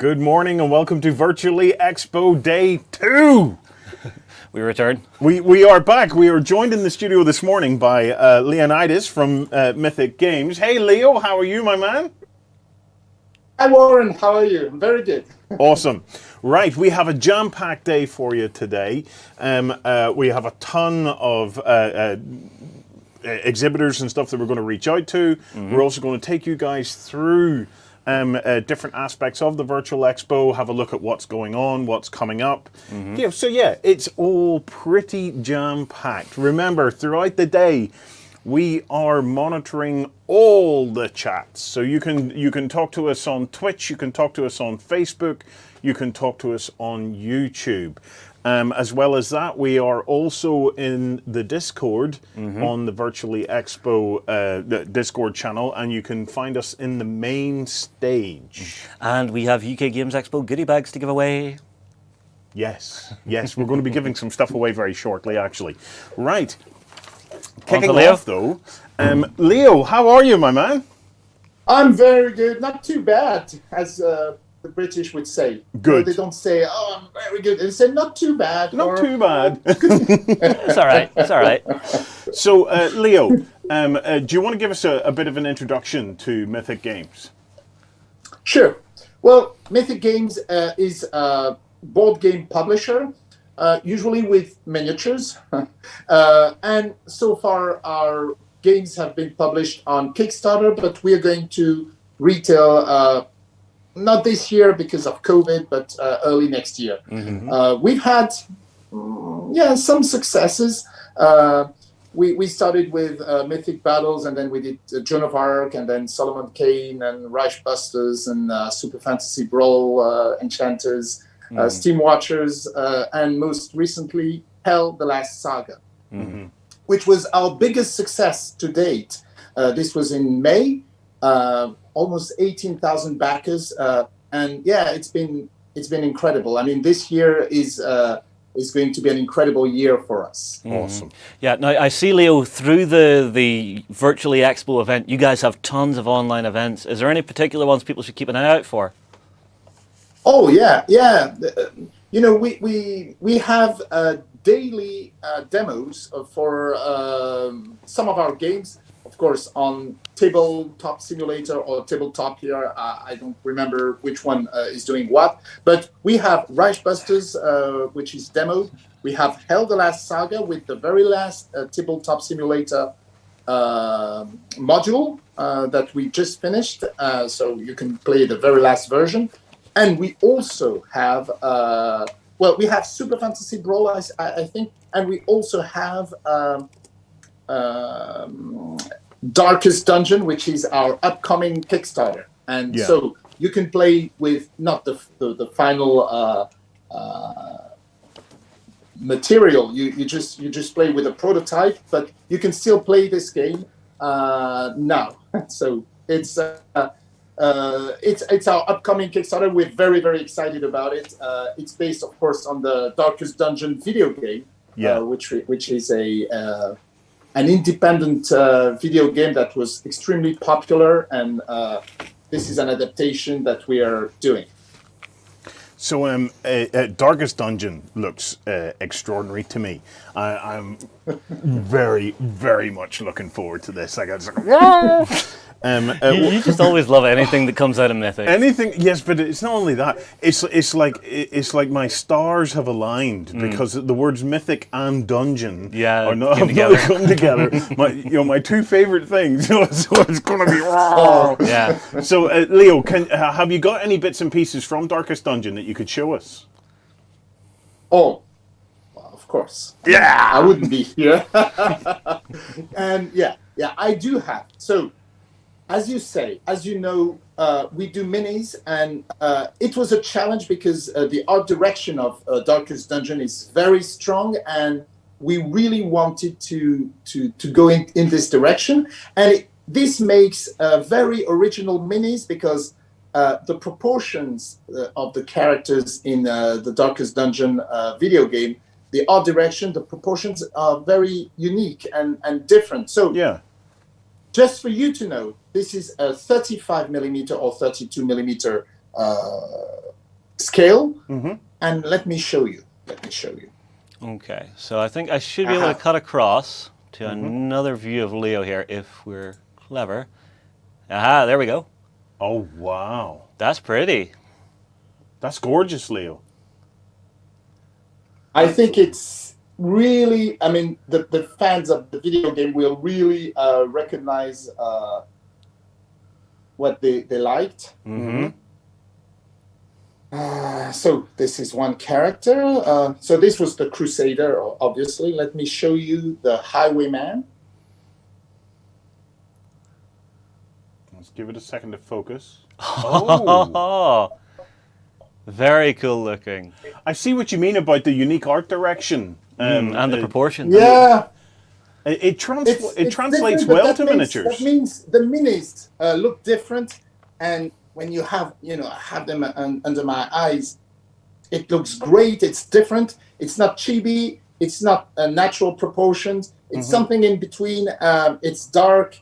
Good morning and welcome to Virtually Expo Day 2. We return. We are back. We are joined in the studio this morning by Leonidas from Mythic Games. Hey Leo, how are you, my man? Hi Warren, how are you? I'm very good. Awesome. Right, we have a jam-packed day for you today. We have a ton of exhibitors and stuff that we're going to reach out to. We're also going to take you guys through different aspects of the Virtual Expo, have a look at what's going on, what's coming up. So it's all pretty jam-packed. Remember, throughout the day, we are monitoring all the chats. So you can talk to us on Twitch, you can talk to us on Facebook, you can talk to us on YouTube. As well as that, we are also in the Discord on the Virtually Expo the Discord channel, and you can find us in the main stage. And we have UK Games Expo goodie bags to give away. Yes, we're going to be giving some stuff away very shortly, actually. Right. Kicking off, though, Leo, how are you, my man? I'm very good, not too bad, as the British would say. Good. They don't say, "Oh, I'm very good." They say, "Not too bad." Not too bad. It's all right. It's all right. So, Leo, do you want to give us a bit of an introduction to Mythic Games? Sure. Well, Mythic Games is a board game publisher, usually with miniatures. And so far, our games have been published on Kickstarter, but we are going to retail not this year because of COVID, but early next year. We've had, some successes. We started with Mythic Battles, and then we did Joan of Arc, and then Solomon Kane, and Reich Busters, and Super Fantasy Brawl, Enchanters, Steam Watchers, and most recently, Hell, the Last Saga, which was our biggest success to date. This was in May. Almost 18,000 backers, and it's been incredible. I mean, this year is going to be an incredible year for us. Awesome. Yeah. Now I see, Leo, through the Virtually Expo event, you guys have tons of online events. Is there any particular ones people should keep an eye out for? Oh yeah. You know, we have daily demos for some of our games. Of course, on Tabletop Simulator or Tabletop here, I don't remember which one is doing what. But we have Reich Busters, which is demoed. We have Hell, the Last Saga with the very last Tabletop Simulator module that we just finished. So you can play the very last version. And we also have, we have Super Fantasy Brawl, I think. And we also have Darkest Dungeon, which is our upcoming Kickstarter, and so you can play with not the final material. You just play with a prototype, but you can still play this game now. So it's our upcoming Kickstarter. We're very, very excited about it. It's based, of course, on the Darkest Dungeon video game, which is an independent video game that was extremely popular, and this is an adaptation that we are doing. So, Darkest Dungeon looks extraordinary to me. I'm very, very much looking forward to this. You just always love anything that comes out of Mythic. Anything, yes, but it's not only that. It's like my stars have aligned because the words mythic and dungeon have not come together. My two favorite things. So it's going to be So, Leo, have you got any bits and pieces from Darkest Dungeon that you could show us? Oh, well, of course. Yeah, I wouldn't be here. And I do have. So, as you know, we do minis, and it was a challenge because the art direction of Darkest Dungeon is very strong, and we really wanted to go in this direction. And this makes very original minis because the proportions of the characters in the Darkest Dungeon video game, the art direction, the proportions are very unique and different. So just for you to know, this is a 35 millimeter or 32 millimeter scale. And let me show you. Okay, so I think I should be able to cut across to another view of Leo here if we're clever. Aha, there we go. Oh, wow. That's pretty. That's gorgeous, Leo. I think it's really, I mean, the fans of the video game will really recognize what they liked. So this is one character. So this was the Crusader, obviously. Let me show you the Highwayman. Let's give it a second to focus. Oh, very cool looking. I see what you mean about the unique art direction. And the proportions. Yeah. It translates different, well to miniatures. That means the minis look different, and when you have them under my eyes, it looks great. It's different. It's not chibi. It's not natural proportions. It's something in between. It's dark.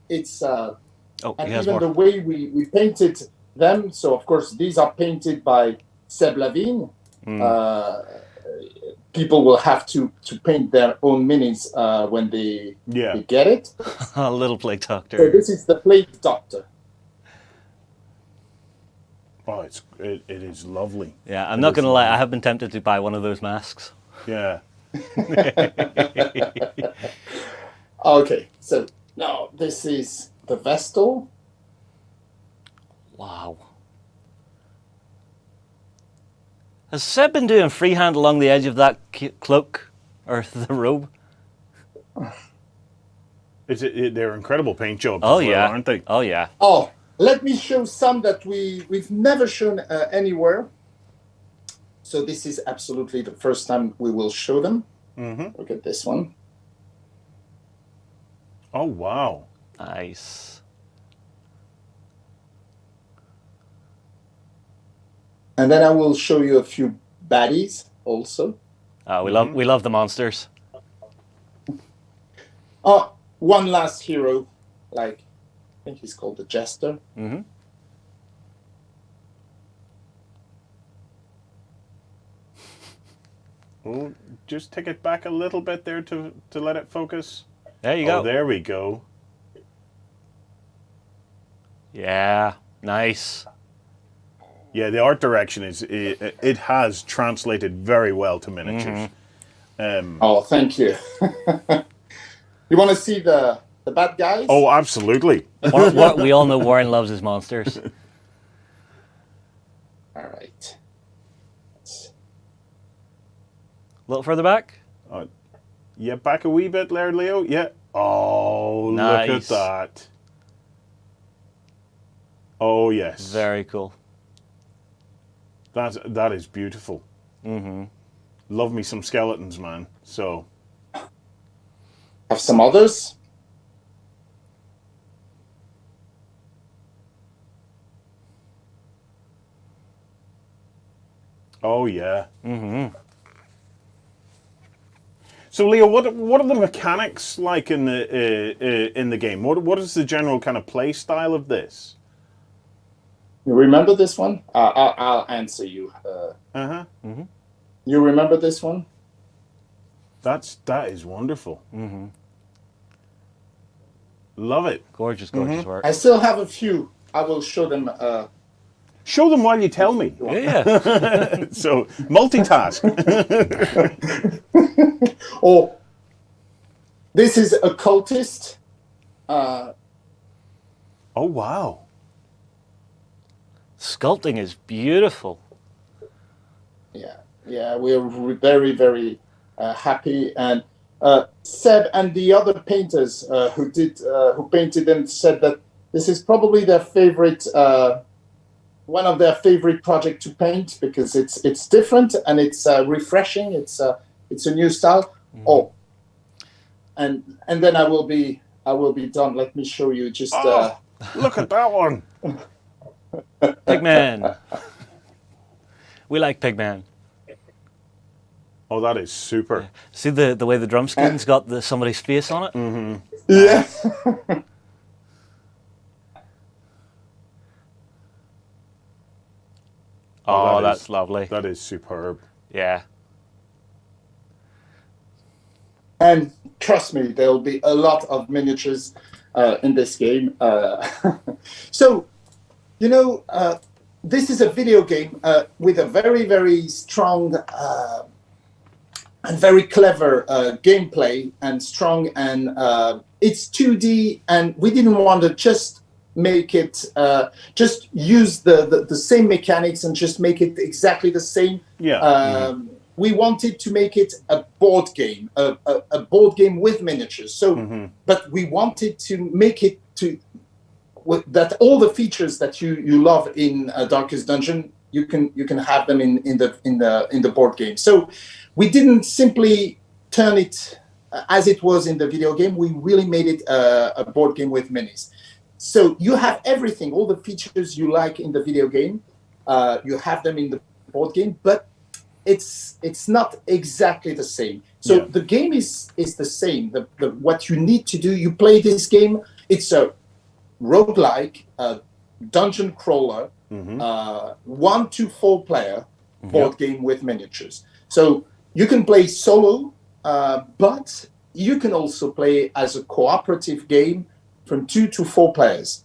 It's and even the way we painted them. So of course these are painted by Seb Lavigne. People will have to paint their own minis when they get it. A little Plague Doctor. So this is the Plague Doctor. Oh, it is lovely. Yeah, I'm not going to lie, I have been tempted to buy one of those masks. Yeah. Okay, so now this is the Vestal. Wow. Has Seb been doing freehand along the edge of that cloak or the robe? They're incredible paint jobs. Oh, as well, yeah. aren't they? Oh, yeah. Oh, let me show some that we've never shown anywhere. So this is absolutely the first time we will show them. Look at this one. Oh, wow. Nice. And then I will show you a few baddies also. We love the monsters. Oh, one last hero, I think he's called the Jester. Oh, just take it back a little bit there to let it focus. There you go. Oh, there we go. Yeah, nice. Yeah, the art direction it has translated very well to miniatures. Oh, thank you. You want to see the bad guys? Oh, absolutely. We all know Warren loves his monsters. All right. A little further back. Yeah, back a wee bit there, Leo. Yeah. Oh, nice. Look at that. Oh, yes. Very cool. That is beautiful. Love me some skeletons, man. So. Have some others. Oh, yeah. So, Leo, what are the mechanics like in the game? What is the general kind of play style of this? You remember this one? I'll answer you. You remember this one? That is wonderful. Love it. Gorgeous work. I still have a few. I will show them. Show them while you tell me. Yeah. So, multitask. Oh, this is a cultist. Oh, wow. Sculpting is beautiful. Yeah, we're very, very happy. And Seb and the other painters who painted them said that this is probably their favorite, one of their favorite project to paint because it's different and it's refreshing. It's a new style. Oh, and then I will be done. Let me show you just. Look at that one. Pigman. We like Pigman. Oh, that is super. See the way the drum skin's got somebody's face on it? Yeah. Oh, that that's is- lovely. That is superb. Yeah. And trust me, there'll be a lot of miniatures in this game. So, you know, this is a video game with a very, very strong and very clever gameplay, and strong, and it's 2D, and we didn't want to just make it, just use the same mechanics and just make it exactly the same. Yeah. We wanted to make it a board game, a board game with miniatures. So, but we wanted to make it that all the features that you love in Darkest Dungeon, you can have them in the board game. So, we didn't simply turn it as it was in the video game. We really made it a board game with minis. So you have everything, all the features you like in the video game, you have them in the board game, but it's not exactly the same. So the game is the same. What you need to do, you play this game. It's a roguelike, dungeon crawler, 1 to 4 player board game with miniatures. So you can play solo, but you can also play as a cooperative game from 2 to 4 players.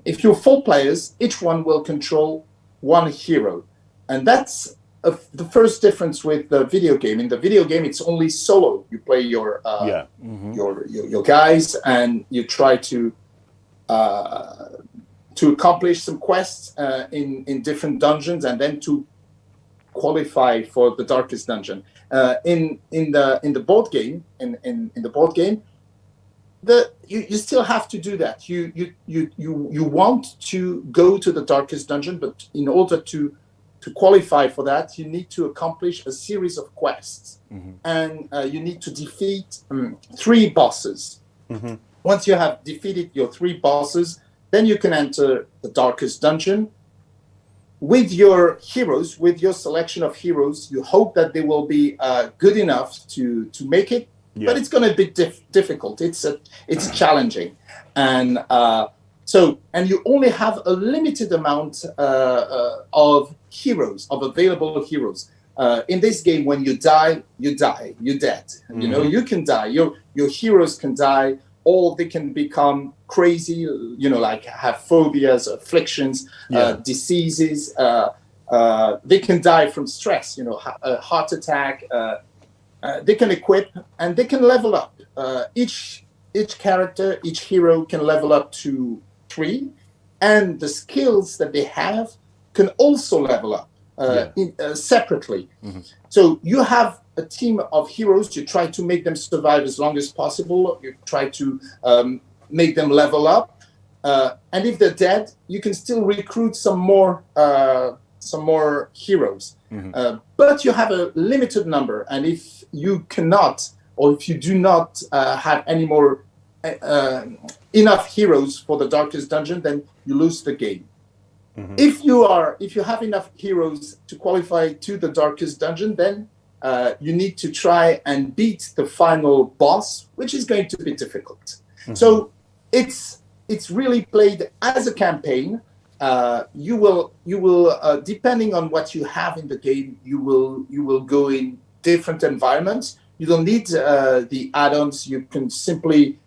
If you're 4 players, each one will control 1 hero, and that's the first difference with the video game. In the video game, it's only solo. You play your guys, and you try to accomplish some quests in different dungeons, and then to qualify for the Darkest Dungeon. In the board game, in the board game, you still have to do that. You want to go to the Darkest Dungeon, but in order to qualify for that, you need to accomplish a series of quests, and you need to defeat 3 bosses. Once you have defeated your 3 bosses, then you can enter the Darkest Dungeon with your heroes, with your selection of heroes. You hope that they will be good enough to make it, but it's going to be difficult. It's challenging, and and you only have a limited amount of heroes, of available heroes. In this game, when you die, you're dead. You know, you can die. Your heroes can die, or they can become crazy. You know, like have phobias, afflictions, diseases. They can die from stress. You know, a heart attack. They can equip, and they can level up. Each character, each hero can level up to 3, and the skills that they have can also level up separately. So you have a team of heroes. You try to make them survive as long as possible. You try to make them level up, and if they're dead, you can still recruit some more heroes. But you have a limited number, and if you cannot, or if you do not have any more enough heroes for the Darkest Dungeon, then you lose the game. If you have enough heroes to qualify to the Darkest Dungeon, then you need to try and beat the final boss, which is going to be difficult. So it's really played as a campaign. You will depending on what you have in the game, you will go in different environments. You don't need the add-ons. You can simply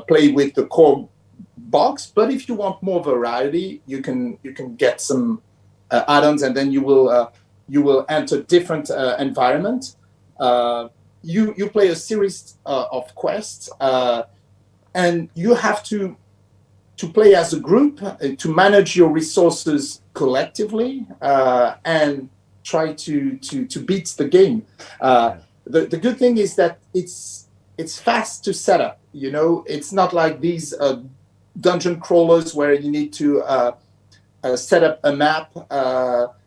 play with the core box. But if you want more variety, you can get some add-ons, and then you will enter different environments. You play a series of quests, and you have to play as a group, to manage your resources collectively, and try to beat the game. The good thing is that it's fast to set up. You know, it's not like these dungeon crawlers where you need to set up a map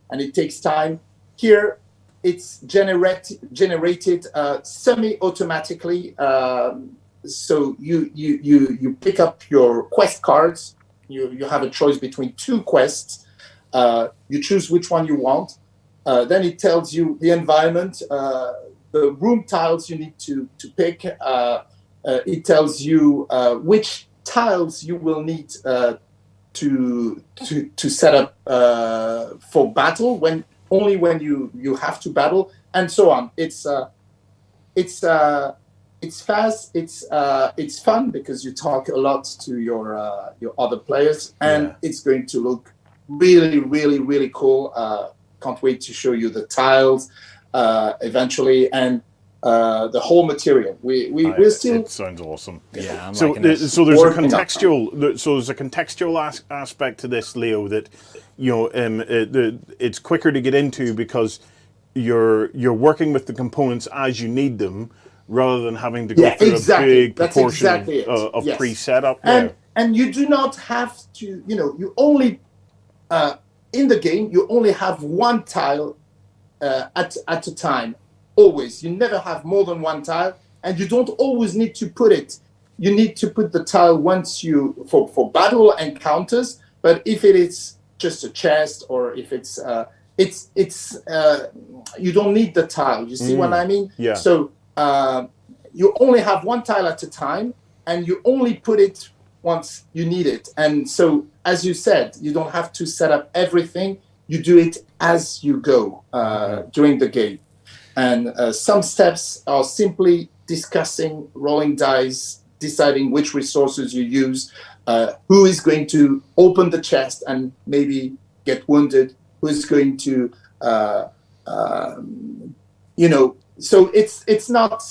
and it takes time. Here, it's generated semi-automatically. So you pick up your quest cards. You have a choice between 2 quests. You choose which one you want. Then it tells you the environment, the room tiles you need to pick. It tells you which tiles you will need to set up for battle only when you have to battle and so on. It's fast. It's fun because you talk a lot to your other players, and it's going to look really, really, really cool. Can't wait to show you the tiles eventually, and the whole material. We're still. It sounds awesome. Yeah, I'm so liking this. so there's a Working on contextual aspect to this, Leo, that it's quicker to get into because you're working with the components as you need them, rather than having to go through a big proportion of pre-setup. And you do not have to. You only in the game you only have one tile at a time. Always, you never have more than one tile, and you don't always need to put it. You need to put the tile once for battle encounters. But if it is just a chest, or if it's you don't need the tile. You see what I mean? Yeah. So you only have one tile at a time, and you only put it once you need it. And so, as you said, you don't have to set up everything. You do it as you go during the game. And some steps are simply discussing, rolling dice, deciding which resources you use, who is going to open the chest and maybe get wounded, who is going to, So it's not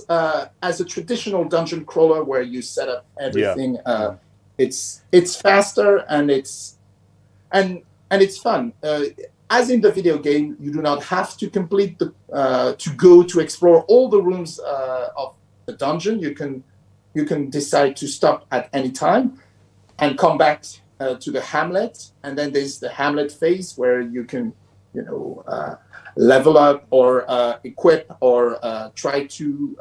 as a traditional dungeon crawler where you set up everything. It's faster and it's fun. As in the video game, you do not have to complete to explore all the rooms of the dungeon. You can decide to stop at any time and come back to the hamlet, and then there's the hamlet phase where you can, level up or equip or try to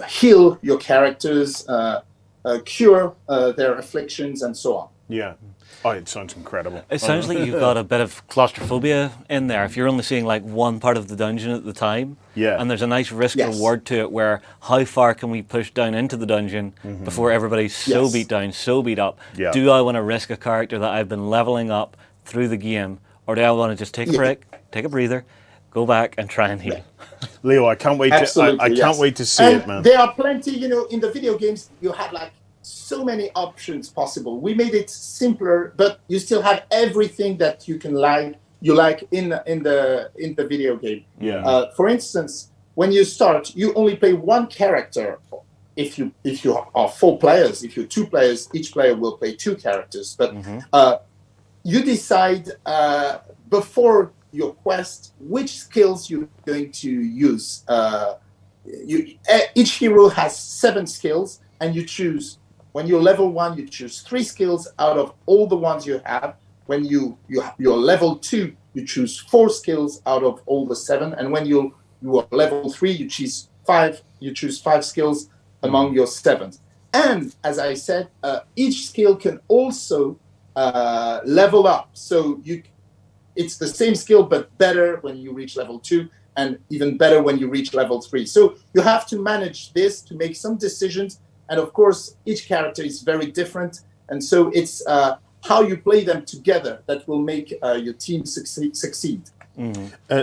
heal your characters, cure their afflictions, and so on. Yeah. Oh, it sounds incredible. It sounds like you've got a bit of claustrophobia in there. If you're only seeing like one part of the dungeon at the time, and there's a nice risk reward to it, where how far can we push down into the dungeon before everybody's so beat down, so beat up? Yeah. Do I want to risk a character that I've been leveling up through the game, or do I want to just take a break, take a breather, go back and try and heal? Leo, I can't wait can't wait to see it, man. There are plenty, in the video games you have like so many options possible. We made it simpler, but you still have everything that you like in the video game. Yeah. For instance, when you start, you only play one character. If you are 4 players, if you're 2 players, each player will play 2 characters. But you decide before your quest which skills you're going to use. Each hero has 7 skills, and you choose. When you're level 1, you choose 3 skills out of all the ones you have. When you're level 2, you choose 4 skills out of all the 7. And when you are level 3, you choose 5. You choose 5 skills among your 7. And as I said, each skill can also level up. So it's the same skill, but better when you reach level 2, and even better when you reach level 3. So you have to manage this to make some decisions. And of course, each character is very different. And so it's how you play them together that will make your team succeed.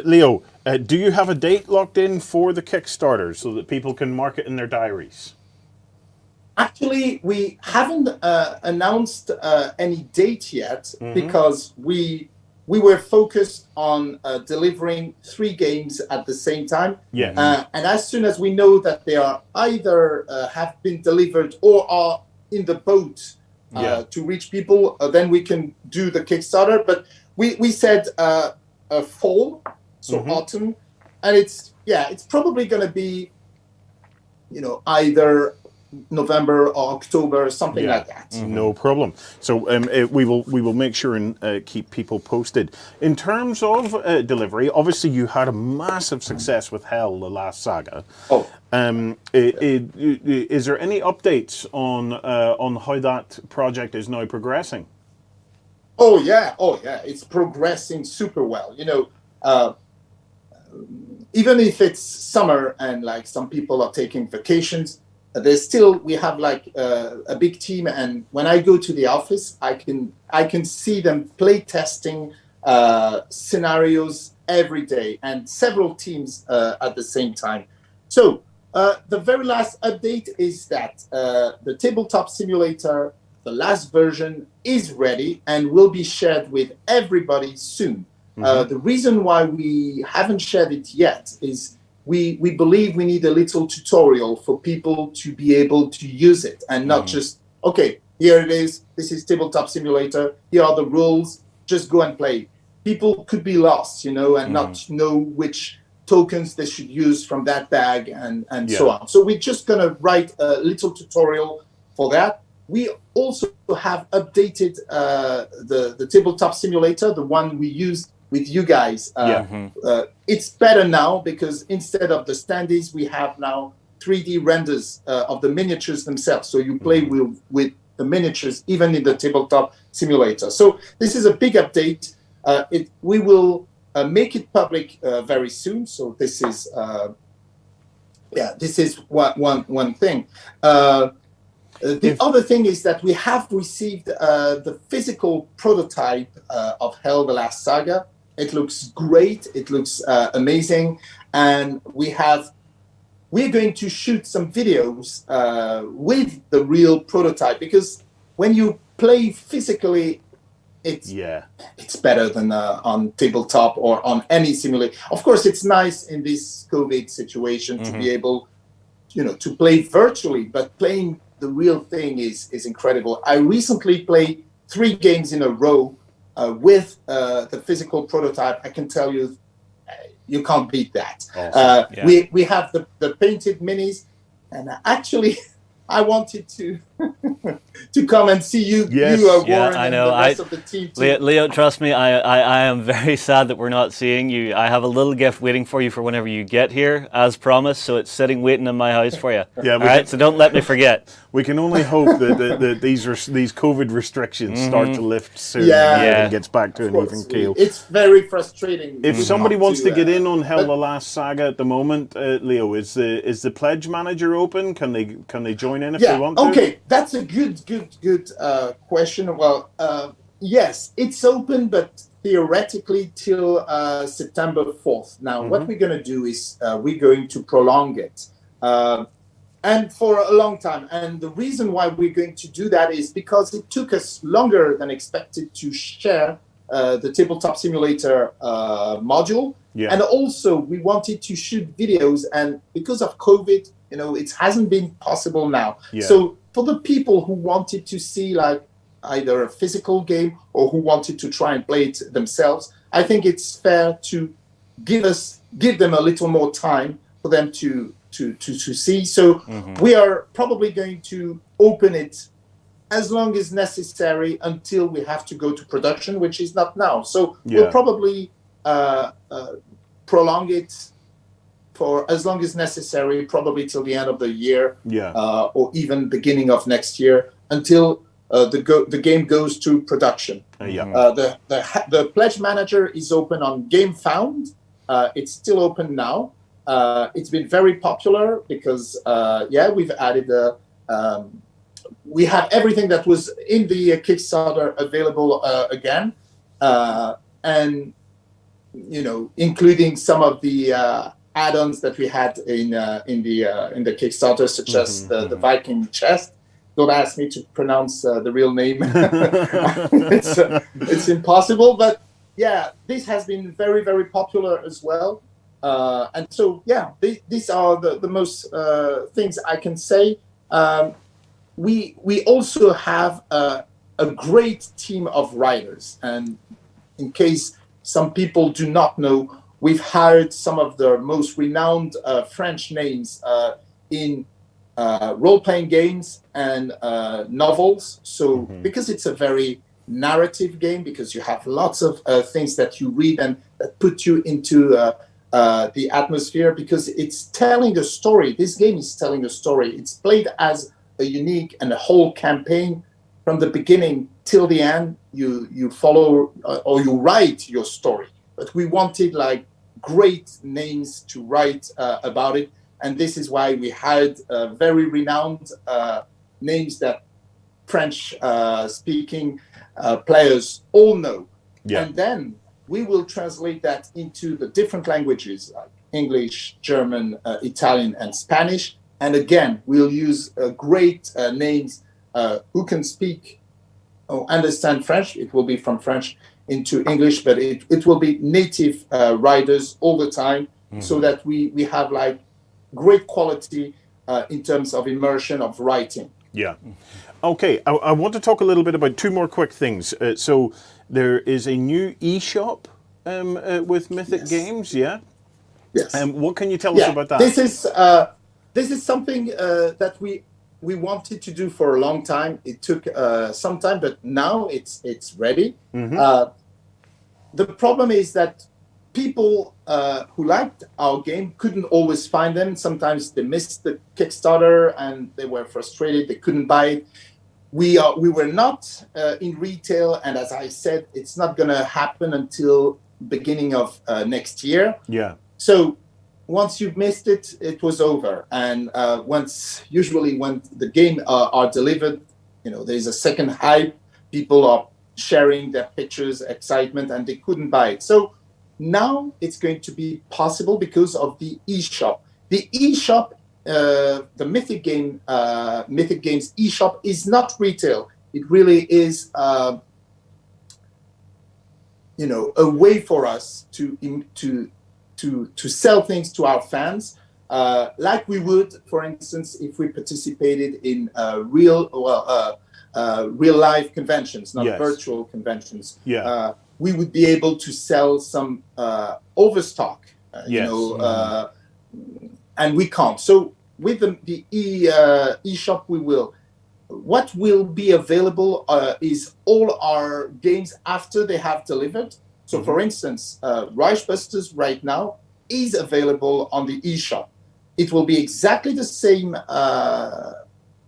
Leo, do you have a date locked in for the Kickstarter so that people can mark it in their diaries? Actually, we haven't announced any date yet because we were focused on delivering 3 games at the same time. Yeah. And as soon as we know that they are either have been delivered or are in the boat to reach people, then we can do the Kickstarter. But we said fall, so autumn, and it's probably going to be, either November or October, something like that. No problem. So we will make sure and keep people posted. In terms of delivery, obviously you had a massive success with Hell, the last saga. Is there any updates on how that project is now progressing? Oh yeah, it's progressing super well. Even if it's summer and like some people are taking vacations, there's still, we have like a big team, and when I go to the office, I can see them play testing scenarios every day, and several teams at the same time. So the very last update is that the tabletop simulator, the last version, is ready and will be shared with everybody soon. The reason why we haven't shared it yet is we believe we need a little tutorial for people to be able to use it, and not just, okay, here it is, this is tabletop simulator, here are the rules, just go and play. People could be lost, and not know which tokens they should use from that bag and so on. So we're just going to write a little tutorial for that. We also have updated the tabletop simulator, the one we used with you guys. It's better now because instead of the standees, we have now 3D renders of the miniatures themselves. So you play with the miniatures even in the tabletop simulator. So this is a big update. We will make it public very soon. So this is one thing. The other thing is that we have received the physical prototype of Hell: The Last Saga. It looks great. It looks amazing, and we're going to shoot some videos with the real prototype, because when you play physically, it's better than on tabletop or on any simulator. Of course, it's nice in this COVID situation to be able, to play virtually, but playing the real thing is incredible. I recently played 3 games in a row with the physical prototype. I can tell you, you can't beat that. Awesome. We have the painted minis, and actually, I wanted to come and see you. Yes. You are Warren, I and know. the rest of the team too. Leo, trust me, I am very sad that we're not seeing you. I have a little gift waiting for you for whenever you get here, as promised. So it's sitting waiting in my house for you. All right. So don't let me forget. We can only hope that these COVID restrictions start to lift soon. And it gets back to an even keel. It's very frustrating. If somebody wants to get in on Hell: The Last Saga at the moment, Leo, is the pledge manager open? Can they join in if they want to? Okay, that's a good question. Well, yes, it's open, but theoretically till September 4th. Now, what we're going to do is we're going to prolong it. And for a long time. And the reason why we're going to do that is because it took us longer than expected to share the tabletop simulator module. And also we wanted to shoot videos, and because of COVID, it hasn't been possible now. So for the people who wanted to see like either a physical game or who wanted to try and play it themselves, I think it's fair to give them a little more time for them to see. So we are probably going to open it as long as necessary until we have to go to production, which is not now. So we'll probably prolong it for as long as necessary, probably till the end of the year, or even beginning of next year, until the game goes to production. The pledge manager is open on GameFound. It's still open now. It's been very popular because we've added we have everything that was in the Kickstarter available again, and including some of the add-ons that we had in the Kickstarter, such as the Viking chest. Don't ask me to pronounce the real name. It's impossible, but this has been very, very popular as well. And so, these are the most things I can say. We also have a great team of writers, and in case some people do not know, we've hired some of the most renowned French names in role-playing games and novels. So because it's a very narrative game, because you have lots of things that you read and that put you into the atmosphere, because it's telling a story. This game is telling a story. It's played as a unique and a whole campaign from the beginning till the end. You follow or you write your story. But we wanted like great names to write about it. and this is why we hired very renowned names that French-speaking players all know. Yeah. And then we will translate that into the different languages like English, German, Italian, and Spanish. And again, we'll use great names who can speak or understand French. It will be from French into English, but it will be native writers all the time, so that we have like great quality in terms of immersion of writing. Yeah. Okay, I want to talk a little bit about two more quick things. So there is a new eShop with Mythic Games, yeah? Yes. What can you tell us about that? This is something that we wanted to do for a long time. It took some time, but now it's ready. The problem is that people who liked our game couldn't always find them. Sometimes they missed the Kickstarter and they were frustrated. They couldn't buy it. We were not in retail, and as I said, it's not going to happen until beginning of next year. Yeah. So once you've missed it, it was over. And usually when the game are delivered, there's a second hype. People are sharing their pictures, excitement, and they couldn't buy it. So now it's going to be possible because of the eShop. The eShop, the Mythic Games eShop is not retail. It really is, a way for us to sell things to our fans, like we would, for instance, if we participated in real life conventions, not virtual conventions. Yeah. We would be able to sell some overstock, and we can't. So with the eShop, we will. What will be available is all our games after they have delivered. So, for instance, Reichbusters right now is available on the eShop. It will be exactly the same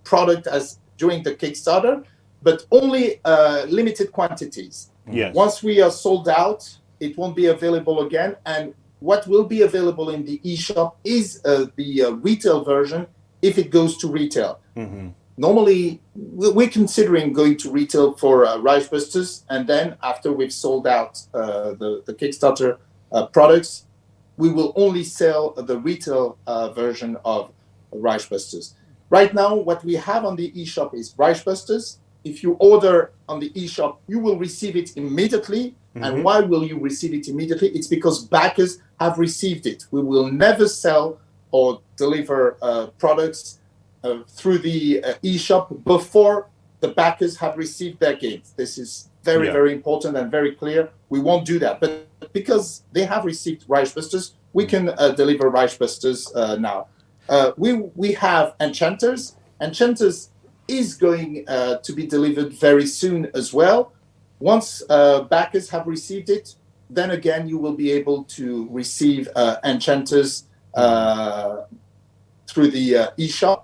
product as during the Kickstarter, but only limited quantities. Yes. Once we are sold out, it won't be available again. And what will be available in the eShop is the retail version if it goes to retail. Normally, we're considering going to retail for Reichbusters, and then after we've sold out the Kickstarter products, we will only sell the retail version of Reichbusters. Right now, what we have on the eShop is Reichbusters. If you order on the eShop, you will receive it immediately. And why will you receive it immediately? It's because backers have received it. We will never sell or deliver products through the eShop before the backers have received their games. This is very, very important and very clear. We won't do that. But because they have received Reichbusters, we can deliver Reichbusters now. We have Enchanters. Enchanters is going to be delivered very soon as well. Once backers have received it, then again, you will be able to receive Enchanters through the eShop.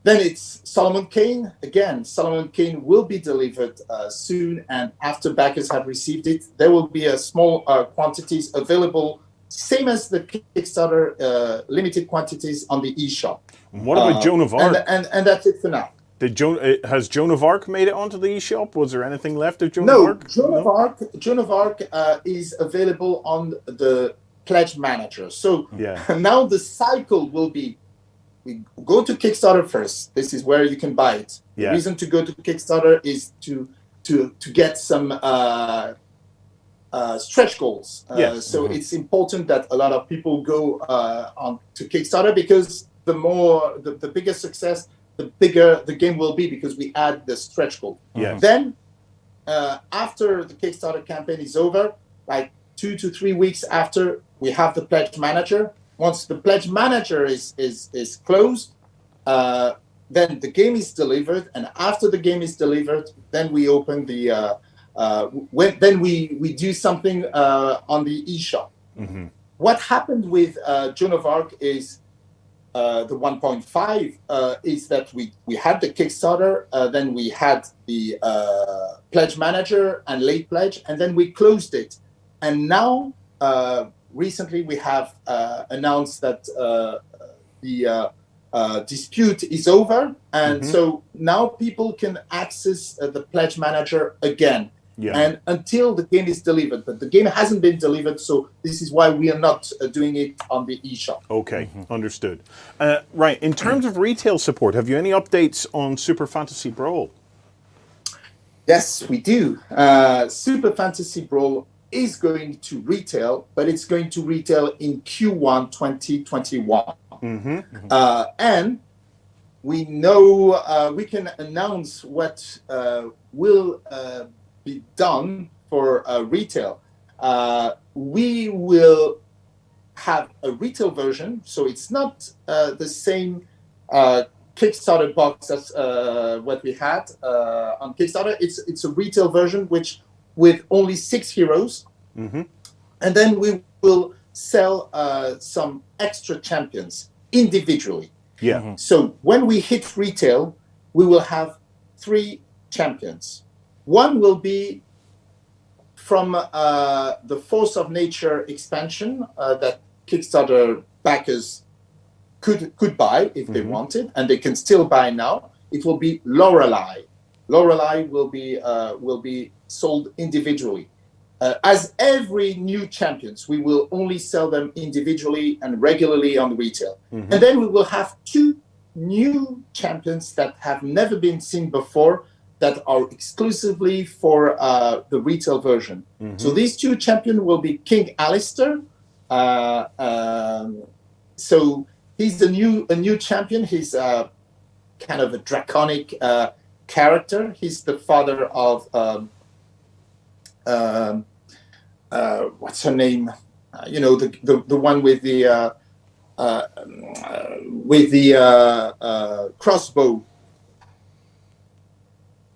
Then it's Solomon Kane. Again, Solomon Kane will be delivered soon, and after backers have received it, there will be a small quantities available, same as the Kickstarter limited quantities on the eShop. What about Joan of Arc? And that's it for now. Has Joan of Arc made it onto the eShop? Was there anything left of Joan of Arc? Joan of Arc is available on the Pledge Manager. So now the cycle will be, we go to Kickstarter first. This is where you can buy it. The reason to go to Kickstarter is to get some stretch goals. So it's important that a lot of people go on to Kickstarter, because the bigger success, the bigger the game will be, because we add the stretch goal. Then after the Kickstarter campaign is over, like 2 to 3 weeks after, we have the Pledge Manager. Once the Pledge Manager is closed, then the game is delivered, and after the game is delivered, then we open the then we do something on the eShop. What happened with Joan of Arc is the 1.5 is that we had the Kickstarter, then we had the Pledge Manager and Late Pledge, and then we closed it. And now, recently, we have announced that the dispute is over, and so now people can access the pledge manager again. Yeah. And until the game is delivered, but the game hasn't been delivered, so this is why we are not doing it on the eShop. Okay, understood. Right, in terms of retail support, have you any updates on Super Fantasy Brawl? Yes, we do. Super Fantasy Brawl is going to retail, but it's going to retail in Q1 2021. And we know we can announce what will be done for retail. We will have a retail version, so it's not the same Kickstarter box as what we had on Kickstarter. It's a retail version which with only 6 heroes, and then we will sell some extra champions individually. Yeah. So when we hit retail, we will have 3 champions. One will be from the Force of Nature expansion that Kickstarter backers could buy if they wanted, and they can still buy now. It will be Lorelei. Lorelei will be sold individually. As every new champions, we will only sell them individually and regularly on retail. And then we will have 2 new champions that have never been seen before that are exclusively for the retail version. So these 2 champions will be King Alistair. So he's a new champion. He's kind of a draconic character. He's the father of what's her name? The one with the crossbow.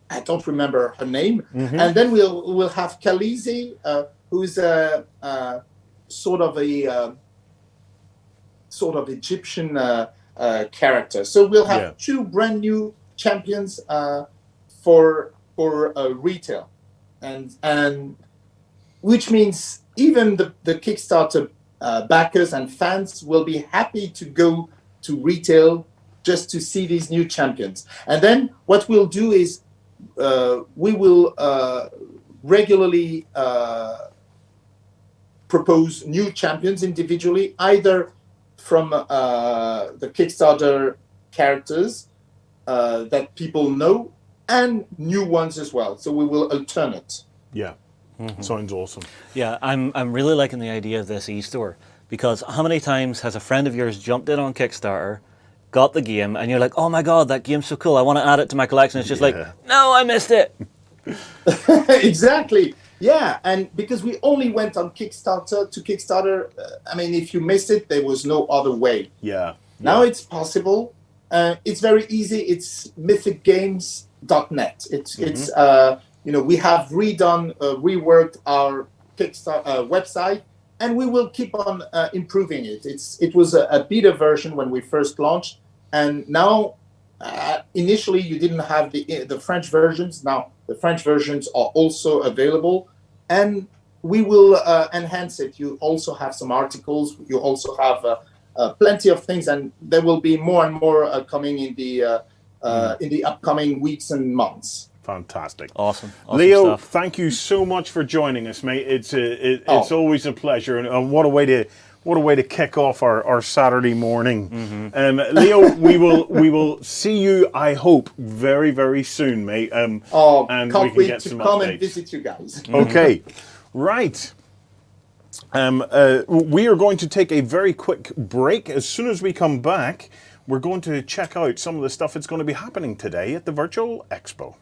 I don't remember her name. And then we'll have Khaleesi, who's sort of Egyptian character. So we'll have 2 brand new champions for retail, and which means even the Kickstarter backers and fans will be happy to go to retail just to see these new champions. And then what we'll do is we will regularly propose new champions individually, either from the Kickstarter characters that people know, and new ones as well. So we will alternate. Yeah, sounds awesome. Yeah, I'm really liking the idea of this e-store, because how many times has a friend of yours jumped in on Kickstarter, got the game, and you're like, oh my god, that game's so cool, I want to add it to my collection. It's just like, no, I missed it. Exactly. Yeah, and because we only went on Kickstarter, I mean, if you missed it, there was no other way. Yeah. Now it's possible. It's very easy. It's mythicgames.net. It's we have reworked our Kickstarter website, and we will keep on improving it. It was a beta version when we first launched, and now initially you didn't have the French versions. Now the French versions are also available, and we will enhance it. You also have some articles. You also have plenty of things, and there will be more and more coming in the upcoming weeks and months. Fantastic. Awesome Leo, stuff. thank you so much for joining us, mate. It's always a pleasure, and what a way to kick off our Saturday morning. Leo, we will see you, I hope, very, very soon, mate. And can't we can wait get to some come updates. and visit you guys. Okay, right. We are going to take a very quick break. As soon as we come back, we're going to check out some of the stuff that's going to be happening today at the Virtual Expo.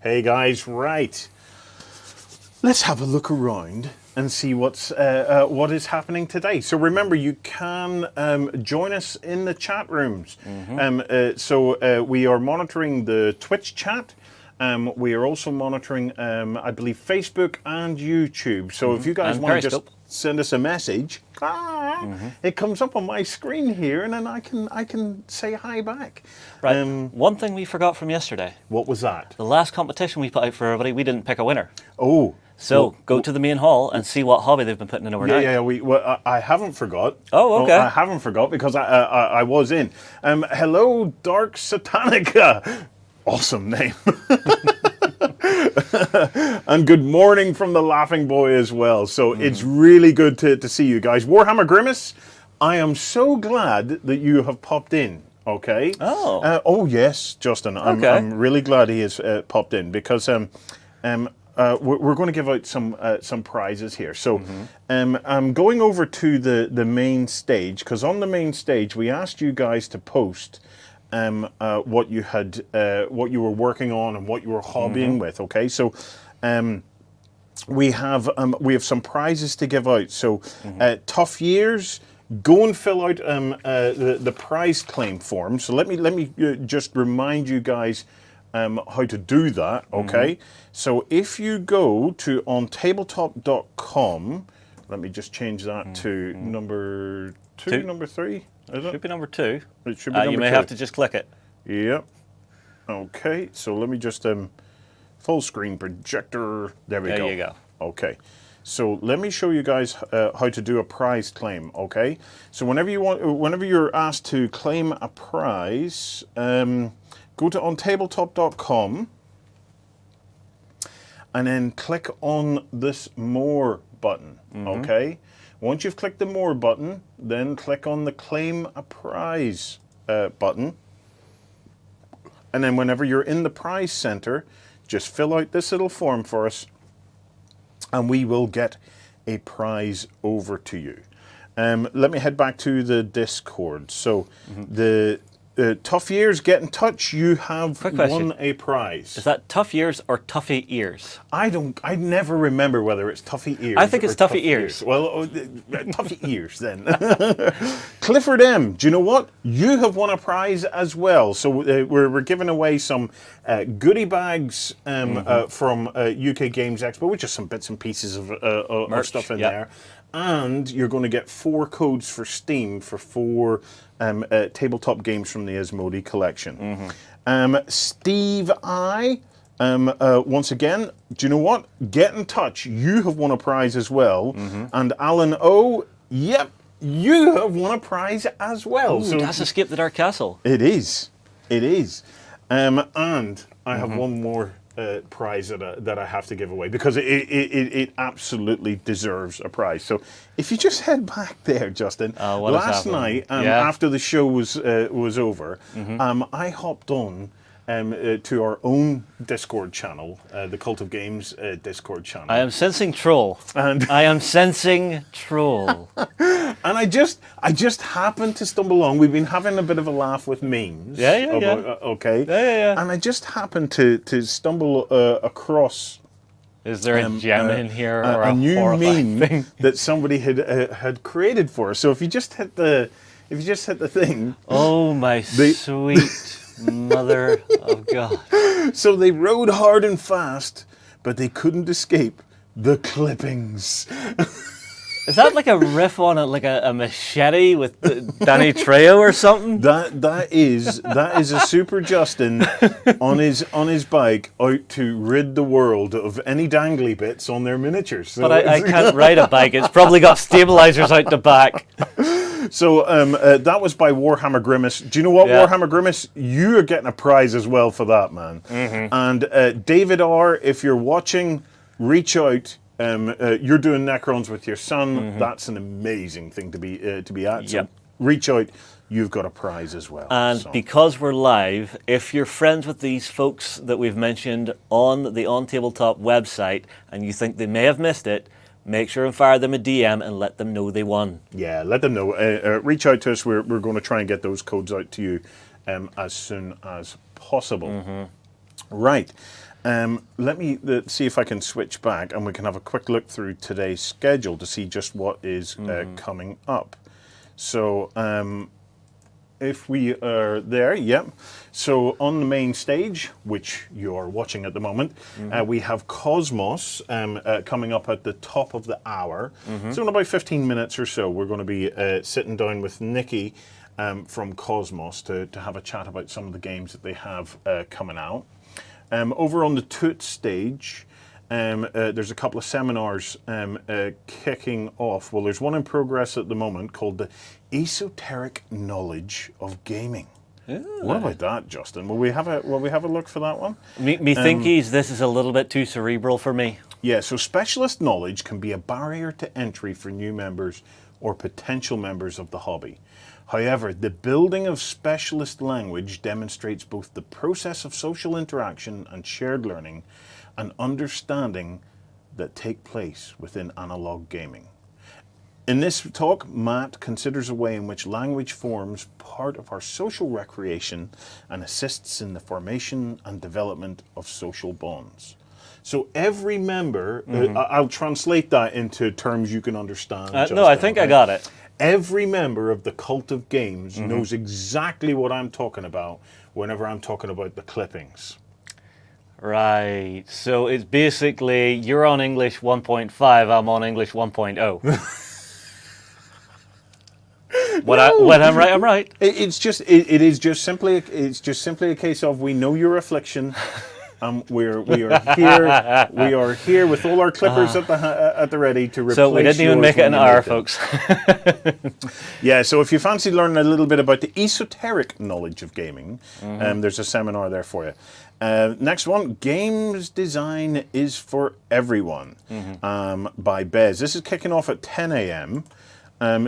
Hey guys, right. Let's have a look around and see what is happening today. So remember, you can join us in the chat rooms. We are monitoring the Twitch chat. We are also monitoring, I believe, Facebook and YouTube. So if you guys want to just send us a message, it comes up on my screen here, and then I can say hi back. Right. One thing we forgot from yesterday. What was that? The last competition we put out for everybody, we didn't pick a winner. Oh. So go to the main hall and see what hobby they've been putting in overnight. Yeah. I haven't forgot. Oh, okay. I haven't forgot because I was in. Hello, Dark Satanica. Awesome name. And good morning from the Laughing Boy as well. So it's really good to see you guys. Warhammer Grimace, I am so glad that you have popped in. Okay. Oh. Yes, Justin. I'm really glad he has popped in because we're going to give out some prizes here. So I'm going over to the main stage because on the main stage we asked you guys to post what you were working on and what you were hobbying with. Okay, so we have some prizes to give out. So Tough Years, go and fill out the prize claim form. So let me just remind you guys how to do that. Okay, so if you go to OnTableTop.com, let me just change that to number 2, number 3. Is it? Should be number 2. It should be number 2. You may have to just click it. Yep. Okay, so let me just full screen projector. There we go. There you go. Okay. So let me show you guys how to do a prize claim. Okay. So whenever you're asked to claim a prize, go to OnTabletop.com and then click on this More button. Okay. Once you've clicked the More button, then click on the Claim a Prize button. And then whenever you're in the prize center, just fill out this little form for us and we will get a prize over to you. Let me head back to the Discord. So the Tough Years, get in touch. You have won a prize. Is that Tough Years or Tuffy Ears? I never remember whether it's Tuffy Ears. I think it's Tuffy Ears. Well, Tuffy Ears then. Clifford M, do you know what? You have won a prize as well. So we're giving away some goodie bags from UK Games Expo, which is some bits and pieces of stuff in there. And you're going to get 4 codes for Steam for 4 tabletop games from the Asmodee collection. Steve I, once again, do you know what? Get in touch. You have won a prize as well. And Alan O, yep, you have won a prize as well. Ooh, so that's Escape the Dark Castle. It is. It is. And I have one more prize that I have to give away because it absolutely deserves a prize. So if you just head back there, Justin. Last night after the show was over, I hopped on to our own Discord channel, the Cult of Games Discord channel. I am sensing troll. And I am sensing troll. And I just happened to stumble along. We've been having a bit of a laugh with memes. Okay. Yeah. And I just happened to stumble across. Is there a gem in here or a new meme thing that somebody had created for us? So if you just hit the thing. Oh my sweet mother of God. So they rode hard and fast, but they couldn't escape the clippings. Is that like a riff on a machete with Danny Trejo or something? That is a Super Justin on his bike out to rid the world of any dangly bits on their miniatures. So but I can't ride a bike. It's probably got stabilizers out the back. So that was by Warhammer Grimace. Do you know what, Warhammer Grimace? You are getting a prize as well for that, man. And David R, if you're watching, reach out. You're doing Necrons with your son. That's an amazing thing to be at. So reach out. You've got a prize as well. And because we're live, if you're friends with these folks that we've mentioned on the OnTableTop website and you think they may have missed it, make sure and fire them a DM and let them know they won. Yeah, let them know. Reach out to us. We're going to try and get those codes out to you as soon as possible. Right. Let me see if I can switch back and we can have a quick look through today's schedule to see just what is coming up. So if we are there, yep. So on the main stage, which you're watching at the moment, we have Kosmos coming up at the top of the hour. So in about 15 minutes or so, we're going to be sitting down with Nikki from Kosmos to have a chat about some of the games that they have coming out. Over on the Toot stage, there's a couple of seminars kicking off. Well, there's one in progress at the moment called the Esoteric Knowledge of Gaming. Ooh. What about that, Justin? Will we have a look for that one? Me thinkies, this is a little bit too cerebral for me. Yeah, so specialist knowledge can be a barrier to entry for new members or potential members of the hobby. However, the building of specialist language demonstrates both the process of social interaction and shared learning and understanding that take place within analog gaming. In this talk, Matt considers a way in which language forms part of our social recreation and assists in the formation and development of social bonds. So every member, I'll translate that into terms you can understand. Justin, no, I think I got it. Every member of the Cult of Games knows exactly what I'm talking about whenever I'm talking about the clippings. Right. So it's basically you're on English 1.5, I'm on English 1.0. When I'm right, I'm right. It is just simply a case of we know your affliction. We are here with all our clippers at the ready to replace. So we didn't even make it an hour, folks. Yeah. So if you fancy learning a little bit about the esoteric knowledge of gaming, there's a seminar there for you. Next one, Games Design is for Everyone, by Bez. This is kicking off at 10 a.m.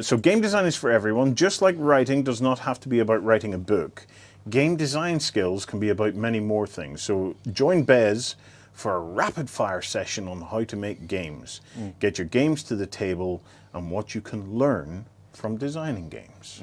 So game design is for everyone. Just like writing does not have to be about writing a book. Game design skills can be about many more things. So join Bez for a rapid-fire session on how to make games. Get your games to the table and what you can learn from designing games.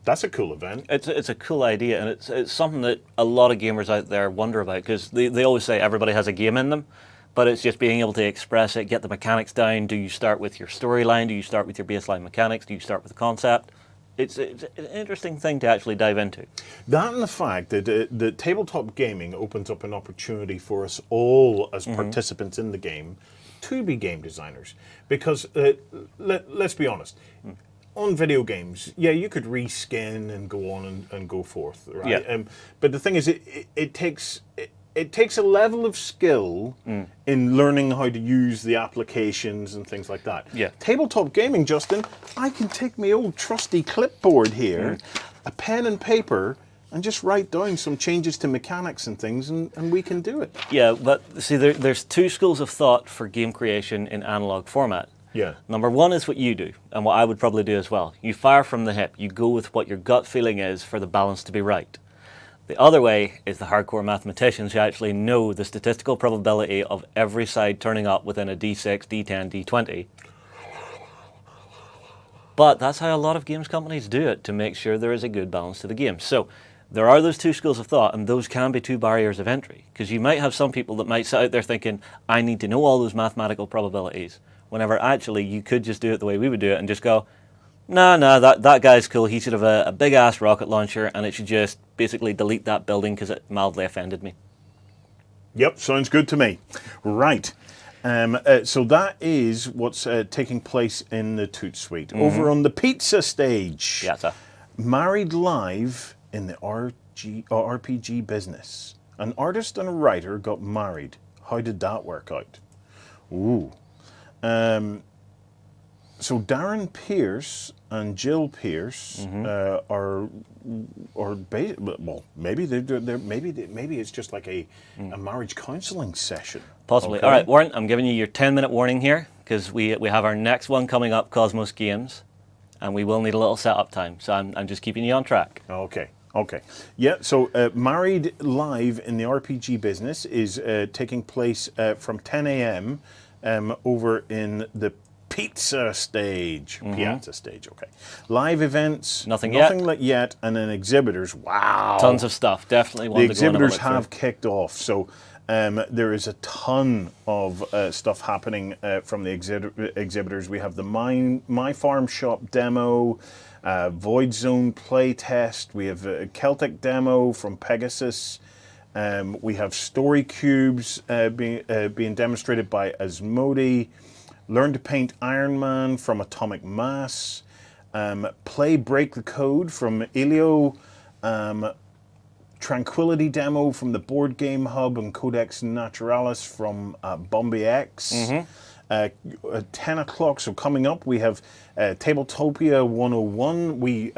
That's a cool event. It's a cool idea, and it's something that a lot of gamers out there wonder about, because they always say everybody has a game in them, but it's just being able to express it, get the mechanics down. Do you start with your storyline? Do you start with your baseline mechanics? Do you start with the concept? It's an interesting thing to actually dive into. That and the fact that the tabletop gaming opens up an opportunity for us all as participants in the game to be game designers. Because let's be honest, on video games, yeah, you could reskin and go on and go forth, right? Yeah. But the thing is, it takes a level of skill in learning how to use the applications and things like that. Yeah. Tabletop gaming, Justin, I can take my old trusty clipboard here, a pen and paper, and just write down some changes to mechanics and things, and we can do it. Yeah, but see, there's two schools of thought for game creation in analog format. Yeah. Number one is what you do, and what I would probably do as well. You fire from the hip. You go with what your gut feeling is for the balance to be right. The other way is the hardcore mathematicians who actually know the statistical probability of every side turning up within a D6, D10, D20. But that's how a lot of games companies do it, to make sure there is a good balance to the game. So there are those two schools of thought, and those can be two barriers of entry. Because you might have some people that might sit out there thinking, I need to know all those mathematical probabilities, whenever actually you could just do it the way we would do it and just go, no, that guy's cool. He should have a big-ass rocket launcher, and it should just basically delete that building because it mildly offended me. Yep, sounds good to me. Right. So that is what's taking place in the Toot Suite. Over on the pizza stage. Yeah, sir. Married live in the RPG business. An artist and a writer got married. How did that work out? Ooh. So Darren Pierce and Jill Pierce are maybe maybe it's just like a marriage counselling session. Possibly. Okay. All right, Warren, I'm giving you your 10-minute warning here, because we have our next one coming up, Cosmos Games, and we will need a little setup time. So I'm just keeping you on track. Okay. Yeah, so Married Live in the RPG business is taking place from 10 a.m. Over in the Piazza stage. Okay. Live events. Nothing yet. And then exhibitors. Wow. Tons of stuff. Definitely one The to go and have a exhibitors look through. have kicked off. So there is a ton of stuff happening from the exhibitors. We have the My Farm Shop demo, Void Zone playtest. We have a Celtic demo from Pegasus. We have story cubes being demonstrated by Asmodee. Learn to Paint Iron Man from Atomic Mass. Play Break the Code from Elio. Tranquility demo from the Board Game Hub and Codex Naturalis from Bombay X. 10 o'clock, so coming up we have Tabletopia 101. We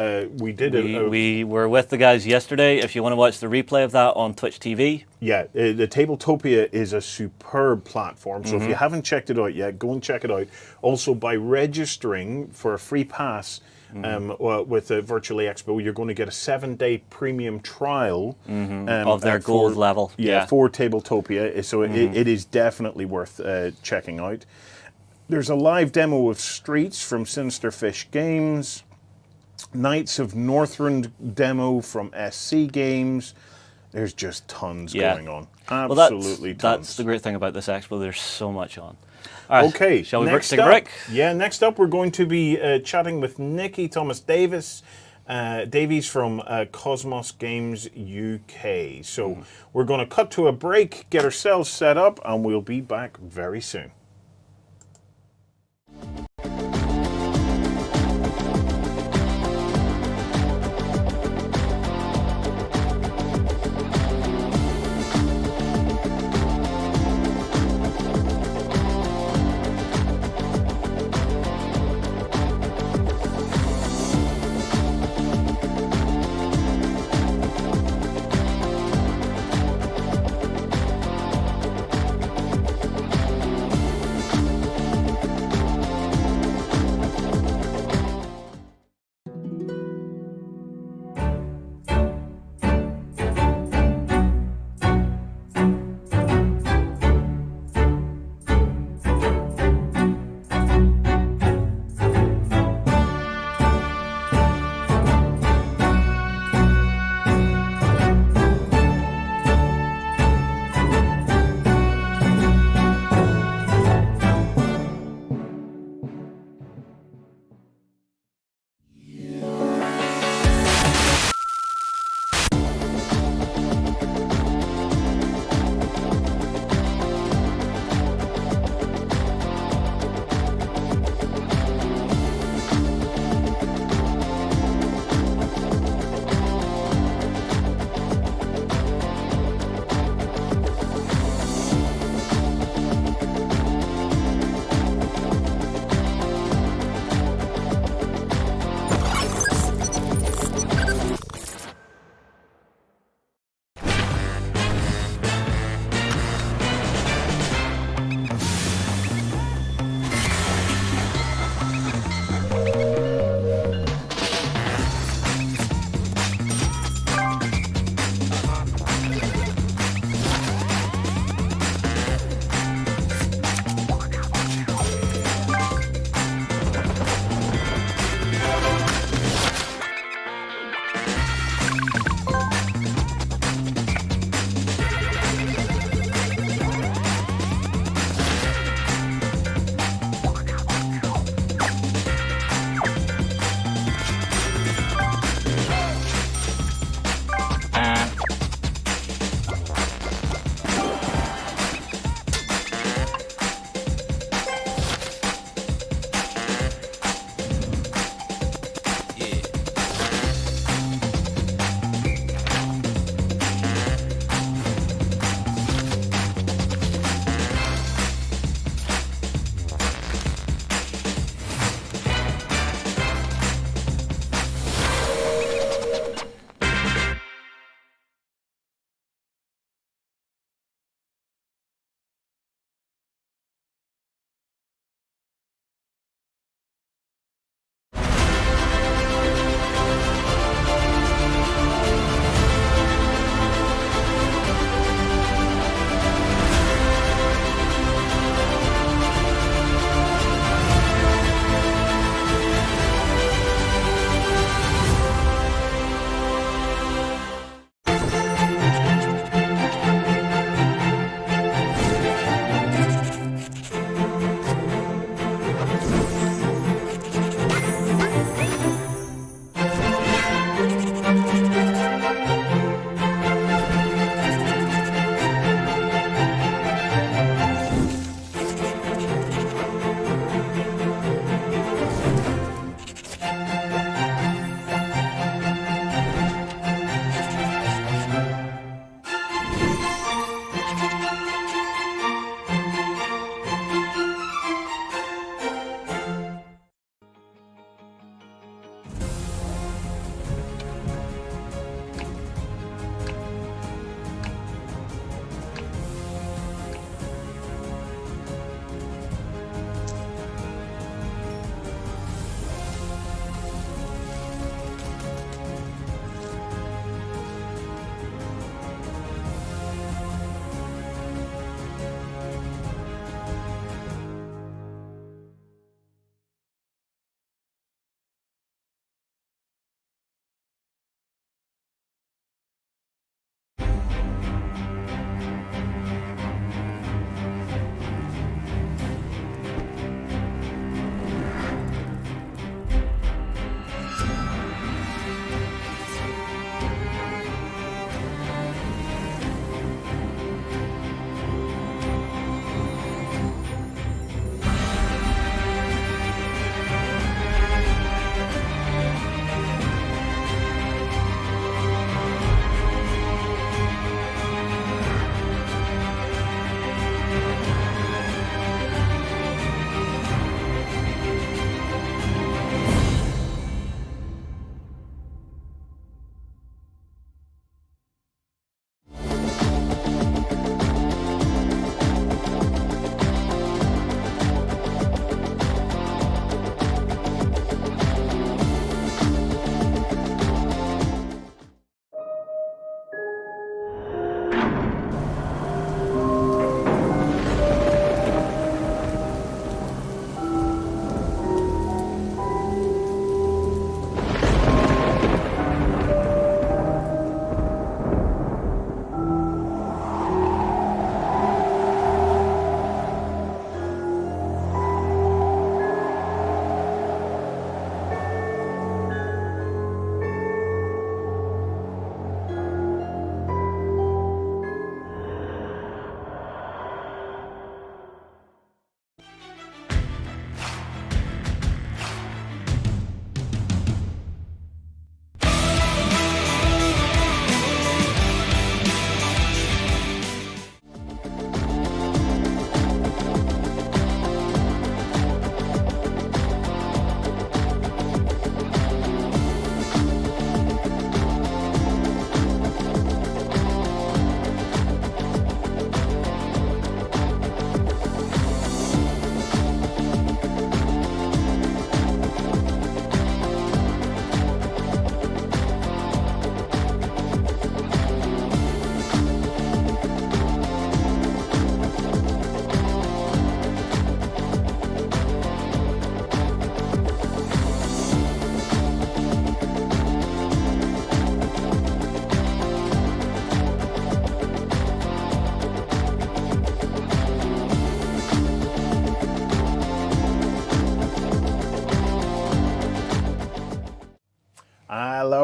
were with the guys yesterday. If you want to watch the replay of that on Twitch TV. Yeah, the Tabletopia is a superb platform, so if you haven't checked it out yet, go and check it out. Also, by registering for a free pass with Virtually Expo, you're going to get a 7-day premium trial of their gold level. For Tabletopia, so it is definitely worth checking out. There's a live demo of Streets from Sinister Fish Games, Knights of Northrend demo from SC Games. There's just tons going on. Absolutely tons. That's the great thing about this expo. There's so much on. All right, okay, shall we take a break? Yeah, next up we're going to be chatting with Nikki Thomas-Davies from Kosmos Games UK. So we're going to cut to a break, get ourselves set up, and we'll be back very soon.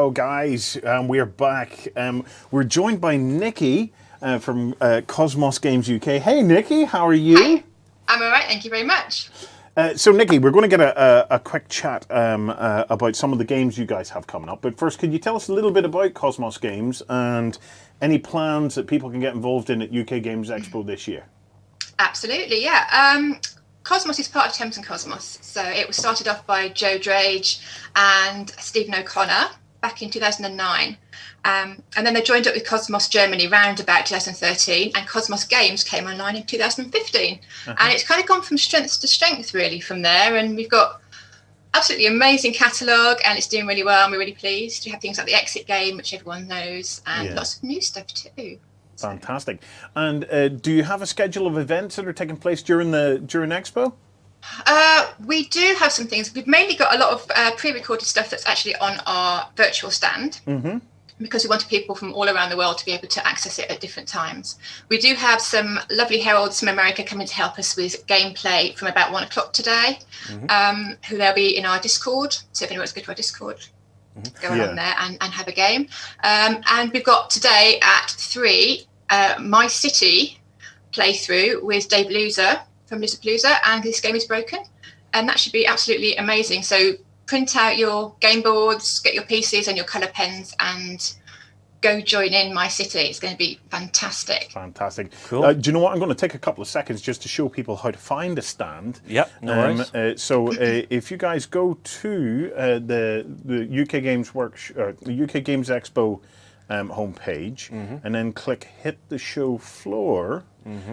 Hello, guys. We're back. We're joined by Nikki from Kosmos Games UK. Hey, Nikki, how are you? Hi. I'm all right, thank you very much. So, Nikki, we're going to get a quick chat about some of the games you guys have coming up. But first, could you tell us a little bit about Kosmos Games and any plans that people can get involved in at UK Games Expo this year? Absolutely, yeah. Kosmos is part of Thames and Kosmos. So it was started off by Joe Drage and Stephen O'Connor back in 2009. And then they joined up with Kosmos Germany round about 2013, and Kosmos Games came online in 2015. And it's kind of gone from strength to strength, really, from there. And we've got absolutely amazing catalogue, and it's doing really well, and we're really pleased. We have things like the Exit game, which everyone knows, and lots of new stuff too. Fantastic. And do you have a schedule of events that are taking place during Expo? We do have some things. We've mainly got a lot of pre-recorded stuff that's actually on our virtual stand, because we wanted people from all around the world to be able to access it at different times. We do have some lovely heralds from America coming to help us with gameplay from about 1 o'clock today, who they'll be in our Discord. So if anyone wants to go to our Discord, go on there and have a game. And we've got today at 3 My City playthrough with Dave Loser from Lizapalooza, and This Game is Broken, and that should be absolutely amazing. So print out your game boards, get your PCs and your colour pens, and go join in My City. It's going to be fantastic. Fantastic. Cool. Do you know what? I'm going to take a couple of seconds just to show people how to find a stand. Yep, no worries. So if you guys go to the UK Games the UK Games Expo homepage, and then click Hit the Show Floor,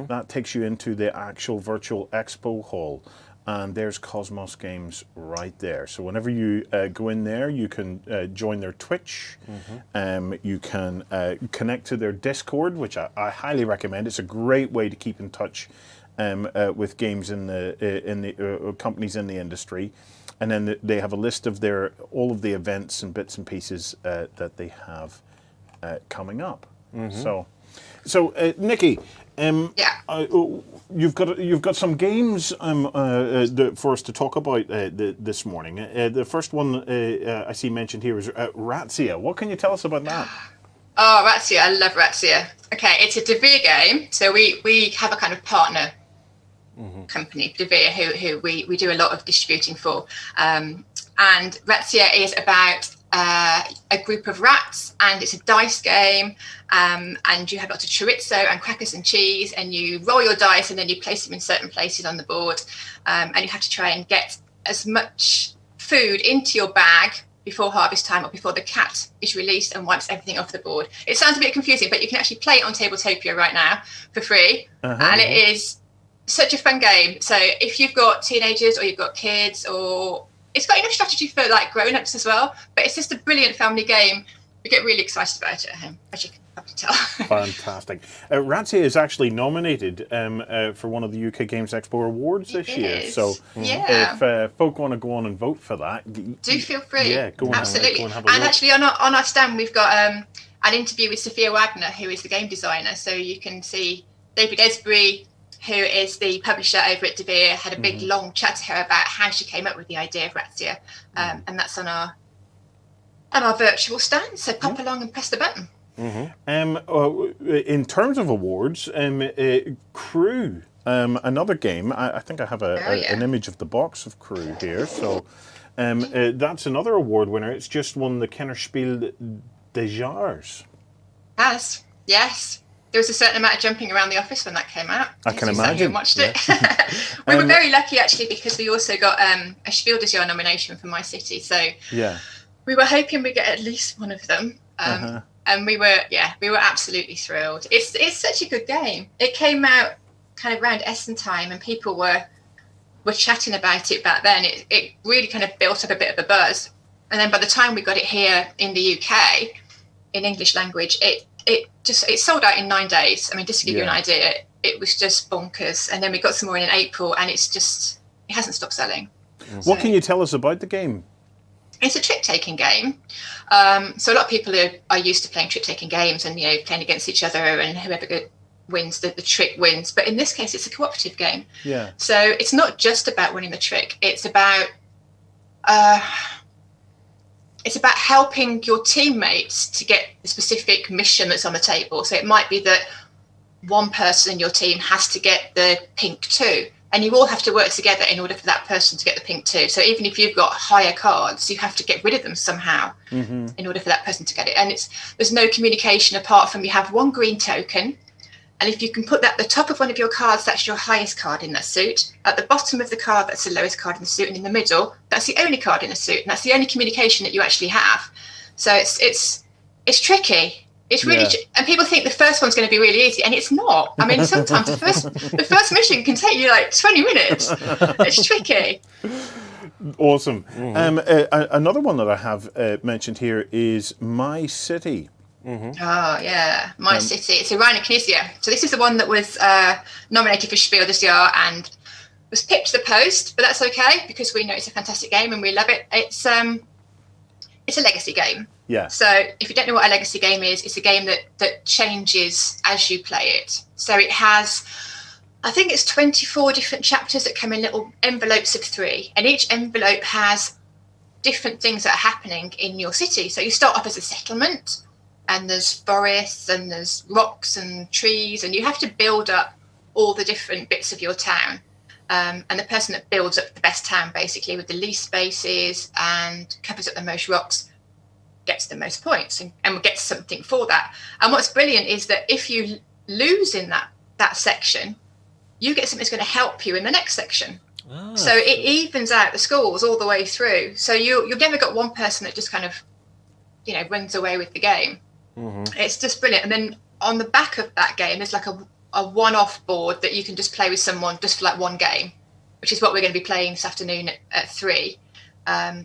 that takes you into the actual virtual expo hall. And there's Kosmos Games right there. So whenever you go in there, you can join their Twitch. You can connect to their Discord, which I highly recommend. It's a great way to keep in touch with games in the companies in the industry. And then they have a list of all of the events and bits and pieces that they have coming up. So Nikki, you've got some games for us to talk about this morning. The first one I see mentioned here is Razzia. What can you tell us about that? Oh, Razzia! I love Razzia. Okay, it's a De Vere game. So we have a kind of partner company, De Vere, who we do a lot of distributing for. And Razzia is about a group of rats, and it's a dice game, and you have lots of chorizo and crackers and cheese, and you roll your dice and then you place them in certain places on the board, and you have to try and get as much food into your bag before harvest time, or before the cat is released and wipes everything off the board. It sounds a bit confusing, but you can actually play it on Tabletopia right now for free, and it is such a fun game. So if you've got teenagers or you've got kids, or it's got enough strategy for like grown-ups as well, but it's just a brilliant family game. We get really excited about it at home, as you can probably tell. Fantastic. Razzia is actually nominated for one of the UK Games Expo awards this year. So if folk want to go on and vote for that, do feel free. Yeah, go on. Absolutely. Go and have a look. Actually, on our stand, we've got an interview with Sophia Wagner, who is the game designer. So you can see David Esbury, who is the publisher over at De Vere, had a big long chat to her about how she came up with the idea of Razzia, and that's on our virtual stand. So pop along and press the button. In terms of awards, Crew, another game. I think I have an image of the box of Crew here. So that's another award winner. It's just won the Kenner Spiel des Jahres. Yes. There was a certain amount of jumping around the office when that came out. I can imagine. And watched it. We were very lucky, actually, because we also got a Spiel des Jahres nomination for My City. So we were hoping we'd get at least one of them. And we were absolutely thrilled. It's such a good game. It came out kind of around Essen time, and people were chatting about it back then. It really kind of built up a bit of a buzz. And then by the time we got it here in the UK, in English language, it sold out in 9 days. I mean, just to give you an idea, it was just bonkers. And then we got some more in April, and it hasn't stopped selling. What can you tell us about the game? It's a trick-taking game. So a lot of people are used to playing trick-taking games and playing against each other, and whoever wins the trick wins. But in this case, it's a cooperative game. Yeah. So it's not just about winning the trick. It's about it's about helping your teammates to get the specific mission that's on the table. So it might be that one person in your team has to get the pink 2, and you all have to work together in order for that person to get the pink 2. So even if you've got higher cards, you have to get rid of them somehow in order for that person to get it. And there's no communication apart from you have one green token, and if you can put that at the top of one of your cards, that's your highest card in that suit. At the bottom of the card, that's the lowest card in the suit, and in the middle, that's the only card in the suit, and that's the only communication that you actually have. So it's tricky. It's really, and people think the first one's going to be really easy, and it's not. I mean, sometimes the first mission can take you like 20 minutes. It's tricky. Awesome. Another one that I have mentioned here is My City. Oh yeah, My City. It's a Rhino Kinesia. So this is the one that was nominated for Spiel this year and was pipped to the post, but that's okay because we know it's a fantastic game and we love it. It's a legacy game. Yeah. So if you don't know what a legacy game is, it's a game that changes as you play it. So it has, I think it's 24 different chapters that come in little envelopes of 3, and each envelope has different things that are happening in your city. So you start off as a settlement, and there's forests and there's rocks and trees, and you have to build up all the different bits of your town. And the person that builds up the best town, basically, with the least spaces and covers up the most rocks, gets the most points and gets something for that. And what's brilliant is that if you lose in that section, you get something that's going to help you in the next section. Oh. So it evens out the scores all the way through. So you've never got one person that just kind of, runs away with the game. It's just brilliant. And then on the back of that game, there's like a one-off board that you can just play with someone just for like one game, which is what we're going to be playing this afternoon at 3.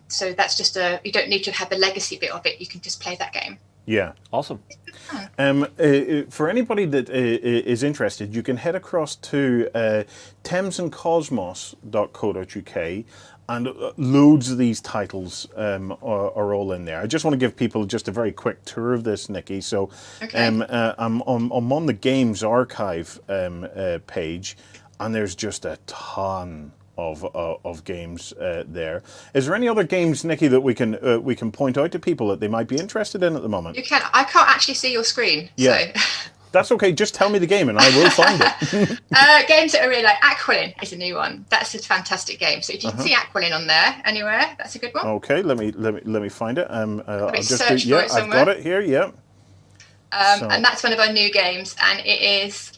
So that's just you don't need to have the legacy bit of it. You can just play that game. Yeah. Awesome. For anybody that is interested, you can head across to thamesandcosmos.co.uk, and loads of these titles are all in there. I just want to give people just a very quick tour of this, Nikki. So I'm on the Games Archive page, and there's just a ton of games there. Is there any other games, Nikki, that we can point out to people that they might be interested in at the moment? You can. I can't actually see your screen. Yeah. So. That's okay. Just tell me the game and I will find it. Games that are really like Aquilin is a new one. That's a fantastic game. So if you can see Aquilin on there anywhere, that's a good one. Okay, let me find it. I'll just search for it somewhere. I've got it here. Yeah. And that's one of our new games, and it is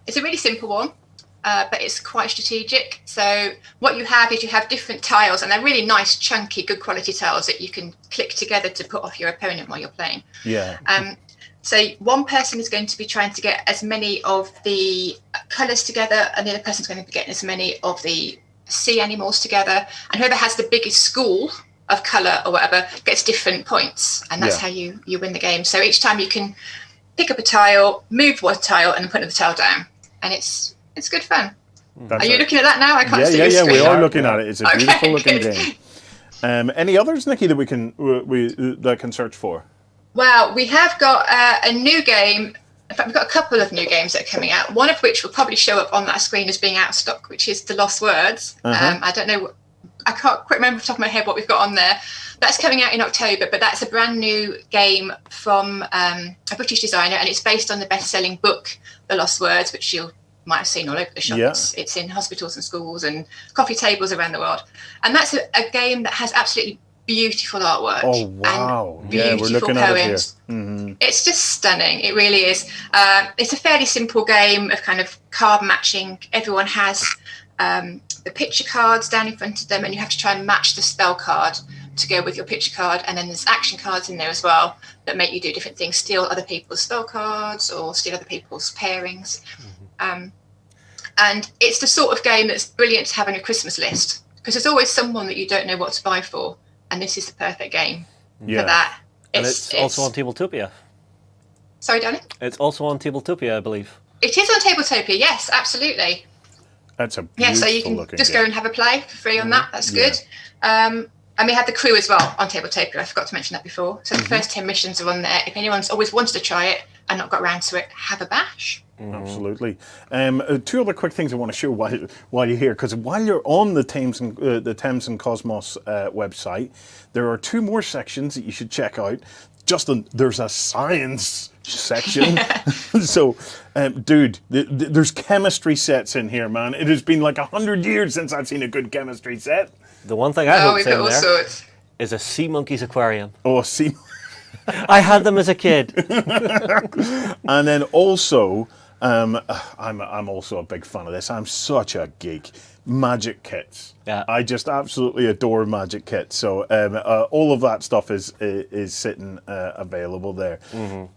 it's a really simple one. But it's quite strategic. So what you have is you have different tiles, and they're really nice, chunky, good quality tiles that you can click together to put off your opponent while you're playing. Yeah. So one person is going to be trying to get as many of the colours together, and the other person's going to be getting as many of the sea animals together. And whoever has the biggest school of colour or whatever gets different points, and that's how you win the game. So each time you can pick up a tile, move one tile, and put another tile down, and it's good fun. Are you looking at that now? I can't see your screen. We are looking at it. It's a beautiful looking game. Any others, Nikki, that we can search for? Well, we have got a new game. In fact, we've got a couple of new games that are coming out. One of which will probably show up on that screen as being out of stock, which is The Lost Words. I don't know. I can't quite remember off the top of my head what we've got on there. That's coming out in October, but that's a brand new game from a British designer, and it's based on the best-selling book, The Lost Words, which you might have seen all over the shop. Yeah. It's in hospitals and schools and coffee tables around the world. And that's a game that has absolutely beautiful artwork. Oh, wow. And beautiful we're looking poems. At it here. Mm-hmm. It's just stunning. It really is. It's a fairly simple game of kind of card matching. Everyone has the picture cards down in front of them, and you have to try and match the spell card to go with your picture card. And then there's action cards in there as well that make you do different things, steal other people's spell cards or steal other people's pairings. And it's the sort of game that's brilliant to have on your Christmas list, because there's always someone that you don't know what to buy for, and this is the perfect game for that. It's also on Tabletopia. Sorry, darling? It's also on Tabletopia, I believe. It is on Tabletopia, yes, absolutely. That's a beautiful so you can just game. go and have a play for free on that. That's good. And we had the crew as well on Tabletopia. I forgot to mention that before. So the first 10 missions are on there. If anyone's always wanted to try it, and not got around to it, have a bash. Absolutely. Two other quick things I want to show while you're here, because while you're on the Thames and Kosmos website, there are two more sections that you should check out. Justin, there's a science section. So, dude, there's chemistry sets in here, man. It has been like 100 years since I've seen a good chemistry set. The one thing I hope we've in got all there sorts. is a sea monkey's aquarium. Oh, see. I had them as a kid. And then also, I'm also a big fan of this. I'm such a geek. Magic kits. Yeah. I just absolutely adore magic kits. So all of that stuff is sitting available there.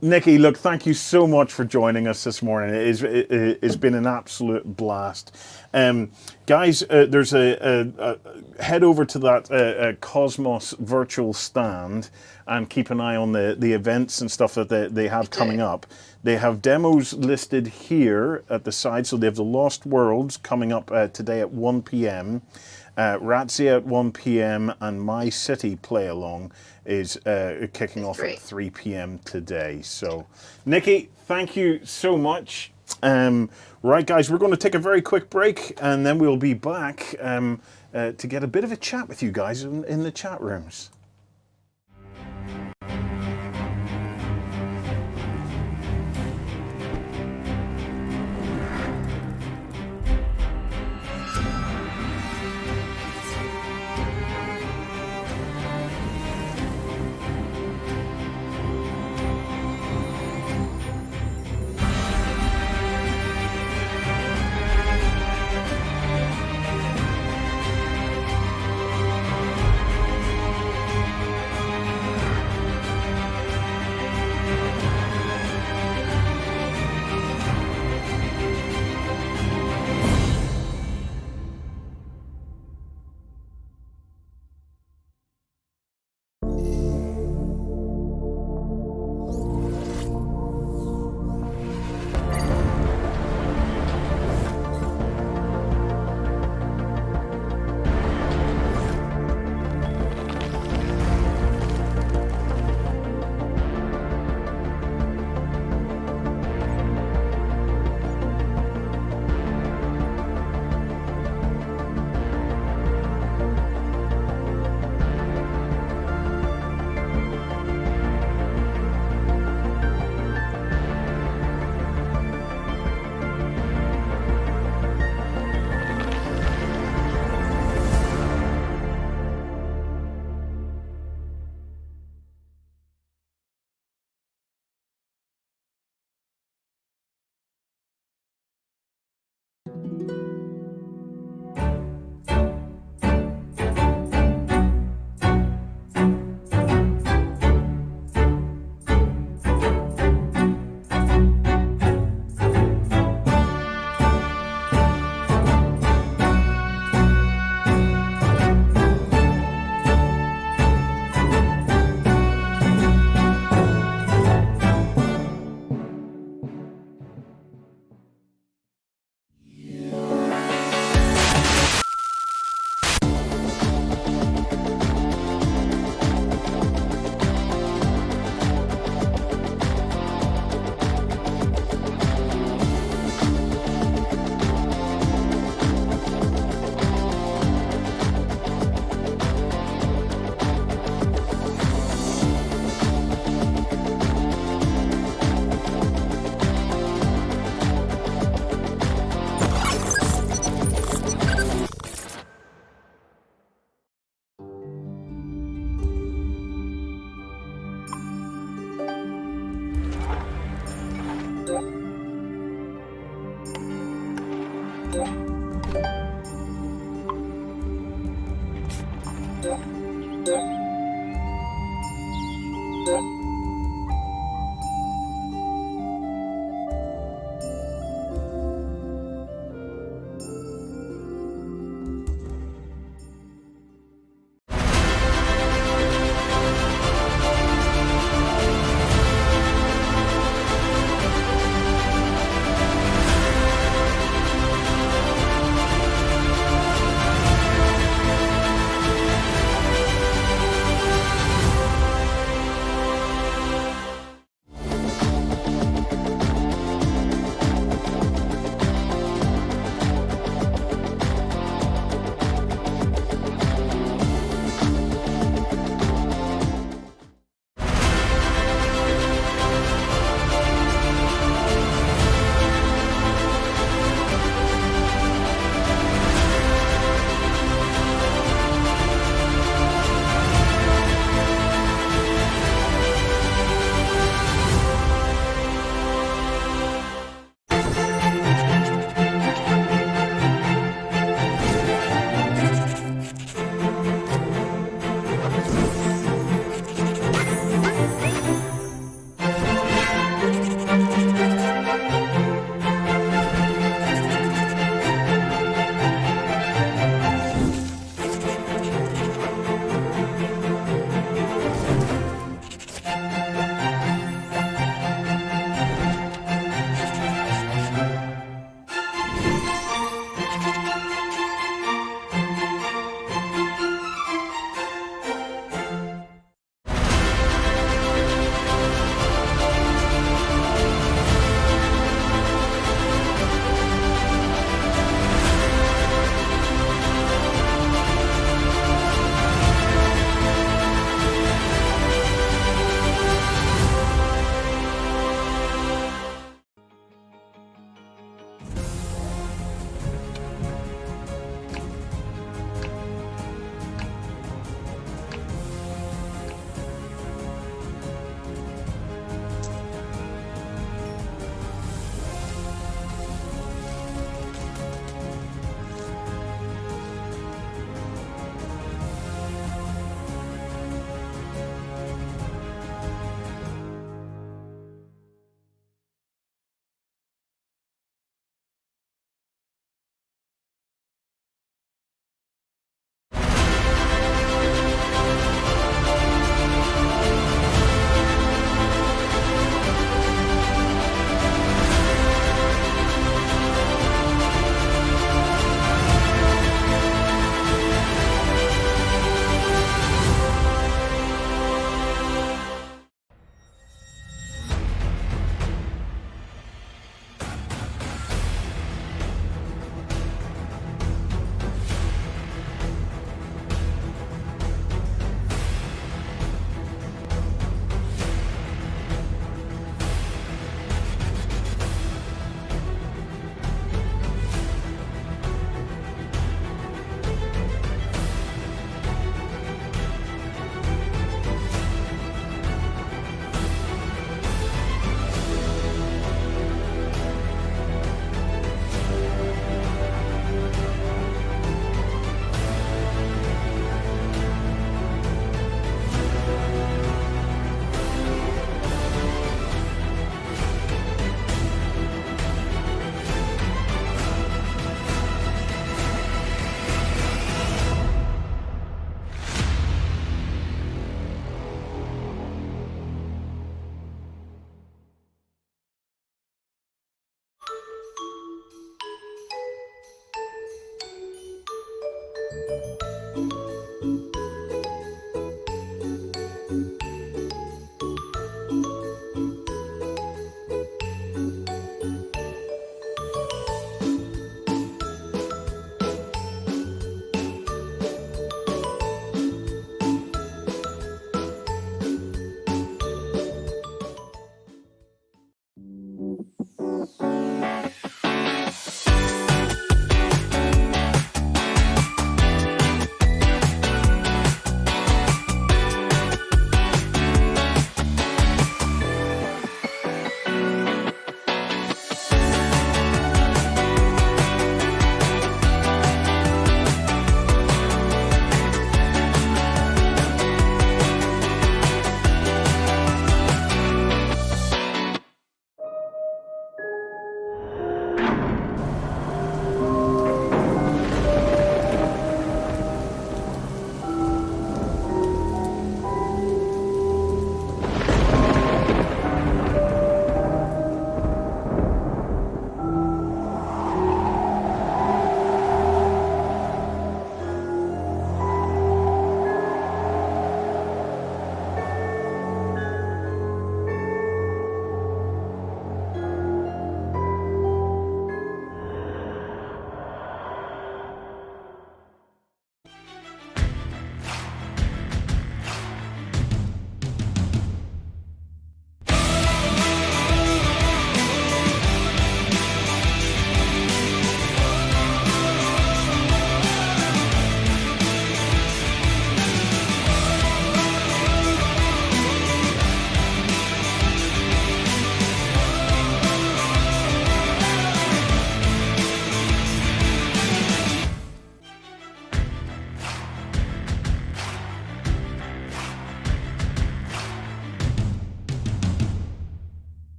Nikki, look, thank you so much for joining us this morning. It's been an absolute blast. Guys, there's a head over to that Kosmos virtual stand and keep an eye on the events and stuff that they have coming up. They have demos listed here at the side. So they have the Lost Worlds coming up today at 1 p.m. Razzia at 1 p.m. and My City Play Along is kicking off at 3 p.m. today. So, Nikki, thank you so much. Right, guys, we're going to take a very quick break and then we'll be back to get a bit of a chat with you guys in the chat rooms.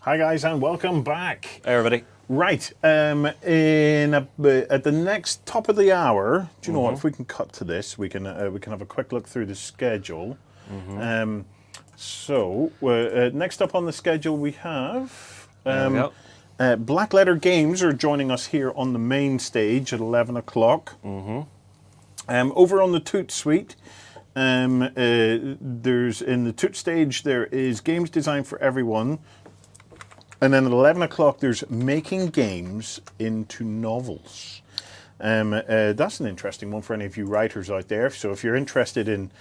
Hi guys, and welcome back. Hey everybody. Right, at the next top of the hour, do you know what? If we can cut to this, we can have a quick look through the schedule. Next up on the schedule we have Blackletter Games are joining us here on the main stage at 11 o'clock. Over on the Toot Suite, there's in the Toot stage there is games designed for everyone. And then at 11 o'clock, there's making games into novels. That's an interesting one for any of you writers out there. So if you're interested in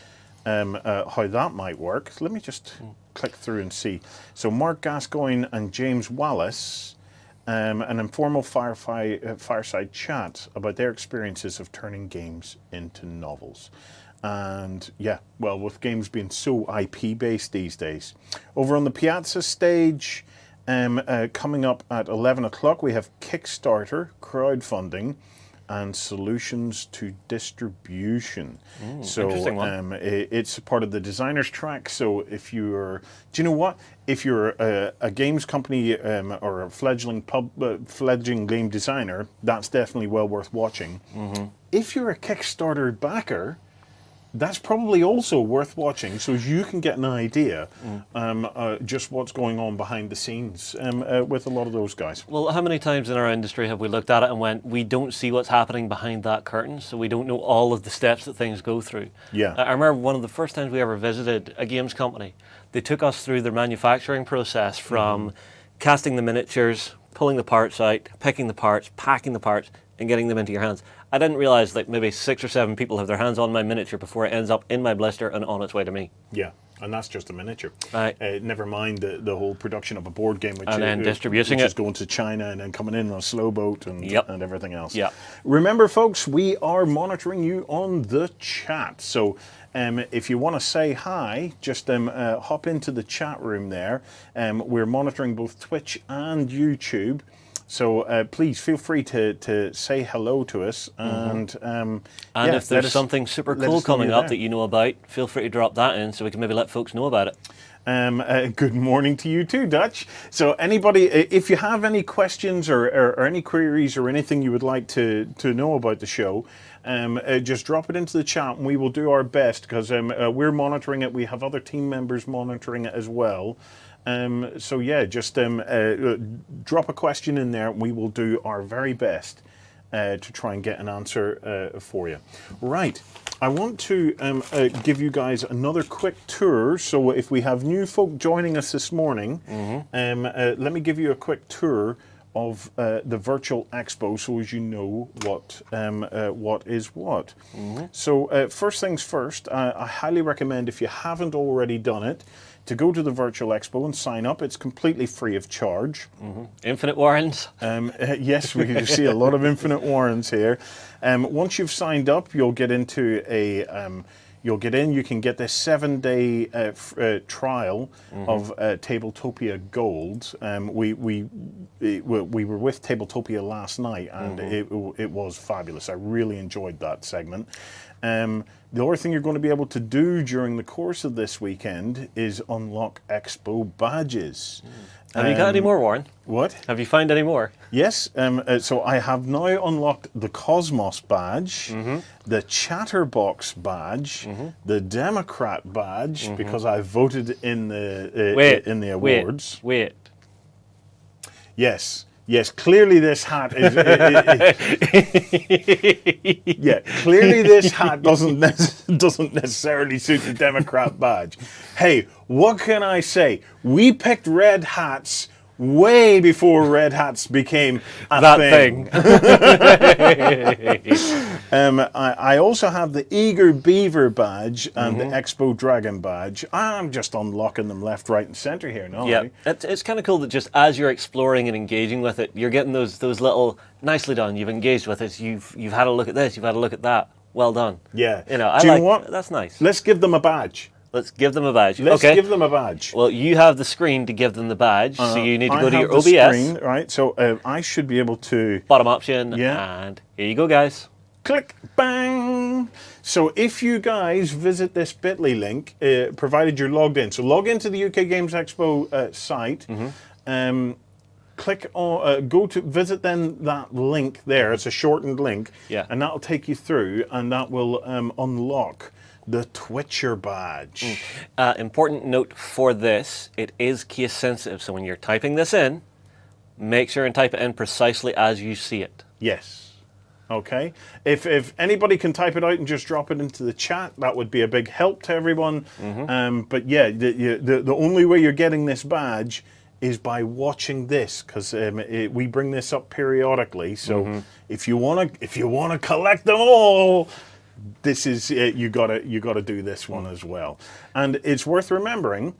how that might work, let me just click through and see. So Mark Gascoigne and James Wallace, an informal fireside chat about their experiences of turning games into novels. And yeah, well, with games being so IP-based these days. Over on the Piazza stage, coming up at 11 o'clock, we have Kickstarter, crowdfunding, and solutions to distribution. So it's part of the designer's track. So if you're, do you know what? If you're a games company or a fledgling game designer, that's definitely well worth watching. If you're a Kickstarter backer, that's probably also worth watching, so you can get an idea just what's going on behind the scenes with a lot of those guys. Well, how many times in our industry have we looked at it and went, we don't see what's happening behind that curtain, so we don't know all of the steps that things go through. Yeah. I remember one of the first times we ever visited a games company, they took us through their manufacturing process from casting the miniatures, pulling the parts out, picking the parts, packing the parts, and getting them into your hands. I didn't realize that maybe 6 or 7 people have their hands on my miniature before it ends up in my blister and on its way to me. Yeah, and that's just a miniature. Right. Never mind the whole production of a board game, which, and then distributing is going to China and then coming in on a slow boat and everything else. Yeah. Remember, folks, we are monitoring you on the chat. So if you want to say hi, just hop into the chat room there. We're monitoring both Twitch and YouTube. So please feel free to say hello to us. And if there's something super cool coming up that you know about, feel free to drop that in so we can maybe let folks know about it. Good morning to you too, Dutch. So anybody, if you have any questions or any queries or anything you would like to know about the show, just drop it into the chat and we will do our best, because we're monitoring it. We have other team members monitoring it as well. So yeah, just drop a question in there. We will do our very best to try and get an answer for you. Right, I want to give you guys another quick tour. So if we have new folk joining us this morning, let me give you a quick tour of the Virtual Expo, so as you know what is what. So first things first, I highly recommend, if you haven't already done it, to go to the Virtual Expo and sign up. It's completely free of charge. Infinite warrants. Yes, we see a lot of infinite warrants here. Once you've signed up, you'll get into a... you can get this 7-day trial of Tabletopia Gold. We were with Tabletopia last night, and it was fabulous. I really enjoyed that segment. The other thing you're going to be able to do during the course of this weekend is unlock Expo badges. Have you got any more, Warren? What? Have you found any more? Yes. So I have now unlocked the Kosmos badge, the Chatterbox badge, the Democrat badge, because I voted in the awards. Wait. Yes, clearly this hat is... clearly this hat doesn't necessarily suit the Democrat badge. Hey, what can I say? We picked red hats way before red hats became a thing. I also have the Eager Beaver badge and the Expo Dragon badge. I'm just unlocking them left, right, and centre here now. Yeah, it's kind of cool that just as you're exploring and engaging with it, you're getting those little, nicely done, you've engaged with it, you've had a look at this, you've had a look at that, well done. Yeah. You know what? That's nice. Let's give them a badge. Let's give them a badge. Let's give them a badge. Well, you have the screen to give them the badge, so you need to go to your OBS. Screen, right, so I should be able to... Bottom option, and here you go, guys. Click, bang! So if you guys visit this bit.ly link, provided you're logged in, so log into the UK Games Expo site, click on, go to visit then that link there, it's a shortened link, and that'll take you through, and that will unlock the Twitcher badge. Important note for this, it is case sensitive, so when you're typing this in, make sure and type it in precisely as you see it. Yes. Okay. If anybody can type it out and just drop it into the chat, that would be a big help to everyone. But yeah, the only way you're getting this badge is by watching this, because we bring this up periodically. So if you wanna collect them all, this is you gotta do this one as well. And it's worth remembering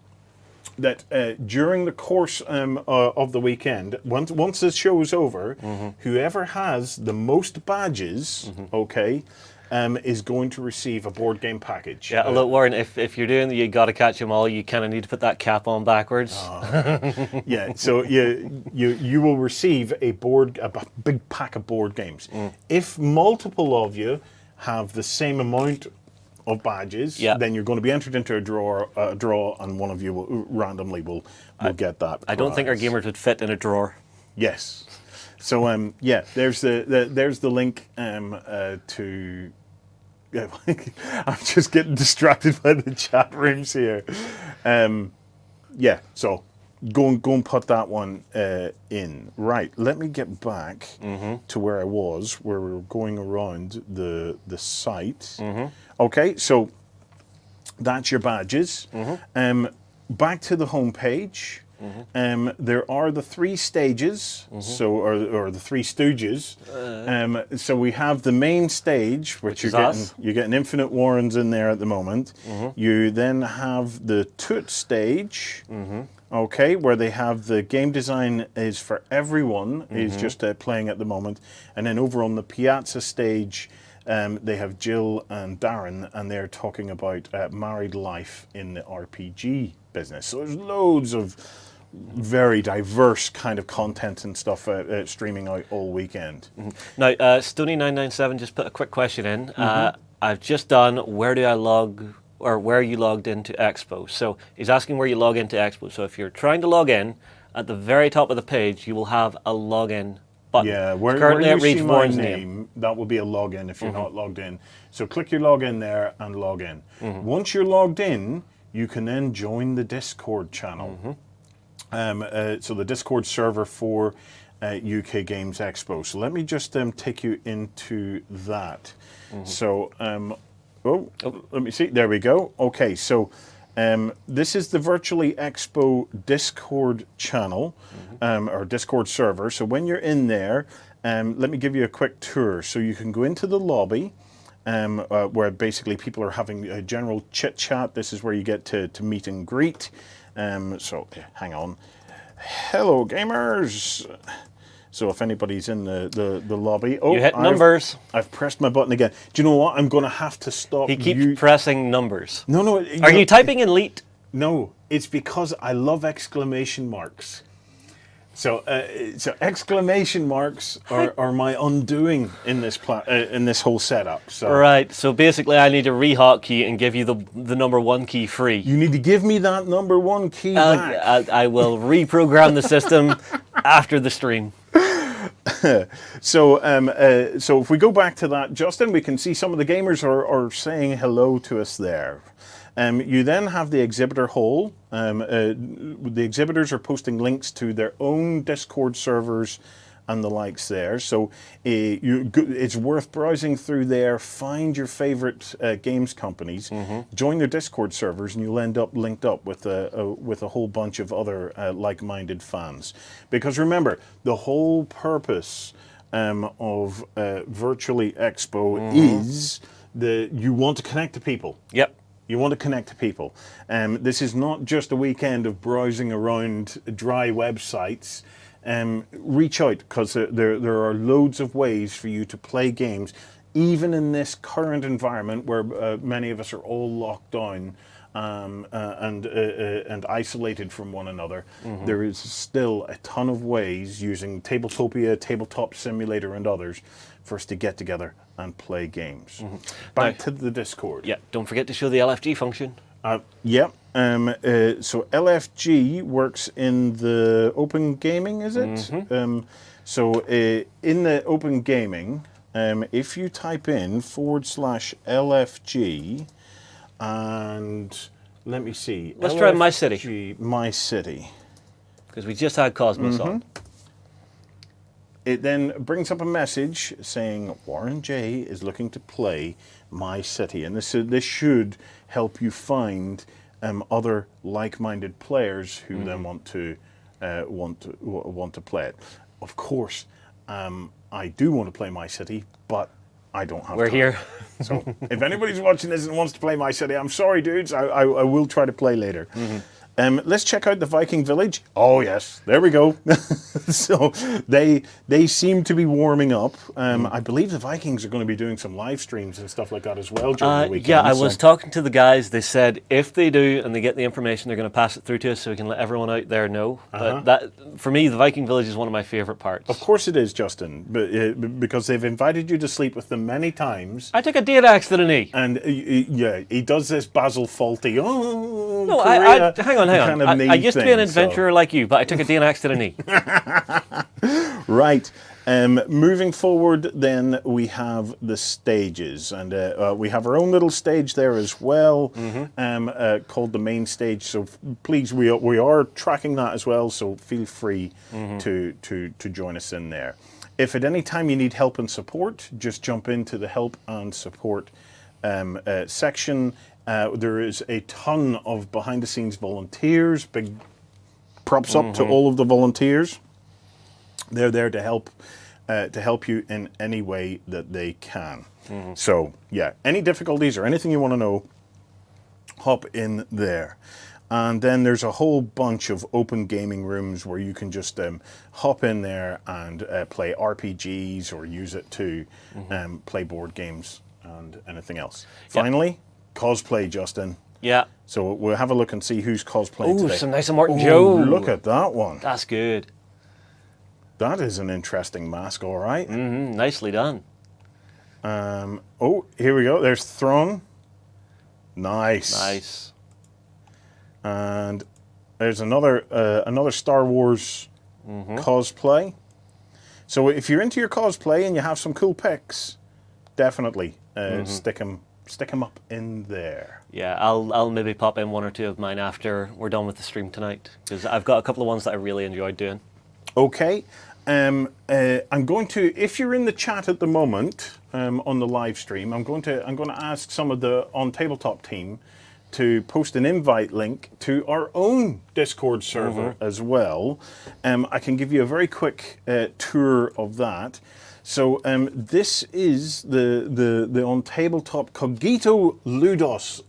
that during the course of the weekend, once this show is over, whoever has the most badges, is going to receive a board game package. Yeah, look, Warren, if you're doing you got to catch them all, you kind of need to put that cap on backwards. Yeah, so you will receive a big pack of board games. If multiple of you have the same amount of badges, then you're going to be entered into a draw, and one of you will randomly will get that prize. I don't think our gamers would fit in a drawer. Yes. So yeah, there's the link to. I'm just getting distracted by the chat rooms here. Yeah, so go and put that one in. Right, let me get back to where I was, where we were going around the site. Okay, so that's your badges. Back to the home page. There are the 3 stages, or the 3 stooges. So we have the main stage, which you're getting Infinite Warrens in there at the moment. You then have the Toot stage. Okay, where they have the game design is for everyone, is just playing at the moment. And then over on the Piazza stage, they have Jill and Darren, and they're talking about married life in the RPG business. So there's loads of very diverse kind of content and stuff streaming out all weekend. Now, Stoney997 just put a quick question in. I've just done, where are you logged into Expo? So he's asking where you log into Expo. So if you're trying to log in, at the very top of the page, you will have a login button. Yeah, where you see my name, that will be a login if you're not logged in. So click your login there and log in. Once you're logged in, you can then join the Discord channel. So the Discord server for UK Games Expo. So let me just take you into that. So, let me see. There we go. Okay, so this is the Virtually Expo Discord channel, or Discord server. So when you're in there, let me give you a quick tour. So you can go into the lobby, where basically people are having a general chit-chat. This is where you get to meet and greet. So hang on. Hello, gamers. So if anybody's in the lobby... Oh, you hit numbers. I've pressed my button again. Do you know what? I'm going to have to stop. He keeps pressing numbers. No. Are you typing in elite? No, it's because I love exclamation marks. So exclamation marks are my undoing in this whole setup. So. Right. So basically, I need a rehotkey and give you the number 1 key free. You need to give me that number 1 key back. I will reprogram the system after the stream. So if we go back to that, Justin, we can see some of the gamers are saying hello to us there. You then have the exhibitor hall. The exhibitors are posting links to their own Discord servers and the likes there. So it's worth browsing through there, find your favorite games companies, join their Discord servers, and you'll end up linked up with a whole bunch of other like-minded fans. Because remember, the whole purpose of Virtually Expo is you want to connect to people. Yep. You want to connect to people. This is not just a weekend of browsing around dry websites. Reach out, because there are loads of ways for you to play games, even in this current environment where many of us are all locked down and isolated from one another. There is still a ton of ways using Tabletopia, Tabletop Simulator, and others for us to get together and play games. Back to the Discord. Yeah, don't forget to show the LFG function. So LFG works in the open gaming, is it? So in the open gaming, if you type in /LFG, and let me see. Let's try My City. My City. Because we just had Kosmos on. It then brings up a message saying Warren J is looking to play My City, and this should help you find other like-minded players who then want to play it. Of course, I do want to play My City, but I don't have. We're time. here. So if anybody's watching this and wants to play My City, I'm sorry, dudes. I will try to play later. Let's check out the Viking village. Oh yes, there we go. So they seem to be warming up. I believe the Vikings are going to be doing some live streams and stuff like that as well during the weekend. Yeah, I was talking to the guys. They said if they do and they get the information, they're going to pass it through to us so we can let everyone out there know. But that, for me, the Viking village is one of my favorite parts. Of course it is, Justin, but because they've invited you to sleep with them many times. I took a date axe to the knee. And he does this Basil Fawlty. No, hang on. I used to be an adventurer like you, but I took a D&X axe to the knee. Right. Moving forward, then we have the stages, and we have our own little stage there as well, called the main stage. So please, we are tracking that as well. So feel free to join us in there. If at any time you need help and support, just jump into the help and support section. There is a ton of behind-the-scenes volunteers, big Props up to all of the volunteers. They're there to help you in any way that they can. So, yeah, any difficulties or anything you want to know, hop in there. And then there's a whole bunch of open gaming rooms where you can just hop in there and play RPGs or use it to play board games and anything else. Finally, cosplay, Justin. Yeah. So we'll have a look and see who's cosplaying today. Some nice Martin Joe. Look at that one. That's good. That is an interesting mask, all right. Nicely done. Oh, here we go. There's Thrawn. Nice. Nice. And there's another Star Wars cosplay. So if you're into your cosplay and you have some cool pics, definitely stick them up in there. Yeah, I'll maybe pop in one or two of mine after we're done with the stream tonight, because I've got a couple of ones that I really enjoyed doing. Okay. I'm going to, if you're in the chat at the moment on the live stream, I'm going to ask some of the OnTableTop team to post an invite link to our own Discord server as well. I can give you a very quick tour of that. So this is the OnTableTop Cogito Ludos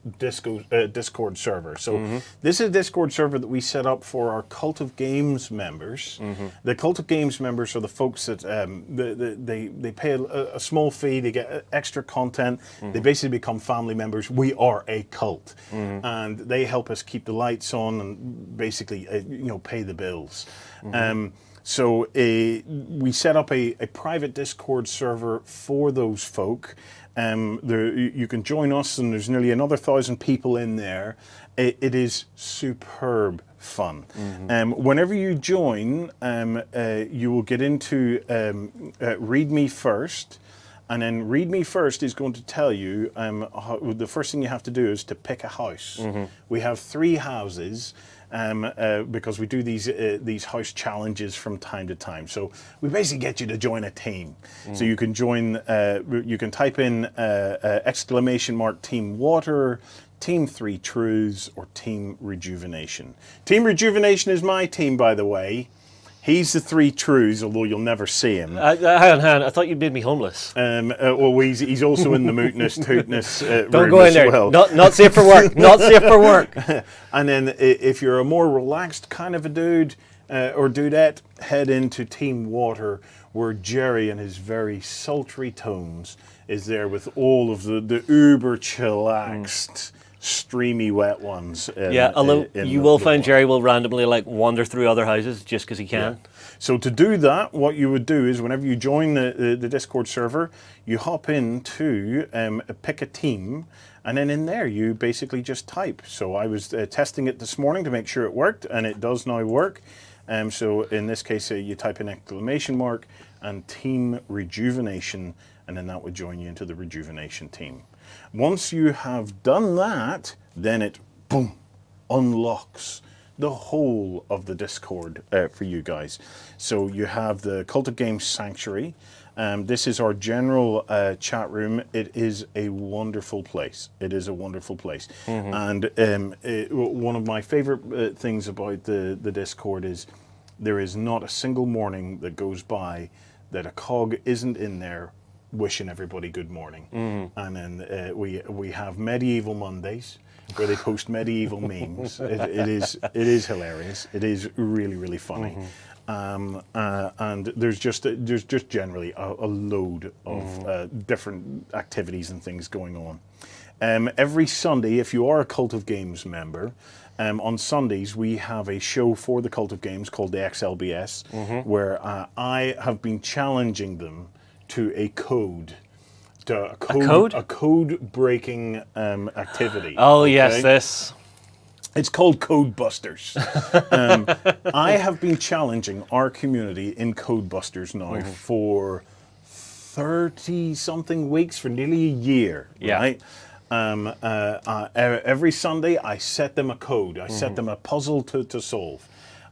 Discord server. So this is a Discord server that we set up for our Cult of Games members. The Cult of Games members are the folks that they pay a small fee, they get extra content, they basically become family members. We are a cult, and they help us keep the lights on and basically pay the bills. So we set up a private Discord server for those folk. You can join us, and there's nearly another 1,000 people in there. It is superb fun. Whenever you join, you will get into Read Me First. And then Read Me First is going to tell you the first thing you have to do is to pick a house. We have 3 houses. Because we do these house challenges from time to time. So we basically get you to join a team. So you can join, you can type in !Team Water, Team 3 Truths, or Team Rejuvenation. Team Rejuvenation is my team, by the way. He's the 3 Truths, although you'll never see him. Hang on, I thought you made me homeless. Well, he's also in the mootness, tootness Don't room go in as there. well. Not safe for work. Not safe for work. And then if you're a more relaxed kind of a dude or dudette, head into Team Water, where Jerry and his very sultry tones is there with all of the uber chillaxed, streamy wet ones. Although you will find Jerry will randomly wander through other houses just because he can. Yeah. So to do that, what you would do is whenever you join the Discord server, you hop into pick a team, and then in there you basically just type. So I was testing it this morning to make sure it worked, and it does now work. So in this case, you type in ! and Team Rejuvenation, and then that would join you into the Rejuvenation team. Once you have done that, then it, boom, unlocks the whole of the Discord for you guys. So you have the Cult of Games Sanctuary. This is our general chat room. It is a wonderful place. It is a wonderful place. And one of my favorite things about the Discord is there is not a single morning that goes by that a cog isn't in there wishing everybody good morning. And then we have Medieval Mondays where they post medieval memes. It is hilarious. It is really, really funny. And there's just generally a load of different activities and things going on. Every Sunday, if you are a Cult of Games member, on Sundays we have a show for the Cult of Games called the XLBS, where I have been challenging them to a code. A code breaking activity. Oh, okay. Yes, this. It's called Code Busters. I have been challenging our community in Code Busters now for 30-something weeks, for nearly a year, right? Every Sunday I set them a code. I set them a puzzle to solve.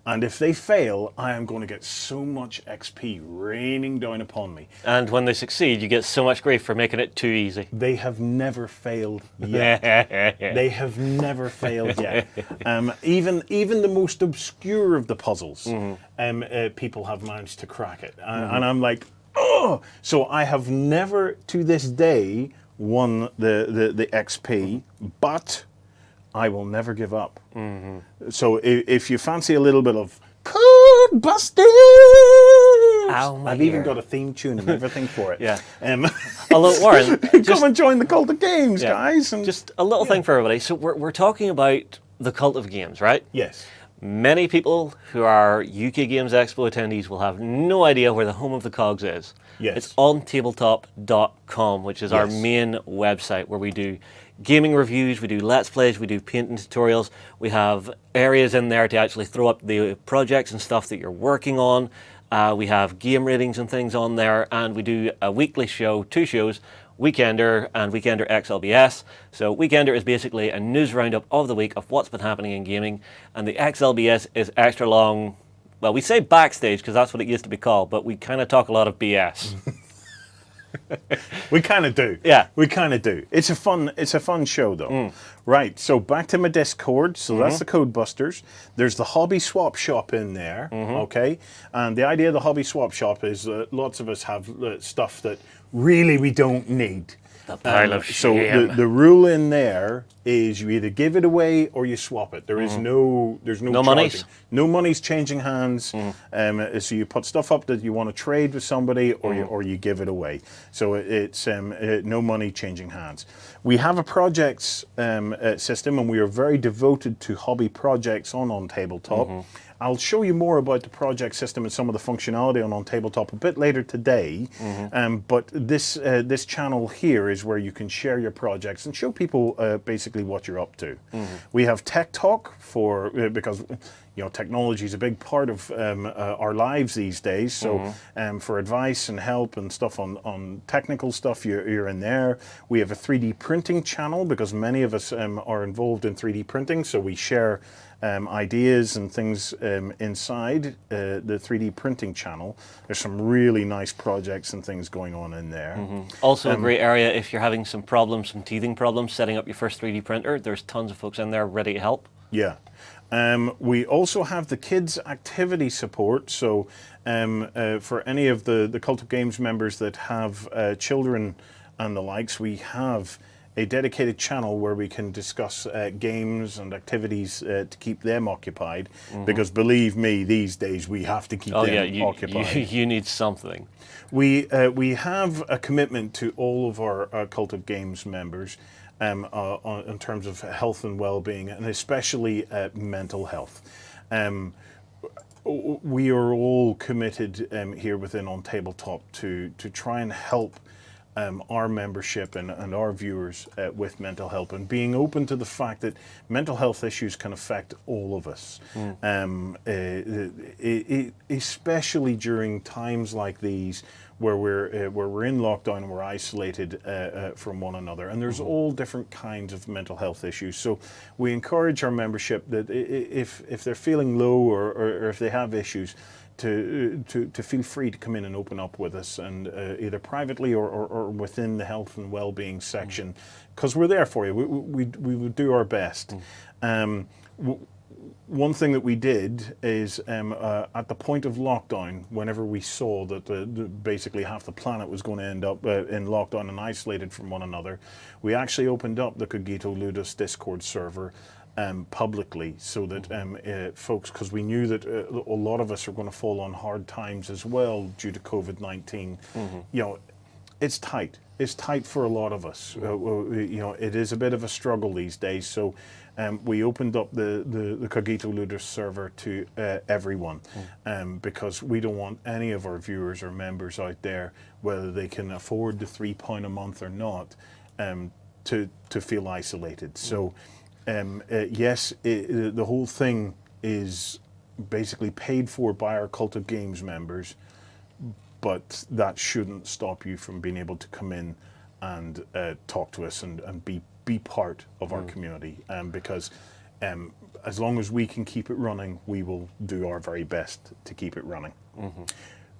And if they fail, I am going to get so much XP raining down upon me. And when they succeed, you get so much grief for making it too easy. They have never failed yet. They have never failed yet. Even the most obscure of the puzzles, people have managed to crack it. And I'm like, oh! So I have never, to this day, won the XP, but I will never give up. So if you fancy a little bit of Code Busters, I've even got a theme tune and everything for it. Yeah. Although, Warren, come and join the Cult of Games, guys. And just a little thing for everybody. So we're talking about the Cult of Games, right? Yes. Many people who are UK Games Expo attendees will have no idea where the home of the cogs is. Yes. It's OnTabletop.com, which is our main website where we do gaming reviews, we do Let's Plays, we do painting tutorials. We have areas in there to actually throw up the projects and stuff that you're working on. We have game ratings and things on there, and we do a weekly show, 2 shows, Weekender and Weekender XLBS. So Weekender is basically a news roundup of the week of what's been happening in gaming, and the XLBS is extra long. Well, we say backstage because that's what it used to be called, but we kind of talk a lot of BS. We kind of do. Yeah. We kind of do. It's a fun show though. Right, so back to my Discord. So that's the Code Busters. There's the Hobby Swap Shop in there, okay? And the idea of the Hobby Swap Shop is that lots of us have stuff that really we don't need. The pile of shame. So the rule in there is you either give it away or you swap it. There is no monies. No money's changing hands. So you put stuff up that you want to trade with somebody, or you give it away. So it's no money changing hands. We have a projects system, and we are very devoted to hobby projects on Tabletop. I'll show you more about the project system and some of the functionality on Tabletop a bit later today. But this channel here is where you can share your projects and show people basically what you're up to. We have Tech Talk for because technology is a big part of our lives these days. So for advice and help and stuff on technical stuff, you're in there. We have a 3D printing channel because many of us are involved in 3D printing. So we share ideas and things inside the 3D printing channel. There's some really nice projects and things going on in there. Also a great area if you're having some problems, some teething problems, setting up your first 3D printer. There's tons of folks in there ready to help. Yeah. We also have the kids activity support. So for any of the Cult of Games members that have children and the likes, we have a dedicated channel where we can discuss games and activities to keep them occupied. Because believe me, these days we have to keep them occupied. You need something. We have a commitment to all of our Cult of Games members in terms of health and well-being, and especially mental health. We are all committed here within OnTabletop to try and help our membership and our viewers with mental health, and being open to the fact that mental health issues can affect all of us, especially during times like these where we're in lockdown and we're isolated from one another, and there's all different kinds of mental health issues. So we encourage our membership that if they're feeling low or if they have issues, to feel free to come in and open up with us, and either privately or within the health and well-being section, because we're there for you. We would do our best. One thing that we did is at the point of lockdown, whenever we saw that basically half the planet was going to end up in lockdown and isolated from one another, we actually opened up the Cogito Ludus Discord server publicly, so that folks, because we knew that a lot of us are going to fall on hard times as well due to COVID-19. It's tight. It's tight for a lot of us. It is a bit of a struggle these days. So we opened up the Cogito Ludus server to everyone, because we don't want any of our viewers or members out there, whether they can afford the £3 a month or not, to feel isolated. So. Yes, the whole thing is basically paid for by our Cult of Games members, but that shouldn't stop you from being able to come in and talk to us and be part of our community, because as long as we can keep it running, we will do our very best to keep it running.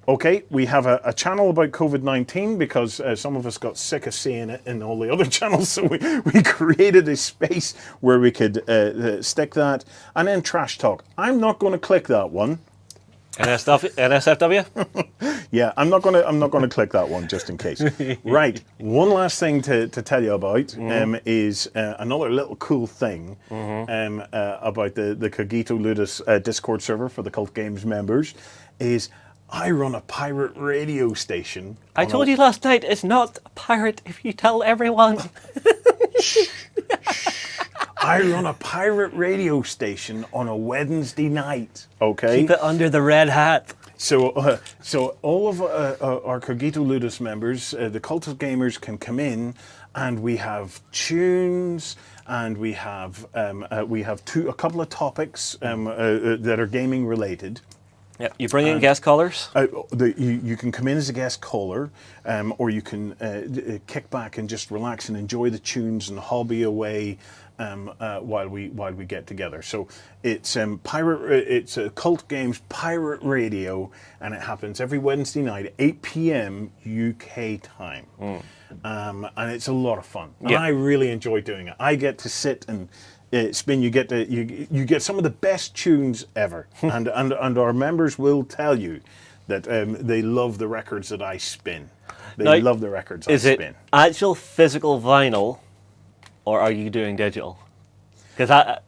Okay, we have a channel about COVID-19 because some of us got sick of seeing it in all the other channels, so we created a space where we could stick that. And then Trash Talk. I'm not going to click that one. NSFW? Yeah, I'm not gonna click that one just in case. Right, one last thing to tell you about is another little cool thing about the Cogito Ludus Discord server for the Cult Games members is I run a pirate radio station. I told you last night, it's not a pirate if you tell everyone. I run a pirate radio station on a Wednesday night. Okay, keep it under the red hat. So all of our Cogito Ludus members, the Cult of Gamers, can come in, and we have tunes, and we have a couple of topics that are gaming related. Yeah, you bring in guest callers. You can come in as a guest caller, or you can kick back and just relax and enjoy the tunes and hobby away while we get together. So it's it's a Cult Games Pirate Radio, and it happens every Wednesday night at 8 p.m. UK time, and it's a lot of fun. And I really enjoy doing it. I get to sit and spin. You get some of the best tunes ever, and our members will tell you that they love the records that I spin. They love the records I spin. Is it actual physical vinyl, or are you doing digital? Because I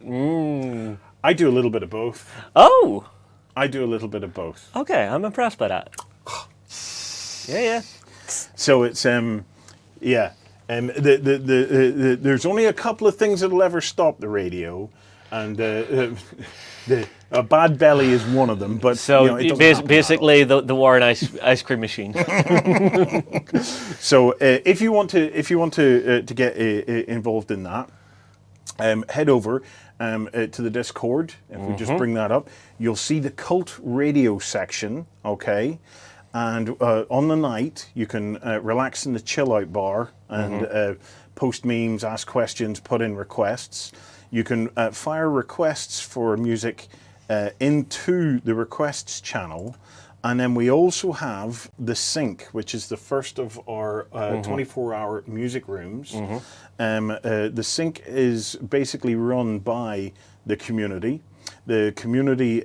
do a little bit of both. Oh, I do a little bit of both. Okay, I'm impressed by that. Yeah. So it's there's only a couple of things that'll ever stop the radio, and a bad belly is one of them. But so basically, the Warren ice cream machine. So if you want to get involved in that, head over to the Discord. If we just bring that up, you'll see the Cult Radio section. Okay. And on the night, you can relax in the chill-out bar and post memes, ask questions, put in requests. You can fire requests for music into the requests channel. And then we also have the Sync, which is the first of our 24-hour music rooms. The Sync is basically run by the community. The community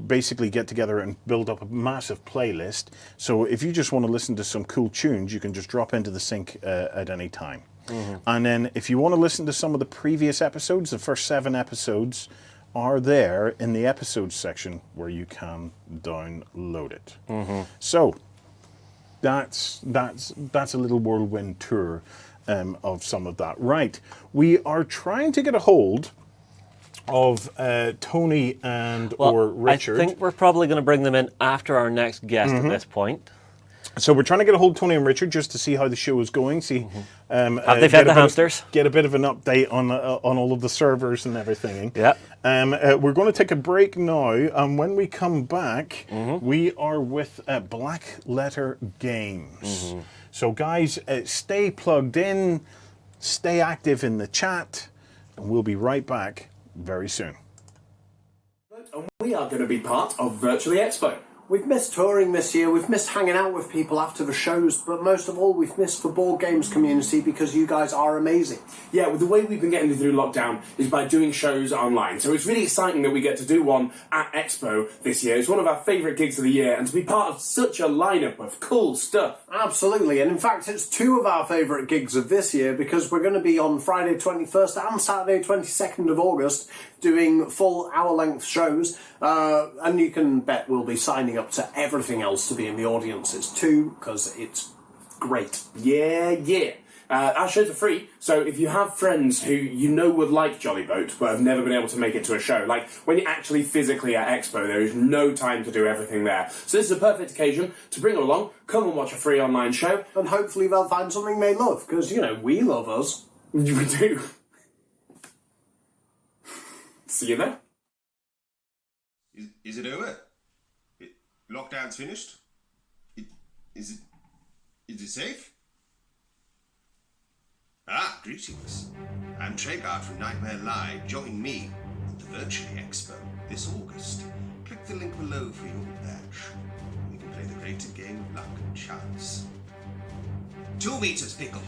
basically get together and build up a massive playlist. So if you just want to listen to some cool tunes, you can just drop into the Sync at any time. And then if you want to listen to some of the previous episodes, the first 7 episodes are there in the episodes section where you can download it. So that's a little whirlwind tour of some of that. Right, we are trying to get a hold of Tony or Richard. I think we're probably going to bring them in after our next guest at this point. So we're trying to get a hold of Tony and Richard just to see how the show is going. See, have they fed the hamsters? Get a bit of an update on all of the servers and everything. Yeah. We're going to take a break now, and when we come back, we are with Blackletter Games. So guys, stay plugged in, stay active in the chat, and we'll be right back very soon. And we are going to be part of Virtually Expo. We've missed touring this year, we've missed hanging out with people after the shows, but most of all, we've missed the board games community because you guys are amazing. Yeah, well, the way we've been getting through lockdown is by doing shows online. So it's really exciting that we get to do one at Expo this year. It's one of our favourite gigs of the year, and to be part of such a lineup of cool stuff. Absolutely, and in fact, it's 2 of our favourite gigs of this year because we're going to be on Friday 21st and Saturday 22nd of August doing full hour-length shows, and you can bet we'll be signing up to everything else to be in the audiences too, because it's great. Yeah. Our shows are free, so if you have friends who you know would like Jolly Boat but have never been able to make it to a show, like when you're actually physically at Expo, there is no time to do everything there. So this is a perfect occasion to bring them along, come and watch a free online show. And hopefully they'll find something they love, because, you know, we love us. We do. See you there. Is it over? Lockdown's finished? Is it safe? Ah, greetings. I'm Treyguard from Nightmare Live. Join me at the Virtually Expo this August. Click the link below for your badge. We can play the creative game of luck and chance. 2 meters, Pickle.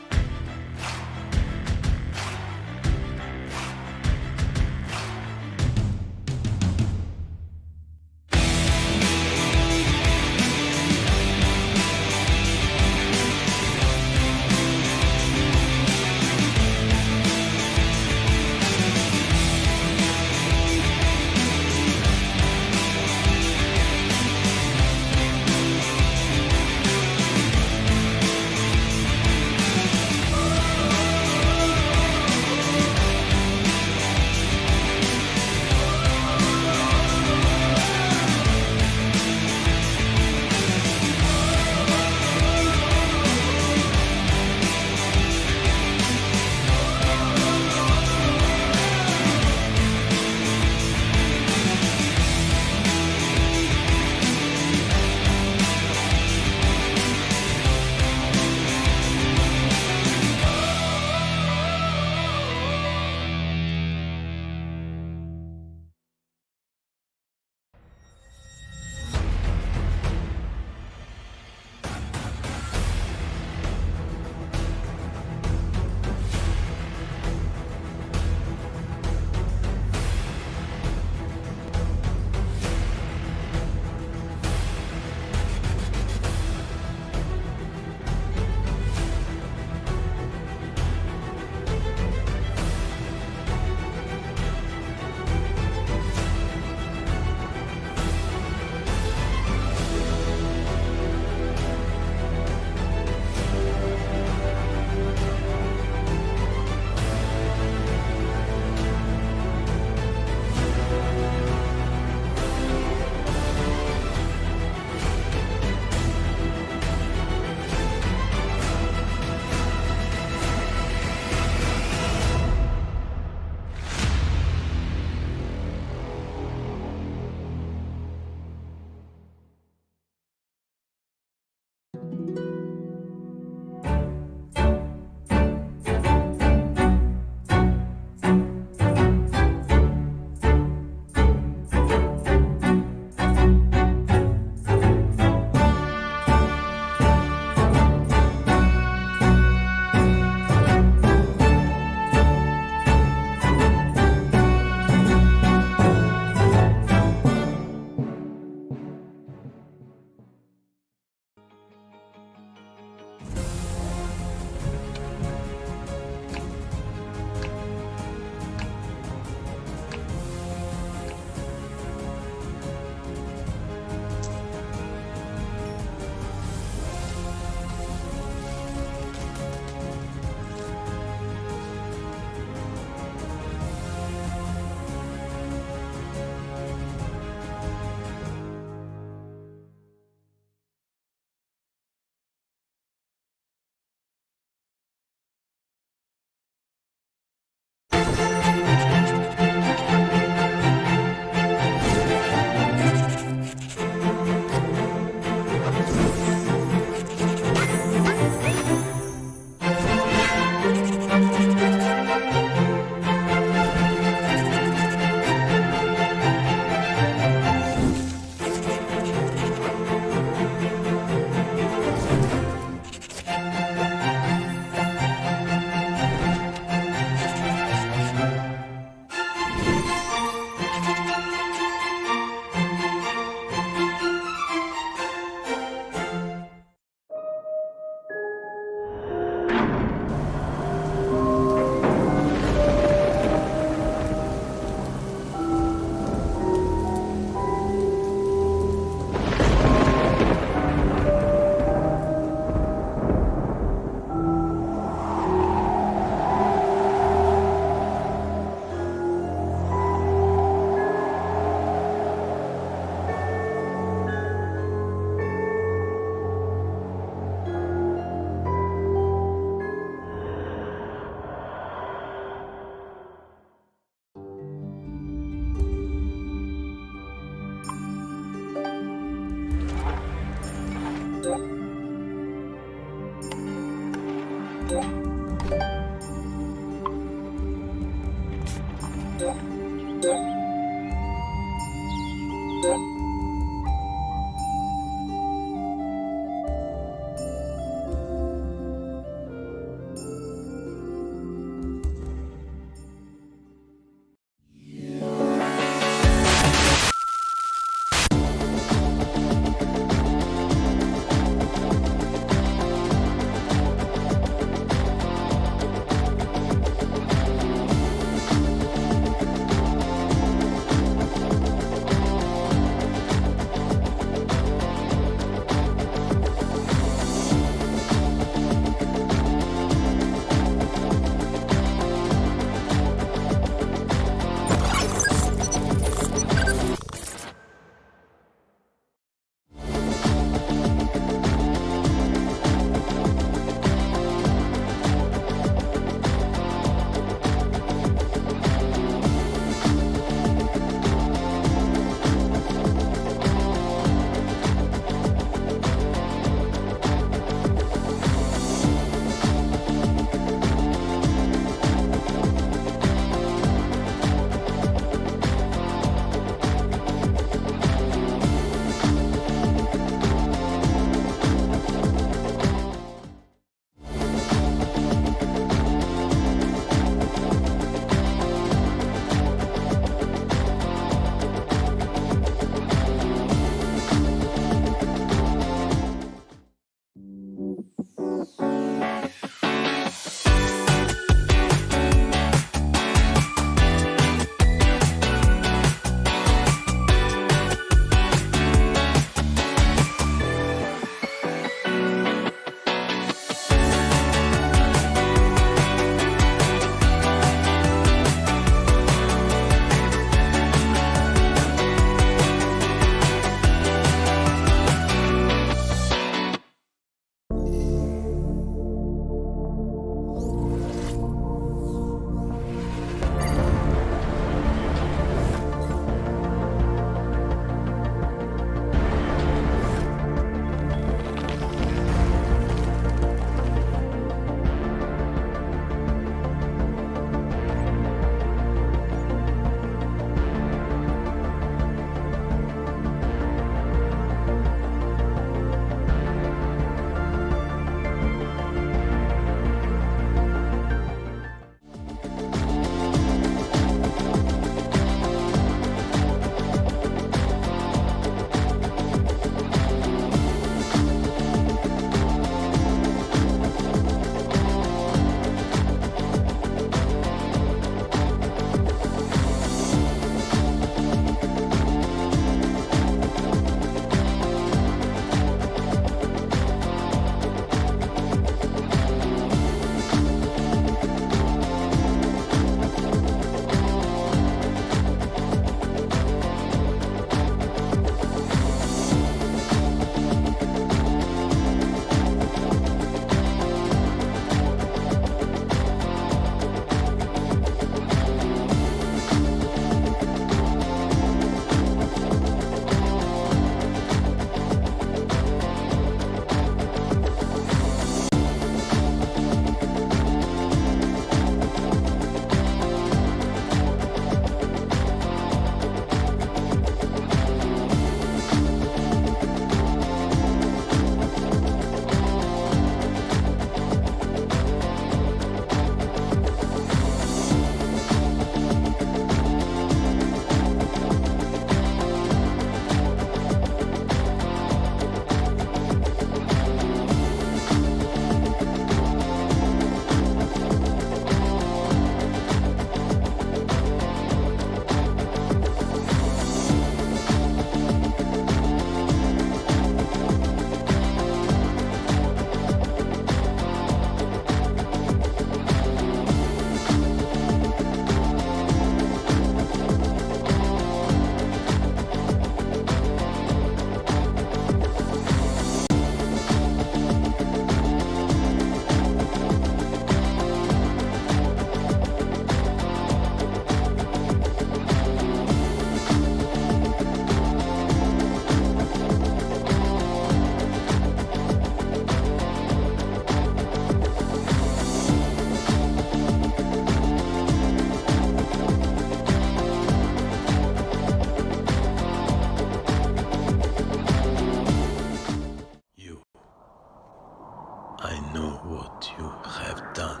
I know what you have done.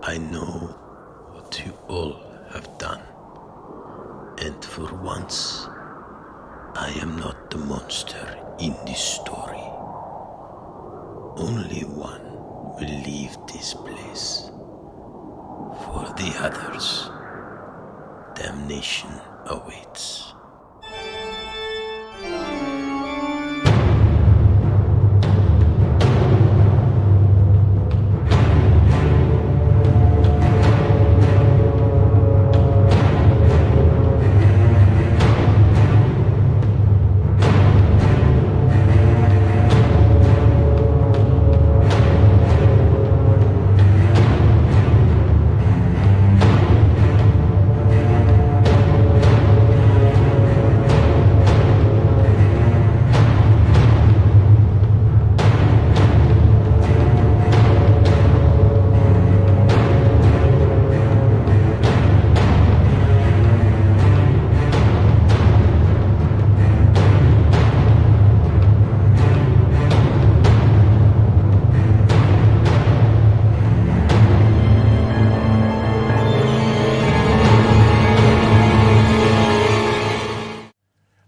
I know what you all have done. And for once, I am not the monster in this story. Only one will leave this place. For the others, damnation awaits.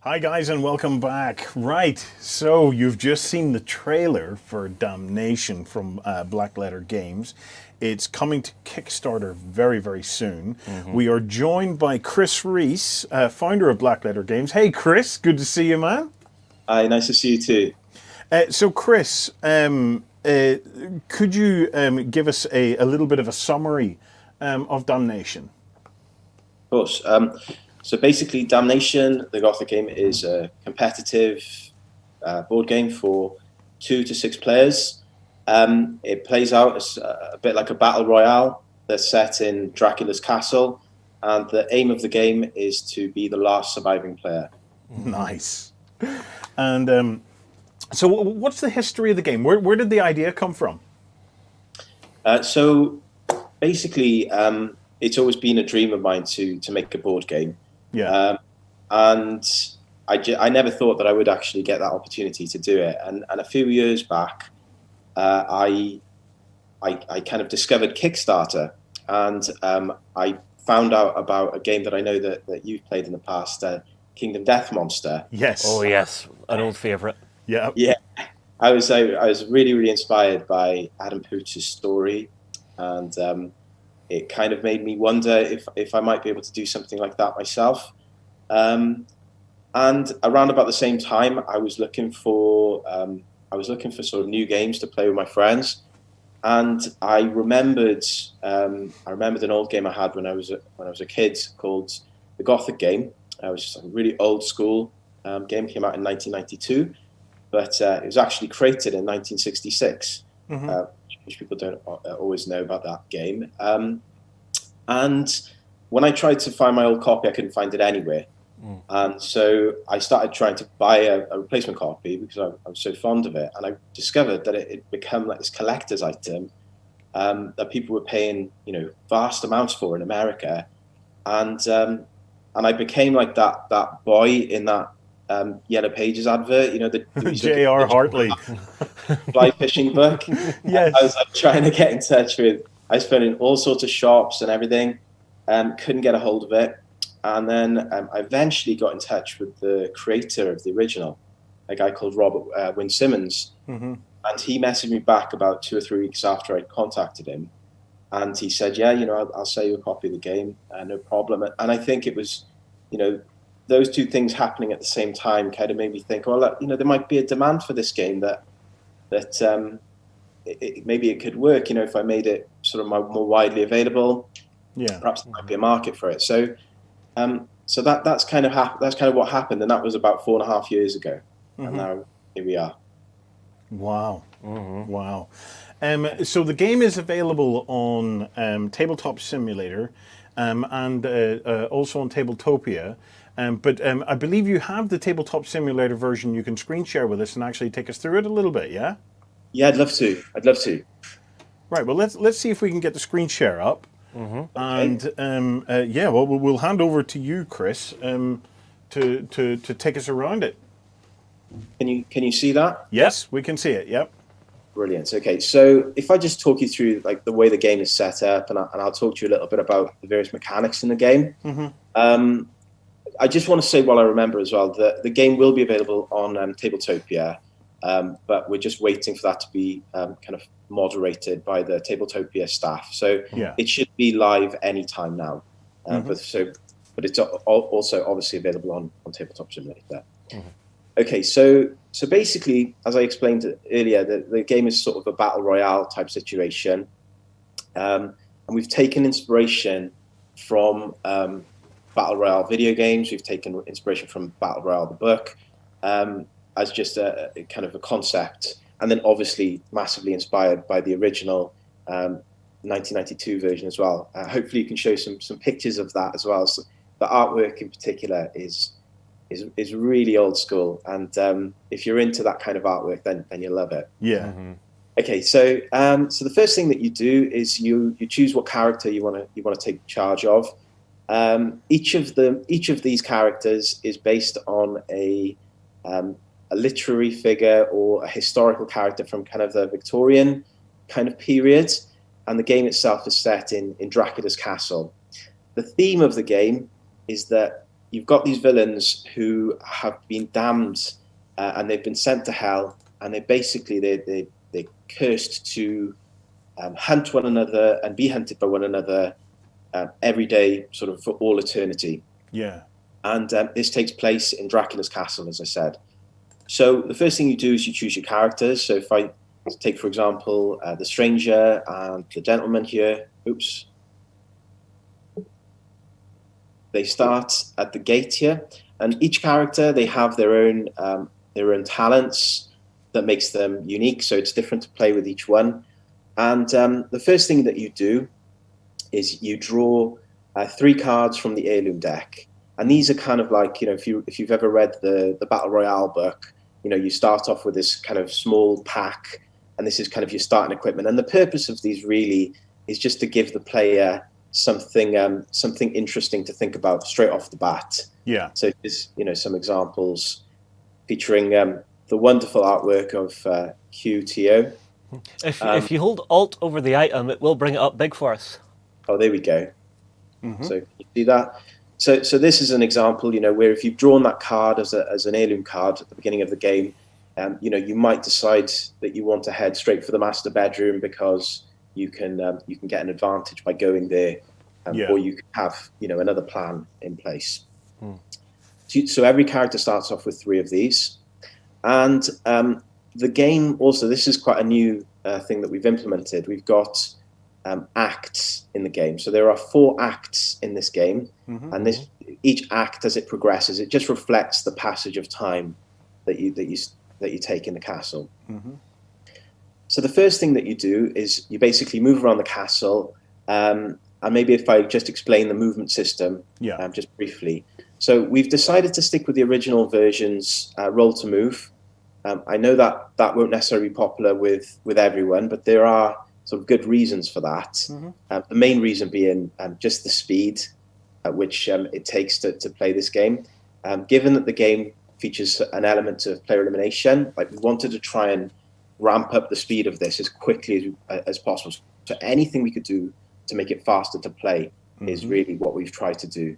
Hi guys and welcome back. Right, so you've just seen the trailer for Damnation from Blackletter Games. It's coming to Kickstarter very, very soon. We are joined by Chris Reese, founder of Blackletter Games. Hey Chris, good to see you, man. Hi, nice to see you too. So Chris, could you give us a little bit of a summary of Damnation? Of course. So basically, Damnation, the Gothic game, is a competitive board game for 2 to 6 players. It plays out as a bit like a battle royale that's set in Dracula's castle, and the aim of the game is to be the last surviving player. Nice. And so what's the history of the game? Where did the idea come from? So basically, it's always been a dream of mine to make a board game. Yeah. And I never thought that I would actually get that opportunity to do it. And a few years back, I kind of discovered Kickstarter, and I found out about a game that I know that you've played in the past, Kingdom Death Monster. Yes. Oh yes, an old favourite. Yeah. Yeah. I was really, really inspired by Adam Pooch's story, and it kind of made me wonder if I might be able to do something like that myself. And around about the same time, I was looking for sort of new games to play with my friends, and I remembered an old game I had when I was a kid called the Gothic Game. It was just a really old school game. Came out in 1992, but it was actually created in 1966. Which people don't always know about that game. And when I tried to find my old copy, I couldn't find it anywhere. And so I started trying to buy a replacement copy because I was so fond of it. And I discovered that it had become like this collector's item that people were paying, vast amounts for in America. And I became like that boy in that Yellow Pages advert, the J.R. Hartley fly fishing book. Yes. I was like trying to get in touch with. I was in all sorts of shops and everything, couldn't get a hold of it. And then I eventually got in touch with the creator of the original, a guy called Robert Wynne Simmons. And he messaged me back about 2 or 3 weeks after I'd contacted him. And he said, yeah, I'll sell you a copy of the game, no problem. And I think it was, those two things happening at the same time kind of made me think, well, there might be a demand for this game that maybe it could work, if I made it sort of more widely available. Yeah, perhaps there might be a market for it. So, that's kind of what happened, and that was about 4.5 years ago, and now here we are. Wow, wow. So the game is available on Tabletop Simulator, and also on Tabletopia. But I believe you have the Tabletop Simulator version you can screen share with us and actually take us through it a little bit, yeah? Yeah, I'd love to. Right, well, let's see if we can get the screen share up. And we'll hand over to you, Chris, to take us around it. Can you see that? Yes, we can see it, yep. Brilliant. Okay, so if I just talk you through like the way the game is set up, and I'll talk to you a little bit about the various mechanics in the game. I just want to say, while I remember as well, that the game will be available on Tabletopia, but we're just waiting for that to be kind of moderated by the Tabletopia staff. So it should be live anytime now. But it's also obviously available on Tabletop Simulator. Okay, so basically, as I explained earlier, the game is sort of a battle royale type situation, and we've taken inspiration from battle royale video games. We've taken inspiration from Battle Royale the book as just a kind of a concept, and then obviously massively inspired by the original 1992 version as well. Hopefully, you can show some pictures of that as well. So the artwork in particular is really old school, and if you're into that kind of artwork, then you'll love it. Okay, so the first thing that you do is you choose what character you want to take charge of. Each of these characters is based on a literary figure or a historical character from kind of the Victorian kind of period, and the game itself is set in Dracula's castle. The theme of the game is that you've got these villains who have been damned and they've been sent to hell, and they're cursed to hunt one another and be hunted by one another every day, sort of for all eternity. And this takes place in Dracula's castle, as I said. So the first thing you do is you choose your characters. So if I take, for example, the stranger and the gentleman here, they start at the gate here, and each character, they have their own talents that makes them unique. So it's different to play with each one. And the first thing that you do is you draw 3 cards from the heirloom deck, and these are kind of like, if you've ever read the Battle Royale book, you start off with this kind of small pack, and this is kind of your starting equipment. And the purpose of these really is just to give the player something interesting to think about straight off the bat. So there's some examples featuring the wonderful artwork of QTO. If you hold Alt over the item, it will bring it up big for us. Oh, there we go. So you see that? So this is an example, where if you've drawn that card as an heirloom card at the beginning of the game, you might decide that you want to head straight for the master bedroom because you can get an advantage by going there, or you can have another plan in place. So every character starts off with 3 of these, and the game also, this is quite a new thing that we've implemented. We've got acts in the game. So there are 4 acts in this game, and each act, as it progresses, it just reflects the passage of time that you take in the castle. So the first thing that you do is you basically move around the castle, and maybe if I just explain the movement system just briefly. So we've decided to stick with the original version's roll to move. I know that won't necessarily be popular with everyone, but there are sort of good reasons for that. The main reason being just the speed at which it takes to play this game. Given that the game features an element of player elimination, we wanted to try and ramp up the speed of this as quickly as possible. So anything we could do to make it faster to play is really what we've tried to do.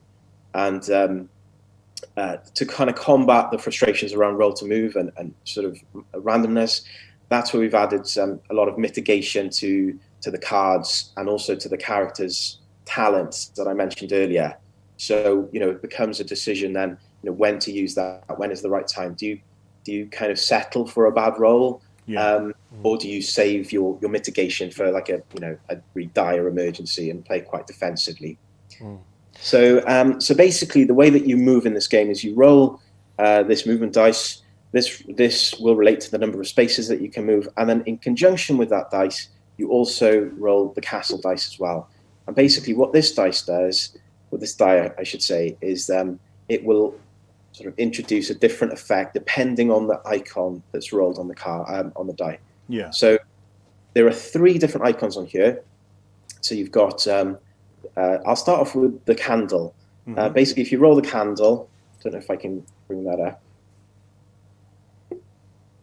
And to kind of combat the frustrations around roll to move and sort of randomness, that's where we've added a lot of mitigation to the cards and also to the characters' talents that I mentioned earlier. So, it becomes a decision then, when to use that, when is the right time. Do you kind of settle for a bad roll? Or do you save your mitigation for like a really dire emergency and play quite defensively? So basically the way that you move in this game is you roll this movement dice. This will relate to the number of spaces that you can move, and then in conjunction with that dice, you also roll the castle dice as well. And basically what this dice does, or this die I should say, is it will sort of introduce a different effect depending on the icon that's rolled on the on the die. So there are 3 different icons on here. So you've got I'll start off with the candle. Basically, if you roll the candle, I don't know if I can bring that up.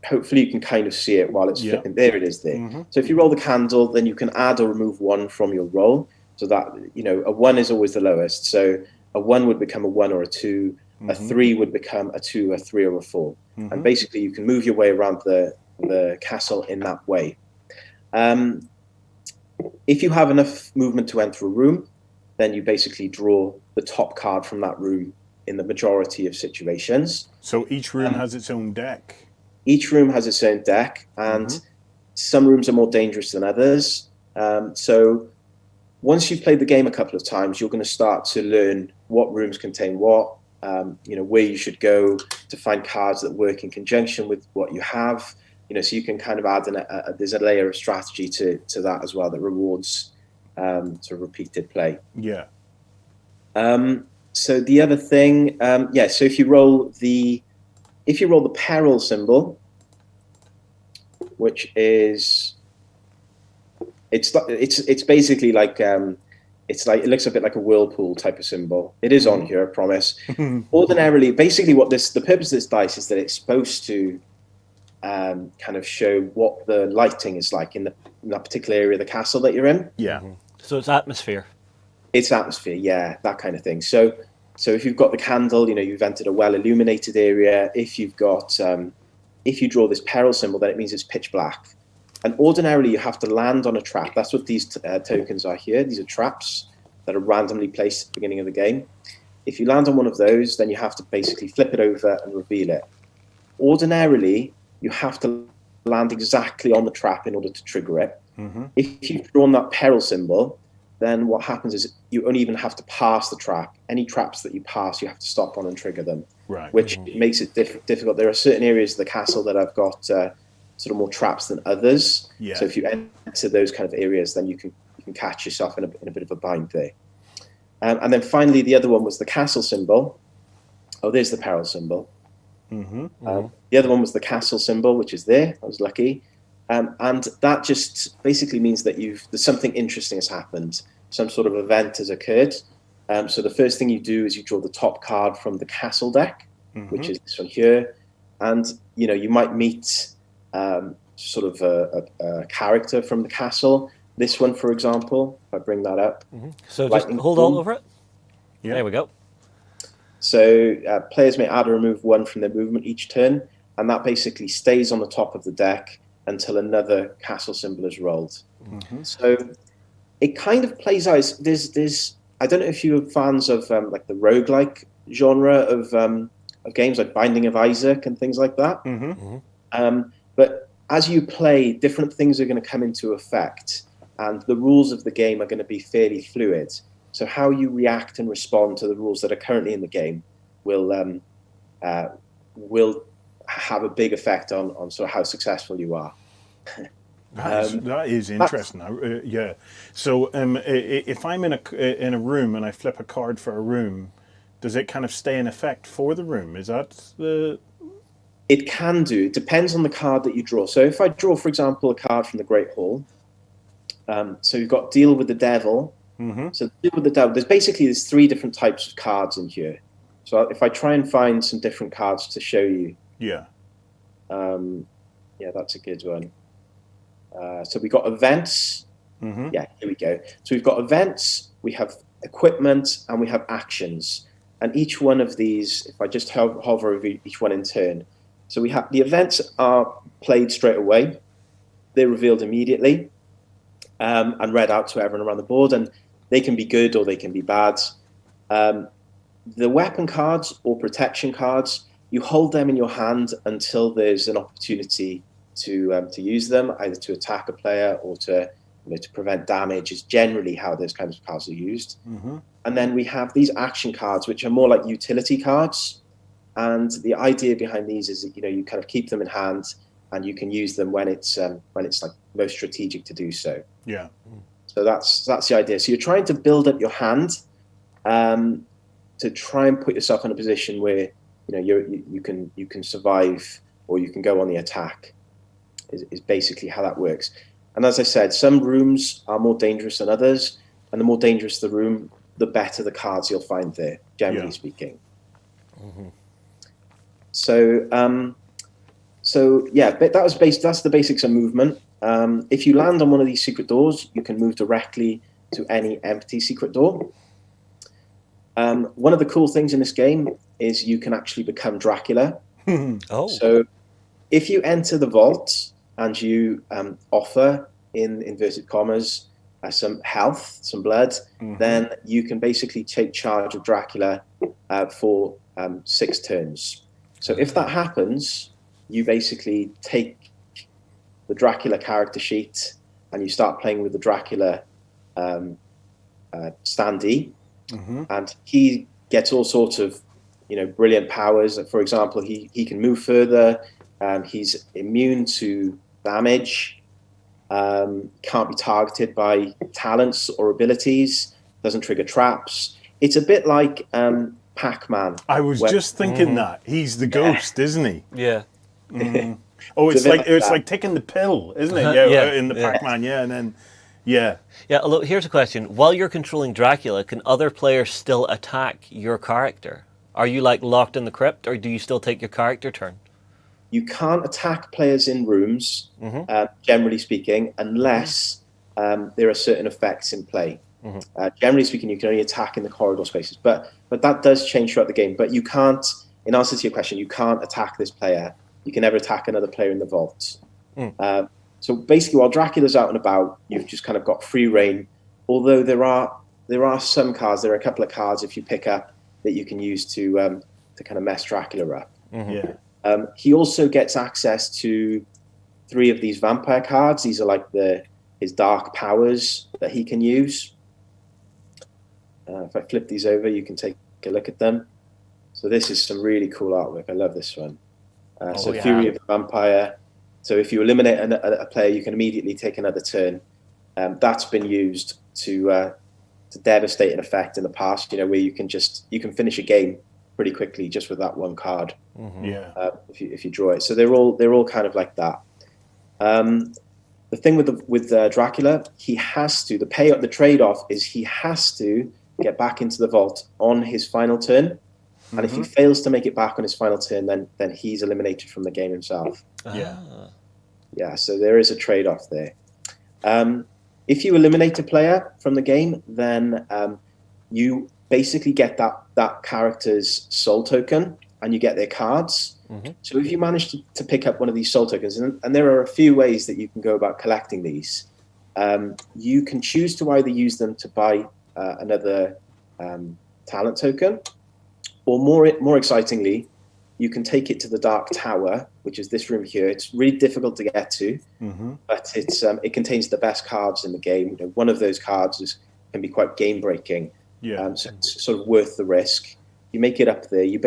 hopefully you can kind of see it while it's flipping. There it is there. So if you roll the candle, then you can add or remove 1 from your roll. So that, a 1 is always the lowest. So a 1 would become a 1 or a 2. A 3 would become a 2, a 3, or a 4. And basically you can move your way around the castle in that way. If you have enough movement to enter a room, then you basically draw the top card from that room in the majority of situations. So each room has its own deck? Each room has its own deck, and some rooms are more dangerous than others. So once you've played the game a couple of times, you're going to start to learn what rooms contain what, where you should go to find cards that work in conjunction with what you have. So you can kind of add there's a layer of strategy to that as well that rewards sort of repeated play. Yeah. So the other thing, so if you roll the peril symbol, which is it's basically like it looks a bit like a whirlpool type of symbol. It is on here, I promise. Ordinarily, basically the purpose of this dice is that it's supposed to kind of show what the lighting is like in that particular area of the castle that you're in. Yeah. So it's atmosphere. It's atmosphere, yeah, that kind of thing. So if you've got the candle, you've entered a well-illuminated area. If you've got, if you draw this peril symbol, then it means it's pitch black. And ordinarily, you have to land on a trap. That's what these tokens are here. These are traps that are randomly placed at the beginning of the game. If you land on one of those, then you have to basically flip it over and reveal it. Ordinarily, you have to land exactly on the trap in order to trigger it. If you've drawn that peril symbol, then what happens is you only even have to pass the trap. Any traps that you pass, you have to stop on and trigger them, which makes it difficult. There are certain areas of the castle that have got sort of more traps than others. Yeah. So if you enter those kind of areas, then you can catch yourself in a bit of a bind there. And then finally, the other one was the castle symbol. Oh, there's the peril symbol. The other one was the castle symbol, which is there. I was lucky. And that just basically means that there's something interesting has happened. Some sort of event has occurred. So the first thing you do is you draw the top card from the castle deck, which is this one here. And, you might meet sort of a character from the castle. This one, for example, if I bring that up. So just hold on over it. Yeah. There we go. So players may add or remove 1 from their movement each turn, and that basically stays on the top of the deck until another castle symbol is rolled. So it kind of plays out. There's I don't know if you're fans of like the roguelike genre of games like Binding of Isaac and things like that. But as you play, different things are going to come into effect, and the rules of the game are going to be fairly fluid. So how you react and respond to the rules that are currently in the game will have a big effect on sort of how successful you are. That is interesting. Yeah. So if I'm in a room and I flip a card for a room, does it kind of stay in effect for the room? Is that the... It can do. It depends on the card that you draw. So if I draw, for example, a card from the Great Hall, so you've got Deal with the Devil. So Deal with the Devil, there's 3 different types of cards in here. So if I try and find some different cards to show you. Yeah. Yeah, that's a good one. So we've got events. Yeah, here we go. So we've got events, we have equipment, and we have actions. And each one of these, if I just hover over each one in turn. So we have the events are played straight away. They're revealed immediately and read out to everyone around the board. And they can be good or they can be bad. The weapon cards or protection cards, you hold them in your hand until there's an opportunity to use them, either to attack a player or to prevent damage, is generally how those kinds of cards are used. And then we have these action cards, which are more like utility cards. And the idea behind these is that, you kind of keep them in hand and you can use them when it's like most strategic to do so. Yeah. So that's the idea. So you're trying to build up your hand to try and put yourself in a position where you can survive or you can go on the attack. Is basically how that works. And as I said, some rooms are more dangerous than others, and the more dangerous the room, the better the cards you'll find there, generally speaking. So So yeah, that's the basics of movement. If you land on one of these secret doors, you can move directly to any empty secret door. One of the cool things in this game is you can actually become Dracula. Oh. So if you enter the vault and you offer, in inverted commas, some health, some blood, then you can basically take charge of Dracula for 6 turns. So if that happens, you basically take the Dracula character sheet and you start playing with the Dracula standee, and he gets all sorts of brilliant powers. For example, he can move further, he's immune to damage, can't be targeted by talents or abilities, doesn't trigger traps. It's a bit like Pac-Man. I was just thinking that. He's the ghost, isn't he? Yeah. Oh, it's like taking the pill, isn't it? Yeah, in the Pac-Man, and then yeah. Although here's a question: while you're controlling Dracula, can other players still attack your character? Are you like locked in the crypt, or do you still take your character turn? You can't attack players in rooms, generally speaking, unless there are certain effects in play. Generally speaking, you can only attack in the corridor spaces, but that does change throughout the game. But you can't, in answer to your question, you can't attack this player. You can never attack another player in the vault. So basically, while Dracula's out and about, you've just kind of got free reign. Although there are some cards, there are a couple of cards if you pick up that you can use to kind of mess Dracula up. He also gets access to 3 of these vampire cards. These are like his dark powers that he can use. If I flip these over, you can take a look at them. So this is some really cool artwork. I love this one. Fury of the Vampire. So if you eliminate a player, you can immediately take another turn. That's been used to devastate an effect in the past, where you can finish a game pretty quickly just with that one card. If you draw it. So they're all kind of like that. The thing with Dracula, he has to, the trade-off is he has to get back into the vault on his final turn. And if he fails to make it back on his final turn, then he's eliminated from the game himself. So there is a trade-off there. If you eliminate a player from the game, then you basically get that character's soul token, and you get their cards. So if you manage to pick up one of these soul tokens, and there are a few ways that you can go about collecting these, you can choose to either use them to buy another talent token, or more excitingly, you can take it to the Dark Tower, which is this room here. It's really difficult to get to, but it contains the best cards in the game. One of those cards can be quite game-breaking. So it's sort of worth the risk. You make it up there. You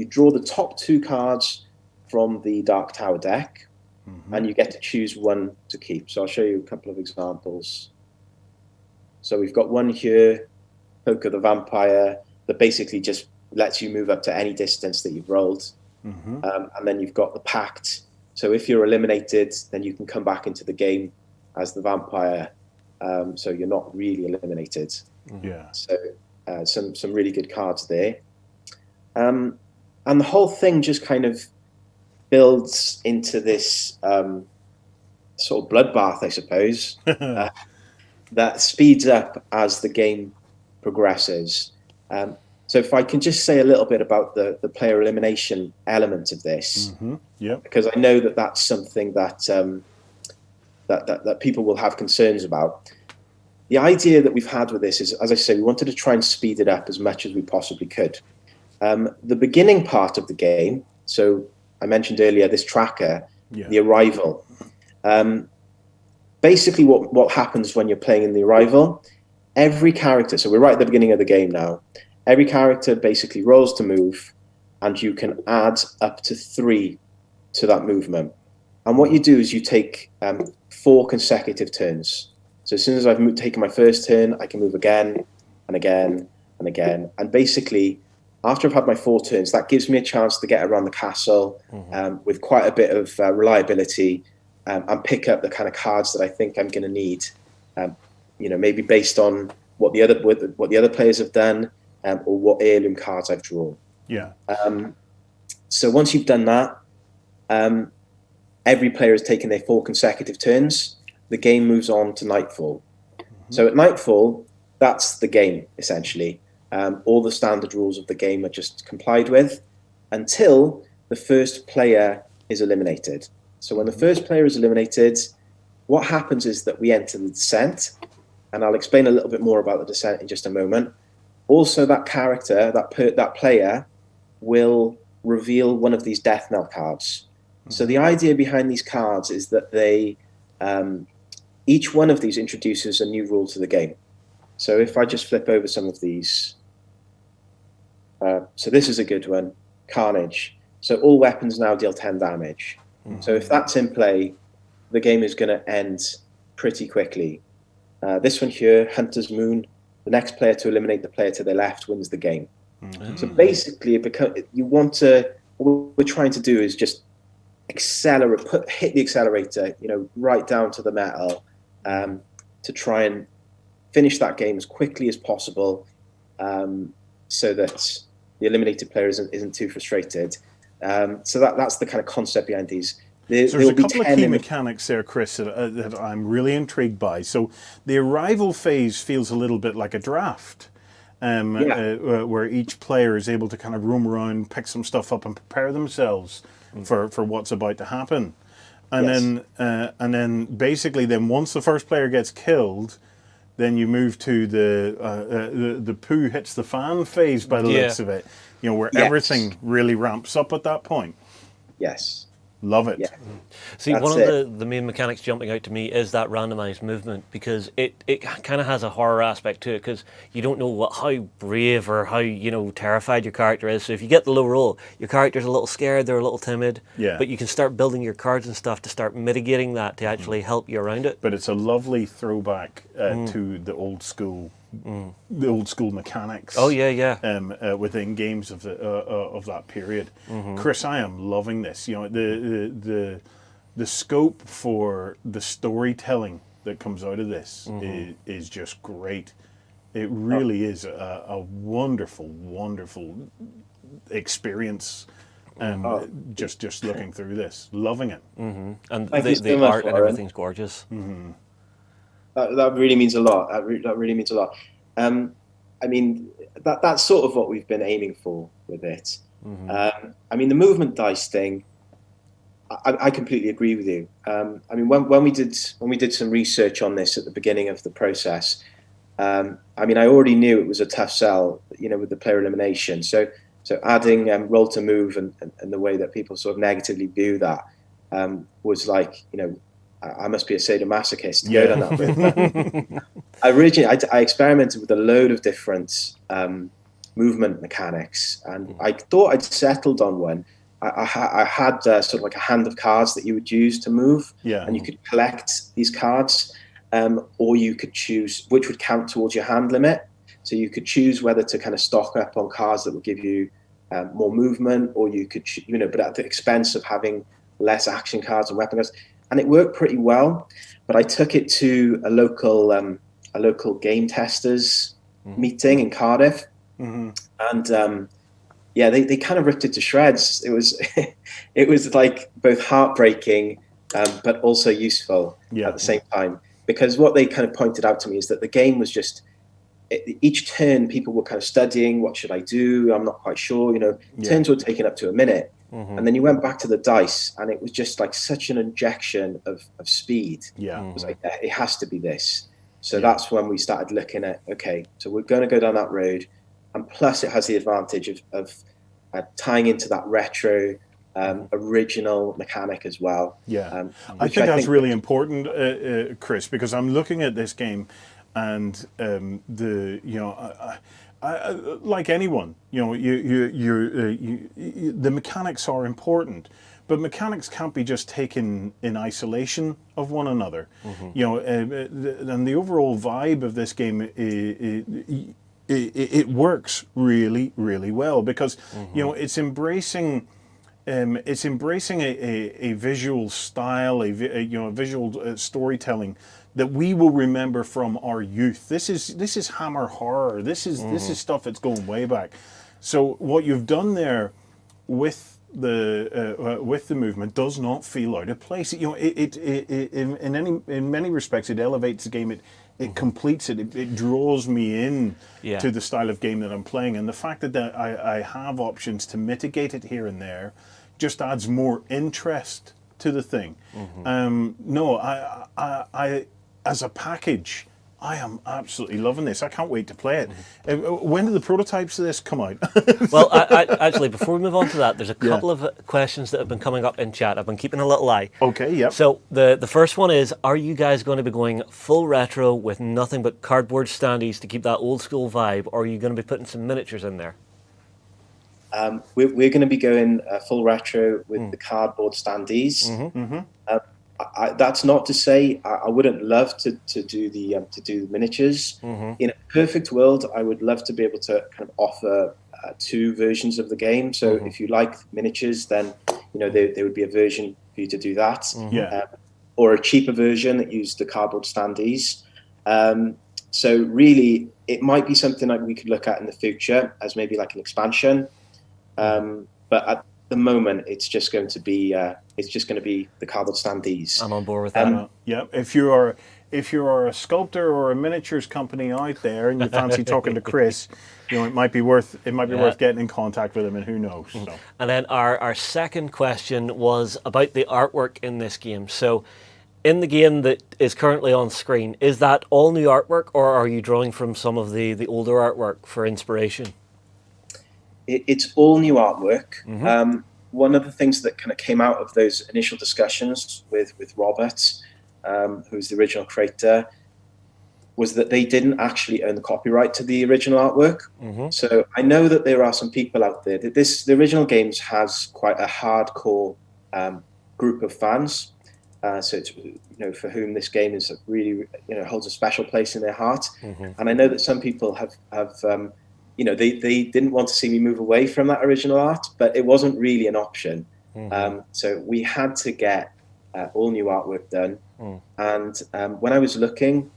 draw the top 2 cards from the Dark Tower deck, and you get to choose one to keep. So I'll show you a couple of examples. So we've got one here, Poke of the Vampire, that basically just lets you move up to any distance that you've rolled. And then you've got the Pact. So if you're eliminated, then you can come back into the game as the vampire. So you're not really eliminated. So some really good cards there. And the whole thing just kind of builds into this sort of bloodbath, I suppose, that speeds up as the game progresses. So if I can just say a little bit about the player elimination element of this, because I know that's something that people will have concerns about. The idea that we've had with this is, as I say, we wanted to try and speed it up as much as we possibly could. The beginning part of the game, so I mentioned earlier this tracker, the arrival. Basically what happens when you're playing in the arrival, every character, so we're right at the beginning of the game now, every character basically rolls to move, and you can add up to 3 to that movement. And what you do is you take 4 consecutive turns. So as soon as I've taken my first turn, I can move again and again and again. And basically, after I've had my 4 turns, that gives me a chance to get around the castle with quite a bit of reliability and pick up the kind of cards that I think I'm going to need. Maybe based on what the other players have done, or what heirloom cards I've drawn. Yeah. So once you've done that, every player has taken their 4 consecutive turns, the game moves on to nightfall. So at nightfall, that's the game, essentially. All the standard rules of the game are just complied with until the first player is eliminated. So when the first player is eliminated, what happens is that we enter the descent, and I'll explain a little bit more about the descent in just a moment. Also, that character, that player, will reveal one of these death knell cards. So the idea behind these cards is that they, each one of these introduces a new rule to the game. So if I just flip over some of these, so this is a good one, Carnage. So all weapons now deal 10 damage. So if that's in play, the game is going to end pretty quickly. This one here, Hunter's Moon, the next player to eliminate the player to their left wins the game. So basically, what we're trying to do is just hit the accelerator, right down to the metal, to try and finish that game as quickly as possible, so that the eliminated player isn't too frustrated. So that's the kind of concept behind these. So there's a couple of key mechanics there, Chris, that I'm really intrigued by. So the arrival phase feels a little bit like a draft, where each player is able to kind of roam around, pick some stuff up, and prepare themselves for what's about to happen. And then basically, once the first player gets killed, then you move to the poo hits the fan phase by the looks of it. Where everything really ramps up at that point. Yes. Love it. Yeah. See, one of the main mechanics jumping out to me is that randomized movement, because it kind of has a horror aspect to it, because you don't know how brave or how terrified your character is. So if you get the low roll, your character's a little scared, they're a little timid. Yeah. But you can start building your cards and stuff to start mitigating that, to actually help you around it. But it's a lovely throwback to the old school. The old school mechanics. Oh yeah. Within games of that period. Chris, I am loving this. The scope for the storytelling that comes out of this is just great. It really is a wonderful, wonderful experience. Just looking through this, loving it. And the art and everything's gorgeous. That really means a lot. That really means a lot. I mean, that's sort of what we've been aiming for with it. I mean, the movement dice thing, I completely agree with you. I mean, when we did some research on this at the beginning of the process, I mean, I already knew it was a tough sell, with the player elimination. So adding roll to move and the way that people sort of negatively view that was like, I must be a sadomasochist to go down that route. I experimented with a load of different movement mechanics, and I thought I'd settled on one. I had sort of like a hand of cards that you would use to move, and you could collect these cards, or you could choose which would count towards your hand limit. So you could choose whether to kind of stock up on cards that would give you more movement, or you could, but at the expense of having less action cards and weapon cards. And it worked pretty well, but I took it to a local game testers meeting in Cardiff, and they kind of ripped it to shreds. It was like both heartbreaking, but also useful at the same time, because what they kind of pointed out to me is that the game was just, each turn people were kind of studying, what should I do? I'm not quite sure. Turns were taking up to a minute. And then you went back to the dice, and it was just like such an injection of speed. It was like, it has to be this. So that's when we started looking at, okay, so we're going to go down that road. And plus it has the advantage of tying into that retro original mechanic as well. I think that's really important, Chris, because I'm looking at this game, and like anyone, the mechanics are important, but mechanics can't be just taken in isolation of one another. And the overall vibe of this game, it works really, really well, because it's embracing a visual style, a visual storytelling that we will remember from our youth. This is Hammer horror. This is stuff that's going way back. So what you've done there with with the movement does not feel out of place. You know, in many respects, it elevates the game. It completes it. It draws me in to the style of game that I'm playing, and the fact that I have options to mitigate it here and there just adds more interest to the thing. No, I as a package, I am absolutely loving this. I can't wait to play it. When do the prototypes of this come out? Well, actually, before we move on to that, there's a couple of questions that have been coming up in chat. I've been keeping a little eye. Okay, yep. So the first one is, are you guys going to be going full retro with nothing but cardboard standees to keep that old school vibe, or are you going to be putting some miniatures in there? We're going to be going full retro with the cardboard standees. That's not to say I wouldn't love to do the miniatures. In a perfect world, I would love to be able to kind of offer two versions of the game. So if you like miniatures, then there would be a version for you to do that, or a cheaper version that used the cardboard standees. So really, it might be something like we could look at in the future as maybe like an expansion. But at the moment, it's just going to be the cardboard standees. I'm on board with that. Yeah, if you are a sculptor or a miniatures company out there and you fancy talking to Chris, it might be worth getting in contact with him, and who knows. So. And then our second question was about the artwork in this game. So, in the game that is currently on screen, is that all new artwork, or are you drawing from some of the older artwork for inspiration? It's all new artwork. One of the things that kind of came out of those initial discussions with Robert, who's the original creator, was that they didn't actually own the copyright to the original artwork. So I know that there are some people out there. The original games has quite a hardcore group of fans. So it's, for whom this game is really, holds a special place in their heart. And I know that some people have they didn't want to see me move away from that original art, but it wasn't really an option. So we had to get all new artwork done. And when I was looking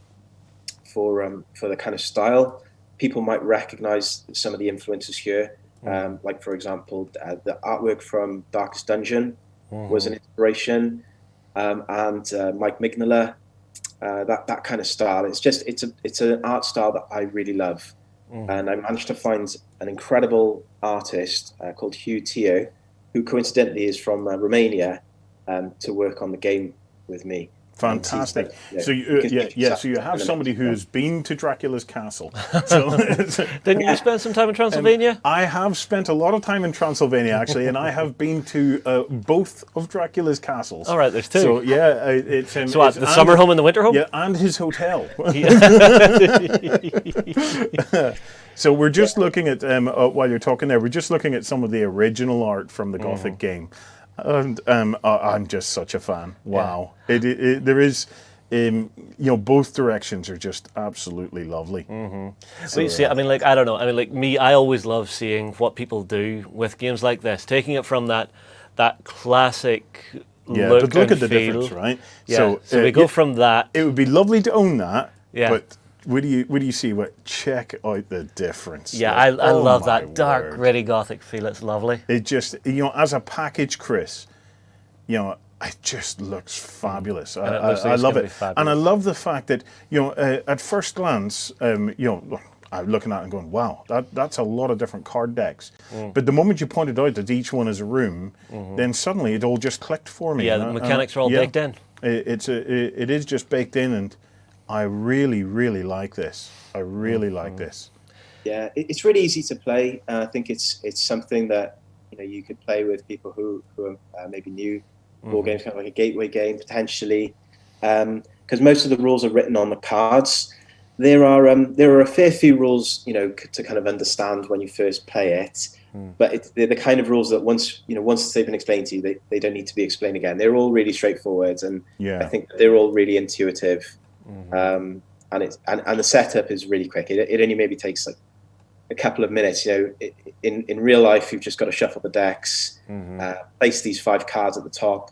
for the kind of style, people might recognize some of the influences here. Like, for example, the artwork from Darkest Dungeon was an inspiration. And Mike Mignola, that kind of style. It's an art style that I really love. And I managed to find an incredible artist called Hugh Teo, who coincidentally is from Romania, to work on the game with me. Fantastic. So you have somebody who's been to Dracula's castle. So, Didn't you spend some time in Transylvania? I have spent a lot of time in Transylvania, actually, and I have been to both of Dracula's castles. All right, there's two. So it's so what, the summer home and the winter home? Yeah, and his hotel. So we're just looking at while you're talking there, we're just looking at some of the original art from the Gothic game. And I'm just such a fan. Wow, there is, both directions are just absolutely lovely. So you see, I don't know. I always love seeing what people do with games like this, taking it from that classic look but look and at the feel. difference, right? Yeah. So we go from that. It would be lovely to own that. Yeah. But what do you see? Check out the difference. Yeah, I love that dark, gritty Gothic feel. It's lovely. It just, as a package, Chris, it just looks fabulous. I love it. And I love the fact that, at first glance, I'm looking at it and going, wow, that's a lot of different card decks. But the moment you pointed out that each one is a room, then suddenly it all just clicked for me. Yeah, the mechanics are all baked in. It is just baked in, and I really, really like this. I really like this. Yeah, it's really easy to play. I think it's something that you could play with people who are maybe new. Board games, kind of like a gateway game potentially, because most of the rules are written on the cards. There are a fair few rules to kind of understand when you first play it, but they're the kind of rules that once they've been explained to you, they don't need to be explained again. They're all really straightforward, and I think they're all really intuitive. And the setup is really quick. It only maybe takes like a couple of minutes. In real life, you've just got to shuffle the decks, place these 5 cards at the top,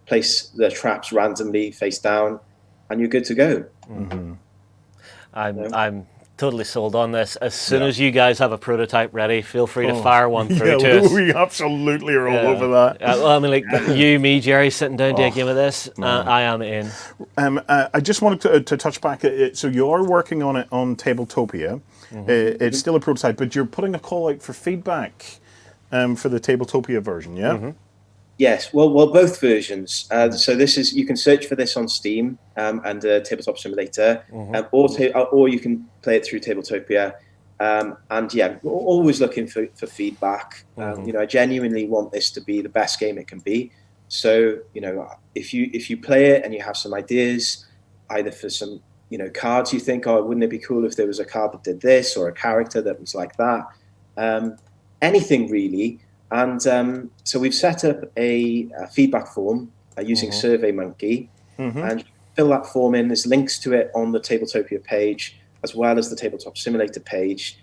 place the traps randomly face down, and you're good to go. I'm totally sold on this. As soon as you guys have a prototype ready, feel free to fire one through yeah, to us. We absolutely are all over that. Well, I mean, like you, me, Jerry, sitting down to a game of this, I am in. I just wanted to touch back. So you are working on it on Tabletopia. It's still a prototype, but you're putting a call out for feedback for the Tabletopia version, yeah? Yes, well, both versions. So this is, you can search for this on Steam and Tabletop Simulator, or you can play it through Tabletopia. And yeah, we're always looking for feedback. You know, I genuinely want this to be the best game it can be. So, you know, if you play it and you have some ideas, either for some, you know, cards you think, oh, wouldn't it be cool if there was a card that did this, or a character that was like that, anything really. And so we've set up a feedback form using SurveyMonkey, and you fill that form in. There's links to it on the Tabletopia page, as well as the Tabletop Simulator page.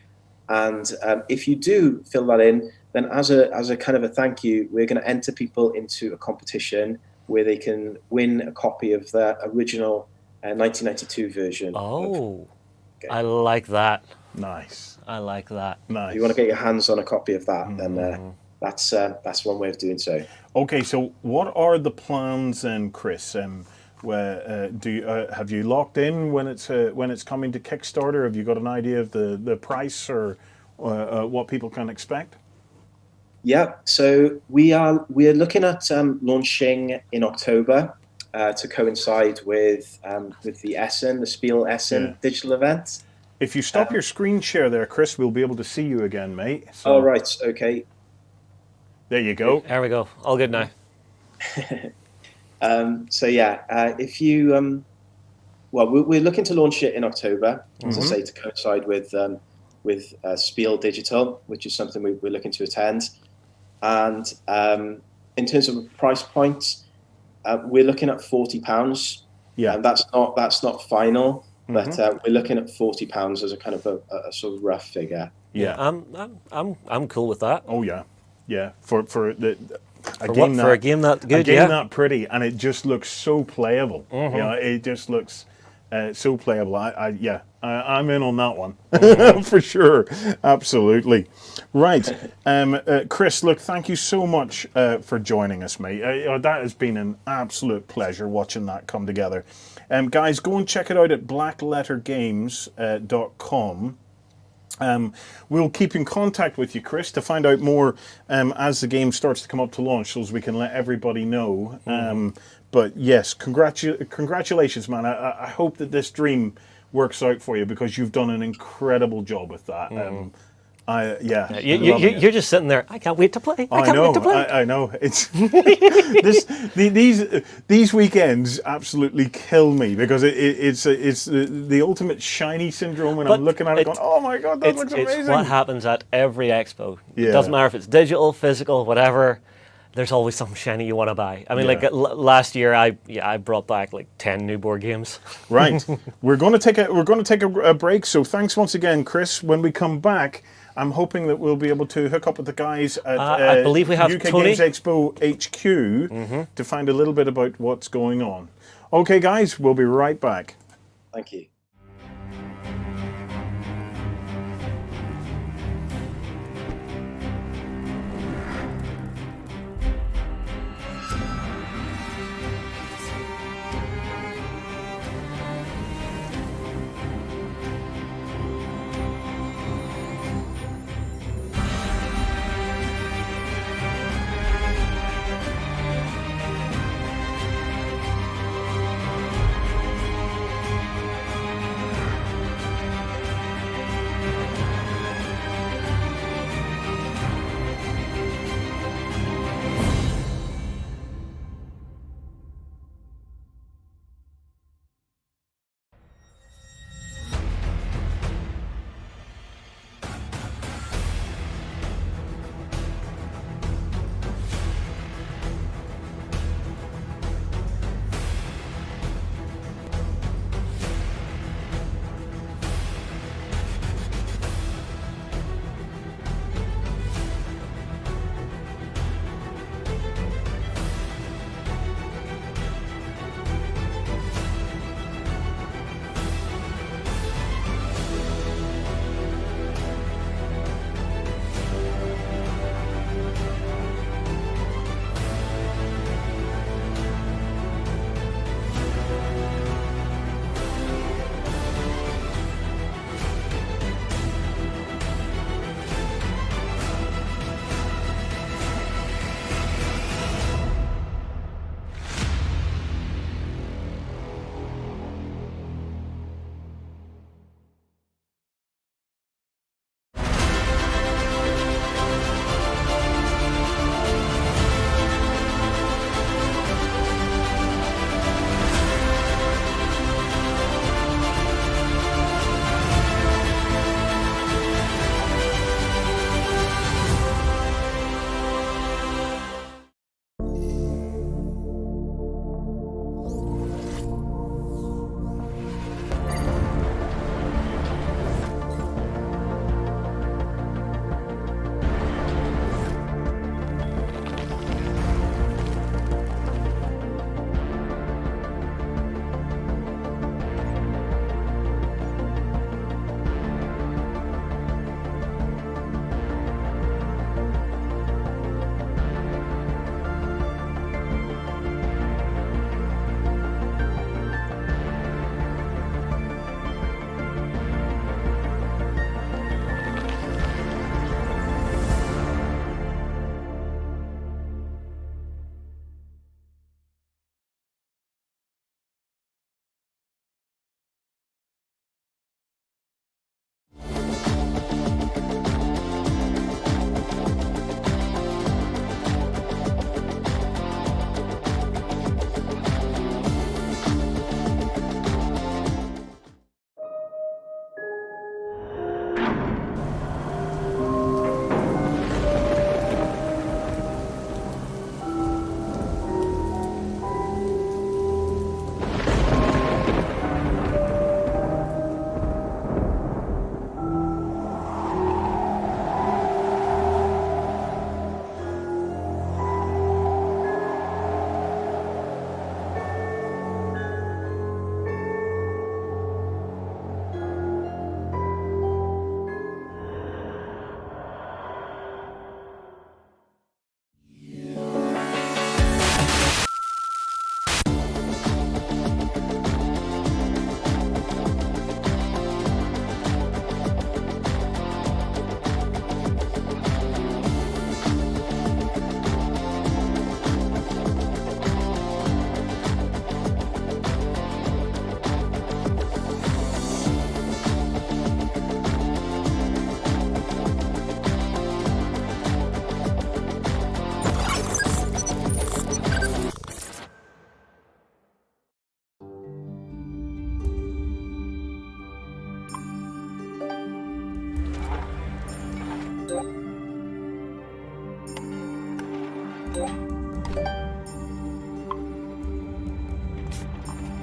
And if you do fill that in, then as a kind of a thank you, we're going to enter people into a competition where they can win a copy of the original 1992 version. Oh, I like that. Nice. I like that. Nice. If you want to get your hands on a copy of that, then that's one way of doing so. Okay, so what are the plans then, Chris? Where have you locked in when it's coming to Kickstarter? Have you got an idea of the price or what people can expect? Yeah, so we're looking at launching in October to coincide with the Essen, the Spiel Essen digital event. If you stop your screen share there, Chris, we'll be able to see you again, mate. So, oh, right, okay. There you go. There we go. All good now. So yeah, if you, well, we're looking to launch it in October, as I say, to coincide with Spiel Digital, which is something we're looking to attend. And in terms of price points, we're looking at £40. Yeah, and that's not final, but we're looking at £40 as a kind of a sort of rough figure. Yeah, I'm cool with that. Oh yeah, yeah. For a game that good, that pretty, and it just looks so playable. You know, it just looks so playable. I'm in on that one for sure. Absolutely. Right, Chris. Look, thank you so much for joining us, mate. That has been an absolute pleasure watching that come together. Guys, go and check it out at blacklettergames.com. We'll keep in contact with you, Chris, to find out more as the game starts to come up to launch, so as we can let everybody know. But yes, congratulations, man. I hope that this dream works out for you, because you've done an incredible job with that. You're just sitting there. I can't wait to play. I can't wait to play. I know. It's these weekends absolutely kill me, because it's the ultimate shiny syndrome, and I'm looking at it going, oh my god, that looks amazing. It's what happens at every expo. Yeah. It doesn't matter if it's digital, physical, whatever. There's always something shiny you want to buy. I mean, like last year, I brought back like 10 new board games. Right. We're going to take a break. So thanks once again, Chris. When we come back, I'm hoping that we'll be able to hook up with the guys at I believe we have UK Tony. Games Expo HQ to find a little bit about what's going on. Okay, guys, we'll be right back. Thank you.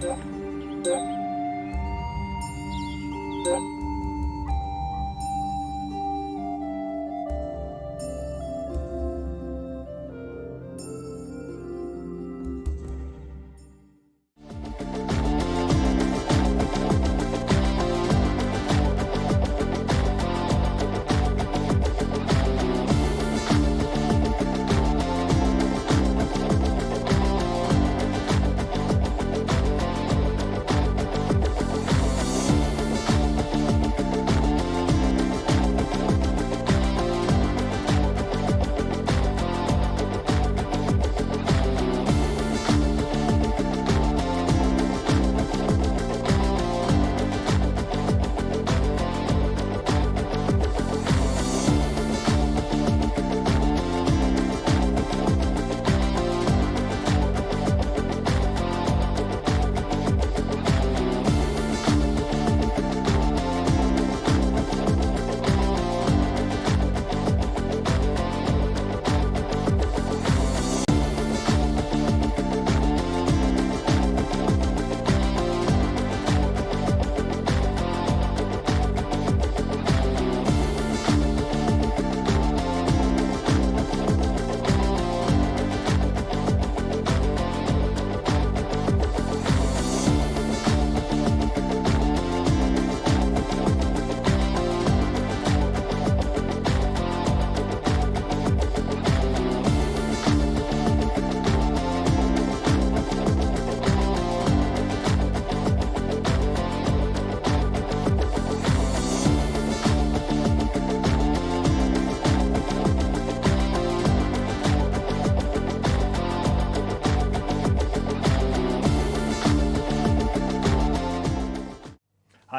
Hi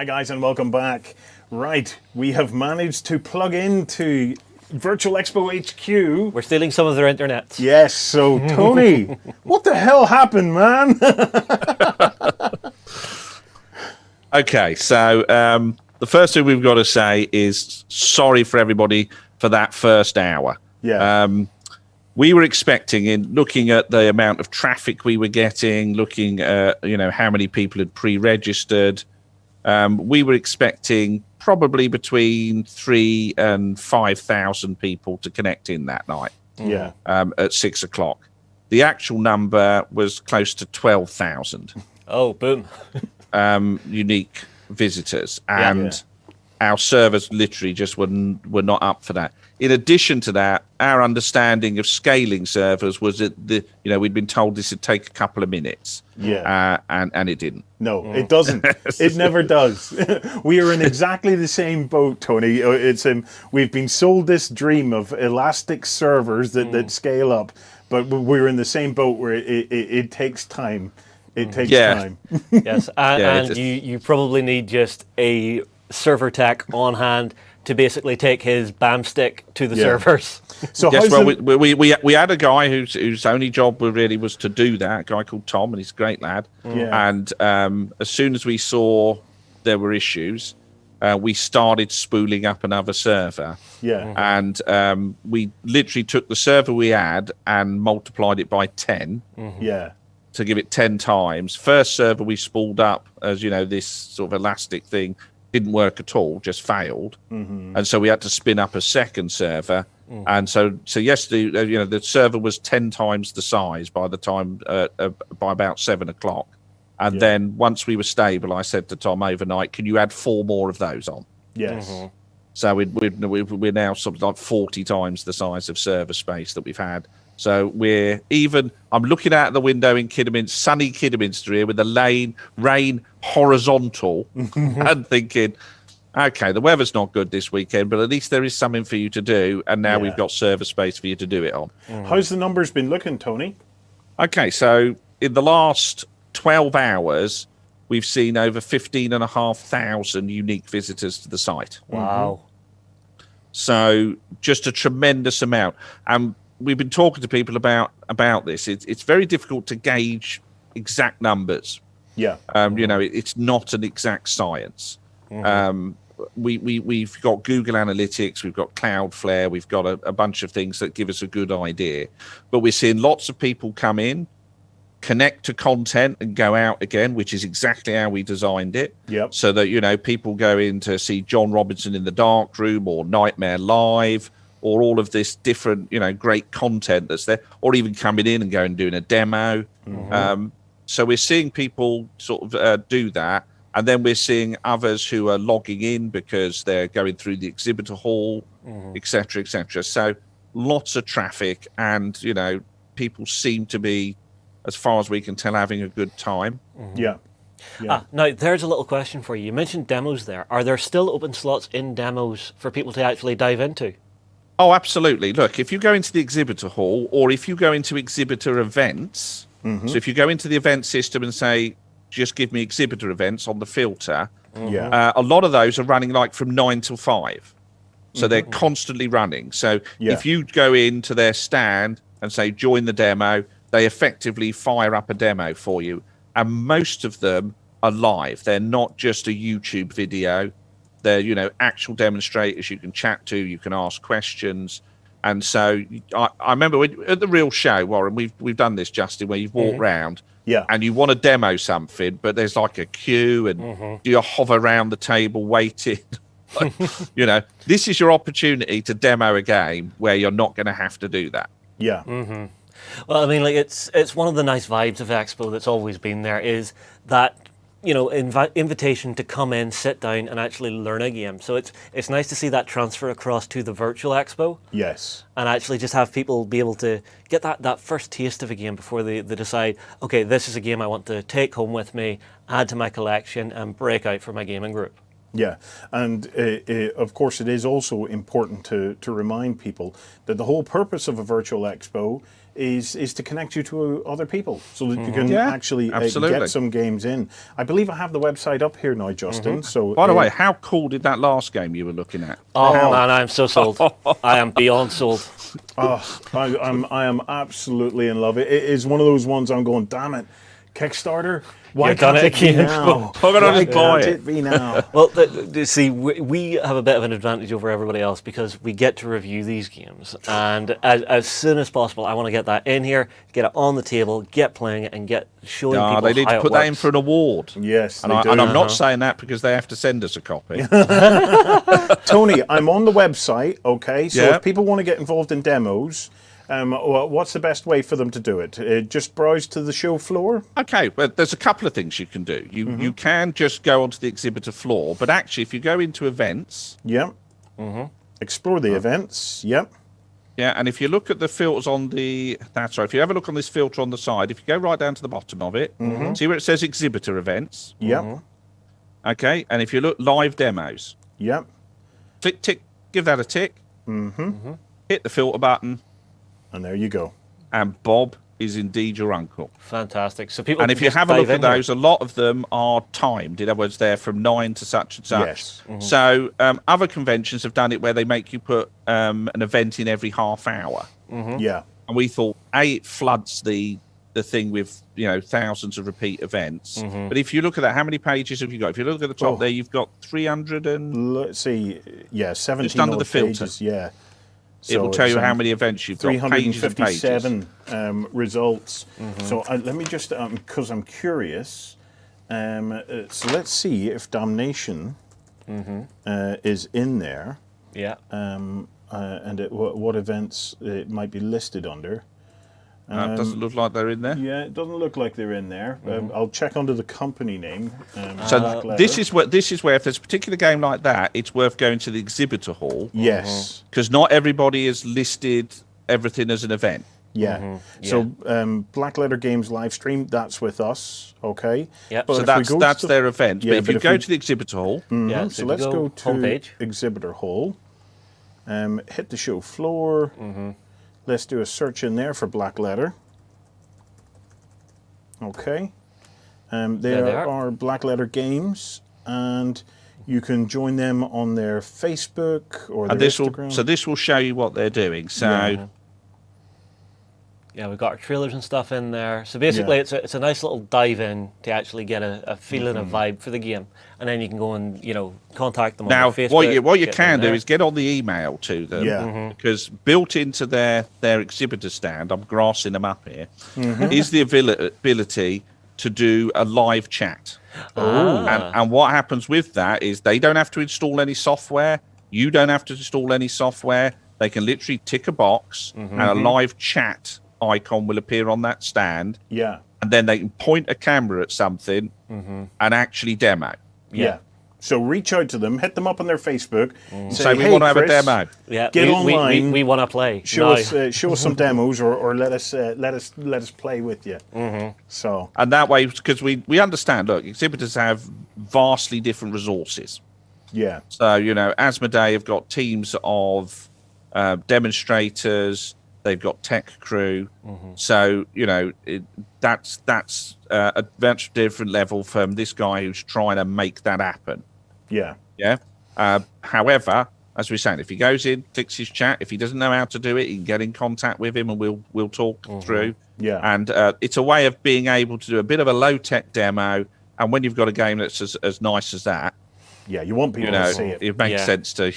guys and welcome back. Right, we have managed to plug into Virtual Expo HQ. We're stealing some of their internet. Yes, so Tony, what the hell happened, man? Okay, so the first thing we've got to say is sorry for everybody for that first hour. Yeah. We were expecting, in looking at the amount of traffic we were getting, looking at how many people had pre-registered, we were expecting probably between 3,000 and 5,000 people to connect in that night. Yeah. At 6 o'clock. The actual number was close to 12,000. Oh, boom. Unique visitors, and our servers literally just were not up for that. In addition to that, our understanding of scaling servers was that we'd been told this would take a couple of minutes. Yeah. And it didn't. No, it doesn't. It never does. We are in exactly the same boat, Tony. We've been sold this dream of elastic servers that scale up, but we're in the same boat where it takes time. It takes time. Yes, and you probably need just a server tech on hand to basically take his BAM stick to the servers. So yes, well, we had a guy whose only job really was to do that, a guy called Tom, and he's a great lad. Yeah. And as soon as we saw there were issues, we started spooling up another server. Yeah. And we literally took the server we had and multiplied it by 10. Yeah. To give it 10 times. First server we spooled up, as this sort of elastic thing didn't work at all, just failed. And so we had to spin up a second server. And so yes, the server was 10 times the size by the time by about 7 o'clock. And then once we were stable, I said to Tom overnight, can you add 4 more of those on? Yes. So we're now something like 40 times the size of server space that we've had. So I'm looking out the window in Kidderminster, sunny Kidderminster here, with the rain horizontal and thinking, okay, the weather's not good this weekend, but at least there is something for you to do. And now we've got server space for you to do it on. How's the numbers been looking, Tony? Okay, so in the last 12 hours, we've seen over 15,500 unique visitors to the site. Wow. So just a tremendous amount. And we've been talking to people about this. It's very difficult to gauge exact numbers. Yeah. It's not an exact science. We've got Google Analytics, we've got Cloudflare, we've got a bunch of things that give us a good idea. But we're seeing lots of people come in, connect to content and go out again, which is exactly how we designed it. Yep. So that, you know, people go in to see John Robinson in the Dark Room or Nightmare Live or all of this different, you know, great content that's there, or even coming in and going and doing a demo. So we're seeing people sort of do that. And then we're seeing others who are logging in because they're going through the exhibitor hall, et cetera, et cetera. So lots of traffic, and, you know, people seem to be, as far as we can tell, having a good time. Yeah. Now, there's a little question for you. You mentioned demos there. Are there still open slots in demos for people to actually dive into? Oh, absolutely. Look, if you go into the exhibitor hall, or if you go into exhibitor events, so if you go into the event system and say, just give me exhibitor events on the filter, a lot of those are running like from 9 till 5. So they're constantly running. So if you go into their stand and say, join the demo, they effectively fire up a demo for you. And most of them are live. They're not just a YouTube video. They're, you know, actual demonstrators you can chat to, you can ask questions. And so I remember at the real show, Warren, we've done this, Justin, where you've walked round and you want to demo something, but there's like a queue and you hover around the table waiting. Like, you know, this is your opportunity to demo a game where you're not going to have to do that. Yeah. Well, I mean, like it's one of the nice vibes of Expo that's always been there, is that, you know, invitation to come in, sit down, and actually learn a game. So it's nice to see that transfer across to the virtual Expo. Yes. And actually just have people be able to get that first taste of a game before they decide, okay, this is a game I want to take home with me, add to my collection, and break out for my gaming group. Yeah, and of course it is also important to remind people that the whole purpose of a virtual expo is to connect you to other people, so that you can actually get some games in. I believe I have the website up here now, Justin. So, by the way, how cool did that last game you were looking at? Oh man, I'm so sold. I am beyond sold. Oh, I am absolutely in love. It is one of those ones I'm going, damn it, Kickstarter. Why can't it be now? Why can't it be now? Well, see, we have a bit of an advantage over everybody else because we get to review these games, and as soon as possible, I want to get that in here, get it on the table, get playing it, and get showing people they need how to put that in for an award. Yes, and I'm not saying that because they have to send us a copy. Tony, I'm on the website. Okay, so if people want to get involved in demos. What's the best way for them to do it? Just browse to the show floor? Okay, well, there's a couple of things you can do. You can just go onto the exhibitor floor, but actually, if you go into events... Explore the events, Yeah, and if you look at the filters on the... That's right, if you have a look on this filter on the side, if you go right down to the bottom of it, see where it says exhibitor events? Okay, and if you look, live demos. Click, tick, give that a tick. Hit the filter button. And there you go. And Bob is indeed your uncle. Fantastic. So people. And if you have a look at those, a lot of them are timed. In other words, they're from 9 to such and such. Yes. So other conventions have done it where they make you put an event in every half hour. Yeah. And we thought, it floods the thing with, you know, thousands of repeat events. But if you look at that, how many pages have you got? If you look at the top there, you've got 300 and... Let's see. Yeah, 17 just under the filter. Pages, yeah. So it will tell you how many events you've got. 357 results. So let me just, because I'm curious, so let's see if Damnation is in there. Yeah. And what events it might be listed under. It doesn't look like they're in there. Yeah, it doesn't look like they're in there. I'll check under the company name. So this is where if there's a particular game like that, it's worth going to the exhibitor hall. Yes, because not everybody has listed everything as an event. Yeah. So Blackletter Games live stream, that's with us. Okay. Yeah. So that's their event. Yeah, but if you go to the exhibitor hall, so let's go to homepage. Exhibitor hall. Hit the show floor. Let's do a search in there for Blackletter. Okay. There are Blackletter Games, and you can join them on their Facebook or their Instagram. So this will show you what they're doing. So Yeah, we've got our trailers and stuff in there. So basically, it's a nice little dive in to actually get a feeling, a vibe for the game, and then you can go and contact them on Facebook. What you can do is get on the email to them, because built into their exhibitor stand, I'm grassing them up here, is the ability to do a live chat. And what happens with that is they don't have to install any software. You don't have to install any software. They can literally tick a box and a live chat icon will appear on that stand. Yeah. And then they can point a camera at something and actually demo. Yeah. So reach out to them, hit them up on their Facebook. Say, we want to have a demo. Yeah, get online. We want to play. Show us some demos, or let us play with you. So, and that way, because we understand. Look, exhibitors have vastly different resources. Yeah. So Asmodee have got teams of demonstrators. They've got tech crew. So that's a much different level from this guy who's trying to make that happen. Yeah. Yeah. However, as we're saying, if he goes in, clicks his chat, if he doesn't know how to do it, he can get in contact with him and we'll talk through. Yeah. And it's a way of being able to do a bit of a low tech demo. And when you've got a game that's as nice as that, yeah, you want people to see it. It makes sense to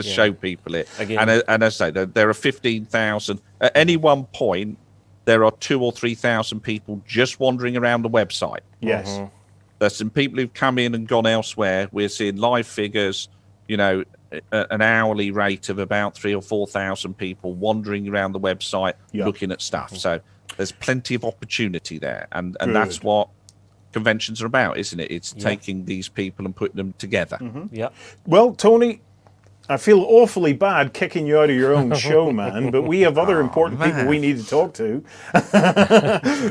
show people it. Again. And as I say, there are 15,000 at any one point. There are 2,000 or 3,000 people just wandering around the website. Yes. There's some people who've come in and gone elsewhere. We're seeing live figures, an hourly rate of about 3,000 or 4,000 people wandering around the website looking at stuff. So there's plenty of opportunity there. And that's what conventions are about, isn't it? It's taking these people and putting them together. Yeah. Well, Tony, I feel awfully bad kicking you out of your own show, man, but we have other important people we need to talk to.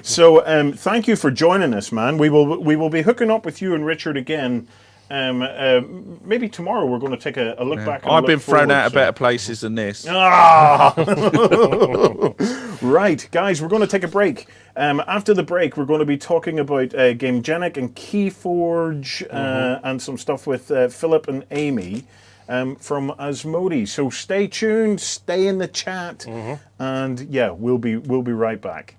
So thank you for joining us, man. We will be hooking up with you and Richard again. Maybe tomorrow we're going to take a look back. And I've been thrown out of better places than this. Right, guys, we're going to take a break. After the break, we're going to be talking about Gamegenic and Keyforge and some stuff with Philip and Amy from Asmodee. So stay tuned, stay in the chat, and we'll be right back.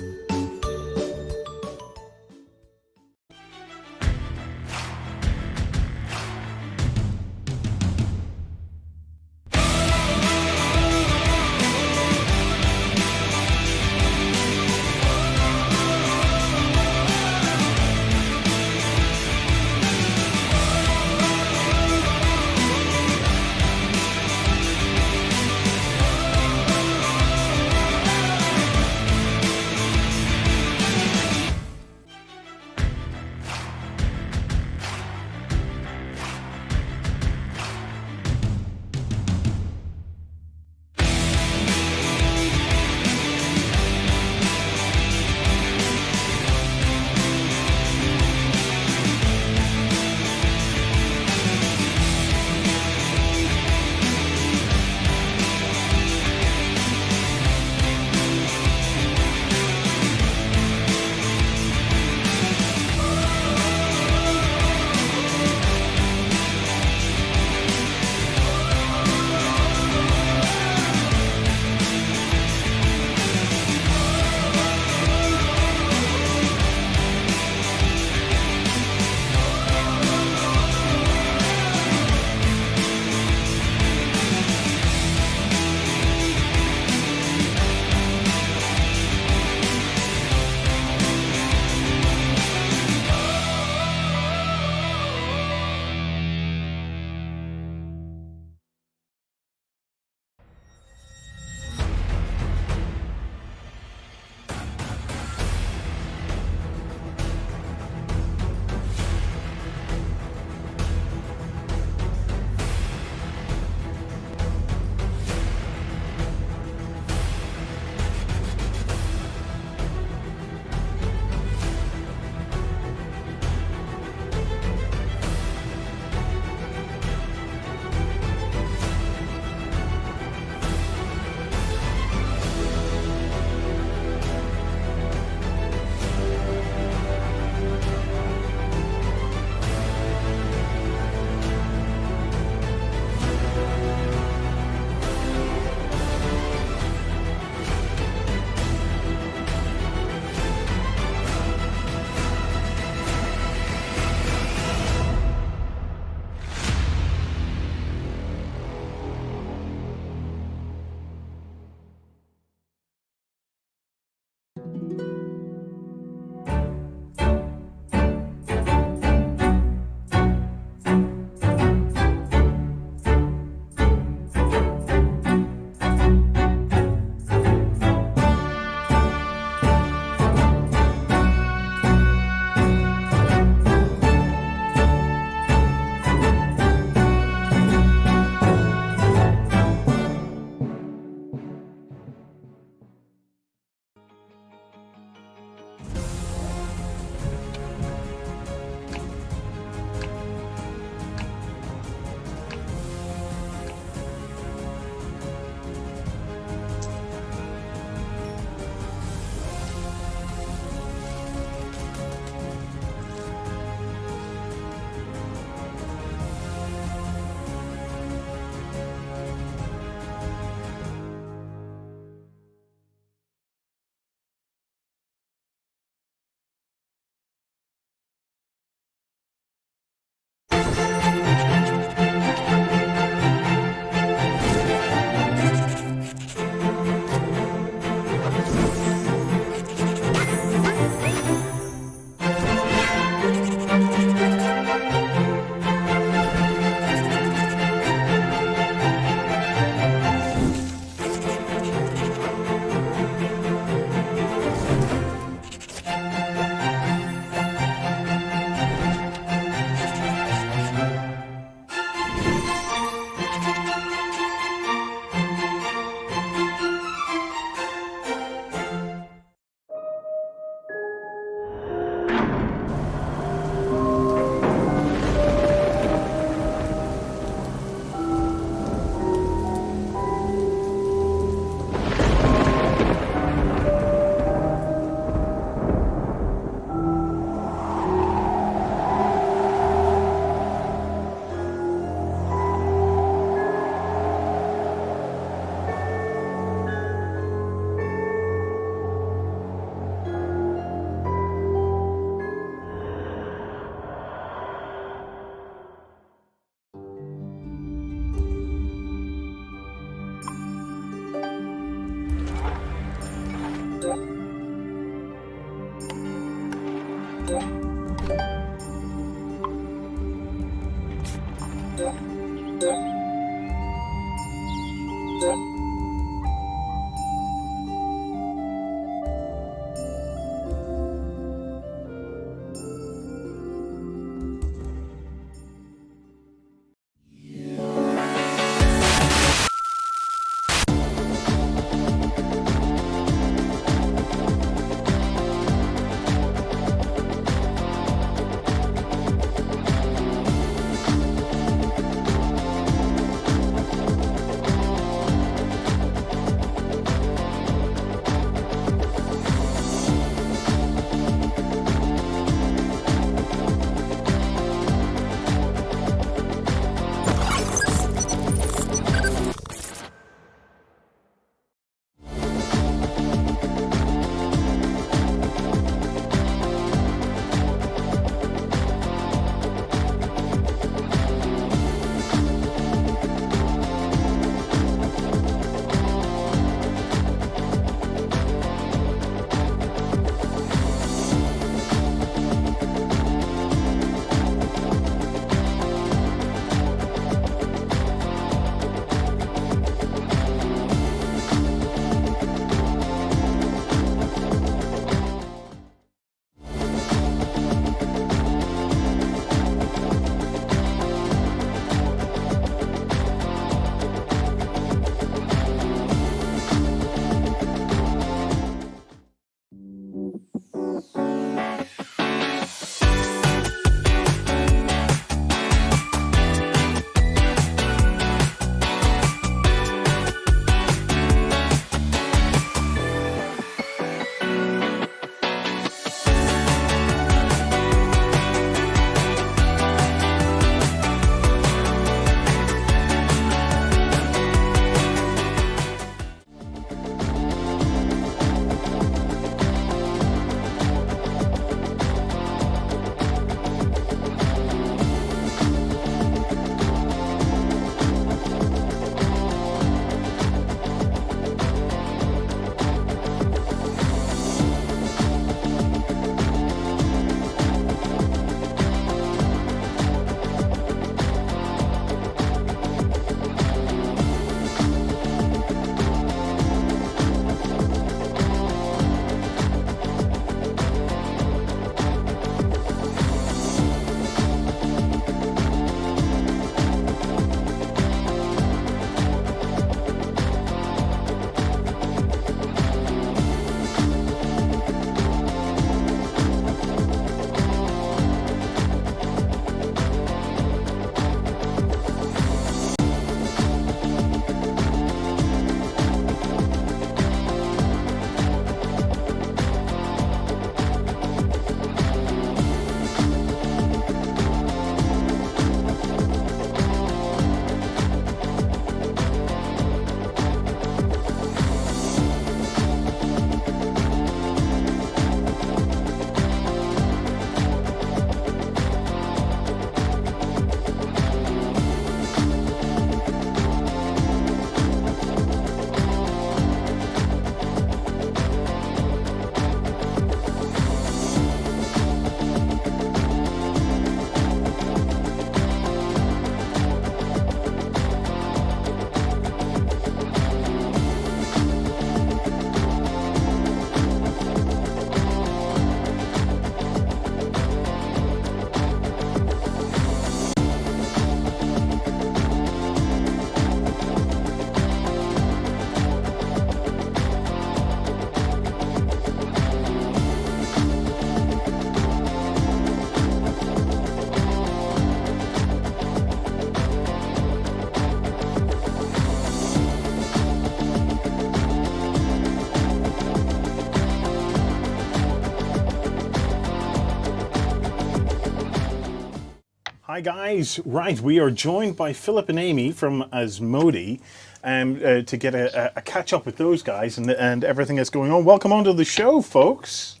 Hi guys, right, we are joined by Philip and Amy from Asmodee to get a catch up with those guys and everything that's going on. Welcome onto the show, folks.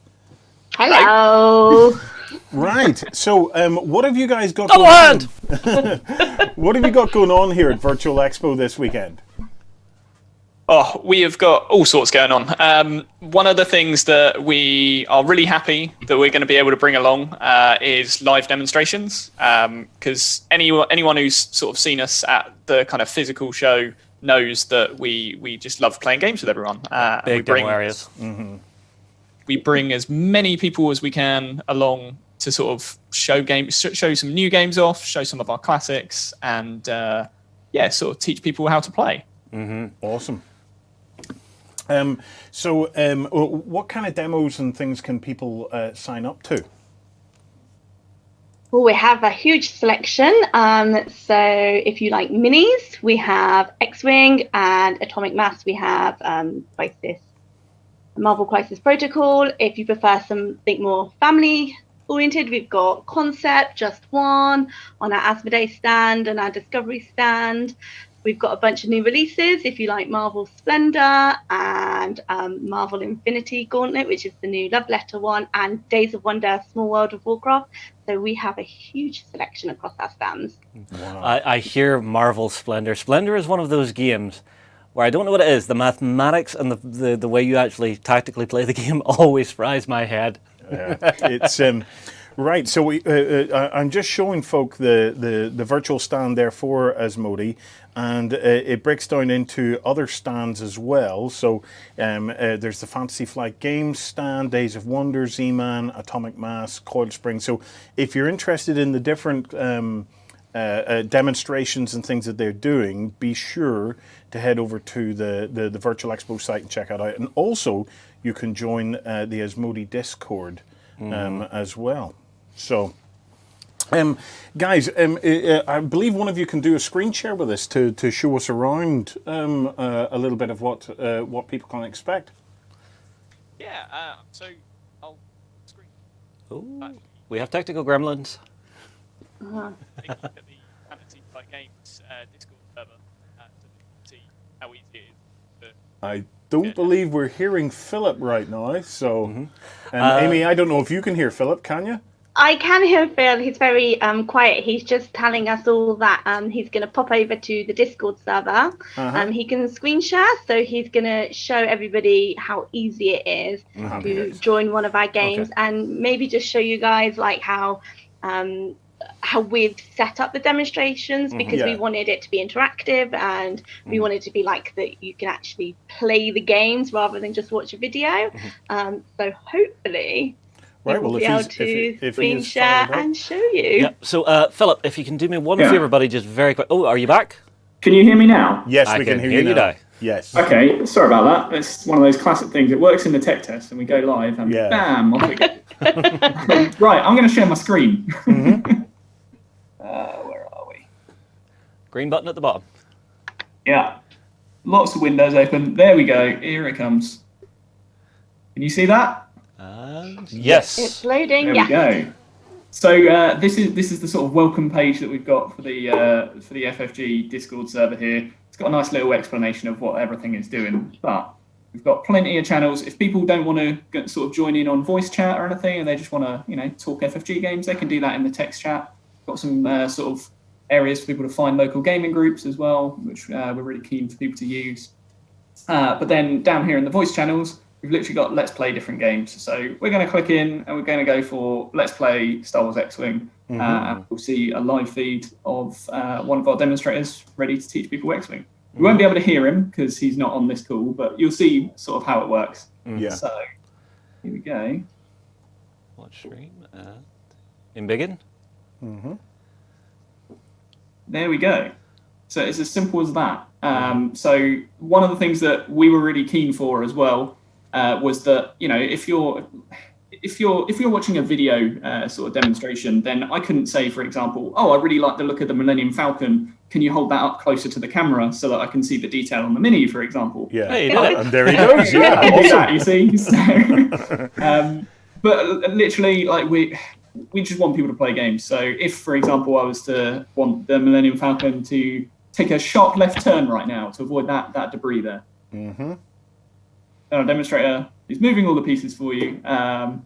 Hello. Right, so what have you guys got going on? What have you got going on here at Virtual Expo this weekend? Oh, we have got all sorts going on. One of the things that we are really happy that we're going to be able to bring along is live demonstrations. Because anyone who's sort of seen us at the kind of physical show knows that we just love playing games with everyone. Big demo areas. We bring as many people as we can along to sort of show some new games off, show some of our classics, and sort of teach people how to play. Awesome. What kind of demos and things can people sign up to? Well, we have a huge selection. So if you like minis, we have X-Wing and Atomic Mass. We have Marvel Crisis Protocol. If you prefer something more family oriented, we've got Concept, Just One on our Asmodee stand and our Discovery stand. We've got a bunch of new releases if you like Marvel Splendor and Marvel Infinity Gauntlet, which is the new Love Letter one, and Days of Wonder, Small World of Warcraft. So we have a huge selection across our stands. Wow. I hear Marvel Splendor. Splendor is one of those games where I don't know what it is. The mathematics and the way you actually tactically play the game always fries my head. Yeah, it's right. So I'm just showing folk the virtual stand there for Asmodee, and it breaks down into other stands as well. So there's the Fantasy Flight Games stand, Days of Wonder, Z-Man, Atomic Mass, Coiled Spring. So if you're interested in the different demonstrations and things that they're doing, be sure to head over to the Virtual Expo site and check it out. And also, you can join the Asmodee Discord as well. So, guys, I believe one of you can do a screen share with us to show us around a little bit of what people can expect. Yeah, so I'll screen. Ooh, we have technical gremlins. Take a look at the Fantasy Flight Games Discord server to see how easy it is. I don't believe we're hearing Philip right now, so Amy, I don't know if you can hear Philip, can you? I can hear Phil. He's very quiet. He's just telling us all that he's going to pop over to the Discord server. He can screen share, so he's going to show everybody how easy it is to join one of our games, and maybe just show you guys like how we've set up the demonstrations, because we wanted it to be interactive, and we wanted to be like that you can actually play the games rather than just watch a video. So hopefully we'll be able to screen share and show you. Yeah. So Philip, if you can do me one favour, buddy, just very quick. Oh, are you back? Can you hear me now? Yes, we can hear you now. Yes. Okay, sorry about that. It's one of those classic things. It works in the tech test, and we go live, and bam, off we go. Right, I'm going to share my screen. Where are we? Green button at the bottom. Yeah. Lots of windows open. There we go. Here it comes. Can you see that? Yes. It's loading. There we go. So this is the sort of welcome page that we've got for the FFG Discord server here. It's got a nice little explanation of what everything is doing, but we've got plenty of channels. If people don't want to sort of join in on voice chat or anything, and they just want to talk FFG games, they can do that in the text chat. Got some sort of areas for people to find local gaming groups as well, which we're really keen for people to use. But then down here in the voice channels, we've literally got Let's Play different games. So we're going to click in and we're going to go for Let's Play Star Wars X-Wing. And we'll see a live feed of one of our demonstrators ready to teach people X-Wing. We won't be able to hear him because he's not on this call, but you'll see sort of how it works. So here we go. Watch stream. In Biggin. There we go. So it's as simple as that. So one of the things that we were really keen for as well was that if you're watching a video sort of demonstration, then I couldn't say, for example, I really like the look of the Millennium Falcon. Can you hold that up closer to the camera so that I can see the detail on the Mini, for example? Yeah, hey, and there he goes. Yeah, awesome. You see. So, but literally, like we just want people to play games. So if, for example, I was to want the Millennium Falcon to take a sharp left turn right now to avoid that debris there. Then our demonstrator is moving all the pieces for you. But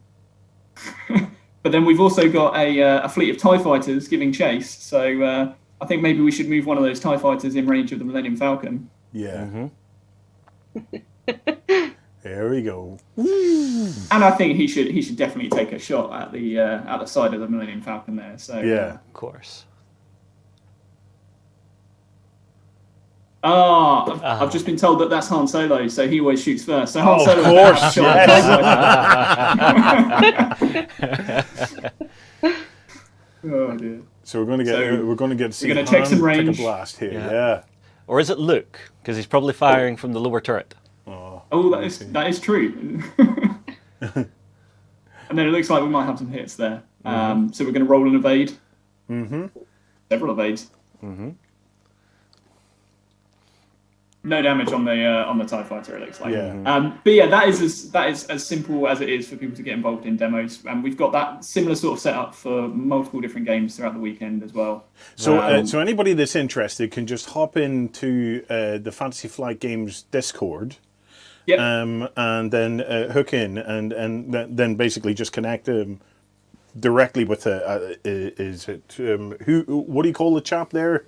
then we've also got a fleet of TIE fighters giving chase. So I think maybe we should move one of those TIE fighters in range of the Millennium Falcon. Yeah. There we go. And I think he should definitely take a shot at the side of the Millennium Falcon there. So yeah, of course. I've just been told that that's Han Solo, so he always shoots first. So Han Solo, of course, yes. Oh dear. So we're going to get to see we're going to check some range. Take a blast here. Yeah. Or is it Luke? Because he's probably firing from the lower turret. Oh, that is true. And then it looks like we might have some hits there. So we're going to roll and evade. Several evades. No damage on the TIE fighter, it looks like. But yeah, that is as simple as it is for people to get involved in demos. And we've got that similar sort of setup for multiple different games throughout the weekend as well. So so anybody that's interested can just hop into the Fantasy Flight Games Discord. Yep. And then hook in and then basically just connect directly with is it what do you call the chap there?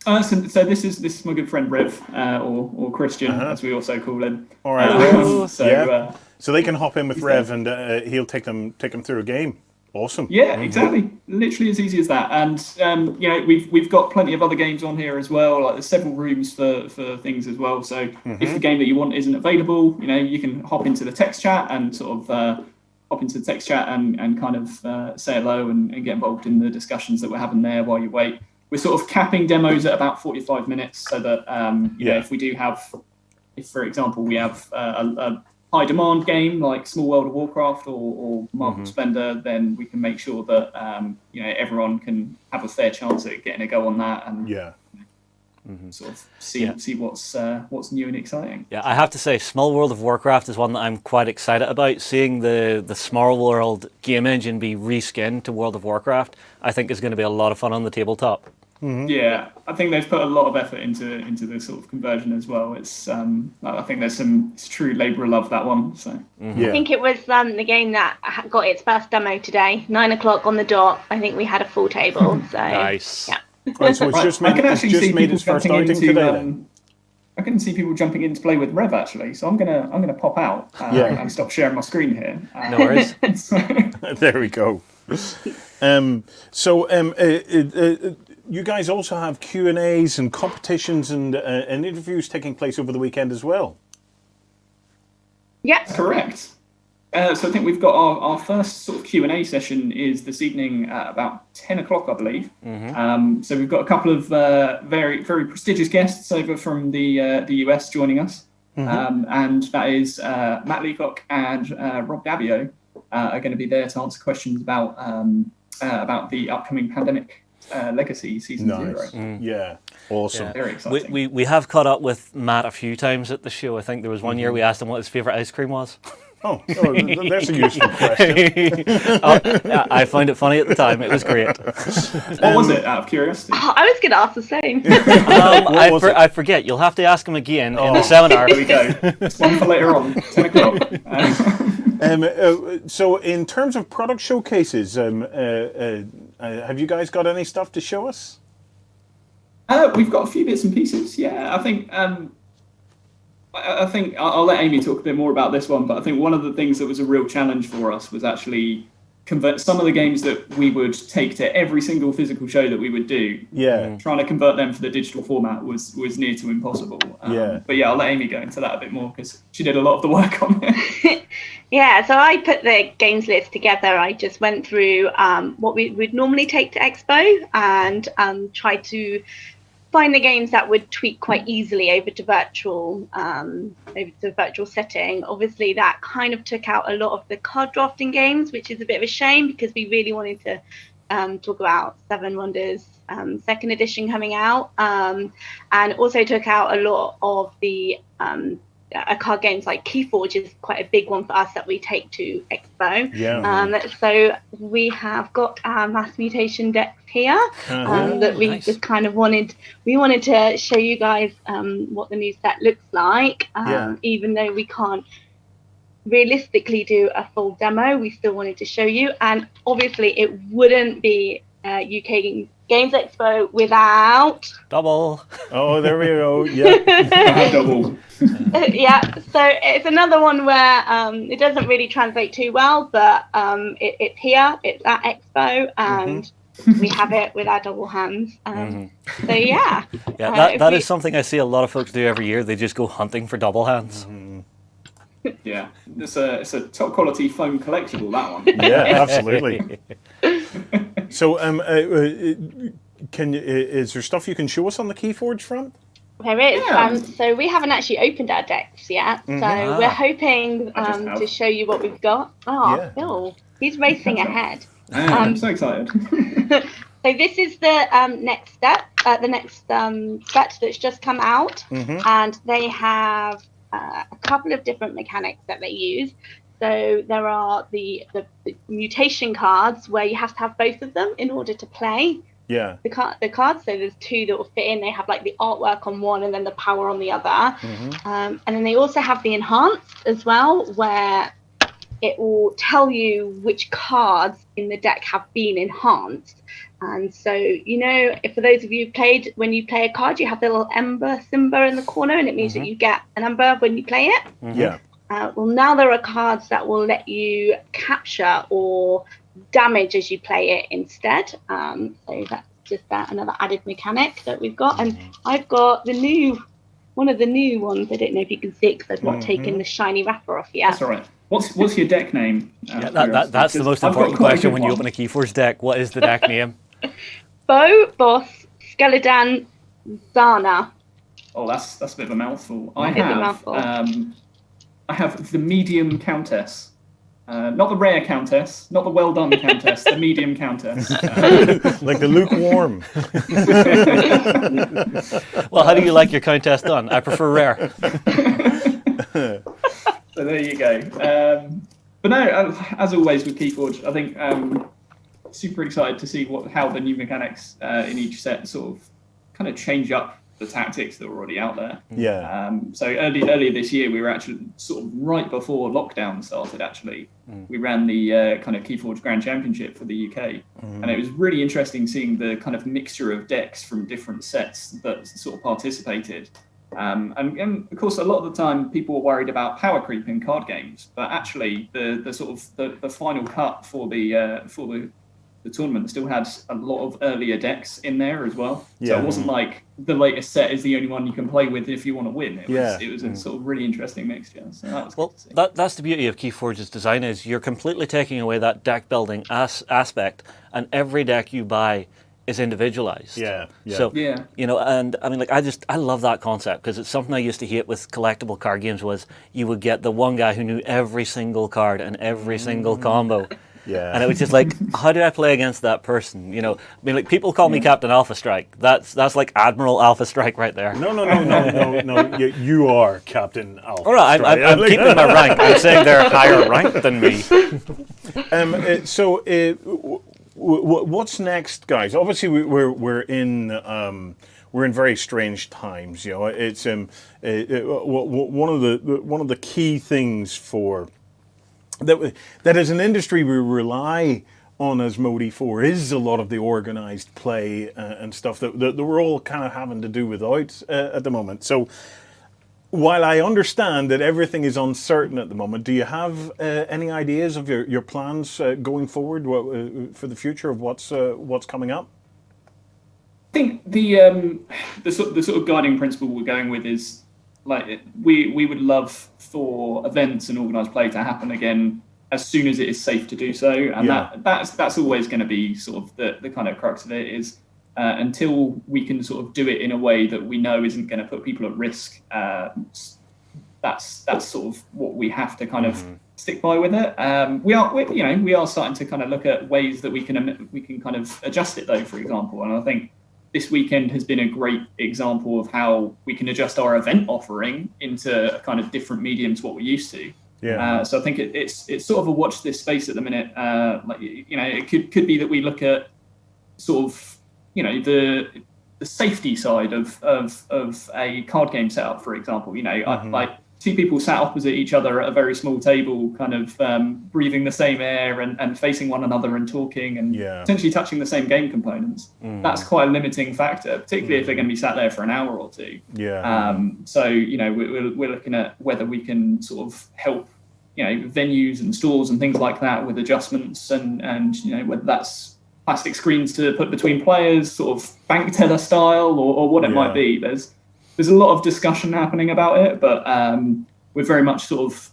So this is my good friend Rev, or Christian, as we also call him. All right. So they can hop in with Rev, and he'll take them through a game. Awesome. Yeah, exactly. Literally as easy as that. And we've got plenty of other games on here as well. Like there's several rooms for things as well. So if the game that you want isn't available, you can hop into the text chat and sort of and kind of say hello and get involved in the discussions that we're having there while you wait. We're sort of capping demos at about 45 minutes so that if for example we have a high demand game like Small World of Warcraft or Marvel Splendor, then we can make sure that everyone can have a fair chance at getting a go on that and sort of see what's new and exciting. Yeah, I have to say, Small World of Warcraft is one that I'm quite excited about. Seeing the Small World game engine be reskinned to World of Warcraft, I think is going to be a lot of fun on the tabletop. Yeah, I think they've put a lot of effort into the sort of conversion as well. It's I think there's it's true labour of love, that one. So I think it was the game that got its first demo today, 9 o'clock on the dot. I think we had a full table. So nice. Yeah. Right, so it's just made its first outing today. Then. I can see people jumping in to play with Rev actually, so I'm gonna pop out and stop sharing my screen here. No worries. There we go. You guys also have Q&As and competitions and interviews taking place over the weekend as well. Yeah, correct. So I think we've got our first sort of Q&A session is this evening at about 10 o'clock, I believe. So we've got a couple of very, very prestigious guests over from the US joining us. And that is Matt Leacock and Rob Dabbio are going to be there to answer questions about the upcoming Pandemic Legacy Season 0. Yeah, awesome. Yeah, very exciting. We have caught up with Matt a few times at the show. I think there was one year we asked him what his favourite ice cream was. Oh, that's a useful question. I found it funny at the time. It was great. What was it, out of curiosity? Oh, I was going to ask the same. I forget. You'll have to ask him again in the seminar. There we go. One for later on, 10 o'clock. So in terms of product showcases, have you guys got any stuff to show us? We've got a few bits and pieces. Yeah, I think I'll let Amy talk a bit more about this one, but I think one of the things that was a real challenge for us was actually convert some of the games that we would take to every single physical show that we would do. Yeah. Trying to convert them for the digital format was near to impossible. But yeah, I'll let Amy go into that a bit more because she did a lot of the work on it. Yeah, so I put the games list together. I just went through what we would normally take to Expo and tried to find the games that would tweak quite easily over to virtual setting. Obviously, that kind of took out a lot of the card drafting games, which is a bit of a shame because we really wanted to talk about Seven Wonders second edition coming out, and also took out a lot of the card games like Keyforge is quite a big one for us that we take to Expo. So we have got our mass mutation decks here that we just kind of wanted to show you guys what the new set looks like. Even though we can't realistically do a full demo, we still wanted to show you, and obviously it wouldn't be UK Games Expo without double. Oh, there we go. Yeah, double. Yeah, so it's another one where it doesn't really translate too well, but it's here, it's at Expo, and we have it with our double hands. So yeah. Yeah, that is something I see a lot of folks do every year. They just go hunting for double hands. Yeah, it's a top quality foam collectible, that one. Yeah, absolutely. So, is there stuff you can show us on the Keyforge front? There is. So we haven't actually opened our decks yet. So we're hoping to show you what we've got. Oh, Phil, he's racing ahead. I'm so excited. So this is the next step, the next set that's just come out, and they have a couple of different mechanics that they use. So there are the mutation cards where you have to have both of them in order to play. Yeah. The cards. So there's two that will fit in. They have like the artwork on one and then the power on the other. And then they also have the enhanced as well, where it will tell you which cards in the deck have been enhanced. And so, if for those of you who played, when you play a card, you have the little ember symbol in the corner, and it means that you get an ember when you play it. Yeah. Well, now there are cards that will let you capture or damage as you play it instead. So that's just another added mechanic that we've got. And I've got one of the new ones. I don't know if you can see it because I've not taken the shiny wrapper off yet. That's all right. What's your deck name? That's the most important question when you open a Keyforge deck. What is the deck name? Bo Boss Skeleton Zana. Oh, that's a bit of a mouthful. I have the medium countess. Not the rare countess, not the well done countess, the medium countess. Like the lukewarm. Well, how do you like your countess done? I prefer rare. So there you go. But no, as always with Keyforge, I think super excited to see how the new mechanics in each set sort of kind of change up the tactics that are already out there. Yeah. So earlier this year, we were actually sort of right before lockdown started. Actually, we ran the kind of Keyforge Grand Championship for the UK, and it was really interesting seeing the kind of mixture of decks from different sets that sort of participated. And of course, a lot of the time, people were worried about power creep in card games, but actually, the sort of the final cut for the tournament still had a lot of earlier decks in there as well. So it wasn't like the latest set is the only one you can play with if you want to win. It was a sort of really interesting mixture. So that was that's the beauty of Keyforge's design is you're completely taking away that deck building aspect, and every deck you buy is individualized. Yeah. So and I mean, like I love that concept because it's something I used to hate with collectible card games was you would get the one guy who knew every single card and every single combo. Yeah. And it was just like, how do I play against that person? I mean, like people call me Captain Alpha Strike. That's like Admiral Alpha Strike right there. No. You are Captain Alpha. All right, I'm keeping my rank. I'm saying they're higher ranked than me. What's next, guys? Obviously, we're in very strange times. It's one of the key things for. That as an industry we rely on Asmodee for is a lot of the organised play and stuff that we're all kind of having to do without at the moment. So while I understand that everything is uncertain at the moment, do you have any ideas of your plans going forward for the future of what's coming up? I think the sort of guiding principle we're going with is like we would love for events and organised play to happen again as soon as it is safe to do so, and that's always going to be sort of the kind of crux of it is until we can sort of do it in a way that we know isn't going to put people at risk. That's sort of what we have to kind of stick by with it. We are starting to kind of look at ways that we can kind of adjust it though, for example, and I think this weekend has been a great example of how we can adjust our event offering into a kind of different medium to what we're used to. Yeah. So I think it's sort of a watch this space at the minute. It could be that we look at sort of the safety side of a card game setup, for example. Like two people sat opposite each other at a very small table, kind of breathing the same air and facing one another and talking and potentially touching the same game components. That's quite a limiting factor, particularly if they're going to be sat there for an hour or two. So, you know, we're looking at whether we can sort of help, you know, venues and stores and things like that with adjustments and you know, whether that's plastic screens to put between players, sort of bank teller style or what it might be. There's a lot of discussion happening about it, but we're very much sort of,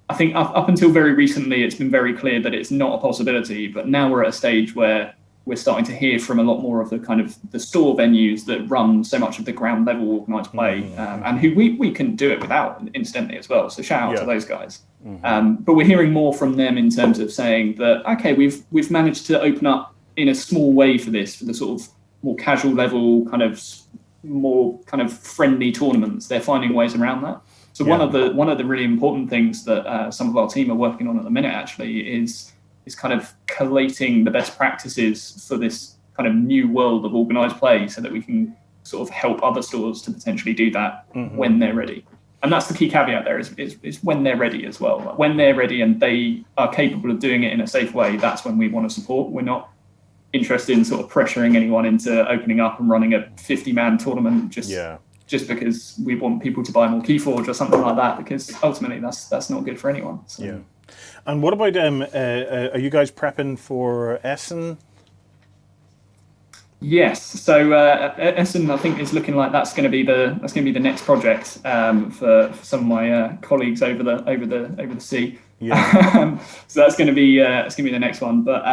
I think up until very recently, it's been very clear that it's not a possibility, but now we're at a stage where we're starting to hear from a lot more of the kind of the store venues that run so much of the ground level organised play, and who we can do it without, incidentally, as well. So shout out to those guys. But we're hearing more from them in terms of saying that, okay, we've managed to open up in a small way for this, for the sort of more casual level, kind of more kind of friendly tournaments. They're finding ways around that. So one of the really important things that some of our team are working on at the minute actually is kind of collating the best practices for this kind of new world of organised play, so that we can sort of help other stores to potentially do that when they're ready. And that's the key caveat there is when they're ready as well. When they're ready and they are capable of doing it in a safe way, that's when we want to support. We're not interested in sort of pressuring anyone into opening up and running a 50-man tournament just because we want people to buy more Keyforge or something like that, because ultimately that's not good for anyone. So. Yeah. And what about are you guys prepping for Essen? Yes. So Essen, I think, is looking like that's going to be the next project for some of my colleagues over the sea. Yeah. So that's going to be the next one. But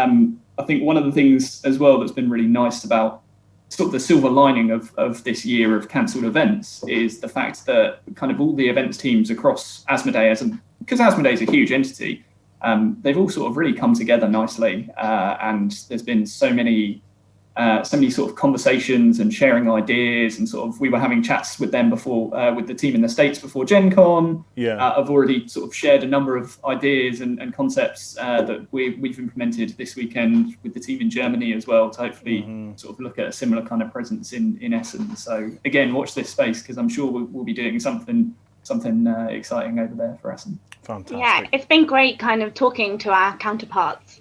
I think one of the things as well that's been really nice about sort of the silver lining of this year of cancelled events is the fact that kind of all the events teams across Asmodee, because Asmodee is a huge entity, they've all sort of really come together nicely, and there's been so many sort of conversations and sharing ideas, and sort of we were having chats with them before, with the team in the States before Gen Con. I've already sort of shared a number of ideas and concepts that we've implemented this weekend with the team in Germany as well, to hopefully sort of look at a similar kind of presence in Essen. So again, watch this space, because I'm sure we'll be doing something exciting over there for Essen. Fantastic. Yeah, it's been great kind of talking to our counterparts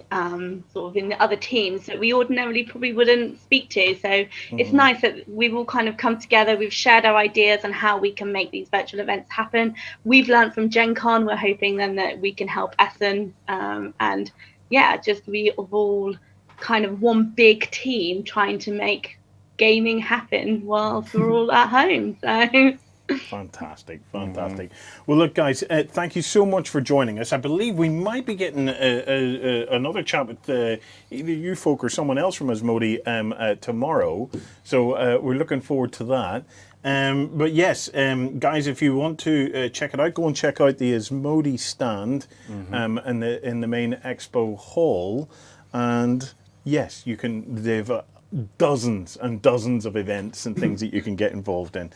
sort of in the other teams that we ordinarily probably wouldn't speak to. So it's nice that we've all kind of come together. We've shared our ideas on how we can make these virtual events happen. We've learned from Gen Con. We're hoping then that we can help Essen. And yeah, just we all kind of one big team trying to make gaming happen whilst we're all at home. So... Fantastic. Well, look, guys, thank you so much for joining us. I believe we might be getting another chat with either you folk or someone else from Asmodee tomorrow. So we're looking forward to that. But yes, guys, if you want to check it out, go and check out the Asmodee stand in the main expo hall. And yes, you can. They've dozens and dozens of events and things that you can get involved in.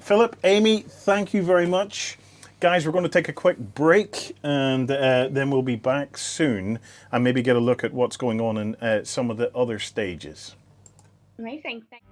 Philip, Amy, thank you very much. Guys, we're going to take a quick break, and then we'll be back soon and maybe get a look at what's going on in some of the other stages. Amazing. Thanks.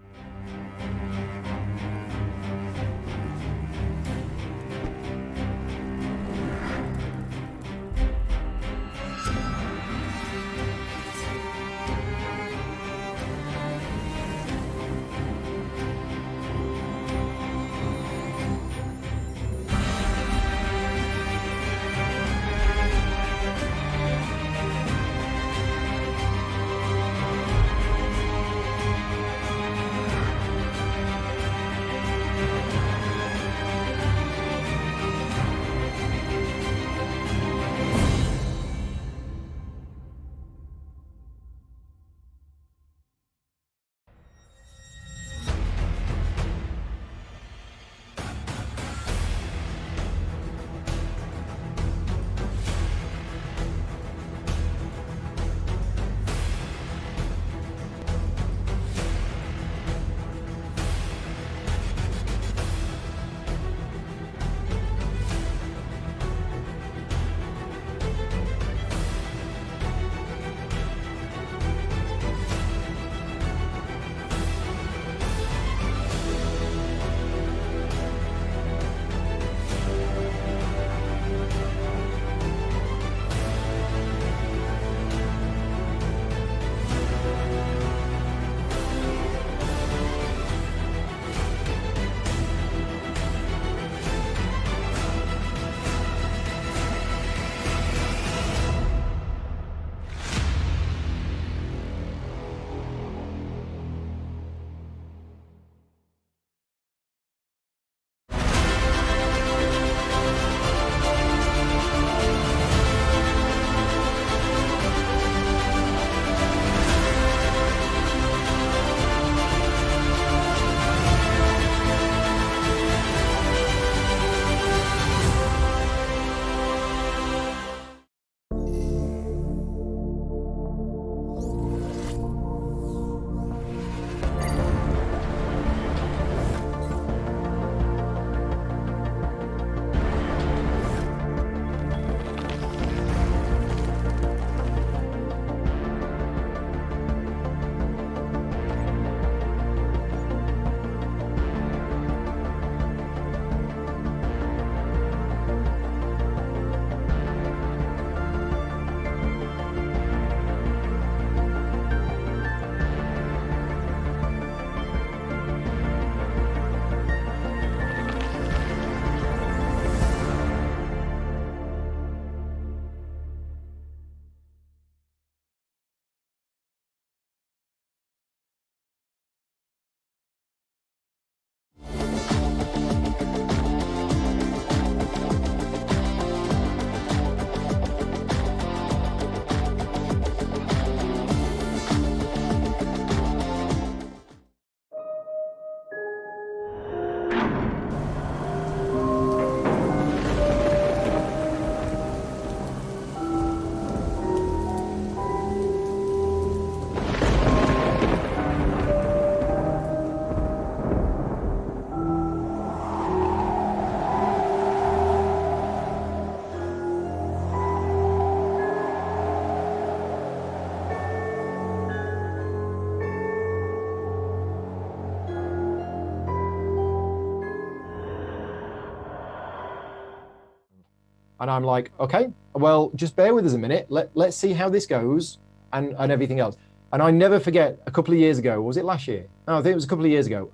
And I'm like, okay, well, just bear with us a minute. Let's see how this goes and everything else. And I never forget, a couple of years ago, was it last year? No, I think it was a couple of years ago.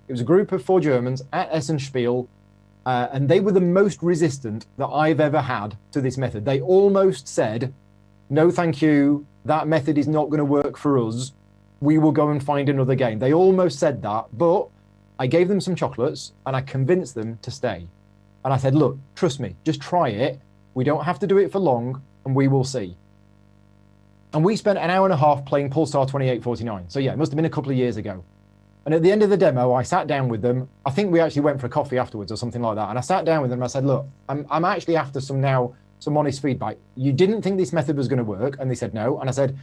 It was a group of 4 Germans at Essen Spiel, and they were the most resistant that I've ever had to this method. They almost said, no, thank you. That method is not going to work for us. We will go and find another game. They almost said that, but I gave them some chocolates and I convinced them to stay. And I said, look, trust me, just try it. We don't have to do it for long and we will see. And we spent an hour and a half playing Pulsar 2849. So yeah, it must have been a couple of years ago. And at the end of the demo, I sat down with them. I think we actually went for a coffee afterwards or something like that. And I sat down with them and I said, look, I'm actually after some honest feedback. You didn't think this method was going to work. And they said no. And I said,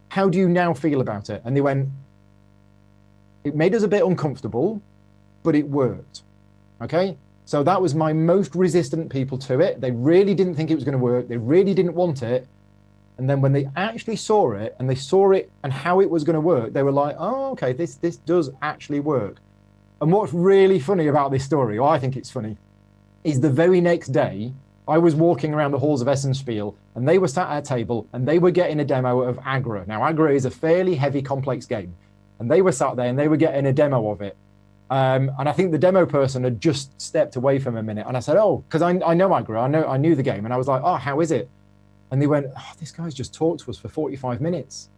how do you now feel about it? And they went, it made us a bit uncomfortable, but it worked. Okay. So that was my most resistant people to it. They really didn't think it was going to work. They really didn't want it. And then when they actually saw it and they saw it and how it was going to work, they were like, oh, okay, this does actually work. And what's really funny about this story, or I think it's funny, is the very next day, I was walking around the halls of Essen Spiel and they were sat at a table and they were getting a demo of Agra. Now, Agra is a fairly heavy, complex game. And they were sat there and they were getting a demo of it. And I think the demo person had just stepped away from a minute. And I said, oh, because I know Agra, I knew the game. And I was like, oh, how is it? And they went, oh, this guy's just talked to us for 45 minutes.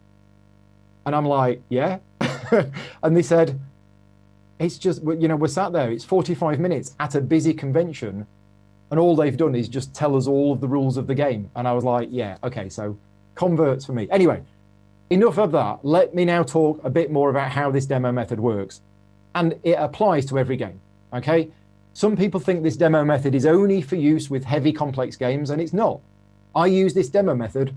And I'm like, yeah. And they said, it's just, we're sat there, it's 45 minutes at a busy convention. And all they've done is just tell us all of the rules of the game. And I was like, yeah, okay, so converts for me. Anyway, enough of that. Let me now talk a bit more about how this demo method works. And it applies to every game, okay? Some people think this demo method is only for use with heavy, complex games, and it's not. I use this demo method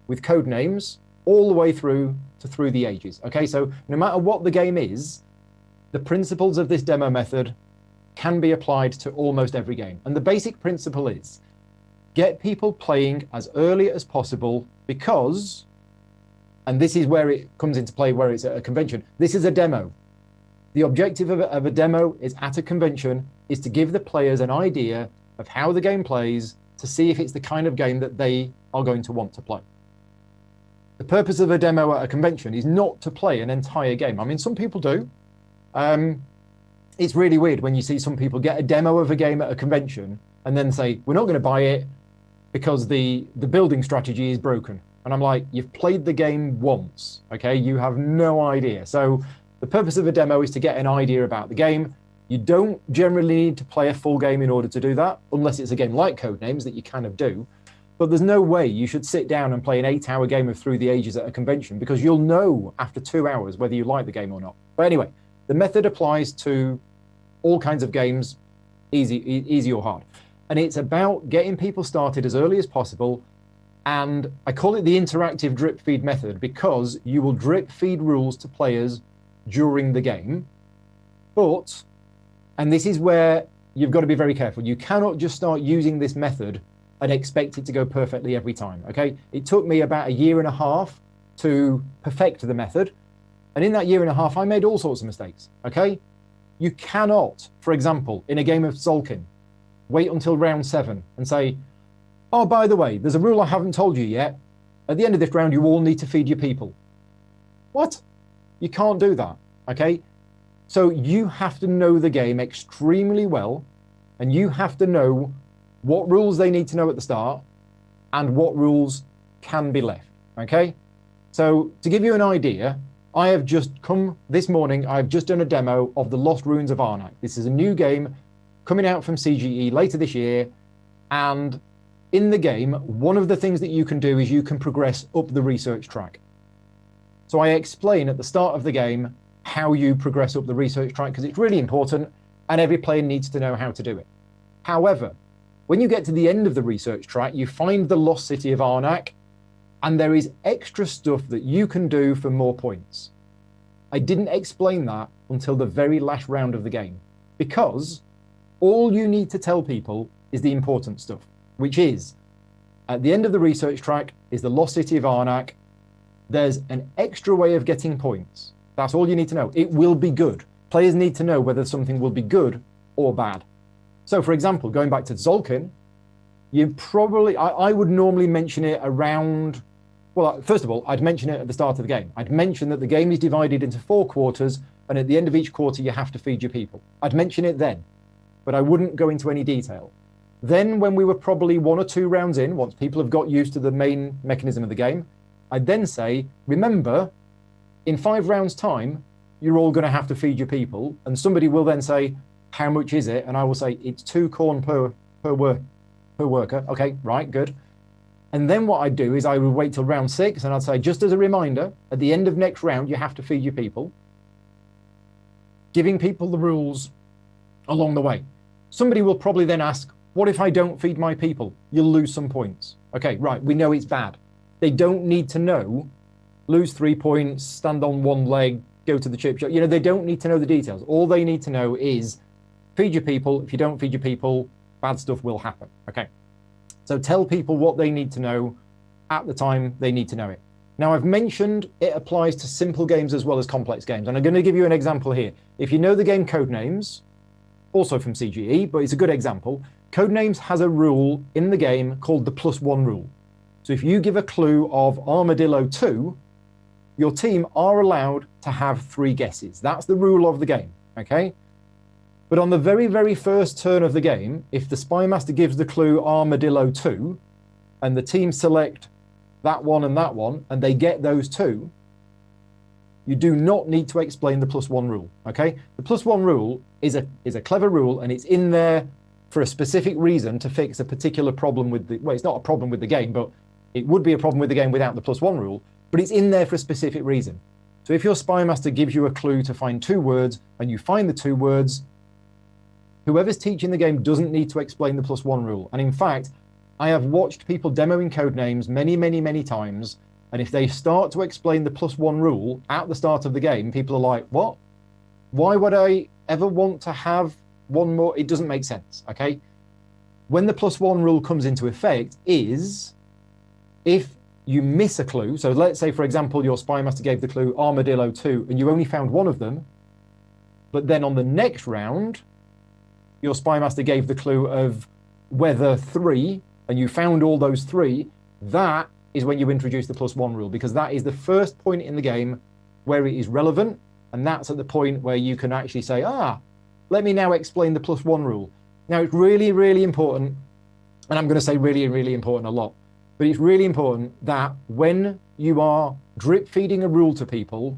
with code names all the way through to Through the Ages. Okay, so no matter what the game is, the principles of this demo method can be applied to almost every game. And the basic principle is get people playing as early as possible because, and this is where it comes into play, where it's at a convention, this is a demo. The objective of a demo is at a convention is to give the players an idea of how the game plays to see if it's the kind of game that they are going to want to play. The purpose of a demo at a convention is not to play an entire game. I mean, some people do. It's really weird when you see some people get a demo of a game at a convention and then say, we're not going to buy it because the building strategy is broken. And I'm like, you've played the game once, okay? You have no idea. So the purpose of a demo is to get an idea about the game. You don't generally need to play a full game in order to do that, unless it's a game like Codenames that you kind of do. But there's no way you should sit down and play an 8-hour game of Through the Ages at a convention because you'll know after 2 hours whether you like the game or not. But anyway, the method applies to all kinds of games, easy or hard. And it's about getting people started as early as possible. And I call it the interactive drip feed method because you will drip feed rules to players during the game. But, and this is where you've got to be very careful, you cannot just start using this method and expect it to go perfectly every time, okay? It took me about 1.5 years to perfect the method. And in that 1.5 years, I made all sorts of mistakes, okay? You cannot, for example, in a game of Tzolk'in, wait until round 7 and say, oh, by the way, there's a rule I haven't told you yet. At the end of this round, you all need to feed your people. What? You can't do that, okay? So you have to know the game extremely well, and you have to know what rules they need to know at the start and what rules can be left, okay? So to give you an idea, I have just come this morning, I've just done a demo of the Lost Ruins of Arnak. This is a new game coming out from CGE later this year, and in the game, one of the things that you can do is you can progress up the research track. So I explain at the start of the game how you progress up the research track because it's really important and every player needs to know how to do it. However, when you get to the end of the research track, you find the lost city of Arnak and there is extra stuff that you can do for more points. I didn't explain that until the very last round of the game because all you need to tell people is the important stuff, which is at the end of the research track is the lost city of Arnak. There's an extra way of getting points. That's all you need to know. It will be good. Players need to know whether something will be good or bad. So for example, going back to Tzolk'in, you probably, I would normally mention it around, well, first of all, I'd mention it at the start of the game. I'd mention that the game is divided into 4 quarters, and at the end of each quarter, you have to feed your people. I'd mention it then, but I wouldn't go into any detail. Then when we were probably 1 or 2 rounds in, once people have got used to the main mechanism of the game, I'd then say, remember, in 5 rounds' time, you're all going to have to feed your people. And somebody will then say, how much is it? And I will say, it's 2 corn per worker. Okay, right, good. And then what I'd do is I would wait till round 6, and I'd say, just as a reminder, at the end of next round, you have to feed your people. Giving people the rules along the way. Somebody will probably then ask, what if I don't feed my people? You'll lose some points. Okay, right, we know it's bad. They don't need to know, lose 3 points, stand on 1 leg, go to the chip shop. You know, they don't need to know the details. All they need to know is feed your people. If you don't feed your people, bad stuff will happen. Okay. So tell people what they need to know at the time they need to know it. Now, I've mentioned it applies to simple games as well as complex games. And I'm going to give you an example here. If you know the game Codenames, also from CGE, but it's a good example. Codenames has a rule in the game called the +1 rule. So if you give a clue of Armadillo 2, your team are allowed to have 3 guesses. That's the rule of the game, okay? But on the very, very first turn of the game, if the Spy Master gives the clue Armadillo 2, and the team select that one, and they get those 2, you do not need to explain the +1 rule, okay? The +1 rule is a clever rule, and it's in there for a specific reason to fix a particular problem with the, well, it's not a problem with the game, but it would be a problem with the game without the +1 rule, but it's in there for a specific reason. So if your Spy Master gives you a clue to find 2 words, and you find the 2 words, whoever's teaching the game doesn't need to explain the +1 rule. And in fact, I have watched people demoing Codenames many, many, many times, and if they start to explain the +1 rule at the start of the game, people are like, what? Why would I ever want to have 1 more? It doesn't make sense, okay? When the +1 rule comes into effect is if you miss a clue, so let's say, for example, your Spy Master gave the clue Armadillo 2, and you only found 1 of them, but then on the next round, your Spy Master gave the clue of weather 3, and you found all those 3, that is when you introduce the +1 rule, because that is the first point in the game where it is relevant, and that's at the point where you can actually say, let me now explain the +1 rule. Now, it's really, really important, and I'm going to say really, really important a lot, but it's really important that when you are drip feeding a rule to people,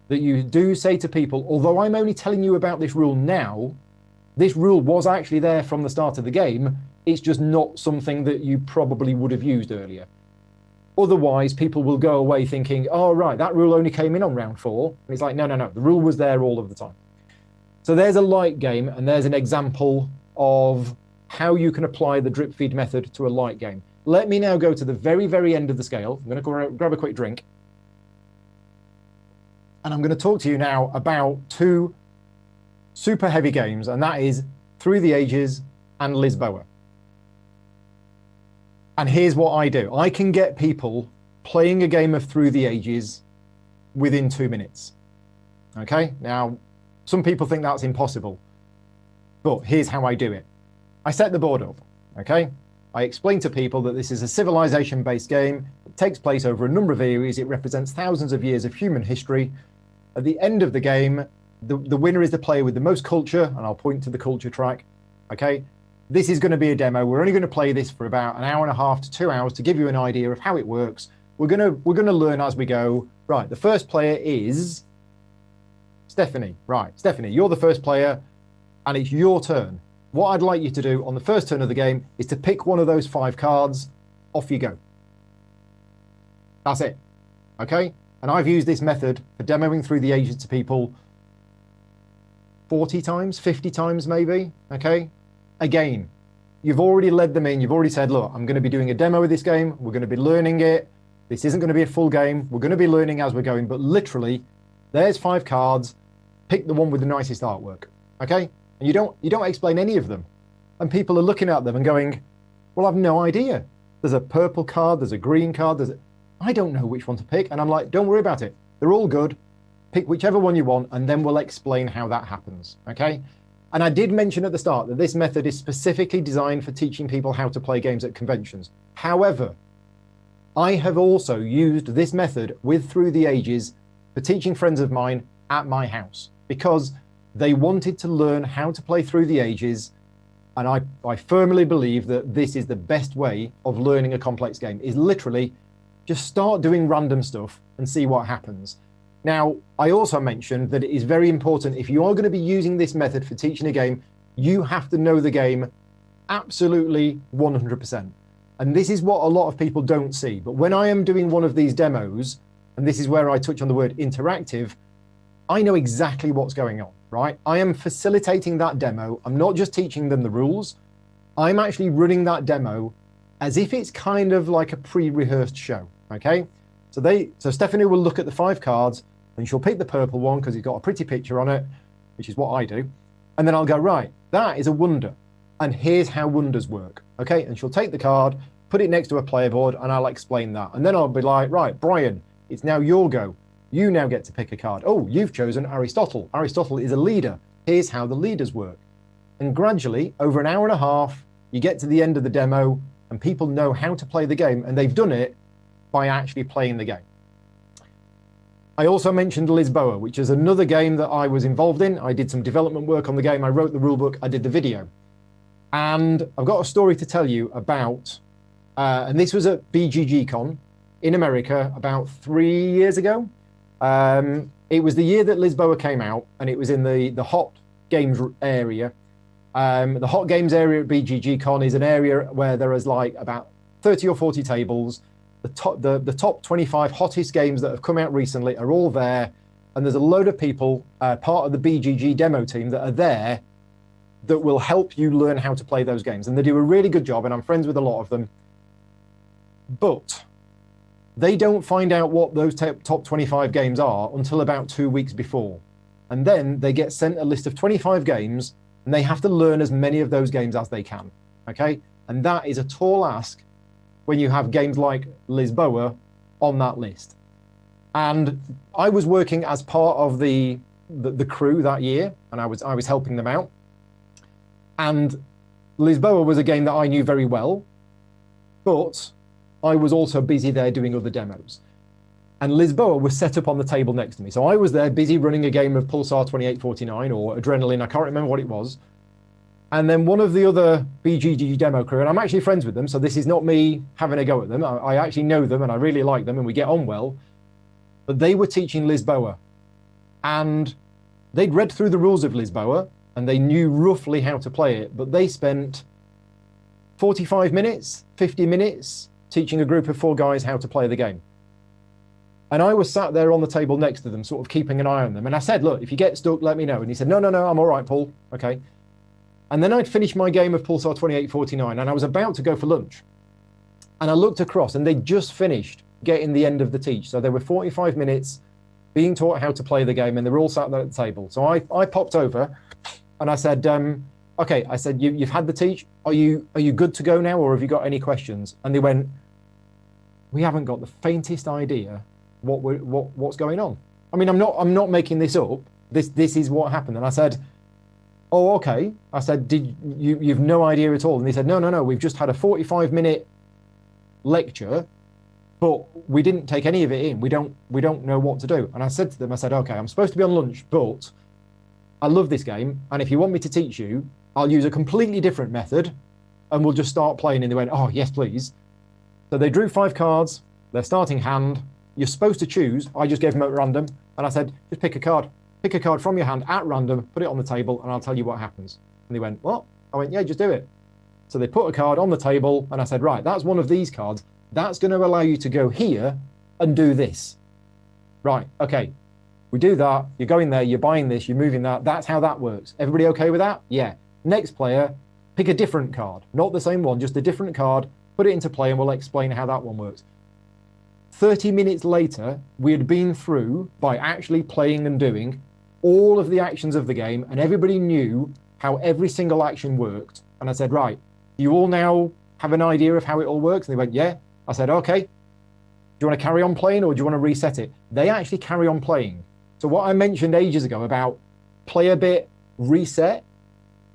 that you do say to people, although I'm only telling you about this rule now, this rule was actually there from the start of the game. It's just not something that you probably would have used earlier. Otherwise, people will go away thinking, oh, right, that rule only came in on round 4. And it's like, no, the rule was there all of the time. So there's a light game, and there's an example of how you can apply the drip feed method to a light game. Let me now go to the very, very end of the scale. I'm going to grab a quick drink. And I'm going to talk to you now about 2 super heavy games, and that is Through the Ages and Lisboa. And here's what I do. I can get people playing a game of Through the Ages within 2 minutes. Okay? Now, some people think that's impossible, but here's how I do it. I set the board up, okay? I explain to people that this is a civilization-based game. It takes place over a number of eras. It represents thousands of years of human history. At the end of the game, the winner is the player with the most culture, and I'll point to the culture track, okay? This is going to be a demo. We're only going to play this for about an hour and a half to 2 hours to give you an idea of how it works. We're going to learn as we go. Right, the first player is Stephanie. Right, Stephanie, you're the first player, and it's your turn. What I'd like you to do on the first turn of the game is to pick one of those 5 cards. Off you go. That's it. Okay? And I've used this method for demoing Through the Ages to people 40 times, 50 times maybe. Okay? Again, you've already led them in. You've already said, look, I'm going to be doing a demo of this game. We're going to be learning it. This isn't going to be a full game. We're going to be learning as we're going. But literally, there's 5 cards. Pick the one with the nicest artwork. Okay? And you don't explain any of them. And people are looking at them and going, well, I've no idea. There's a purple card. There's a green card. I don't know which one to pick. And I'm like, don't worry about it. They're all good. Pick whichever one you want, and then we'll explain how that happens. Okay? And I did mention at the start that this method is specifically designed for teaching people how to play games at conventions. However, I have also used this method with Through the Ages for teaching friends of mine at my house because they wanted to learn how to play Through the Ages. And I firmly believe that this is the best way of learning a complex game, is literally just start doing random stuff and see what happens. Now, I also mentioned that it is very important, if you are going to be using this method for teaching a game, you have to know the game absolutely 100%. And this is what a lot of people don't see. But when I am doing one of these demos, and this is where I touch on the word interactive, I know exactly what's going on, right? I am facilitating that demo. I'm not just teaching them the rules. I'm actually running that demo as if it's kind of like a pre-rehearsed show, okay? So Stephanie will look at the 5 cards and she'll pick the purple one because it's got a pretty picture on it, which is what I do. And then I'll go, right, that is a wonder. And here's how wonders work, okay? And she'll take the card, put it next to a player board, and I'll explain that. And then I'll be like, right, Brian, it's now your go. You now get to pick a card. Oh, you've chosen Aristotle. Aristotle is a leader. Here's how the leaders work. And gradually, over an hour and a half, you get to the end of the demo and people know how to play the game, and they've done it by actually playing the game. I also mentioned Lisboa, which is another game that I was involved in. I did some development work on the game. I wrote the rulebook. I did the video. And I've got a story to tell you about, and this was at BGG-Con in America about 3 years ago. It was the year that Lisboa came out, and it was in the hot games area. The hot games area at BGG-Con is an area where there is like about 30 or 40 tables. The top 25 hottest games that have come out recently are all there, and there's a load of people, part of the BGG demo team, that are there that will help you learn how to play those games. And they do a really good job, and I'm friends with a lot of them. But they don't find out what those top 25 games are until about 2 weeks before. And then they get sent a list of 25 games, and they have to learn as many of those games as they can, okay? And that is a tall ask when you have games like Lisboa on that list. And I was working as part of the crew that year, and I was helping them out. And Lisboa was a game that I knew very well, but I was also busy there doing other demos. And Lisboa was set up on the table next to me. So I was there busy running a game of Pulsar 2849 or Adrenaline, I can't remember what it was. And then one of the other BGG demo crew, and I'm actually friends with them, so this is not me having a go at them. I actually know them and I really like them and we get on well. But they were teaching Lisboa. And they'd read through the rules of Lisboa and they knew roughly how to play it. But they spent 45 minutes, 50 minutes teaching a group of 4 guys how to play the game. And I was sat there on the table next to them, sort of keeping an eye on them. And I said, look, if you get stuck, let me know. And he said, no, I'm all right, Paul. Okay. And then I'd finished my game of Pulsar 2849 and I was about to go for lunch. And I looked across and they'd just finished getting the end of the teach. So there were 45 minutes being taught how to play the game and they were all sat there at the table. So I popped over and I said, okay, I said, you've had the teach. Are you good to go now or have you got any questions? And they went, we haven't got the faintest idea what's going on. I mean, I'm not making this up. This is what happened. And I said, oh, okay. I said, you've no idea at all? And they said, no, we've just had a 45-minute lecture, but we didn't take any of it in. We don't know what to do. And I said to them, I said, okay, I'm supposed to be on lunch, but I love this game. And if you want me to teach you, I'll use a completely different method and we'll just start playing. And they went, oh, yes, please. So they drew 5 cards, their starting hand. You're supposed to choose. I just gave them at random. And I said, just pick a card. Pick a card from your hand at random, put it on the table, and I'll tell you what happens. And they went, what? I went, yeah, just do it. So they put a card on the table, and I said, right, that's one of these cards. That's going to allow you to go here and do this. Right, okay. We do that. You're going there, you're buying this, you're moving that. That's how that works. Everybody okay with that? Yeah. Next player, pick a different card. Not the same one, just a different card. Put it into play, and we'll explain how that one works. 30 minutes later, we had been through, by actually playing and doing, all of the actions of the game, and everybody knew how every single action worked. And I said, right, you all now have an idea of how it all works? And they went, yeah. I said, okay. Do you want to carry on playing or do you want to reset it? They actually carry on playing. So what I mentioned ages ago about play a bit, reset,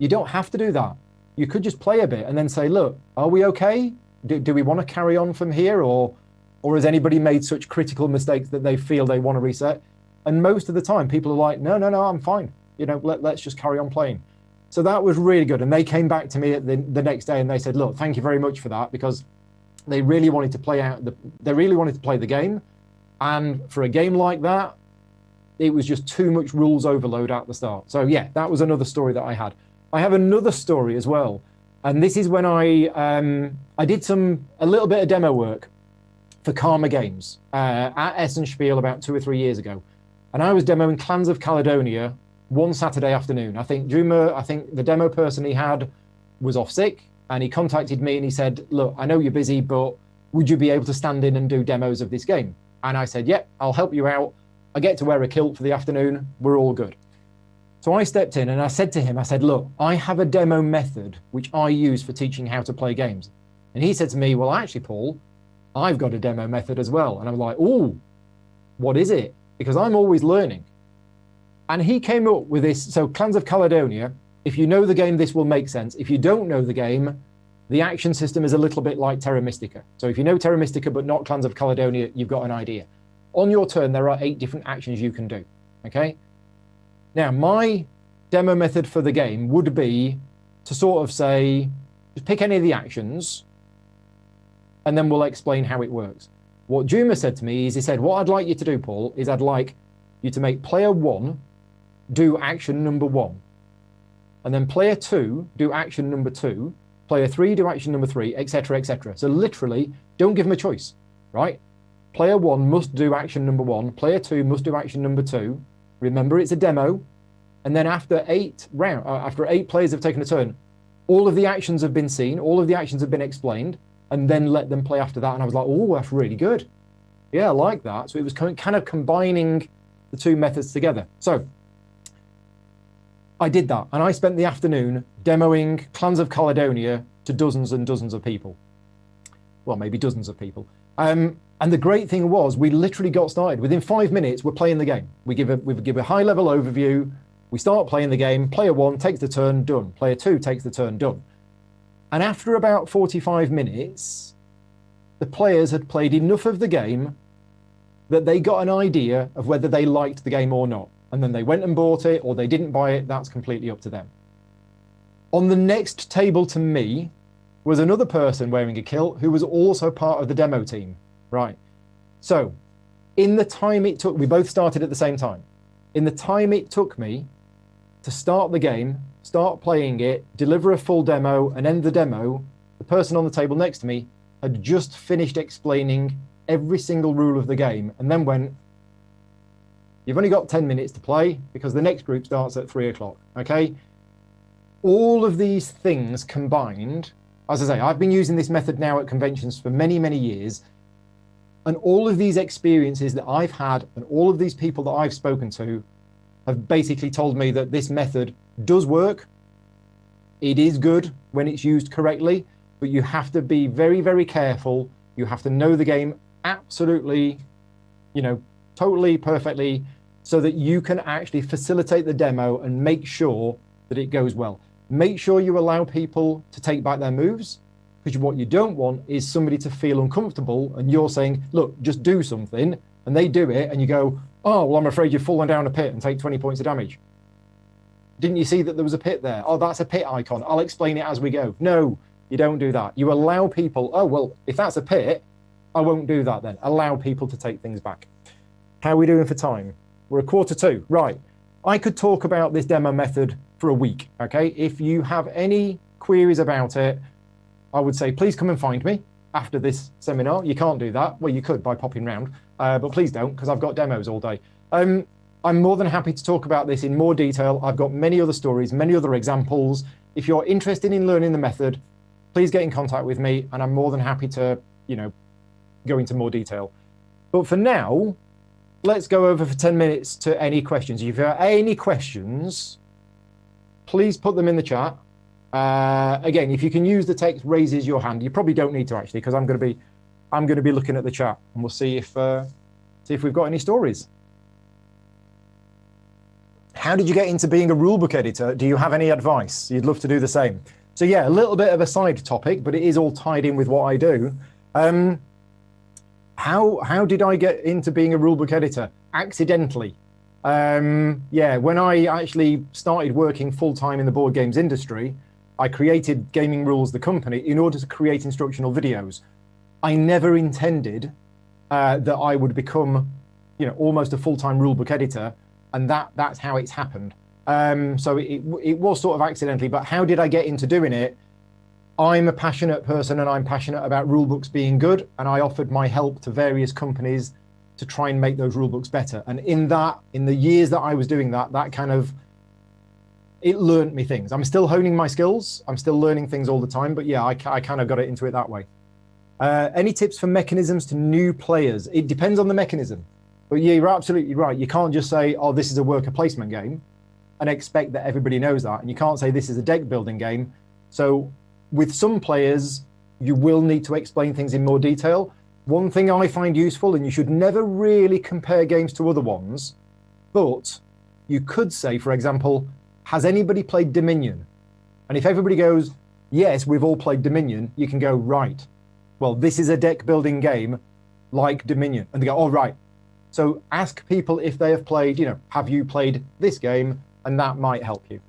You don't have to do that. You could just play a bit and then say, look, are we okay? Do we want to carry on from here? Or has anybody made such critical mistakes that they feel they want to reset? And most of the time, people are like, no, I'm fine. You know, let's just carry on playing. So that was really good. And they came back to me at the next day and they said, look, thank you very much for that, because they really wanted to play the game. And for a game like that, it was just too much rules overload at the start. So yeah, that was another story that I had. I have another story as well. And this is when I did a little bit of demo work for Karma Games at Essen Spiel about 2 or 3 years ago. And I was demoing Clans of Caledonia one Saturday afternoon. I think the demo person he had was off sick, and he contacted me and he said, look, I know you're busy, but would you be able to stand in and do demos of this game? And I said, yep, I'll help you out. I get to wear a kilt for the afternoon. We're all good. So I stepped in and I said to him, I said, look, I have a demo method which I use for teaching how to play games. And he said to me, well, actually, Paul, I've got a demo method as well. And I'm like, oh, what is it? Because I'm always learning. And he came up with this. So Clans of Caledonia, if you know the game, this will make sense. If you don't know the game, the action system is a little bit like Terra Mystica. So if you know Terra Mystica but not Clans of Caledonia, you've got an idea. On your turn, there are 8 different actions you can do, okay? Now, my demo method for the game would be to sort of say, just pick any of the actions, and then we'll explain how it works. What Juma said to me is, he said, what I'd like you to do, Paul, is I'd like you to make player 1 do action number 1. And then player 2 do action number 2, player 3 do action number 3, etc., etc. So literally, don't give them a choice, right? Player 1 must do action number 1, player 2 must do action number 2. Remember, it's a demo. And then after 8 players have taken a turn, all of the actions have been seen, all of the actions have been explained, and then let them play after that. And I was like, oh, that's really good. Yeah, I like that. So it was kind of combining the 2 methods together. So I did that, and I spent the afternoon demoing Clans of Caledonia to dozens and dozens of people. Well, maybe dozens of people. And the great thing was, we literally got started. Within 5 minutes, we're playing the game. We give a high-level overview. We start playing the game. Player 1 takes the turn, done. Player 2 takes the turn, done. And after about 45 minutes, the players had played enough of the game that they got an idea of whether they liked the game or not. And then they went and bought it, or they didn't buy it. That's completely up to them. On the next table to me was another person wearing a kilt who was also part of the demo team. Right. So in the time it took, we both started at the same time. In the time it took me to start the game, start playing it, deliver a full demo, and end the demo, the person on the table next to me had just finished explaining every single rule of the game and then went, you've only got 10 minutes to play because the next group starts at 3 o'clock. Okay. All of these things combined, as I say, I've been using this method now at conventions for many, many years. And all of these experiences that I've had and all of these people that I've spoken to have basically told me that this method does work. It is good when it's used correctly, but you have to be very, very careful. You have to know the game absolutely, totally perfectly so that you can actually facilitate the demo and make sure that it goes well. Make sure you allow people to take back their moves. Because what you don't want is somebody to feel uncomfortable and you're saying, look, just do something, and they do it, and you go, oh, well, I'm afraid you've fallen down a pit and take 20 points of damage. Didn't you see that there was a pit there? Oh, that's a pit icon. I'll explain it as we go. No, you don't do that. You allow people, oh, well, if that's a pit, I won't do that then. Allow people to take things back. How are we doing for time? We're 1:45. Right. I could talk about this demo method for a week, okay? If you have any queries about it, I would say, please come and find me after this seminar. You can't do that. Well, you could by popping round, but please don't, because I've got demos all day. I'm more than happy to talk about this in more detail. I've got many other stories, many other examples. If you're interested in learning the method, please get in contact with me, and I'm more than happy to, go into more detail. But for now, let's go over for 10 minutes to any questions. If you have any questions, please put them in the chat. Again, if you can use the text raises your hand, you probably don't need to actually, because I'm going to be looking at the chat, and we'll see if we've got any stories. how did you get into being a rulebook editor? Do you have any advice? You'd love to do the same. So yeah, a little bit of a side topic, but it is all tied in with what I do. How did I get into being a rulebook editor? Accidentally. Yeah, when I actually started working full-time in the board games industry, I created Gaming Rules, the company, in order to create instructional videos. I never intended that I would become, almost a full-time rulebook editor, and that's how it's happened. So it was sort of accidentally, but how did I get into doing it? I'm a passionate person, and I'm passionate about rulebooks being good, and I offered my help to various companies to try and make those rulebooks better. And in the years that I was doing that it learned me things. I'm still honing my skills. I'm still learning things all the time, but yeah, I kind of got it into it that way. Any tips for mechanisms to new players? It depends on the mechanism, but yeah, you're absolutely right. You can't just say, oh, this is a worker placement game and expect that everybody knows that. And you can't say this is a deck building game. So with some players, you will need to explain things in more detail. One thing I find useful, and you should never really compare games to other ones, but you could say, for example, has anybody played Dominion? And if everybody goes, yes, we've all played Dominion, you can go, right, well, this is a deck building game like Dominion. And they go, oh, right. So ask people if they have played, have you played this game? And that might help you.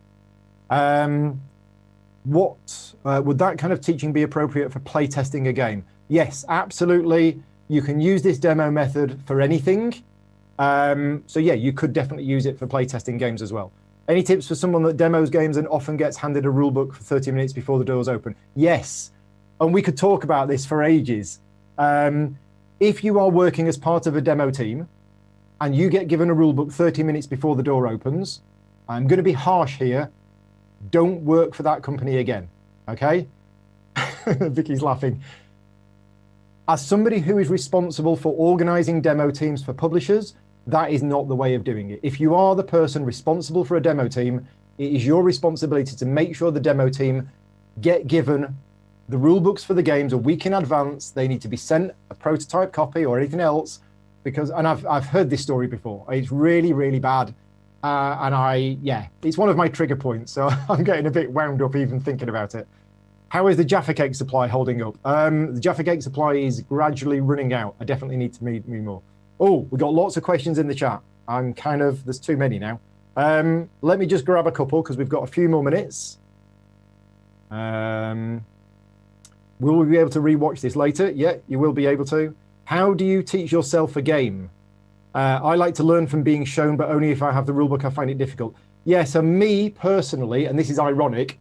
Would that kind of teaching be appropriate for playtesting a game? Yes, absolutely. You can use this demo method for anything. So yeah, you could definitely use it for playtesting games as well. Any tips for someone that demos games and often gets handed a rulebook for 30 minutes before the doors open? Yes, and we could talk about this for ages. If you are working as part of a demo team and you get given a rulebook 30 minutes before the door opens, I'm going to be harsh here. Don't work for that company again, okay? Vicky's laughing. As somebody who is responsible for organizing demo teams for publishers, that is not the way of doing it. If you are the person responsible for a demo team, it is your responsibility to make sure the demo team get given the rule books for the games a week in advance. They need to be sent a prototype copy or anything else, because, and I've heard this story before. It's really, really bad. It's one of my trigger points. So I'm getting a bit wound up even thinking about it. How is the Jaffa Cake supply holding up? The Jaffa Cake supply is gradually running out. I definitely need to meet more. Oh, we've got lots of questions in the chat. There's too many now. Let me just grab a couple because we've got a few more minutes. Will we be able to rewatch this later? Yeah, you will be able to. How do you teach yourself a game? I like to learn from being shown, but only if I have the rulebook. I find it difficult. Yeah, so me personally, and this is ironic,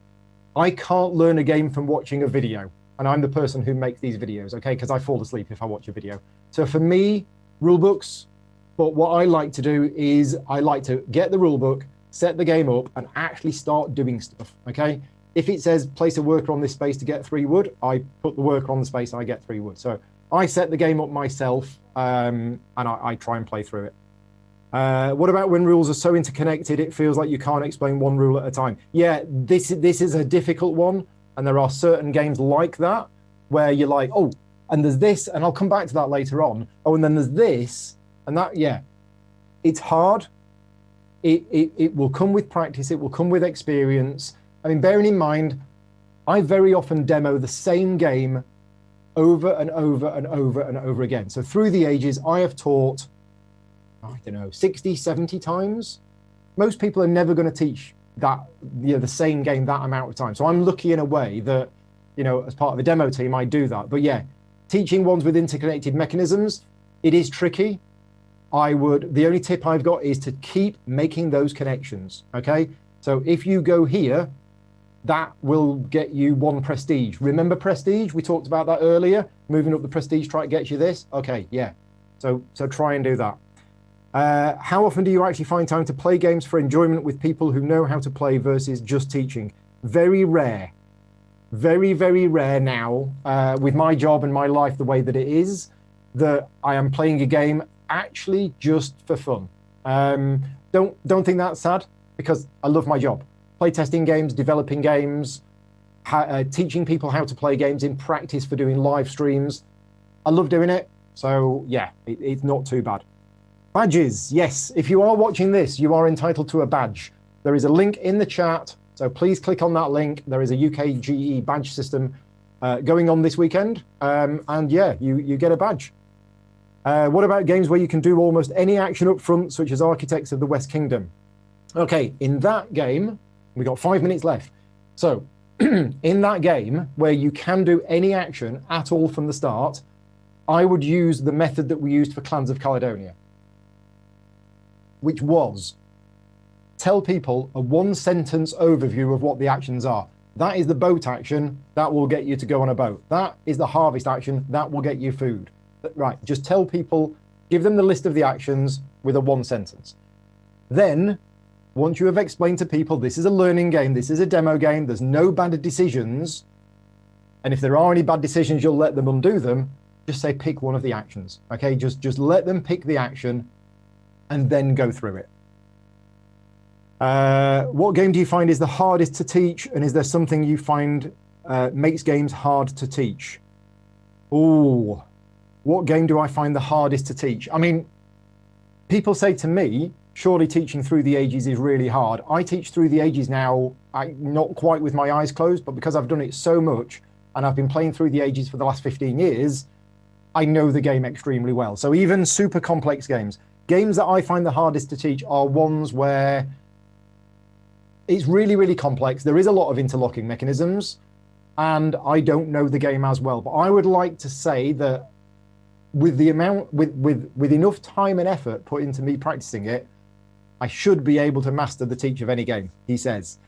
I can't learn a game from watching a video. And I'm the person who makes these videos, okay? Because I fall asleep if I watch a video. So for me, rulebooks, but what I like to do is I like to get the rulebook, set the game up, and actually start doing stuff, okay? If it says place a worker on this space to get 3 wood, I put the worker on the space and I get 3 wood. So I set the game up myself, and I try and play through it. What about when rules are so interconnected it feels like you can't explain one rule at a time? Yeah, this is a difficult one, and there are certain games like that where you're like, oh, and there's this, and I'll come back to that later on. Oh, and then there's this, and that, yeah. It's hard. It will come with practice. It will come with experience. I mean, bearing in mind, I very often demo the same game over and over and over and over again. So through the ages, I have taught, I don't know, 60, 70 times. Most people are never going to teach that, the same game that amount of time. So I'm lucky in a way that, as part of the demo team, I do that. But yeah, teaching ones with interconnected mechanisms, it is tricky. The only tip I've got is to keep making those connections, okay? So if you go here, that will get you 1 prestige. Remember prestige? We talked about that earlier. Moving up the prestige try to get you this. Okay, yeah. So try and do that. How often do you actually find time to play games for enjoyment with people who know how to play versus just teaching? Very rare. Very, very rare now, with my job and my life the way that it is, that I am playing a game actually just for fun. Don't think that's sad, because I love my job. Playtesting games, developing games, teaching people how to play games in practice for doing live streams. I love doing it. So yeah, it's not too bad. Badges, yes. If you are watching this, you are entitled to a badge. There is a link in the chat, so please click on that link. There is a UK GE badge system going on this weekend, and yeah, you get a badge. What about games where you can do almost any action up front, such as Architects of the West Kingdom? Okay, in that game, we got 5 minutes left. So, in that game, where you can do any action at all from the start, I would use the method that we used for Clans of Caledonia, which was tell people a one-sentence overview of what the actions are. That is the boat action, that will get you to go on a boat. That is the harvest action, that will get you food. Right, just tell people, give them the list of the actions with a one sentence. Then, once you have explained to people, this is a learning game, this is a demo game, there's no bad decisions, and if there are any bad decisions, you'll let them undo them, just say pick one of the actions, okay? Just let them pick the action and then go through it. What game do you find is the hardest to teach, and is there something you find makes games hard to teach? Ooh, what game do I find the hardest to teach? I mean, people say to me, surely teaching Through the Ages is really hard. I teach Through the Ages now, not quite with my eyes closed, but because I've done it so much, and I've been playing Through the Ages for the last 15 years, I know the game extremely well. So even super complex games that I find the hardest to teach are ones where it's really, really complex. There is a lot of interlocking mechanisms, and I don't know the game as well. But I would like to say that with the amount, with enough time and effort put into me practicing it, I should be able to master the teach of any game, he says.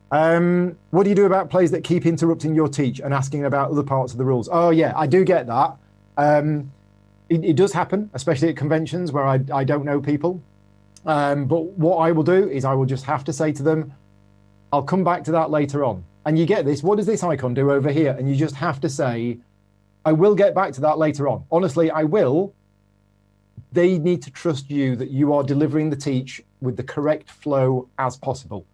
What do you do about players that keep interrupting your teach and asking about other parts of the rules? Oh yeah, I do get that. It does happen, especially at conventions where I don't know people. But what I will do is I will just have to say to them, I'll come back to that later on. And you get this, what does this icon do over here? And you just have to say, I will get back to that later on. Honestly, I will. They need to trust you that you are delivering the teach with the correct flow as possible.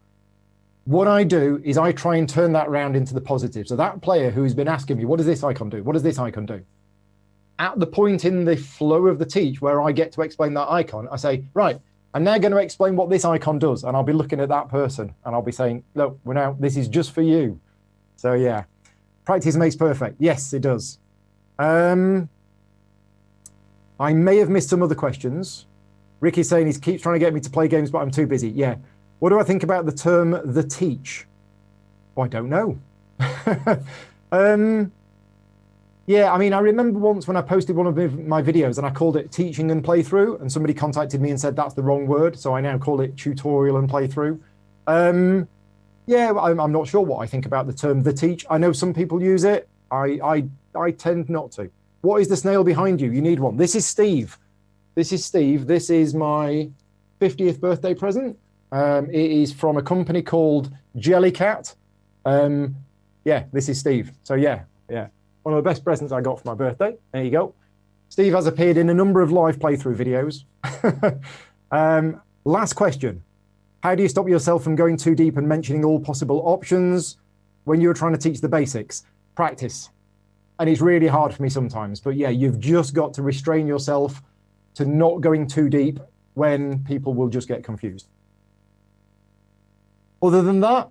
What I do is I try and turn that around into the positive. So that player who's been asking me, what does this icon do? What does this icon do? At the point in the flow of the teach where I get to explain that icon, I say, right, I'm now going to explain what this icon does. And I'll be looking at that person and I'll be saying, look, this is just for you. So yeah, practice makes perfect. Yes, it does. I may have missed some other questions. Ricky's saying he keeps trying to get me to play games, but I'm too busy. Yeah. What do I think about the term the teach? Oh, I don't know. Yeah, I mean, I remember once when I posted one of my videos and I called it teaching and playthrough, and somebody contacted me and said that's the wrong word, so I now call it tutorial and playthrough. Yeah, I'm not sure what I think about the term the teach. I know some people use it. I tend not to. What is the snail behind you? You need one. This is Steve. This is Steve. This is my 50th birthday present. It is from a company called Jellycat. Yeah, this is Steve. So yeah. One of the best presents I got for my birthday. There you go. Steve has appeared in a number of live playthrough videos. Last question. How do you stop yourself from going too deep and mentioning all possible options when you're trying to teach the basics? Practice. And it's really hard for me sometimes. But yeah, you've just got to restrain yourself to not going too deep when people will just get confused. Other than that,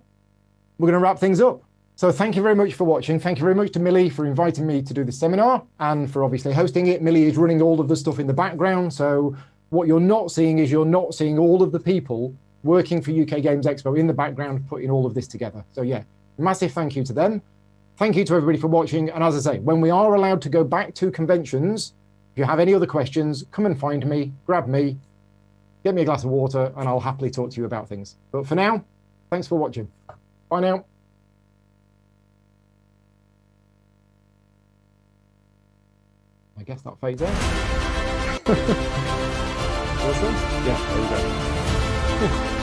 we're going to wrap things up. So thank you very much for watching. Thank you very much to Millie for inviting me to do this seminar and for obviously hosting it. Millie is running all of the stuff in the background. So what you're not seeing is you're not seeing all of the people working for UK Games Expo in the background, putting all of this together. So yeah, massive thank you to them. Thank you to everybody for watching. And as I say, when we are allowed to go back to conventions, if you have any other questions, come and find me, grab me, get me a glass of water, and I'll happily talk to you about things. But for now, thanks for watching. Bye now. I guess that fades out. Yeah, there we go.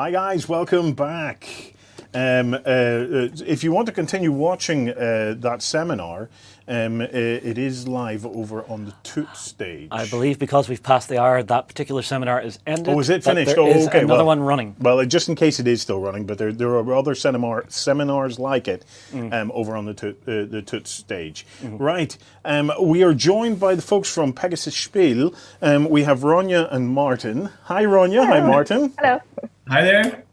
Hi guys, welcome back. If you want to continue watching that seminar, it is live over on the Toot stage. I believe because we've passed the hour, that particular seminar is ended. Oh, is it finished? There is okay. another one running. Well, just in case it is still running, but there are other seminars like it over on the Toot stage. Right. We are joined by the folks from Pegasus Spiel. We have Ronja and Martin. Hi, Ronja. Hi, Martin. Hello. Hi there.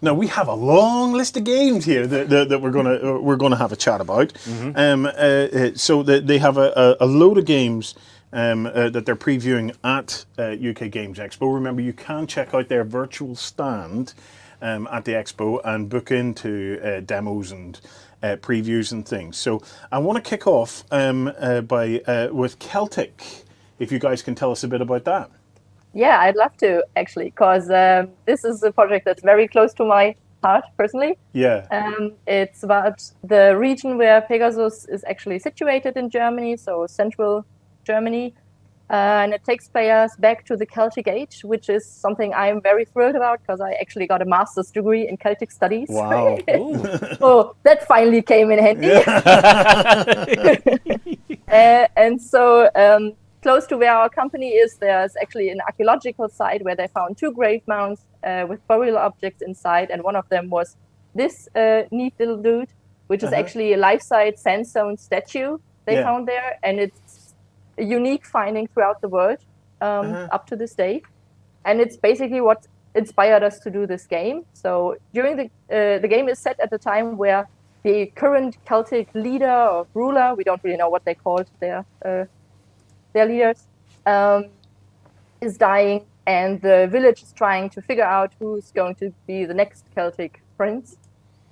Now we have a long list of games here that we're gonna have a chat about. So they have a load of games that they're previewing at UK Games Expo. Remember, you can check out their virtual stand at the expo and book into demos and previews and things. So I want to kick off with Celtic. If you guys can tell us a bit about that. Yeah, I'd love to actually, because this is a project that's very close to my heart personally. Yeah. It's about the region where Pegasus is actually situated in Germany, so central Germany. And it takes players back to the Celtic Age, which is something I'm very thrilled about because I actually got a master's degree in Celtic studies. Wow. So that finally came in handy. Yeah. And so close to where our company is, there's actually an archaeological site where they found 2 grave mounds with burial objects inside, and one of them was this neat little dude, which is actually a life-size sandstone statue they found there, and it's a unique finding throughout the world up to this day, and it's basically what inspired us to do this game. So during the game is set at the time where the current Celtic leader or ruler, we don't really know what they called their leaders, is dying, and the village is trying to figure out who's going to be the next Celtic prince.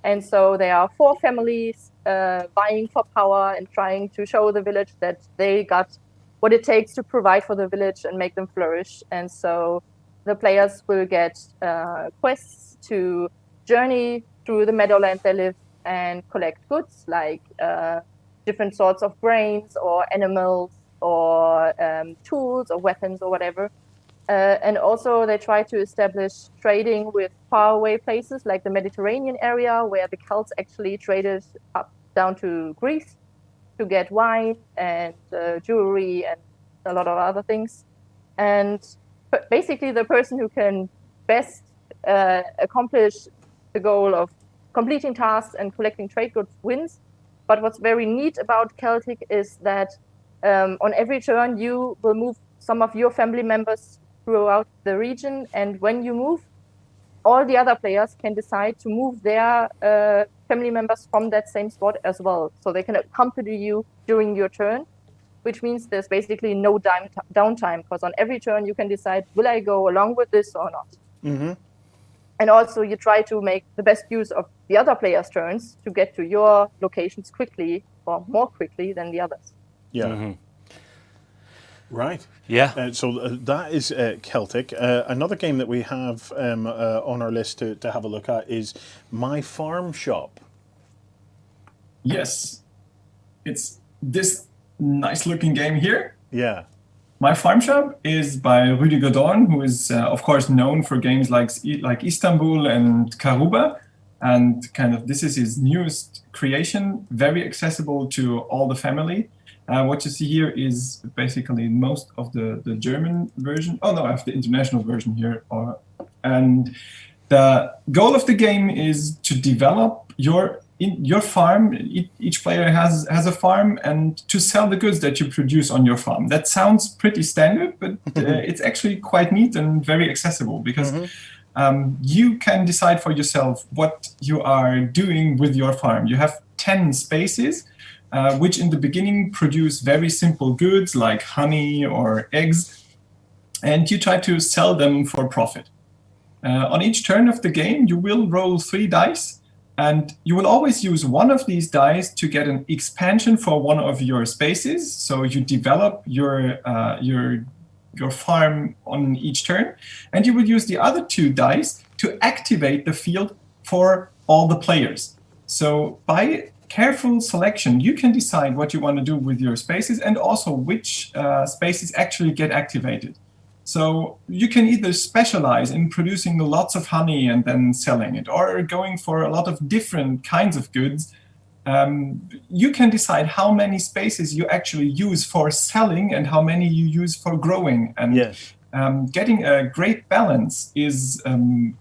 And so there are 4 families vying for power and trying to show the village that they got what it takes to provide for the village and make them flourish. And so the players will get quests to journey through the meadowland they live and collect goods like different sorts of grains or animals or tools or weapons or whatever. And also they try to establish trading with faraway places like the Mediterranean area, where the Celts actually traded up down to Greece to get wine and jewelry and a lot of other things. And basically the person who can best accomplish the goal of completing tasks and collecting trade goods wins. But what's very neat about Celtic is that on every turn, you will move some of your family members throughout the region, and when you move, all the other players can decide to move their family members from that same spot as well, so they can accompany you during your turn, which means there's basically no downtime, because on every turn you can decide, will I go along with this or not? And also you try to make the best use of the other players' turns to get to your locations quickly, or more quickly than the others. Yeah. Right. Yeah. So that is Celtic. Another game that we have on our list to have a look at is My Farm Shop. Yes. It's this nice looking game here. Yeah. My Farm Shop is by Rüdiger Dorn, who is, of course, known for games like Istanbul and Karuba. And kind of this is his newest creation, very accessible to all the family. What you see here is basically most of the German version. Oh no, I have the international version here. And the goal of the game is to develop your farm. Each player has a farm, and to sell the goods that you produce on your farm. That sounds pretty standard, but it's actually quite neat and very accessible, because you can decide for yourself what you are doing with your farm. You have 10 spaces, which in the beginning produce very simple goods like honey or eggs, and you try to sell them for profit. On each turn of the game, you will roll 3 dice, and you will always use one of these dice to get an expansion for one of your spaces. So you develop your farm on each turn, and you will use the other 2 dice to activate the field for all the players. So by careful selection, you can decide what you want to do with your spaces, and also which spaces actually get activated. So you can either specialize in producing lots of honey and then selling it, or going for a lot of different kinds of goods. You can decide how many spaces you actually use for selling and how many you use for growing. And getting a great balance is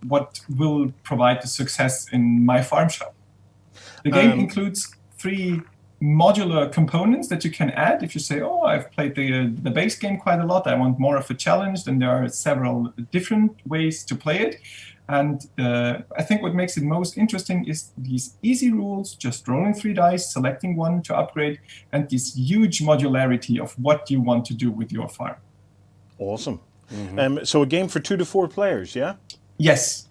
what will provide the success in my farm shop. The game includes 3 modular components that you can add. If you say, oh, I've played the base game quite a lot, I want more of a challenge, then there are several different ways to play it. And I think what makes it most interesting is these easy rules, just rolling 3 dice, selecting one to upgrade, and this huge modularity of what you want to do with your farm. Awesome. So a game for 2 to 4 players, yeah? Yes.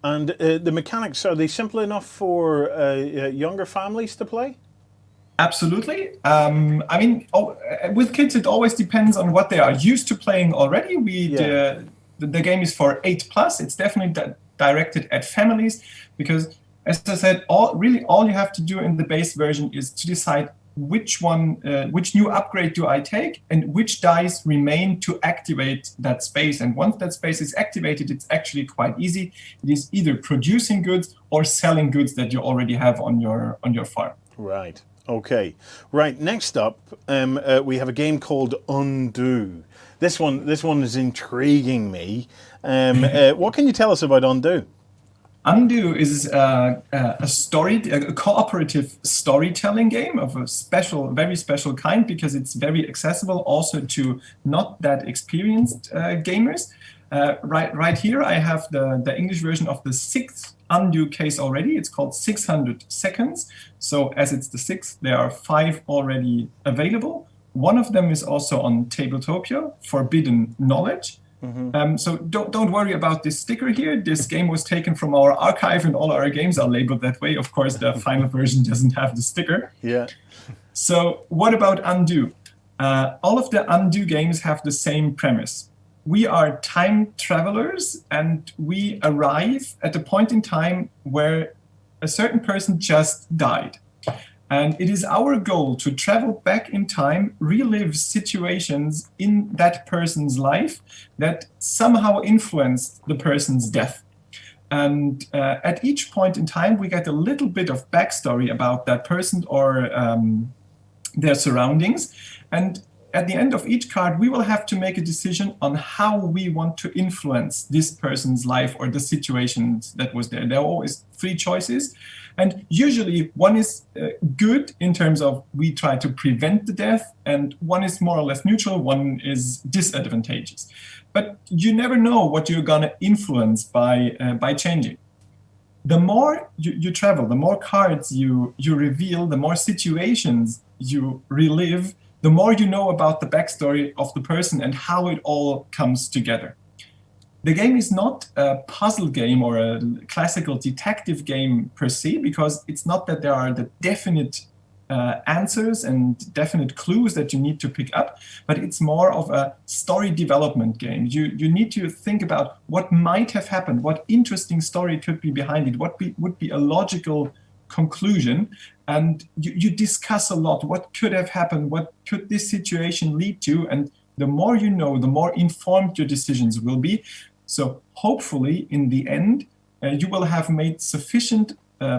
And the mechanics, are they simple enough for younger families to play? Absolutely. I mean, with kids, it always depends on what they are used to playing already. The game is for 8+. It's definitely directed at families because, as I said, all you have to do in the base version is to decide which new upgrade do I take and which dice remain to activate that space. And once that space is activated, it's actually quite easy. It is either producing goods or selling goods that you already have on your farm. Right. Okay. Right. Next up, we have a game called Undo. This one is intriguing me. What can you tell us about Undo? Undo is a cooperative storytelling game of a very special kind because it's very accessible also to not that experienced gamers. Right here I have the English version of the 6th Undo case already. It's called 600 Seconds. So as it's the 6th, there are 5 already available. One of them is also on Tabletopia, Forbidden Knowledge. So don't worry about this sticker here. This game was taken from our archive and all our games are labeled that way. Of course, the final version doesn't have the sticker. Yeah. So what about Undo? All of the Undo games have the same premise. We are time travelers and we arrive at a point in time where a certain person just died. And it is our goal to travel back in time, relive situations in that person's life that somehow influenced the person's death. And at each point in time, we get a little bit of backstory about that person or their surroundings. And at the end of each card, we will have to make a decision on how we want to influence this person's life or the situations that was there. There are always 3 choices. And usually one is good in terms of we try to prevent the death, and one is more or less neutral, one is disadvantageous. But you never know what you're going to influence by changing. The more you travel, the more cards you reveal, the more situations you relive, the more you know about the backstory of the person and how it all comes together. The game is not a puzzle game or a classical detective game per se, because it's not that there are the definite answers and definite clues that you need to pick up, but it's more of a story development game. You need to think about what might have happened, what interesting story could be behind it, what would be a logical conclusion, and you discuss a lot what could have happened, what could this situation lead to, and the more you know, the more informed your decisions will be. So hopefully, in the end, you will have made sufficient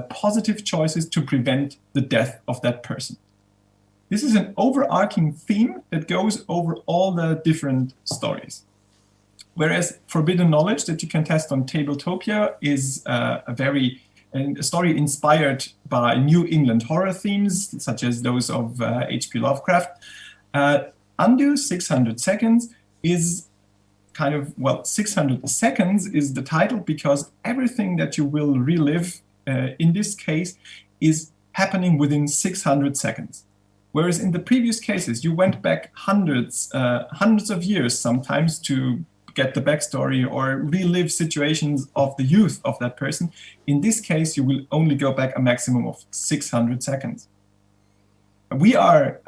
positive choices to prevent the death of that person. This is an overarching theme that goes over all the different stories. Whereas Forbidden Knowledge that you can test on Tabletopia is a story inspired by New England horror themes, such as those of H.P. Lovecraft. Undo 600 Seconds is 600 seconds is the title because everything that you will relive in this case is happening within 600 seconds. Whereas in the previous cases, you went back hundreds of years sometimes to get the backstory or relive situations of the youth of that person. In this case, you will only go back a maximum of 600 seconds. We are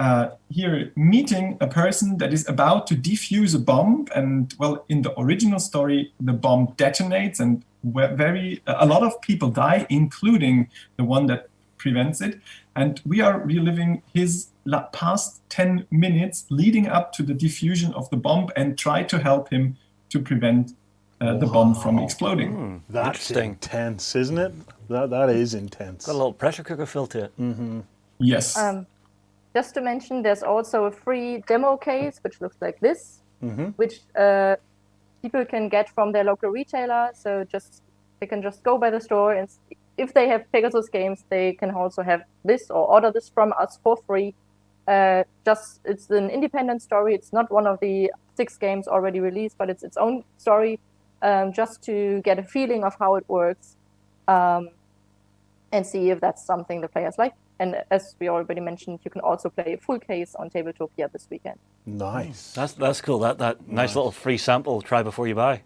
here meeting a person that is about to defuse a bomb, and well, in the original story, the bomb detonates and a lot of people die, including the one that prevents it. And we are reliving his past 10 minutes leading up to the diffusion of the bomb and try to help him to prevent the bomb from exploding. That's intense, isn't it? That is intense. Got a little pressure cooker feel to it. Yes. Just to mention, there's also a free demo case, which looks like this, which people can get from their local retailer. So they can just go by the store, and if they have Pegasus games, they can also have this or order this from us for free. It's an independent story. It's not one of the 6 games already released, but it's its own story, just to get a feeling of how it works, and see if that's something the players like. And as we already mentioned, you can also play a full case on Tabletopia this weekend. Nice. That's cool. That nice little free sample, try before you buy.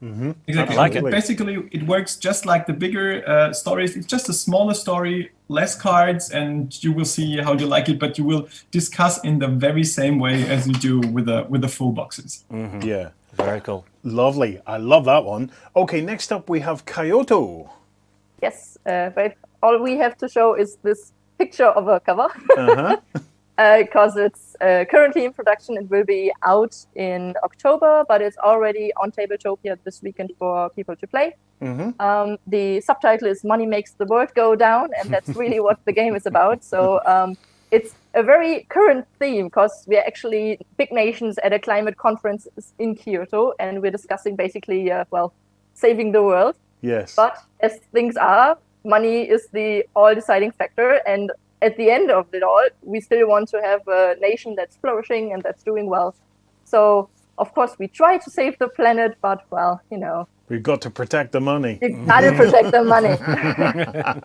Exactly. I like it. Basically, it works just like the bigger stories. It's just a smaller story, less cards, and you will see how you like it. But you will discuss in the very same way as you do with the full boxes. Yeah. Very cool. Lovely. I love that one. Okay, next up we have Kyoto. Yes, but all we have to show is this picture of a cover, because it's currently in production. It will be out in October, but it's already on Tabletopia this weekend for people to play. The subtitle is "Money Makes the World Go Down," and that's really what the game is about. So it's a very current theme, because we're actually big nations at a climate conference in Kyoto, and we're discussing basically, saving the world. Yes. But as things are, money is the all-deciding factor, and at the end of it all, we still want to have a nation that's flourishing and that's doing well. So, of course, we try to save the planet, but, we've got to protect the money. You've got to protect the money.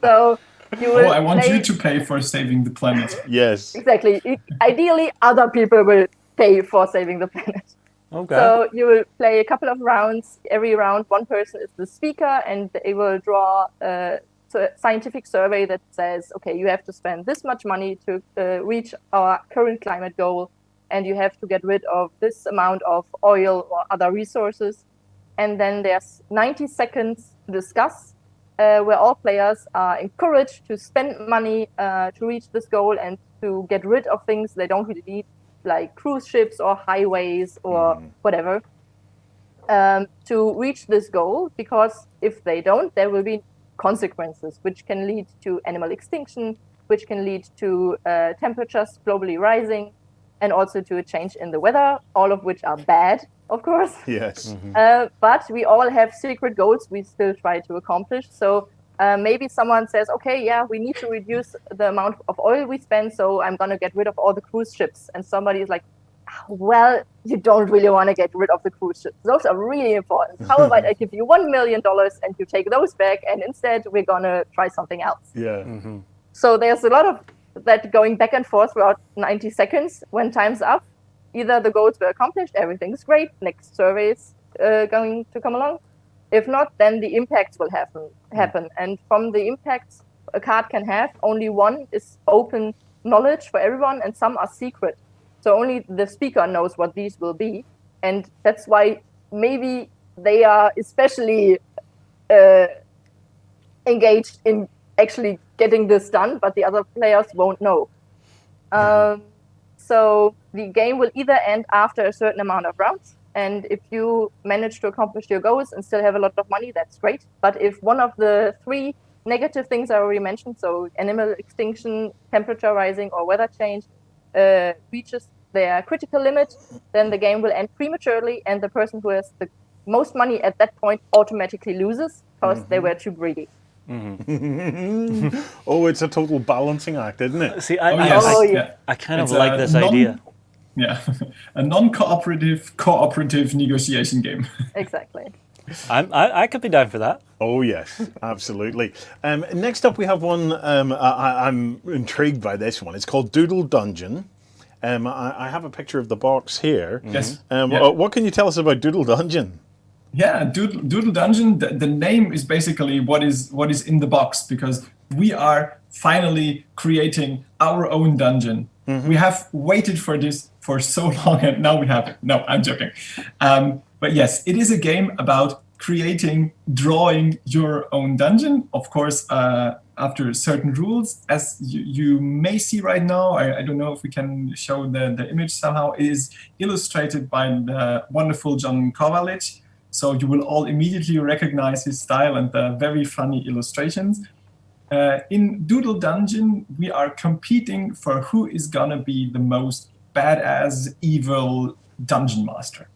So you will I want you to pay for saving the planet. Yes. Exactly. Ideally, other people will pay for saving the planet. Okay. So you will play a couple of rounds. Every round, one person is the speaker, and they will draw a scientific survey that says, okay, you have to spend this much money to reach our current climate goal, and you have to get rid of this amount of oil or other resources. And then there's 90 seconds to discuss, where all players are encouraged to spend money to reach this goal and to get rid of things they don't really need, like cruise ships or highways or whatever, to reach this goal, because if they don't, there will be consequences, which can lead to animal extinction, which can lead to temperatures globally rising, and also to a change in the weather, all of which are bad, of course. Yes. But we all have secret goals we still try to accomplish. So maybe someone says, okay, yeah, we need to reduce the amount of oil we spend, so I'm going to get rid of all the cruise ships. And somebody is like, well, you don't really want to get rid of the cruise ships. Those are really important. How about I give you $1 million and you take those back, and instead we're going to try something else. Yeah. So there's a lot of that going back and forth throughout 90 seconds. When time's up, either the goals were accomplished, everything's great, next survey is going to come along. If not, then the impacts will happen. And from the impacts a card can have, only one is open knowledge for everyone, and some are secret. So only the speaker knows what these will be. And that's why maybe they are especially engaged in actually getting this done, but the other players won't know. So the game will either end after a certain amount of rounds. And if you manage to accomplish your goals and still have a lot of money, that's great. But if one of the 3 negative things I already mentioned, so animal extinction, temperature rising, or weather change, reaches their critical limit, then the game will end prematurely, and the person who has the most money at that point automatically loses because they were too greedy. Oh, it's a total balancing act, isn't it? See, I kind of like this idea. Yeah, a non-cooperative, cooperative negotiation game. Exactly. I could be down for that. Oh yes, absolutely. Next up, we have one. I'm intrigued by this one. It's called Doodle Dungeon. I have a picture of the box here. Yes. What can you tell us about Doodle Dungeon? Yeah, Doodle Dungeon. The name is basically what is in the box, because we are finally creating our own dungeon. We have waited for this for so long, and now we have it. No, I'm joking. But yes, it is a game about drawing your own dungeon, of course, after certain rules. As you may see right now, I don't know if we can show the image somehow, is illustrated by the wonderful John Kovalic. So you will all immediately recognize his style and the very funny illustrations. In Doodle Dungeon, we are competing for who is gonna be the most badass, evil dungeon master.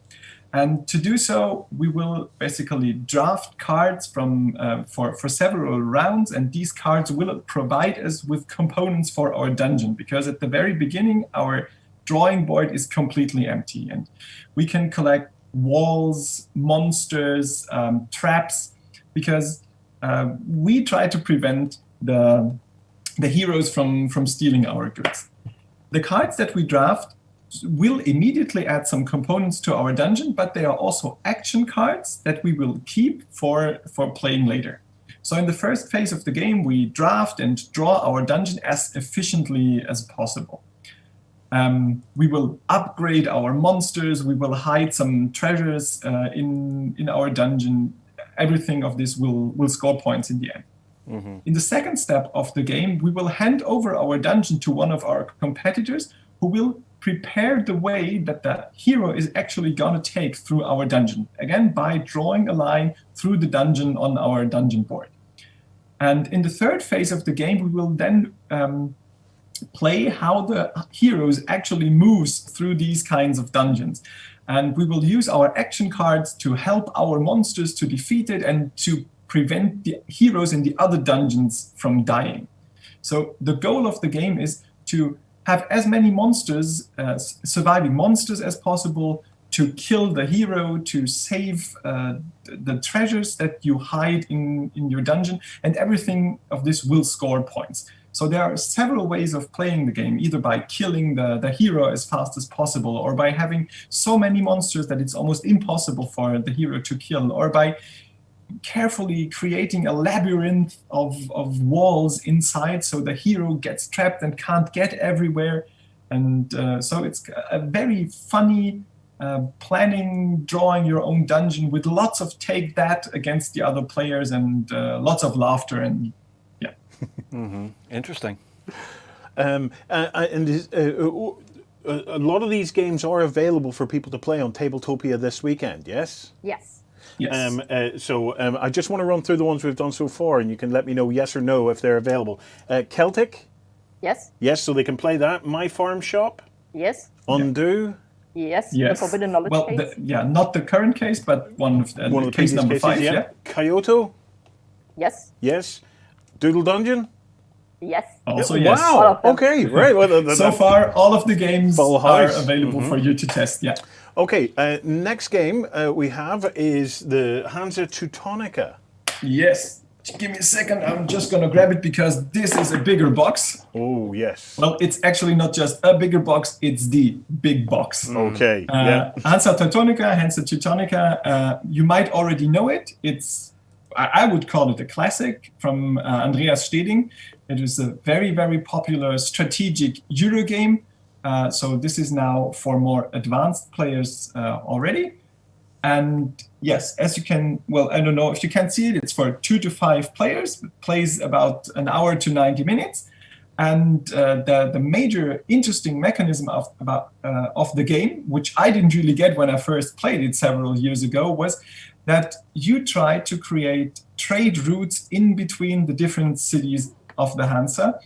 And to do so, we will basically draft cards from for several rounds, and these cards will provide us with components for our dungeon, because at the very beginning, our drawing board is completely empty, and we can collect walls, monsters, traps, because we try to prevent the heroes from stealing our goods. The cards that we draft will immediately add some components to our dungeon, but they are also action cards that we will keep for playing later. So in the first phase of the game, we draft and draw our dungeon as efficiently as possible. We will upgrade our monsters, we will hide some treasures in our dungeon. Everything of this will score points in the end. Mm-hmm. In the second step of the game, we will hand over our dungeon to one of our competitors who will prepare the way that the hero is actually going to take through our dungeon, again by drawing a line through the dungeon on our dungeon board. And in the third phase of the game, we will then play how the heroes actually moves through these kinds of dungeons. And we will use our action cards to help our monsters to defeat it and to prevent the heroes in the other dungeons from dying. So the goal of the game is to have as many monsters, surviving monsters as possible, to kill the hero, to save the treasures that you hide in your dungeon, and everything of this will score points. So there are several ways of playing the game, either by killing the hero as fast as possible, or by having so many monsters that it's almost impossible for the hero to kill, or by carefully creating a labyrinth of walls inside so the hero gets trapped and can't get everywhere. And so it's a very funny planning, drawing your own dungeon with lots of take that against the other players and lots of laughter and yeah. Mm-hmm. Interesting. And a lot of these games are available for people to play on Tabletopia this weekend, yes? Yes. Yes. So I just want to run through the ones we've done so far, and you can let me know yes or no if they're available. Celtic? Yes. Yes, so they can play that. My Farm Shop? Yes. Undo? Yes. Yes. The Forbidden Knowledge case? Not the current case, but one of the case number cases, 5. Yeah. Kyoto? Yes. Yes. Doodle Dungeon? Yes. Also yes. Wow. Okay, right. Well, so far, all of the games are available Mm-hmm. for you to test. Yeah. Okay, next game we have is the Hansa Teutonica. Yes. Give me a second. I'm just going to grab it because this is a bigger box. Oh, yes. Well, it's actually not just a bigger box. It's the big box. Okay. Yeah. Hansa Teutonica. You might already know it. I would call it a classic from Andreas Steding. It is a very, very popular strategic Euro game. So this is now for more advanced players already. And yes, as you can, well, I don't know if you can see it, it's for 2 to 5 players. It plays about an hour to 90 minutes. And the major interesting mechanism of the game, which I didn't really get when I first played it several years ago, was that you try to create trade routes in between the different cities of the Hansa.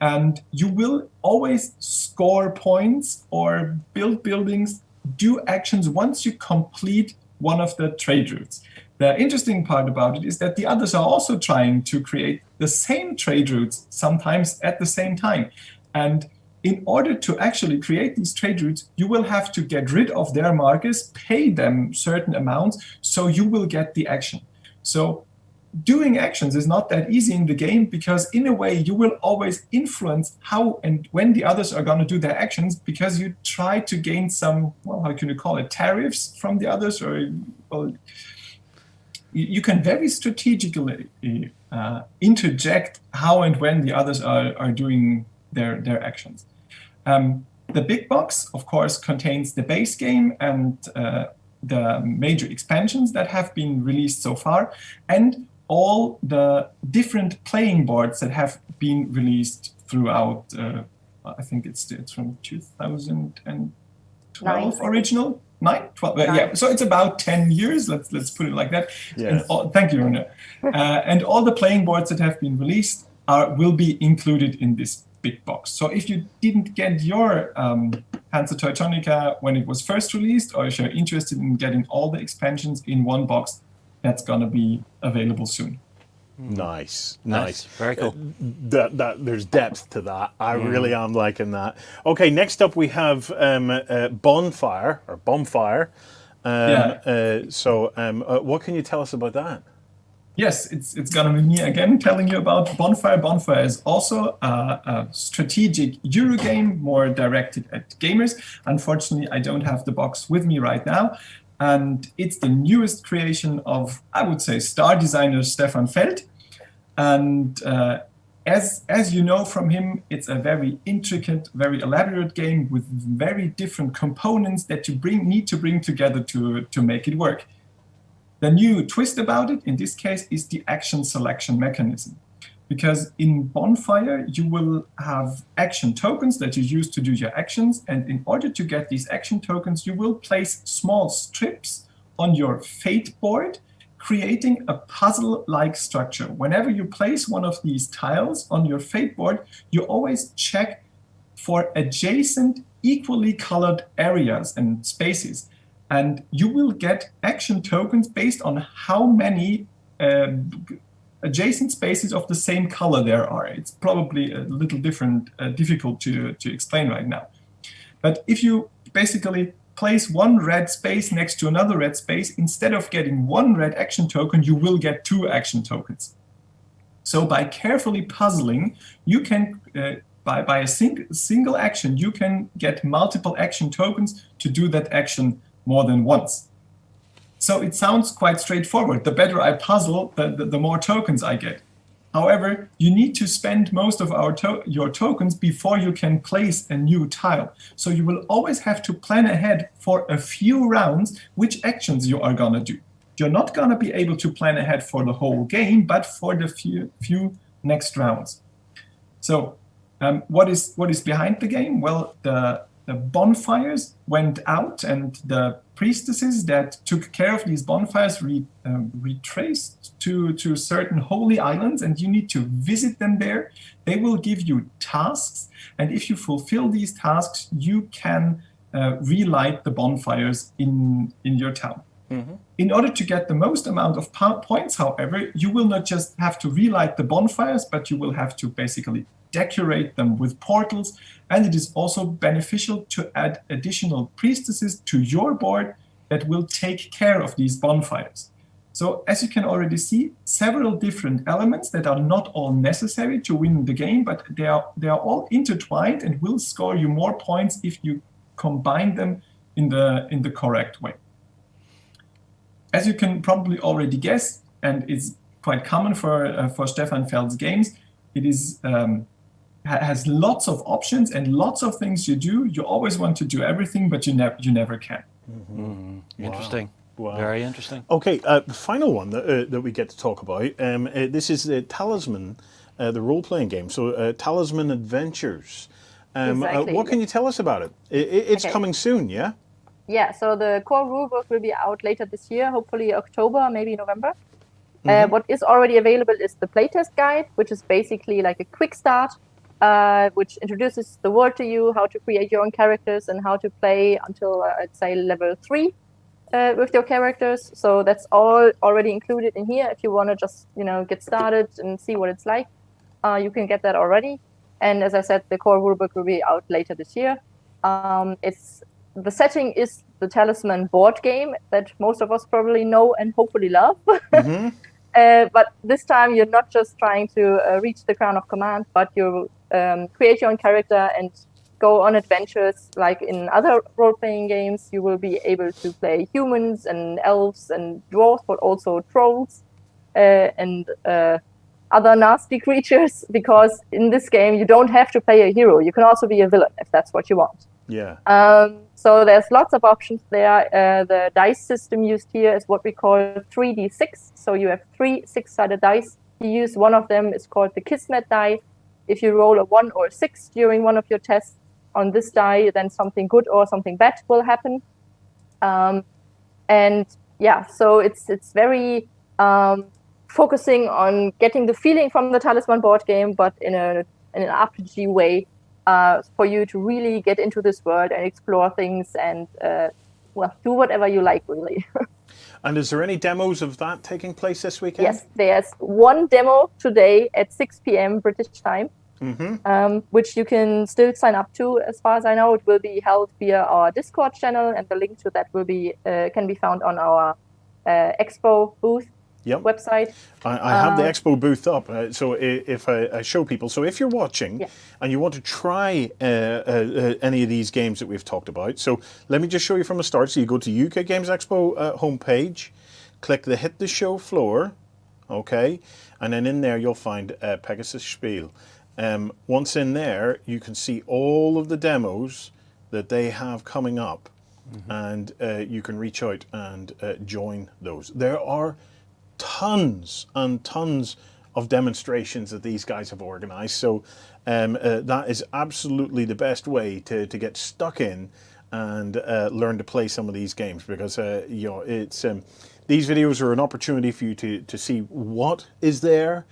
And you will always score points or build buildings, do actions once you complete one of the trade routes. The interesting part about it is that the others are also trying to create the same trade routes, sometimes at the same time. And in order to actually create these trade routes, you will have to get rid of their markers, pay them certain amounts, so you will get the action. So doing actions is not that easy in the game because in a way you will always influence how and when the others are going to do their actions because you try to gain some, well, how can you call it, tariffs from the others, or well, you can very strategically interject how and when the others are doing their actions. The big box, of course, contains the base game and the major expansions that have been released so far, and all the different playing boards that have been released throughout. I think it's from 2012 original. 12. Yeah, so it's about 10 years. Let's put it like that. Yes. Thank you, Rune. And all the playing boards that have been released will be included in this big box. So if you didn't get your Hansa Teutonica when it was first released, or if you're interested in getting all the expansions in one box, that's gonna be available soon. Nice. Very cool. That there's depth to that. I really am liking that. Okay, next up we have Bonfire. What can you tell us about that? Yes, it's gonna be me again telling you about Bonfire. Bonfire is also a strategic Eurogame, more directed at gamers. Unfortunately, I don't have the box with me right now. And it's the newest creation of, I would say, star designer Stefan Feld. And as you know from him, it's a very intricate, very elaborate game with very different components that you need to bring together to make it work. The new twist about it, in this case, is the action selection mechanism. Because in Bonfire, you will have action tokens that you use to do your actions. And in order to get these action tokens, you will place small strips on your fate board, creating a puzzle-like structure. Whenever you place one of these tiles on your fate board, you always check for adjacent, equally colored areas and spaces. And you will get action tokens based on how many adjacent spaces of the same color there are. It's probably a little difficult to explain right now. But if you basically place one red space next to another red space, instead of getting one red action token, you will get 2 action tokens. So by carefully puzzling, you can, by a single action, you can get multiple action tokens to do that action more than once. So it sounds quite straightforward. The better I puzzle, the more tokens I get. However, you need to spend most of your tokens before you can place a new tile. So you will always have to plan ahead for a few rounds which actions you are going to do. You're not going to be able to plan ahead for the whole game, but for the few next rounds. So what is behind the game? Well, the bonfires went out, and the priestesses that took care of these bonfires retraced to certain holy islands, and you need to visit them there. They will give you tasks, and if you fulfill these tasks, you can relight the bonfires in your town. Mm-hmm. In order to get the most amount of points, however, you will not just have to relight the bonfires, but you will have to basically decorate them with portals, and it is also beneficial to add additional priestesses to your board that will take care of these bonfires. So as you can already see, several different elements that are not all necessary to win the game, but they are all intertwined and will score you more points if you combine them in the correct way. As you can probably already guess, and it's quite common for Stefan Feld's games, it is has lots of options and lots of things you do. You always want to do everything, but you never can. Mm-hmm. Mm-hmm. Interesting. Wow. Very interesting. Okay, the final one that we get to talk about. This is Talisman, the role-playing game. So Talisman Adventures. Exactly. What can you tell us about it? It's coming soon, yeah? Yeah, so the core rulebook will be out later this year, hopefully October, maybe November. Mm-hmm. What is already available is the playtest guide, which is basically like a quick start, which introduces the world to you, how to create your own characters, and how to play until, I'd say, level 3 with your characters. So that's all already included in here. If you want to just, get started and see what it's like, you can get that already. And as I said, the core rulebook will be out later this year. The setting is the Talisman board game that most of us probably know and hopefully love. Mm-hmm. But this time you're not just trying to reach the Crown of Command, but you create your own character and go on adventures. Like in other role-playing games, you will be able to play humans and elves and dwarves, but also trolls and other nasty creatures, because in this game you don't have to play a hero. You can also be a villain if that's what you want. Yeah. So there's lots of options there. The dice system used here is what we call 3d6. So you have 3 6-sided dice. You use one of them, is called the Kismet die. If you roll a 1 or a 6 during one of your tests on this die, then something good or something bad will happen. And yeah, so it's very focusing on getting the feeling from the Talisman board game, but in an RPG way, for you to really get into this world and explore things and do whatever you like, really. And is there any demos of that taking place this weekend? Yes, there's one demo today at 6 p.m. British time, which you can still sign up to. As far as I know, it will be held via our Discord channel, and the link to that will be can be found on our Expo booth website. I have the Expo booth up, so if I show people, so if you're watching and you want to try any of these games that we've talked about, so let me just show you from the start. So you go to UK Games Expo homepage, click the Hit the Show floor, okay, and then in there you'll find Pegasus Spiel. Once in there, you can see all of the demos that they have coming up, and you can reach out and join those. There are tons and tons of demonstrations that these guys have organized, so that is absolutely the best way to get stuck in and learn to play some of these games, because you know, it's these videos are an opportunity for you to see what is there.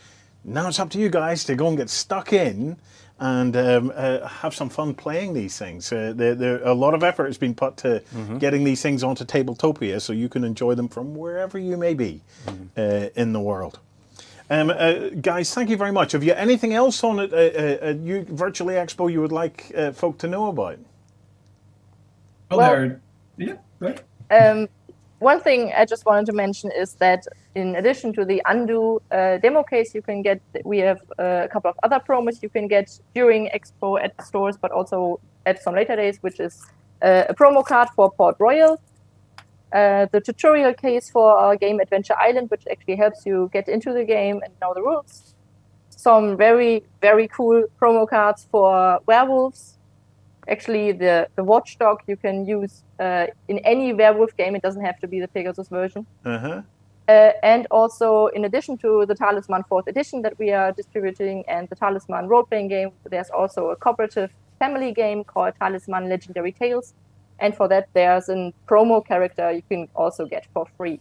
Now it's up to you guys to go and get stuck in and have some fun playing these things. A lot of effort has been put to getting these things onto Tabletopia, so you can enjoy them from wherever you may be in the world. Guys, thank you very much. Have you anything else on Virtually Expo you would like folk to know about? One thing I just wanted to mention is that in addition to the Undo demo case, we have a couple of other promos you can get during Expo at stores, but also at some later days, which is a promo card for Port Royal, the tutorial case for our game Adventure Island, which actually helps you get into the game and know the rules, some very, very cool promo cards for werewolves. Actually, the Watchdog you can use in any werewolf game. It doesn't have to be the Pegasus version. And also, in addition to the Talisman 4th edition that we are distributing and the Talisman role-playing game, there's also a cooperative family game called Talisman Legendary Tales. And for that, there's a promo character you can also get for free.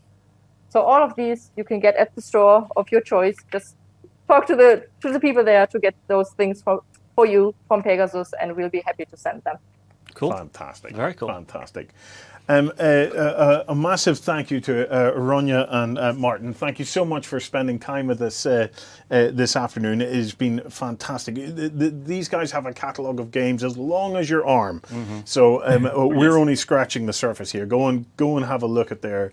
So all of these you can get at the store of your choice. Just talk to the people there to get those things for you from Pegasus, and we'll be happy to send them. Cool. Fantastic. Very cool. Fantastic. A massive thank you to Ronja and Martin. Thank you so much for spending time with us this afternoon. It has been fantastic. These guys have a catalogue of games as long as your arm. So we're only scratching the surface here. Go and have a look at their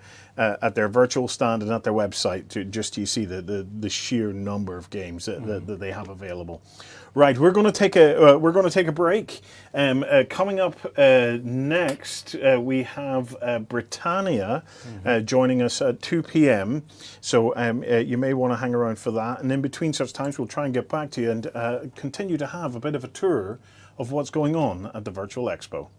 virtual stand and at their website to see the sheer number of games that they have available. Right, we're going to take a break. Coming up next, we have Britannia joining us at 2 p.m. So you may want to hang around for that. And in between such times, we'll try and get back to you and continue to have a bit of a tour of what's going on at the Virtual Expo.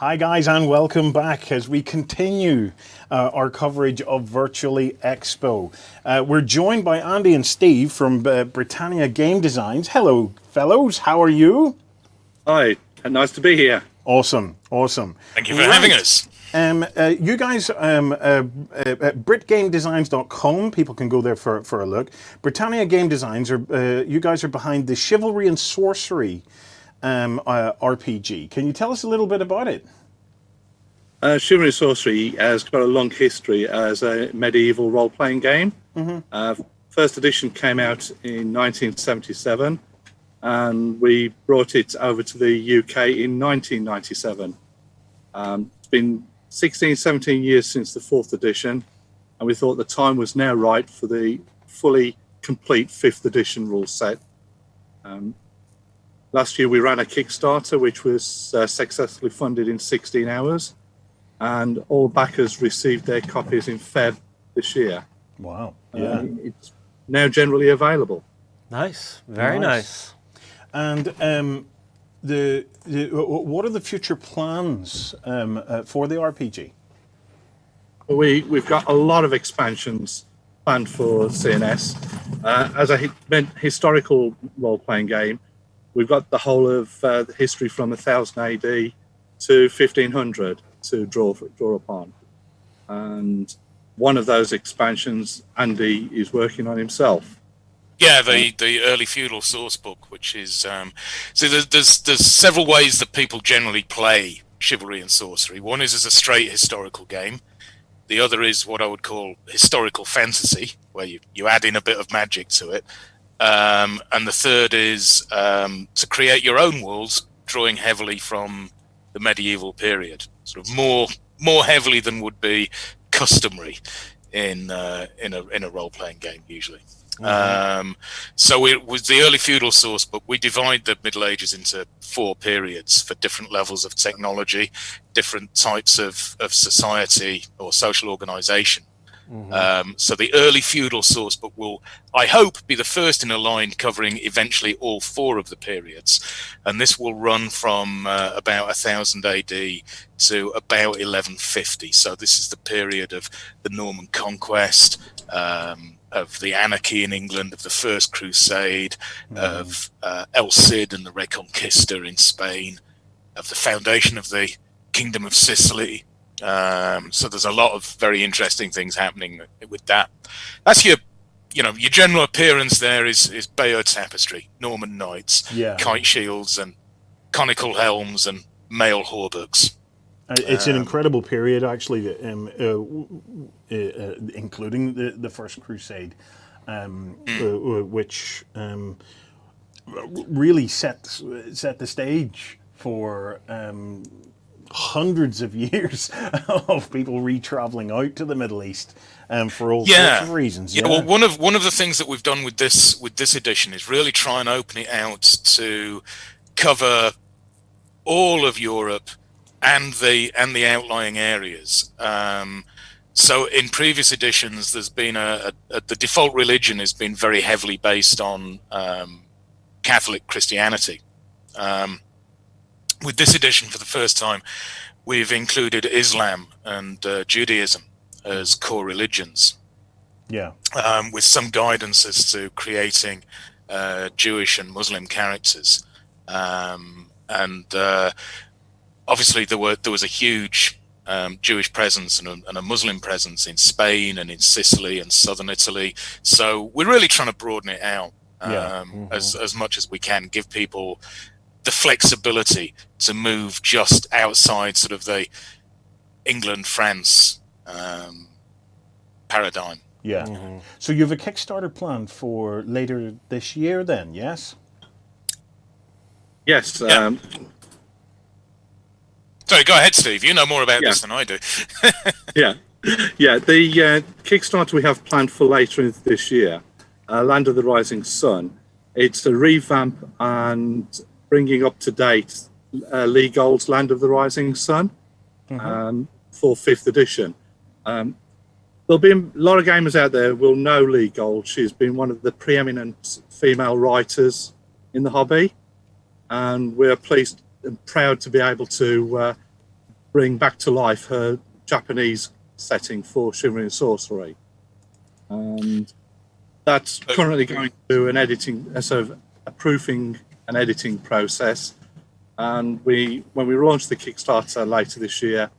Hi guys, and welcome back as we continue our coverage of Virtually Expo. We're joined by Andy and Steve from Britannia Game Designs. Hello fellows, how are you? Hi, nice to be here. Awesome, awesome. Thank you for having us. You guys, BritGameDesigns.com, people can go there for a look. Britannia Game Designs, you guys are behind the Chivalry and Sorcery RPG. Can you tell us a little bit about it? Chivalry and Sorcery has got a long history as a medieval role-playing game. First edition came out in 1977, and we brought it over to the UK in 1997. It's been 16, 17 years since the fourth edition, and we thought the time was now right for the fully complete fifth edition rule set. Last year we ran a Kickstarter which was successfully funded in 16 hours, and all backers received their copies in Feb this year. Wow. Yeah. It's now generally available. Nice. Very nice. And what are the future plans for the RPG? We've got a lot of expansions planned for CNS. As a historical role-playing game, we've got the whole of the history from 1000 AD to 1500 to draw upon. And one of those expansions, Andy is working on himself. Yeah, the early feudal source book, which is so there's several ways that people generally play Chivalry and Sorcery. One is as a straight historical game. The other is what I would call historical fantasy, where you add in a bit of magic to it. And the third is to create your own worlds, drawing heavily from the medieval period, sort of more heavily than would be customary in a role-playing game usually. So it was the early feudal source book. We divide the Middle Ages into 4 periods for different levels of technology, different types of society or social organization. So the early feudal source book will, I hope, be the first in a line covering eventually all 4 of the periods. And this will run from about 1000 AD to about 1150. So this is the period of the Norman conquest, of the anarchy in England, of the First Crusade, of El Cid and the Reconquista in Spain, of the foundation of the Kingdom of Sicily. So there's a lot of very interesting things happening with that. That's your general appearance there is Bayeux tapestry, Norman knights, kite shields and conical helms and mail hauberks. It's an incredible period, actually, including the First Crusade, which really set the stage for hundreds of years of people re-traveling out to the Middle East for all sorts of reasons. Yeah. Well, one of the things that we've done with this edition is really try and open it out to cover all of Europe and the outlying areas. So in previous editions, there's been the default religion has been very heavily based on Catholic Christianity. With this edition, for the first time, we've included Islam and Judaism as core religions. Yeah. With some guidance as to creating Jewish and Muslim characters. Obviously, there was a huge Jewish presence and a Muslim presence in Spain and in Sicily and southern Italy. So we're really trying to broaden it out as much as we can, give people the flexibility to move just outside sort of the England-France paradigm. Yeah. So you have a Kickstarter plan for later this year then, yes? Yes. Sorry, go ahead, Steve. You know more about this than I do. Yeah. The Kickstarter we have planned for later this year, Land of the Rising Sun. It's a revamp and bringing up to date Lee Gold's Land of the Rising Sun for 5th edition. There'll be a lot of gamers out there will know Lee Gold. She's been one of the preeminent female writers in the hobby, and we're pleased and proud to be able to bring back to life her Japanese setting for Chivalry and Sorcery. And that's currently going through an editing, sort of a proofing and editing process. And when we launch the Kickstarter later this year,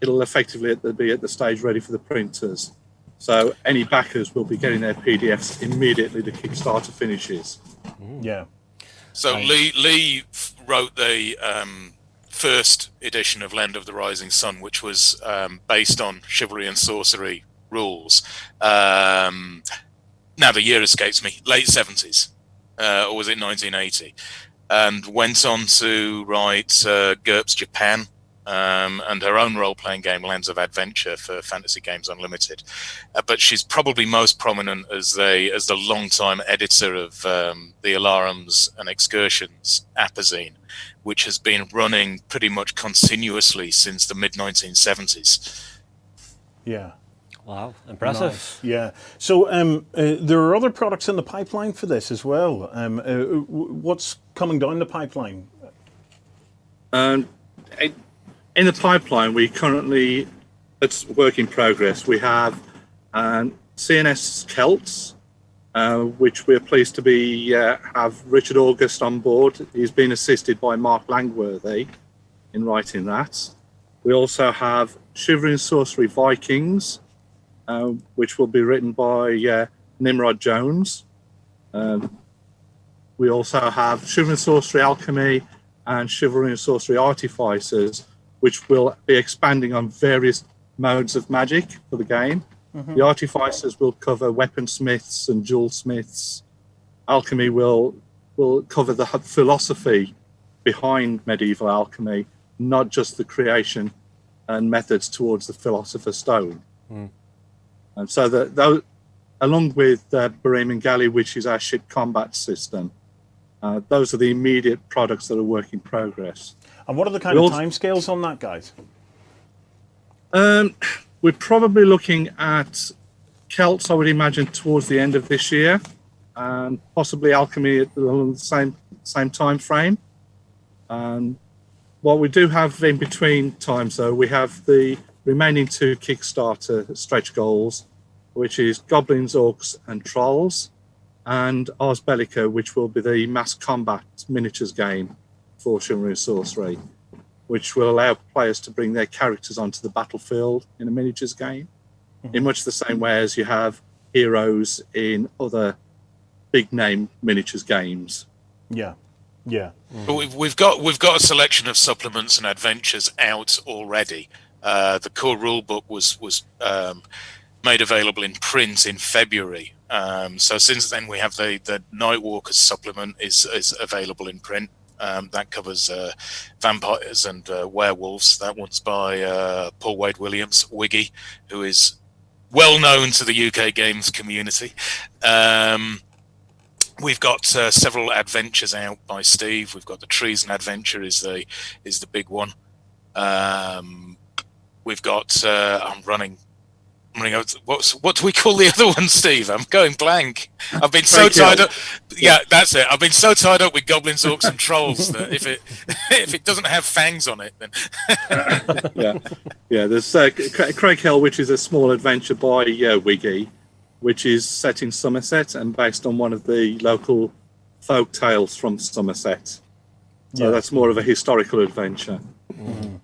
it'll effectively be at the stage ready for the printers. So any backers will be getting their PDFs immediately the Kickstarter finishes. Yeah. So Lee wrote the first edition of Land of the Rising Sun, which was based on Chivalry and Sorcery rules. Now the year escapes me, late 70s, or was it 1980? And went on to write GURPS Japan, and her own role-playing game, Lands of Adventure, for Fantasy Games Unlimited. But she's probably most prominent as the long-time editor of the Alarums and Excursions Apazine, which has been running pretty much continuously since the mid-1970s. Yeah. Wow, impressive. Nice. Yeah. So there are other products in the pipeline for this as well. What's coming down the pipeline? In the pipeline, we currently, it's work in progress. We have CNS Celts, which we're pleased to have Richard August on board. He's been assisted by Mark Langworthy in writing that. We also have Chivalry and Sorcery Vikings, which will be written by Nimrod Jones. We also have Chivalry and Sorcery Alchemy and Chivalry and Sorcery Artificers, which will be expanding on various modes of magic for the game. Mm-hmm. The Artificers will cover weaponsmiths and jewelsmiths. Alchemy will cover the philosophy behind medieval alchemy, not just the creation and methods towards the Philosopher's Stone. Mm. And so along with Barim and Galley, which is our ship combat system, those are the immediate products that are work in progress. And what are the kind of timescales on that, guys? We're probably looking at Celts, I would imagine, towards the end of this year, and possibly Alchemy at the same time frame. What we do have in between times, though, we have the remaining 2 Kickstarter stretch goals, which is Goblins, Orcs, and Trolls, and Ars Bellica, which will be the mass combat miniatures game for Chivalry and Sorcery, which will allow players to bring their characters onto the battlefield in a miniatures game, in much the same way as you have heroes in other big name miniatures games. Yeah, yeah. But we've got a selection of supplements and adventures out already. The core rulebook was made available in print in February. So since then, we have the Nightwalkers supplement is available in print. That covers vampires and werewolves. That one's by Paul Wade Williams, Wiggy, who is well known to the UK Games community. We've got several adventures out by Steve. We've got the Treason Adventure is the big one. We've got I'm running out. What do we call the other one, Steve? I'm going blank. I've been so tied up. Yeah, that's it. I've been so tied up with Goblins, Orcs, and Trolls that if it doesn't have fangs on it, then yeah. There's Craig Hill, which is a small adventure by Wiggy, which is set in Somerset and based on one of the local folk tales from Somerset. So that's more of a historical adventure. Mm-hmm.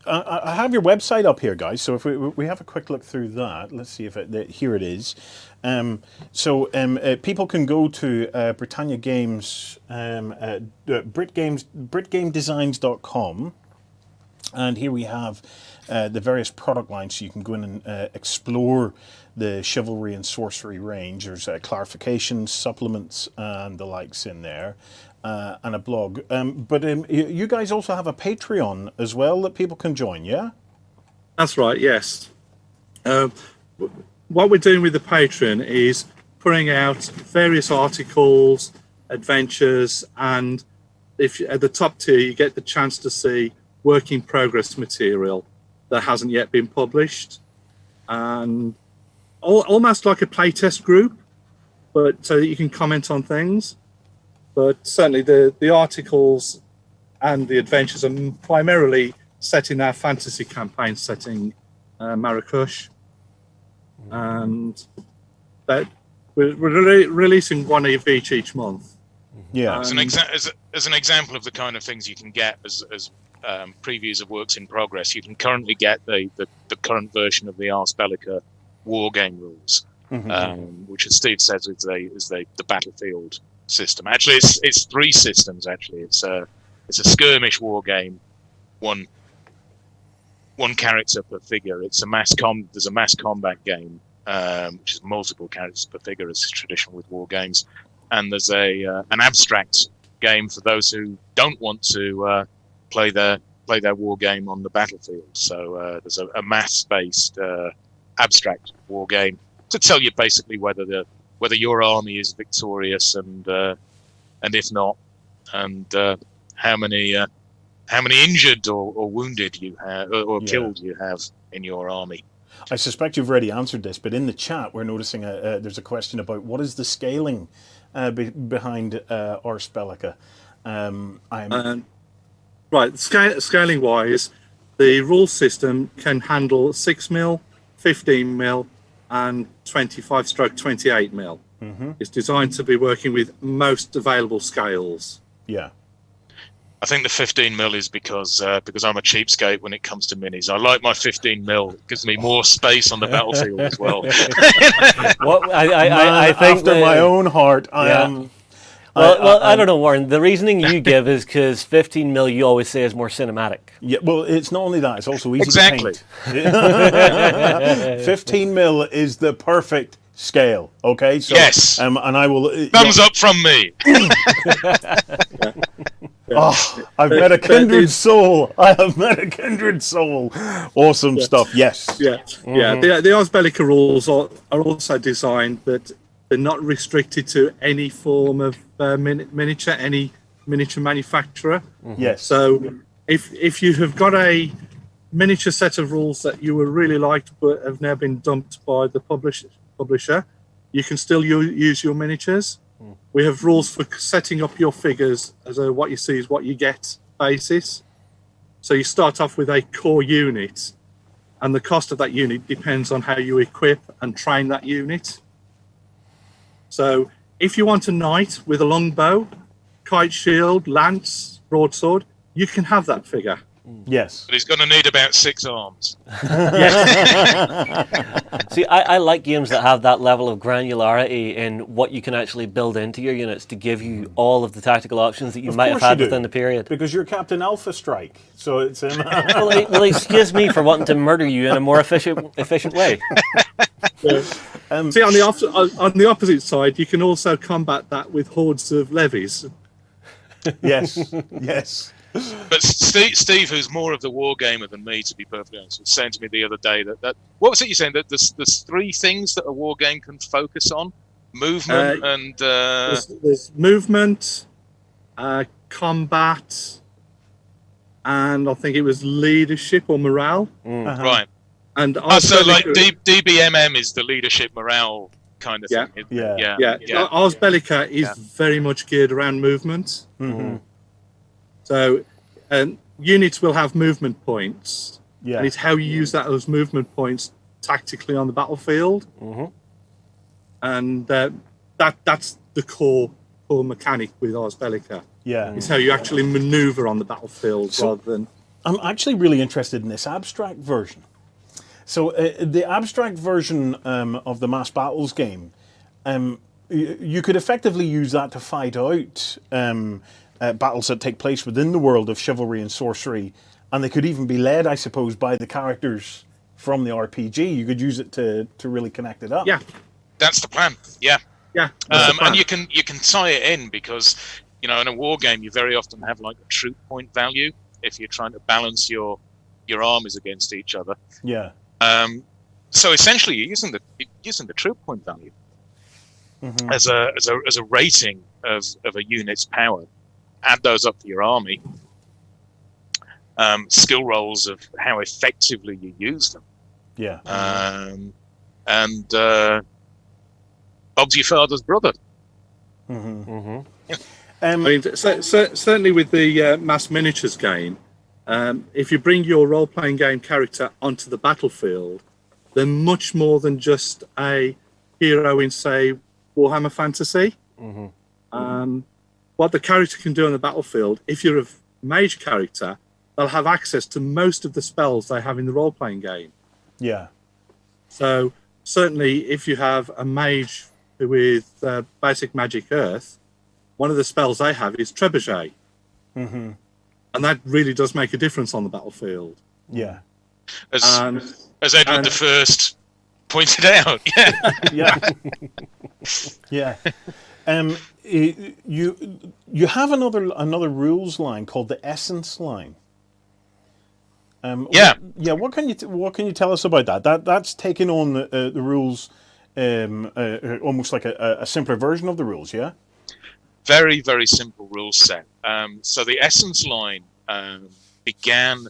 I have your website up here, guys. So if we have a quick look through that, let's see if here it is. People can go to Britannia Games, BritGameDesigns.com, and here we have the various product lines. So you can go in and explore the Chivalry and Sorcery range. There's clarifications, supplements, and the likes in there. And a blog. But you guys also have a Patreon as well that people can join, yeah? That's right, yes. What we're doing with the Patreon is putting out various articles, adventures, and if at the top tier, you get the chance to see work in progress material that hasn't yet been published. And almost like a playtest group, but so that you can comment on things. But certainly the articles and the adventures are primarily set in our fantasy campaign setting, Marrakesh, and that we're releasing one of each month. Yeah, as an example of the kind of things you can get as previews of works in progress, you can currently get the current version of the Ars Bellica war game rules, which, as Steve says, is the battlefield system. Actually, it's 3 systems. Actually, it's a skirmish war game, one character per figure. There's a mass combat game, which is multiple characters per figure, as is traditional with war games, and there's an abstract game for those who don't want to play their war game on the battlefield. So there's a mass-based abstract war game to tell you basically whether your army is victorious and if not, and how many injured or wounded you have or killed you have in your army. I suspect you've already answered this, but in the chat we're noticing there's a question about what is the scaling behind Ars Bellica. Right, scaling wise, the rule system can handle 6mm, 15mm, and 25/28mm. It's designed to be working with most available scales. Yeah. I think the 15mm is because I'm a cheapskate when it comes to minis. I like my 15mm. It gives me more space on the battlefield as well. I think after my own heart, I am. Well, I don't know, Warren. The reasoning you give is because 15mm you always say is more cinematic. Yeah, well, it's not only that; it's also easy to paint. 15mm is the perfect scale. Okay, so yes, and I will thumbs up from me. Oh, I've met a kindred soul. I have met a kindred soul. Awesome stuff. Yes. Yeah. The Ars Bellica rules are also designed that they're not restricted to any form of miniature, any miniature manufacturer. Yes. So if you have got a miniature set of rules that you were really liked but have now been dumped by the publisher, you can still use your miniatures. We have rules for setting up your figures as a what you see is what you get basis. So you start off with a core unit, and the cost of that unit depends on how you equip and train that unit. So if you want a knight with a longbow, kite shield, lance, broadsword, you can have that figure. Yes. But he's going to need about 6 arms. See, I like games that have that level of granularity in what you can actually build into your units to give you all of the tactical options that you might have had within the period. Because you're Captain Alpha Strike, so it's... well, excuse me for wanting to murder you in a more efficient way. See, on the opposite side, you can also combat that with hordes of levies. Yes, yes. But Steve, who's more of the war gamer than me, to be perfectly honest, was saying to me the other day that what was it you saying, that there's 3 things that a war game can focus on: movement and there's movement, combat, and I think it was leadership or morale. Right. And so like DBMM is the leadership morale kind of thing. Yeah. Ars Bellica is very much geared around movement. So, units will have movement points, and it's how you use those movement points tactically on the battlefield, and that's the core mechanic with Ars Bellica. Yeah, it's how you actually maneuver on the battlefield rather than. I'm actually really interested in this abstract version. So, the abstract version of the Mass Battles game, you could effectively use that to fight out. Battles that take place within the world of chivalry and sorcery, and they could even be led, I suppose, by the characters from the RPG. You could use it to really connect it up. Yeah, that's the plan. Yeah. Plan. And you can tie it in because in a war game you very often have like a troop point value if you're trying to balance your armies against each other. Yeah. So essentially, you're using the troop point value as a rating of a unit's power. Add those up to your army. Skill rolls of how effectively you use them. Yeah. And Bob's your father's brother. I mean, certainly with the Mass Miniatures game, if you bring your role-playing game character onto the battlefield, they're much more than just a hero in, say, Warhammer Fantasy. What the character can do on the battlefield, if you're a mage character, they'll have access to most of the spells they have in the role-playing game. Yeah. So certainly if you have a mage with basic magic earth, one of the spells they have is Trebuchet. And that really does make a difference on the battlefield. Yeah. As Edward the First pointed out. Yeah. Yeah. You have another rules line called the Essence line. What can you tell us about that? That's taking on the rules, almost like a simpler version of the rules. Yeah. Very, very simple rule set. So the Essence line began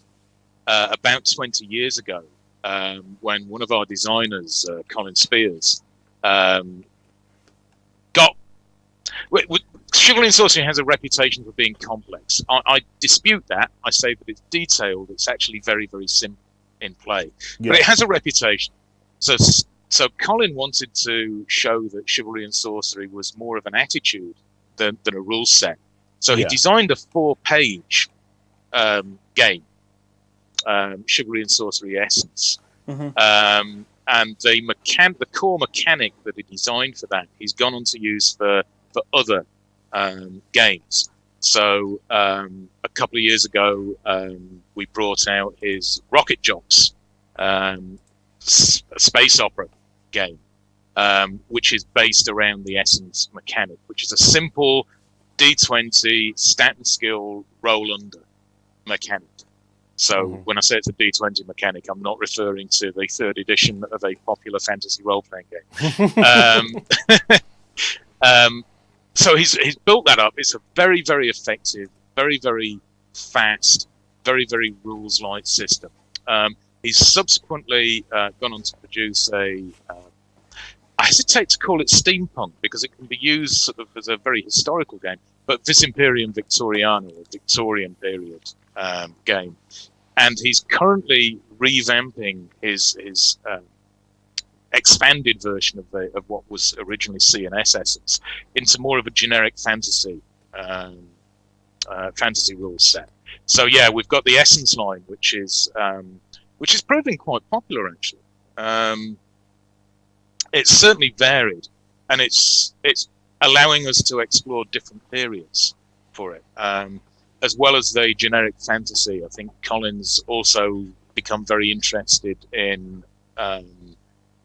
about 20 years ago when one of our designers, Colin Spears, got... Chivalry and Sorcery has a reputation for being complex. I dispute that. I say that it's detailed. It's actually very, very simple in play. Yeah. But it has a reputation. So Colin wanted to show that Chivalry and Sorcery was more of an attitude than a rule set. So he designed a 4-page game, Chivalry and Sorcery Essence. And the core mechanic that he designed for that, he's gone on to use for other games. So a couple of years ago, we brought out his Rocket Jocks space opera game, which is based around the Essence mechanic, which is a simple D20 stat and skill roll under mechanic. So when I say it's a D20 mechanic, I'm not referring to the 3rd edition of a popular fantasy role-playing game. So he's built that up. It's a very, very effective, very, very fast, very, very rules-light system. He's subsequently gone on to produce I hesitate to call it steampunk because it can be used sort of as a very historical game, but Vis Imperium Victoriana, a Victorian period game. And he's currently revamping his expanded version of what was originally C&S Essence into more of a generic fantasy rules set. So yeah, we've got the Essence line, which is proving quite popular actually. It's certainly varied, and it's allowing us to explore different periods for it, as well as the generic fantasy. I think Colin's also become very interested in the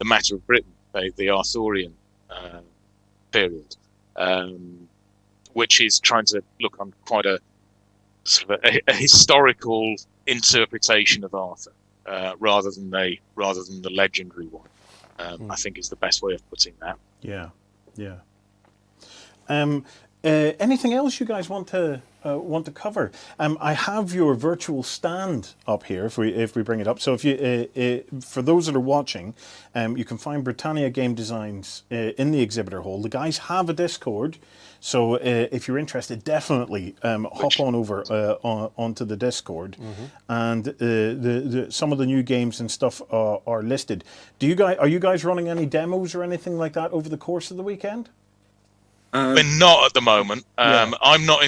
Matter of Britain, the Arthurian period, which is trying to look on quite a sort of a historical interpretation of Arthur, rather than the legendary one. I think is the best way of putting that. Yeah. Anything else you guys want to cover? I have your virtual stand up here. If we bring it up, so if you for those that are watching, you can find Britannia Game Designs in the exhibitor hall. The guys have a Discord, so if you're interested, definitely hop on over onto the Discord, and some of the new games and stuff are listed. Are you guys running any demos or anything like that over the course of the weekend? We're not at the moment. I'm not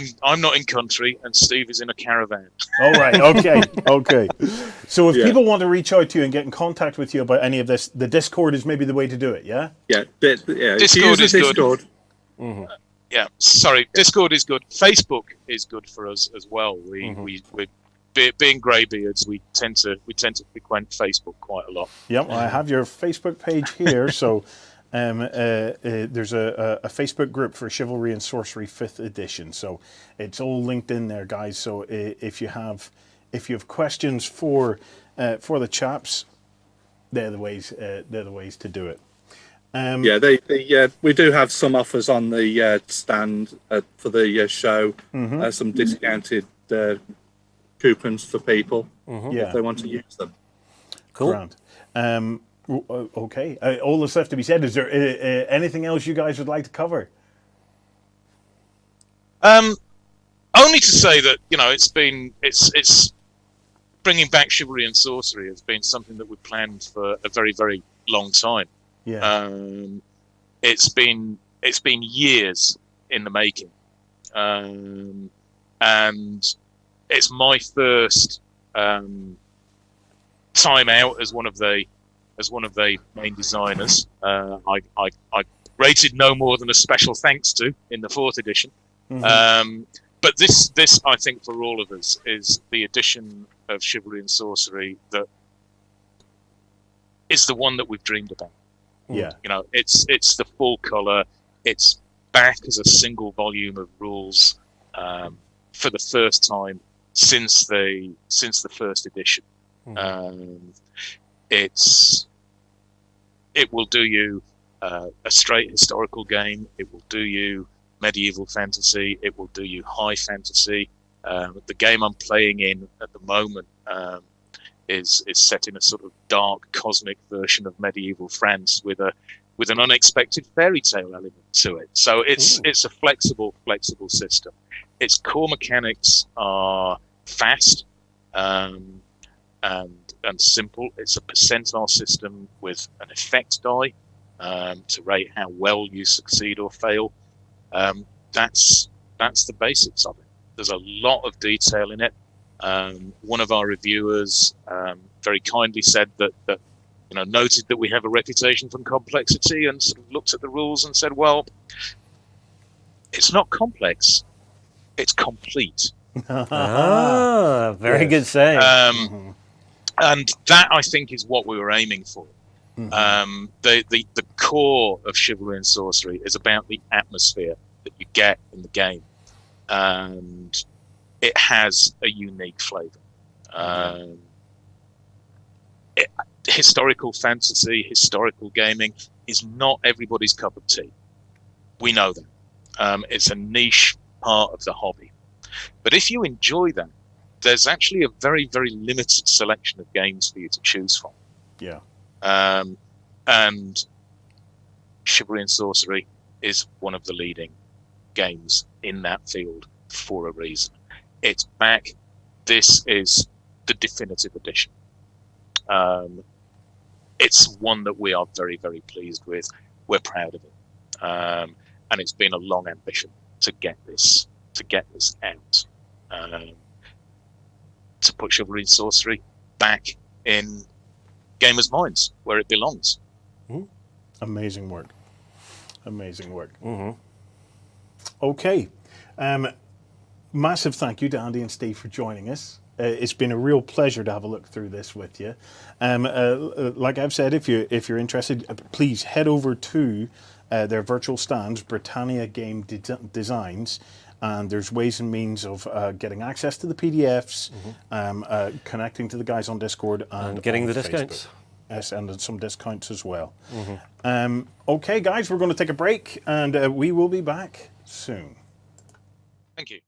in country, and Steve is in a caravan. All right. Okay. So if people want to reach out to you and get in contact with you about any of this, the Discord is maybe the way to do it. Yeah. Discord is good. Discord is good. Facebook is good for us as well. We being greybeards, we tend to frequent Facebook quite a lot. Yep. I have your Facebook page here, so. There's a Facebook group for Chivalry and Sorcery 5th edition, so it's all linked in there, guys. So if you have questions for the chaps, they're the ways to do it. We do have some offers on the stand for the show. Some discounted coupons for people if they want to use them. Cool. Grand. Okay. All that's left to be said. Is there anything else you guys would like to cover? Only to say that it's bringing back Chivalry and Sorcery has been something that we've planned for a very, very long time. Yeah. It's been years in the making, and it's my first time out as one of the main designers. I rated no more than a special thanks to in the 4th edition. But this I think for all of us is the edition of Chivalry and Sorcery that is the one that we've dreamed about. Yeah. You know, it's the full colour. It's back as a single volume of rules for the first time since the 1st edition. It will do you a straight historical game. It will do you medieval fantasy. It will do you high fantasy. The game I'm playing in at the moment is set in a sort of dark cosmic version of medieval France with an unexpected fairy tale element to it. So it's a flexible system. Its core mechanics are fast and simple. It's a percentile system with an effect die to rate how well you succeed or fail. That's the basics of it. There's a lot of detail in it. One of our reviewers very kindly said that noted that we have a reputation for complexity, and sort of looked at the rules and said, well, it's not complex, it's complete. Very good saying. And that, I think, is what we were aiming for. The core of Chivalry and Sorcery is about the atmosphere that you get in the game, and it has a unique flavour. Historical fantasy, historical gaming is not everybody's cup of tea. We know that. It's a niche part of the hobby. But if you enjoy that, there's actually a very, very limited selection of games for you to choose from. Yeah. And Chivalry and Sorcery is one of the leading games in that field for a reason. It's back. This is the definitive edition. It's one that we are very, very pleased with. We're proud of it. And it's been a long ambition to get this out. To put Chivalry and Sorcery back in gamers' minds where it belongs. Amazing work. Okay. Massive thank you to Andy and Steve for joining us. It's been a real pleasure to have a look through this with you. Like I've said, if you're interested, please head over to their virtual stands, Britannia Game Designs, and there's ways and means of getting access to the PDFs, connecting to the guys on Discord, and getting the Facebook. discounts. Yes, and some discounts as well. Okay, guys, we're going to take a break, and we will be back soon. Thank you.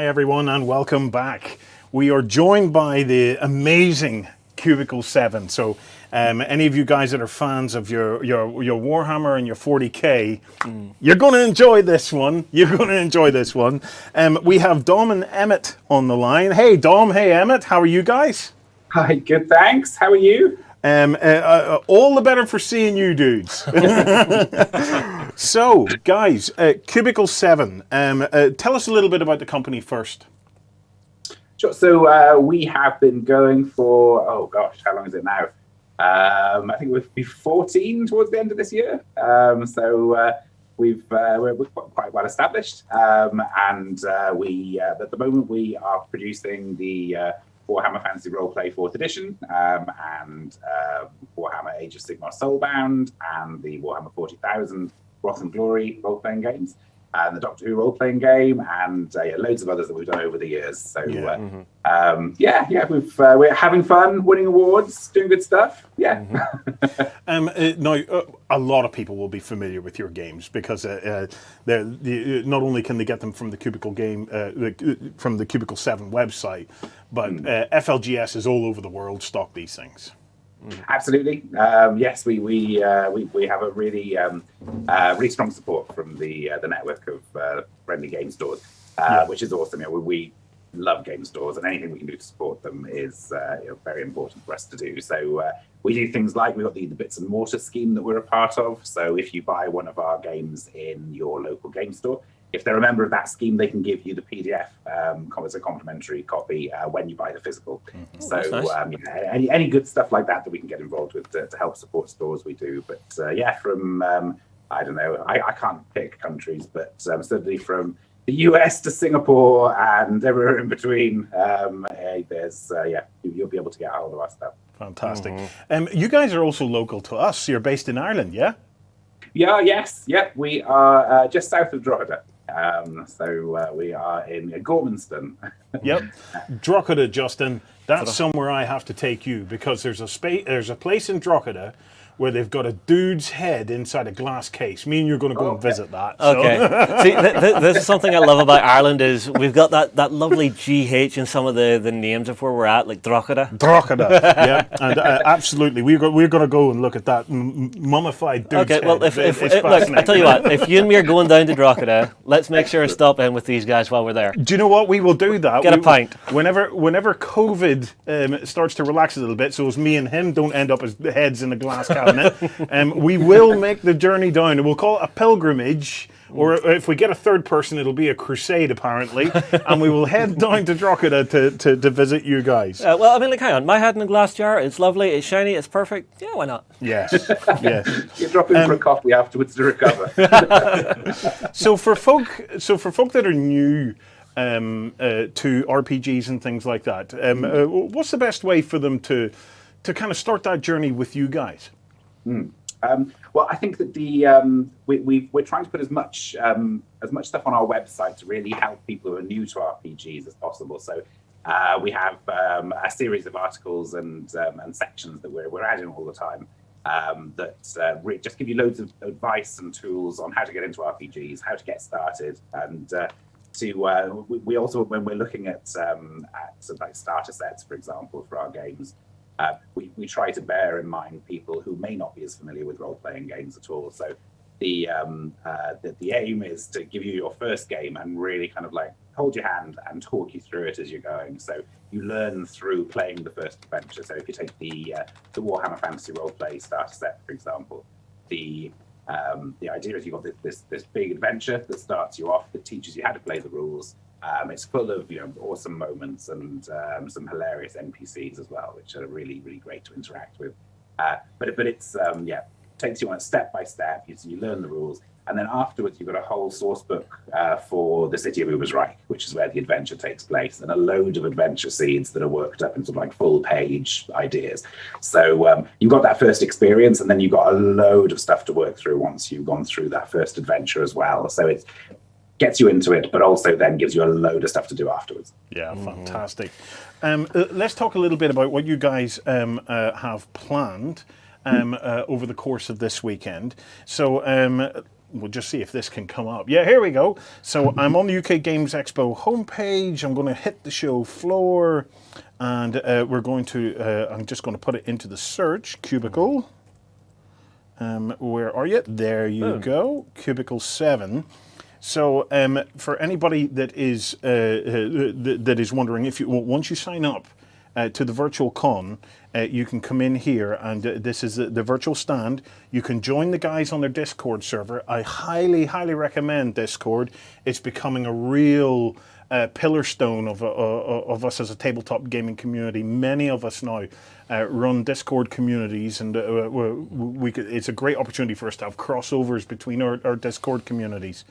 Hi everyone and welcome back. We are joined by the amazing Cubicle 7. So any of you guys that are fans of your Warhammer and your 40k, you're going to enjoy this one. You're going to enjoy this one. We have Dom and Emmett on the line. Hey Dom, hey Emmett, how are you guys? Hi, good, thanks. How are you? All the better for seeing you dudes. So, guys, Cubicle 7, tell us a little bit about the company first. Sure. So we have been going for, oh gosh, how long is it now? I think we'll be 14 towards the end of this year. We're quite well established. And we, at the moment, we are producing the Warhammer Fantasy Roleplay 4th Edition, and Warhammer Age of Sigmar Soulbound, and the Warhammer 40,000 Wrath and Glory role-playing games, and the Doctor Who role-playing game, and loads of others that we've done over the years. So we're having fun, winning awards, doing good stuff. Yeah. Now, a lot of people will be familiar with your games because not only can they get them from the Cubicle game, from the Cubicle 7 website, but FLGS is all over the world stock these things. Absolutely. Yes, we have a really strong support from the network of friendly game stores, which is awesome. We love game stores, and anything we can do to support them is very important for us to do. So we do things like we've got the bits and mortar scheme that we're a part of. So if you buy one of our games in your local game store, if they're a member of that scheme, they can give you the PDF as a complimentary copy when you buy the physical. So nice. Any good stuff like that we can get involved with to help support stores, we do. But from I don't know, I can't pick countries, but certainly from the US to Singapore and everywhere in between, you'll be able to get a hold of our stuff. Fantastic. You guys are also local to us. You're based in Ireland, yeah? Yeah. Yes. Yep. We are just south of Drogheda. We are in Gormanston. Yep. Drogheda, Justin. That's somewhere I have to take you because there's a place in Drogheda where they've got a dude's head inside a glass case. Me and you're going to go and visit that. Okay. See, this is something I love about Ireland is we've got that lovely GH in some of the names of where we're at, like Drogheda. Drogheda, yeah. And absolutely, we're going to go and look at that mummified dude's head. Okay, well, look, I tell you what, if you and me are going down to Drogheda, let's make sure and stop in with these guys while we're there. Do you know what? We will do that. Get a pint. Whenever COVID starts to relax a little bit, so as me and him don't end up as heads in a glass cabinet, we will make the journey down, and we'll call it a pilgrimage, or if we get a third person, it'll be a crusade, apparently, and we will head down to Drogheda to visit you guys. Well, I mean, hang on, my head in a glass jar, it's lovely, it's shiny, it's perfect. Yeah, why not? Yes, yes. You drop in for a coffee afterwards to recover. So for folk that are new to RPGs and things like that, what's the best way for them to kind of start that journey with you guys? Well, I think that we're trying to put as much stuff on our website to really help people who are new to RPGs as possible. So we have a series of articles and sections that we're adding all the time that just give you loads of advice and tools on how to get into RPGs, how to get started, and we also, when we're looking at like starter sets, for example, for our games. We try to bear in mind people who may not be as familiar with role-playing games at all. So the aim is to give you your first game and really kind of like hold your hand and talk you through it as you're going. So you learn through playing the first adventure. So if you take the Warhammer Fantasy Roleplay starter set, for example, the idea is you've got this big adventure that starts you off, that teaches you how to play the rules. It's full of awesome moments and some hilarious NPCs as well, which are really, really great to interact with. But it's takes you on a step by step. You learn the rules, and then afterwards you've got a whole source book for the city of Ubersreich, which is where the adventure takes place, and a load of adventure seeds that are worked up into like full page ideas. So you've got that first experience, and then you've got a load of stuff to work through once you've gone through that first adventure as well. So it's gets you into it, but also then gives you a load of stuff to do afterwards. Yeah, fantastic. Let's talk a little bit about what you guys have planned over the course of this weekend. So we'll just see if this can come up. Yeah, here we go. So I'm on the UK Games Expo homepage. I'm going to hit the show floor, and we're going to. I'm just going to put it into the search Cubicle. Where are you? There you go. Cubicle 7. So for anybody that is wondering, if you once you sign up to the virtual con, you can come in here, and this is the virtual stand. You can join the guys on their Discord server. I highly recommend Discord. It's becoming a real pillar stone of us as a tabletop gaming community. Many of us now run Discord communities, and it's a great opportunity for us to have crossovers between our Discord communities.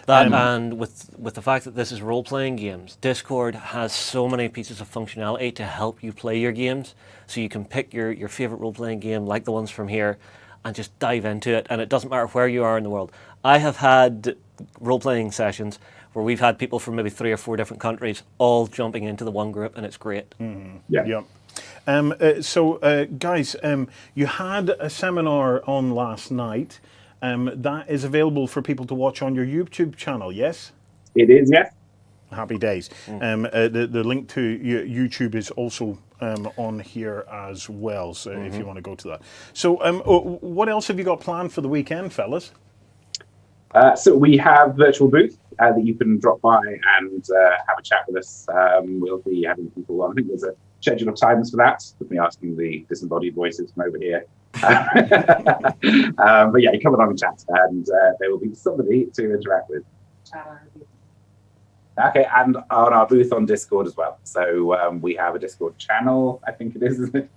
That and with the fact that this is role-playing games, Discord has so many pieces of functionality to help you play your games. So you can pick your favorite role-playing game, like the ones from here, and just dive into it. And it doesn't matter where you are in the world. I have had role-playing sessions where we've had people from maybe 3 or 4 different countries all jumping into the one group, and it's great. Yeah. So, guys, you had a seminar on last night. That is available for people to watch on your YouTube channel, yes? It is, yes. Happy days. The link to YouTube is also on here as well, so if you want to go to that. So, what else have you got planned for the weekend, fellas? So we have virtual booth that you can drop by and have a chat with us. We'll be having people on. I think there's a schedule of times for that, with me asking the disembodied voices from over here. But yeah, you come along and chat, and there will be somebody to interact with. Okay, and on our booth on Discord as well. So we have a Discord channel, I think it is, isn't it?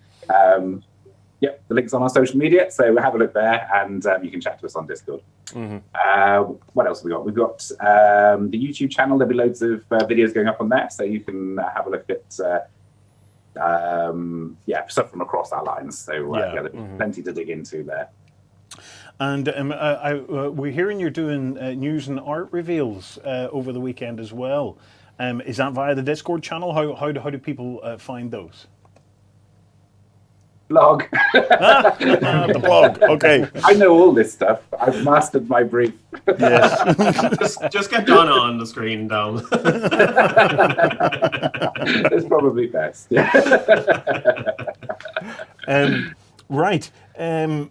Yep, the link's on our social media, so have a look there, and you can chat to us on Discord. What else have we got? We've got the YouTube channel. There'll be loads of videos going up on there, so you can have a look at stuff from across our lines. So there's plenty to dig into there. And we're hearing you're doing news and art reveals over the weekend as well. Is that via the Discord channel? How do people find those? Blog. The blog, okay. I know all this stuff. I've mastered my brief. Yes. just get Donna on the screen down. It's probably best. Yeah. Right. I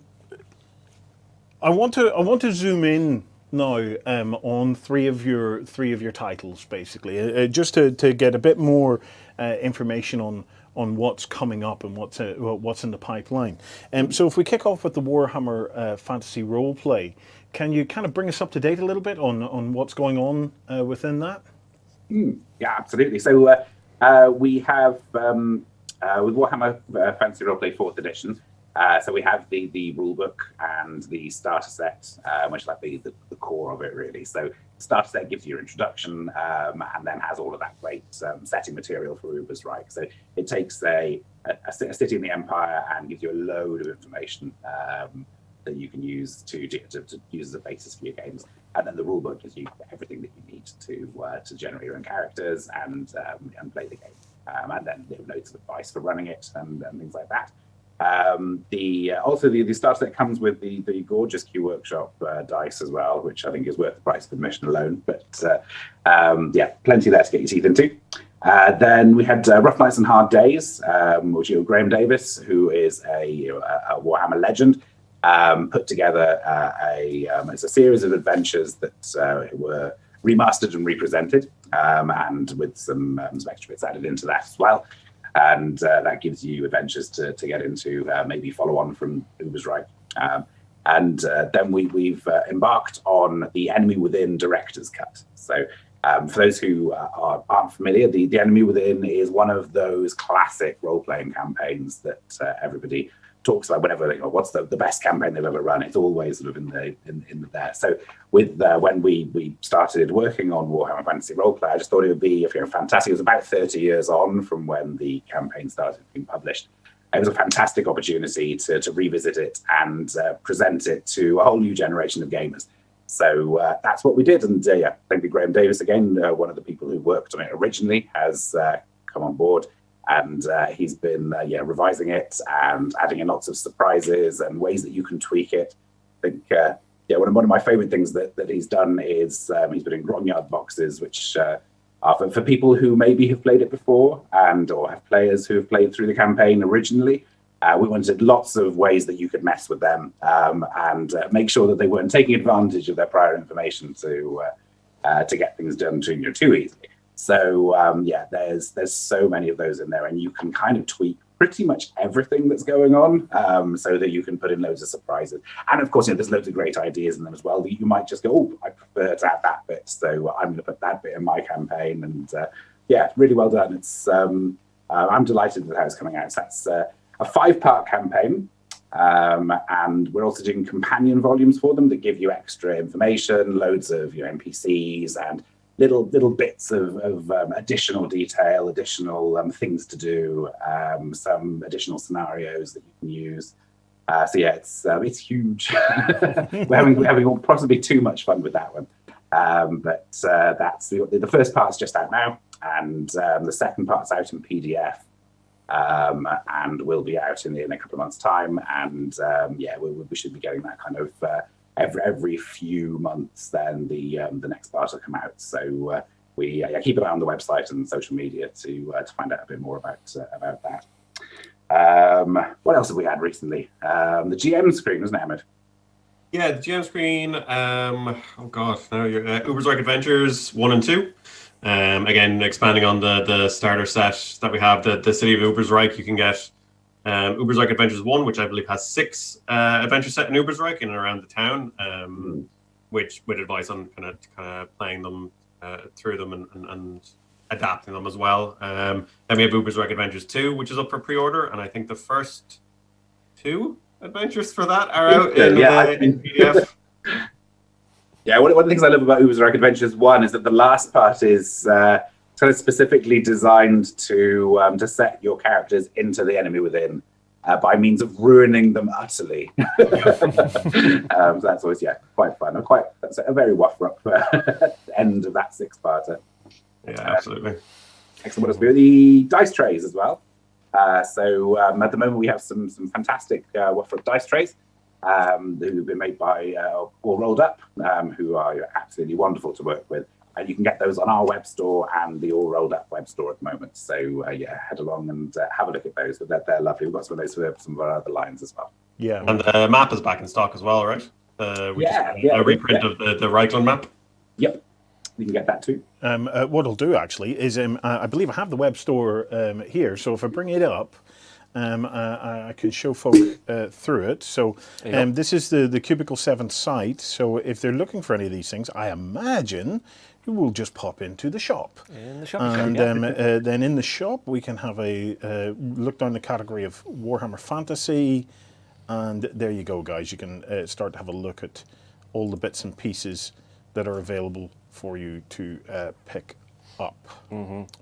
want to zoom in now on three of your titles, basically, just to get a bit more information on what's coming up and what's in the pipeline. So if we kick off with the Warhammer Fantasy Roleplay, can you kind of bring us up to date a little bit on what's going on within that? Yeah, absolutely. So we have with Warhammer Fantasy Roleplay 4th edition. So we have the rule book and the starter set, which is like the core of it, really. So the starter set gives you your introduction and then has all of that great setting material for Uber's Reich. So it takes a city in the Empire and gives you a load of information that you can use to use as a basis for your games. And then the rule book gives you everything that you need to generate your own characters and play the game. And then notes of advice for running it and things like that. The starter set comes with the gorgeous Q Workshop dice as well, which I think is worth the price of admission alone. But plenty there to get your teeth into. Then we had Rough Nights and Hard Days, which Graham Davis, who is a Warhammer legend, put together it's a series of adventures that were remastered and represented, and with some extra bits added into that as well. And that gives you adventures to get into, maybe follow on from Uber's Reich. And then we've embarked on the Enemy Within Director's Cut. So for those who aren't familiar, the Enemy Within is one of those classic role-playing campaigns that everybody talks about whenever they go, what's the best campaign they've ever run. It's always sort of in there. So with when we started working on Warhammer Fantasy Roleplay, I just thought it would be fantastic. It was about 30 years on from when the campaign started being published. It was a fantastic opportunity to revisit it and present it to a whole new generation of gamers. So that's what we did. And thank you, Graham Davis, again, one of the people who worked on it originally, has come on board. And he's been revising it and adding in lots of surprises and ways that you can tweak it. I think yeah, one of my favourite things that he's done is he's been in Grognard boxes, which are for people who maybe have played it before or have players who have played through the campaign originally. We wanted lots of ways that you could mess with them and make sure that they weren't taking advantage of their prior information to get things done too easily. So yeah, there's so many of those in there, and you can kind of tweak pretty much everything that's going on, so that you can put in loads of surprises. And of course, there's loads of great ideas in them as well that you might just go, oh, I prefer to have that bit, so I'm going to put that bit in my campaign. And yeah, really well done. It's I'm delighted with how it's coming out. So that's a 5-part campaign, and we're also doing companion volumes for them that give you extra information, loads of NPCs and little bits of additional detail, additional things to do, some additional scenarios that you can use. So yeah, it's huge. we're having possibly too much fun with that one. But that's the first part's just out now, and the second part's out in PDF, and will be out in a couple of months' time. And yeah, we should be getting that kind of every few months. Then the next part will come out. So we keep an eye on the website and social media to find out a bit more about that. What else have we had recently? The GM screen, wasn't it, Emmett? Yeah, the GM screen. Oh god, now you're Ubersreich Adventures 1 and 2. Again, expanding on the starter set that we have, the City of Ubersreich. You can get Ubersreich Adventures 1, which I believe has 6 adventures set in Ubersreich in and around the town, which with advice on kind of playing them through them and adapting them as well. Then we have Ubersreich Adventures 2, which is up for pre-order, and I think the first 2 adventures for that are out in PDF. Yeah, one of the things I love about Ubersreich Adventures 1 is that the last part is kind of specifically designed to set your characters into the enemy within by means of ruining them utterly. So that's always quite fun. That's a very rough end of that 6-parter. Yeah, absolutely. Excellent. What else? The dice trays as well. So at the moment we have some fantastic Wafrup dice trays who've been made by All Rolled Up, who are absolutely wonderful to work with. And you can get those on our web store and the All Rolled Up web store at the moment. So yeah, head along and have a look at those. But they're lovely. We've got some of those for some of our other lines as well. Yeah, and the map is back in stock as well, right? A reprint of the Reichland map. Yep. You can get that too. What I'll do actually is, I believe I have the web store here. So if I bring it up, I can show folk through it. So this is the Cubicle 7 site. So if they're looking for any of these things, I imagine you will just pop into the shop. In the shop, and then in the shop we can have a look down the category of Warhammer Fantasy, and there you go, guys. You can start to have a look at all the bits and pieces that are available for you to pick up.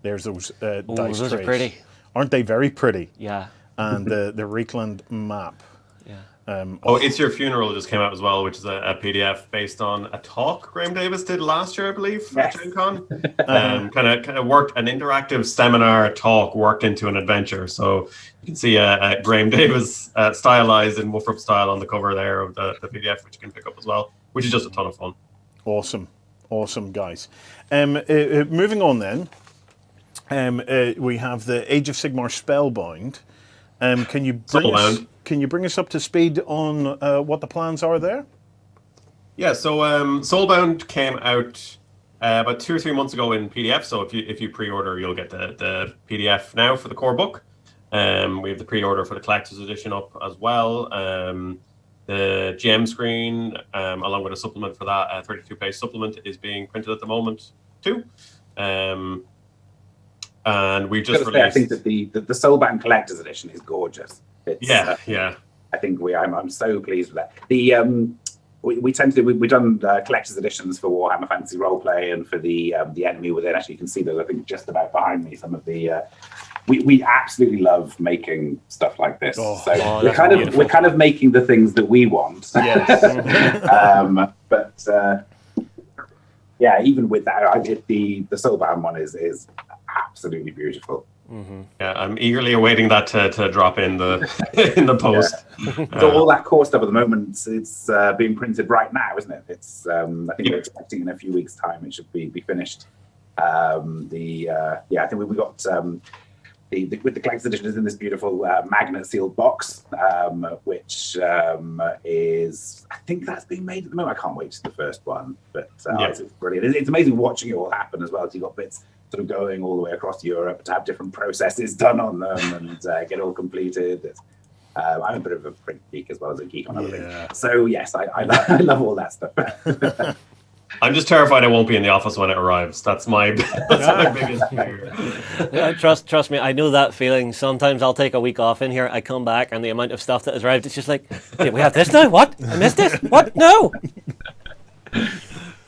There's those dice those trays. are pretty. Aren't they very pretty? Yeah. And the Reichland map. Yeah. It's Your Funeral just came out as well, which is a PDF based on a talk Graham Davis did last year, I believe, at Gen Con. Kind of worked an interactive seminar talk worked into an adventure. So you can see Graham Davis stylized in Wafrup style on the cover there of the PDF, which you can pick up as well, which is just a ton of fun. Awesome, guys. Moving on then, we have the Age of Sigmar Spellbound. Can you bring us up to speed on what the plans are there? Yeah, so Soulbound came out about 2 or 3 months ago in PDF. So if you pre-order, you'll get the PDF now for the core book. We have the pre-order for the collector's edition up as well. The GM screen, along with a supplement for that, a 32-page supplement, is being printed at the moment too. And we've just released... I think that the Soulbound collector's edition is gorgeous. It's, yeah. I think I'm so pleased with that. We tend to we've done collector's editions for Warhammer Fantasy Roleplay and for the Enemy Within. Actually, you can see those, I think, just about behind me. Some of the we absolutely love making stuff like this. We're kind of making the things that we want. Yes. But yeah, even with that, the Soulbound one is absolutely beautiful. Yeah, I'm eagerly awaiting that to drop in the in the post. So all that core stuff at the moment, it's being printed right now, isn't it? It's I think we're expecting in a few weeks' time it should be finished. I think we got with the collector's edition is in this beautiful magnet sealed box, which is, I think that's being made at the moment. I can't wait to the first one, but it's brilliant. It's amazing watching it all happen as well. So you've got bits sort of going all the way across Europe to have different processes done on them and get all completed. I'm a bit of a print geek as well as a geek on everything. So yes, I love all that stuff. I'm just terrified I won't be in the office when it arrives. That's my biggest fear. Trust me, I know that feeling. Sometimes I'll take a week off in here, I come back, and the amount of stuff that has arrived, it's just like, we have this now? What? I missed this? What? No!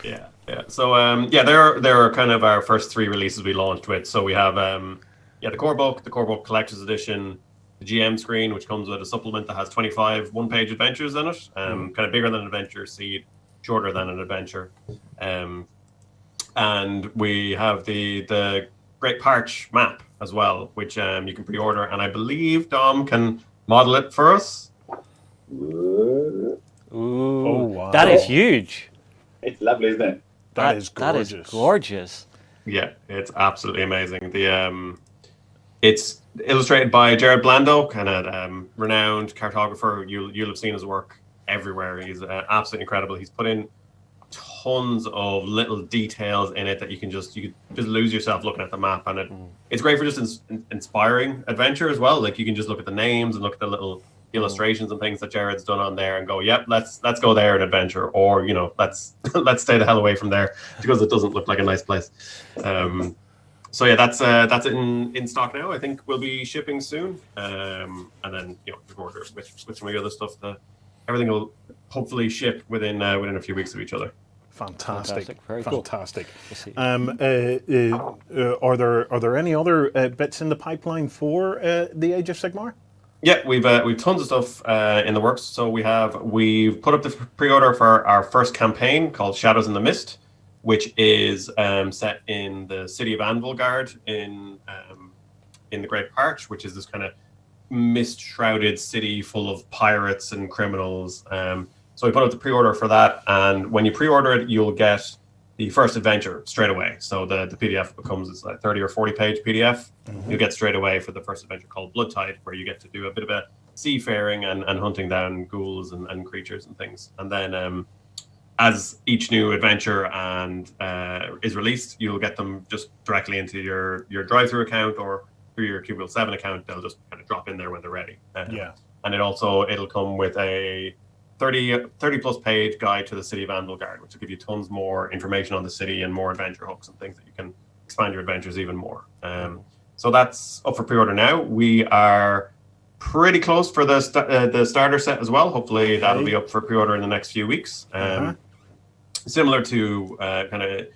Yeah. So, there are kind of our first 3 releases we launched with. So we have, the core book collector's edition, the GM screen, which comes with a supplement that has 25 one-page adventures in it, kind of bigger than an adventure seed, shorter than an adventure, and we have the Great Parch map as well, which you can pre-order, and I believe Dom can model it for us. Ooh, oh, wow. That is huge. It's lovely, isn't it? That is gorgeous. That is gorgeous. Yeah, it's absolutely amazing. It's illustrated by Jared Blando, kind of renowned cartographer. You'll have seen his work everywhere. He's absolutely incredible. He's put in tons of little details in it that you could just lose yourself looking at the map, and it's great for just inspiring adventure as well. Like you can just look at the names and look at the little illustrations and things that Jared's done on there and go, yep, let's go there and adventure, or let's stay the hell away from there because it doesn't look like a nice place. So yeah, that's in stock now. I think we'll be shipping soon, and then order with some of the other stuff. Everything will hopefully ship within a few weeks of each other. Fantastic. Very fantastic. Cool. Are there any other bits in the pipeline for the Age of Sigmar? Yeah, we've tons of stuff in the works. So we've put up the pre-order for our first campaign called Shadows in the Mist, which is set in the city of Anvilgard in the Great Parch, which is this kind of mist-shrouded city full of pirates and criminals. So we put up the pre-order for that, and when you pre-order it, you'll get the first adventure straight away. So the PDF becomes, it's like 30 or 40 page PDF. You'll get straight away for the first adventure called Bloodtide, where you get to do a bit of a seafaring and hunting down ghouls and creatures and things. And then as each new adventure is released, you'll get them just directly into your drive-through account or through your Cubicle 7 account. They'll just kind of drop in there when they're ready. And it'll come with a 30 plus page guide to the city of Anvilgard, which will give you tons more information on the city and more adventure hooks and things that you can expand your adventures even more. So that's up for pre-order now. We are pretty close for the starter set as well. Hopefully that'll be up for pre-order in the next few weeks. Similar to kind of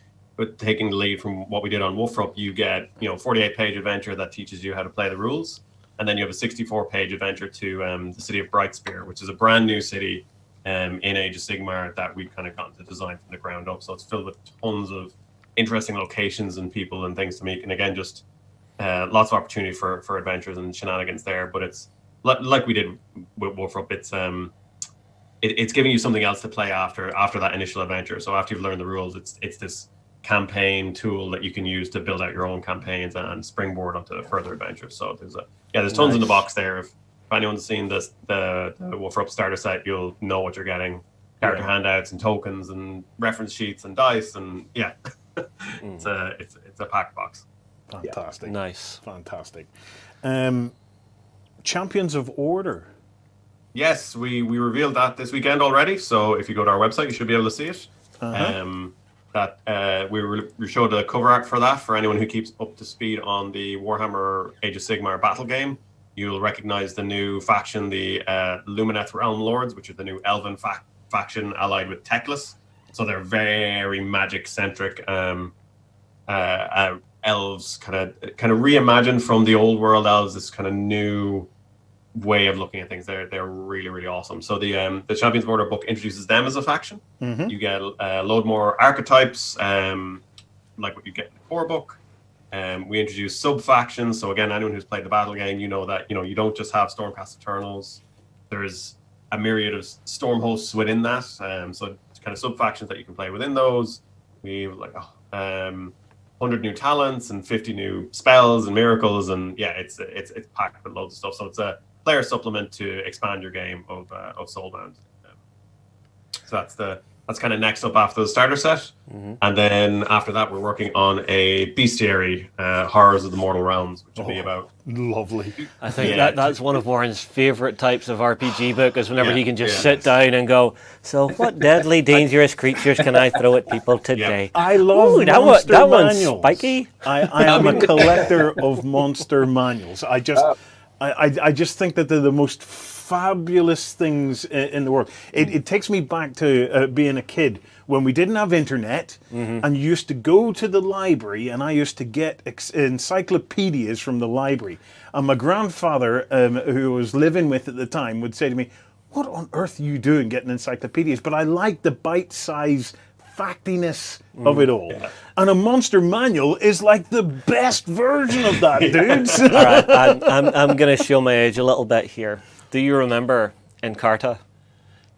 taking the lead from what we did on Wolfrup, you get 48-page adventure that teaches you how to play the rules. And then you have a 64-page adventure to the city of Brightspear, which is a brand new city in Age of Sigmar that we've kind of gotten to design from the ground up. So it's filled with tons of interesting locations and people and things to meet. And again, just lots of opportunity for adventures and shenanigans there. But it's like we did with Wolfrup. It's giving you something else to play after that initial adventure. So after you've learned the rules, it's this campaign tool that you can use to build out your own campaigns and springboard onto further adventures. So there's tons in the box there. If anyone's seen the Wolfrup starter set, you'll know what you're getting. Character handouts and tokens and reference sheets and dice and it's a packed box. Fantastic. Nice. Fantastic. Champions of Order. Yes, we revealed that this weekend already. So if you go to our website, you should be able to see it. We showed a cover art for that for anyone who keeps up to speed on the Warhammer Age of Sigmar battle game. You'll recognize the new faction, the Lumineth Realm Lords, which are the new Elven faction allied with Teclis. So they're very magic-centric elves, kind of reimagined from the old world elves. This kind of new way of looking at things. They're really, really awesome. So the Champions of Order book introduces them as a faction. You get a load more archetypes, like what you get in the core book. We introduced sub-factions. So again, anyone who's played the battle game, you know that you don't just have Stormcast Eternals. There's a myriad of storm hosts within that. So it's kind of sub-factions that you can play within those. We have like 100 new talents and 50 new spells and miracles, and yeah, it's packed with loads of stuff. So it's a player supplement to expand your game of Soulbound. So that's kind of next up after the starter set. And then after that, we're working on a bestiary, Horrors of the Mortal Realms, which will be about... Lovely. I think that's one of Warren's favourite types of RPG book, is whenever he can just sit down and go, so what deadly, dangerous creatures can I throw at people today? I love monster that manuals. one's spiky. I am a collector of monster manuals. I just think that they're the most fabulous things in the world. It takes me back to being a kid when we didn't have internet, and you used to go to the library, and I used to get encyclopedias from the library. And my grandfather, who I was living with at the time, would say to me, "What on earth are you doing getting encyclopedias?" But I like the bite-sized factiness of it all. Yeah. And a monster manual is like the best version of that, dudes. All right, I'm going to show my age a little bit here. Do you remember Encarta?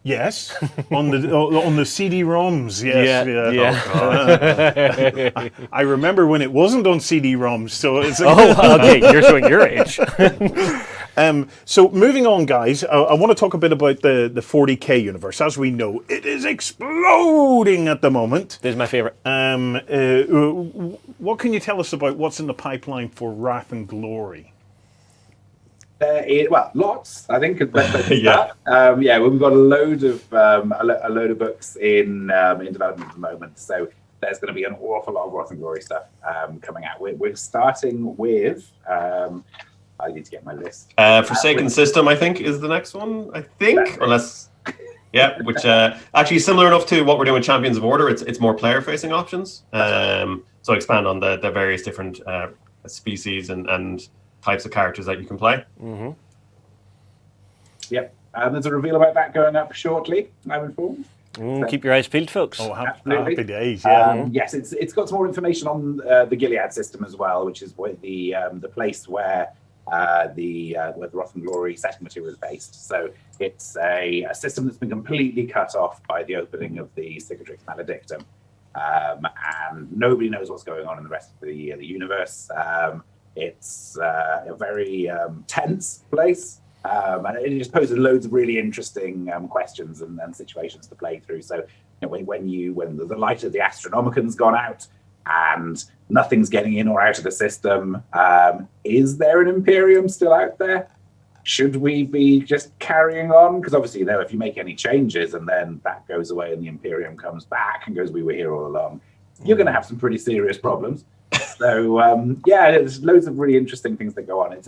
Yes, on the CD-ROMs. Yes, yeah. I remember when it wasn't on CD-ROMs. So it's okay. You're showing your age. So moving on, guys, I want to talk a bit about the 40K universe. As we know, it is exploding at the moment. This is my favorite. What can you tell us about what's in the pipeline for Wrath and Glory? Lots. I think. We've got a load of books in development at the moment. So there's going to be an awful lot of Wrath and Glory stuff coming out. We're starting with. I need to get my list. Forsaken System, I think, is the next one. I think, unless, which actually is similar enough to what we're doing with Champions of Order. It's more player-facing options. So expand on the various different species and types of characters that you can play. Yep. There's a reveal about that going up shortly, I'm informed. Keep your eyes peeled, folks. Oh, happy days, yeah. Yes, it's got some more information on the Gilead system as well, which is where the place where the Wrath and Glory setting material is based. So it's a system that's been completely cut off by the opening of the Cicatrix Maledictum. And nobody knows what's going on in the rest of the universe. It's a very tense place, and it just poses loads of really interesting questions and situations to play through. So, when the light of the Astronomican's gone out and nothing's getting in or out of the system, is there an Imperium still out there? Should we be just carrying on? Because obviously, if you make any changes and then that goes away and the Imperium comes back and goes, "We were here all along," you're going to have some pretty serious problems. So there's loads of really interesting things that go on. It's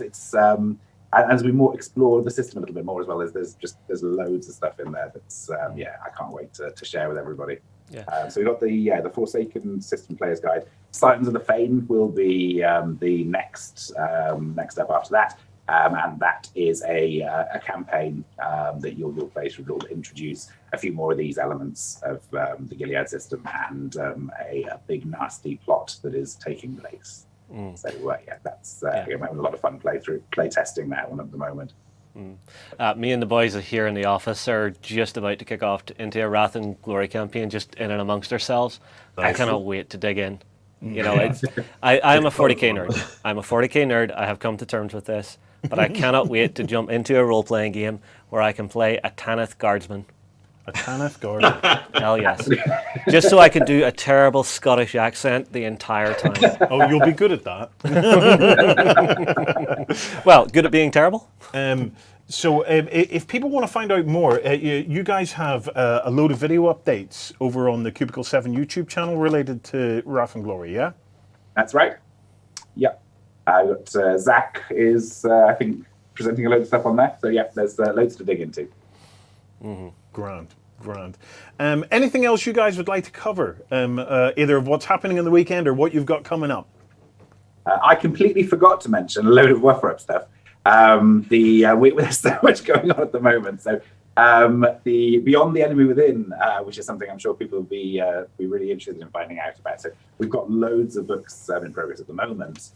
as we explore the system a little bit more as well, there's loads of stuff in there that's I can't wait to share with everybody. Yeah. So we've got the Forsaken System Player's Guide. Titans of the Fane will be the next step after that. And that is a campaign that you'll play through. It'll introduce a few more of these elements of the Gilead system and a big nasty plot that is taking place. So that's we're having a lot of fun play testing that one at the moment. Me and the boys here in the office are just about to kick off into a Wrath and Glory campaign, just in and amongst ourselves. Nice. I cannot wait to dig in. I'm a 40k nerd. I'm a 40k nerd. I have come to terms with this. But I cannot wait to jump into a role-playing game where I can play a Tanith Guardsman. A Tanith Guardsman? Hell yes. Just so I can do a terrible Scottish accent the entire time. Oh, you'll be good at that. Well, good at being terrible. So if people want to find out more, you guys have a load of video updates over on the Cubicle 7 YouTube channel related to Wrath and Glory, yeah? That's right. Yep. Zach is, I think, presenting a load of stuff on there. So, there's loads to dig into. Grand. Anything else you guys would like to cover? Either of what's happening in the weekend or what you've got coming up? I completely forgot to mention a load of WFRP stuff. There's so much going on at the moment. So The Beyond the Enemy Within, which is something I'm sure people will be really interested in finding out about. So we've got loads of books in progress at the moment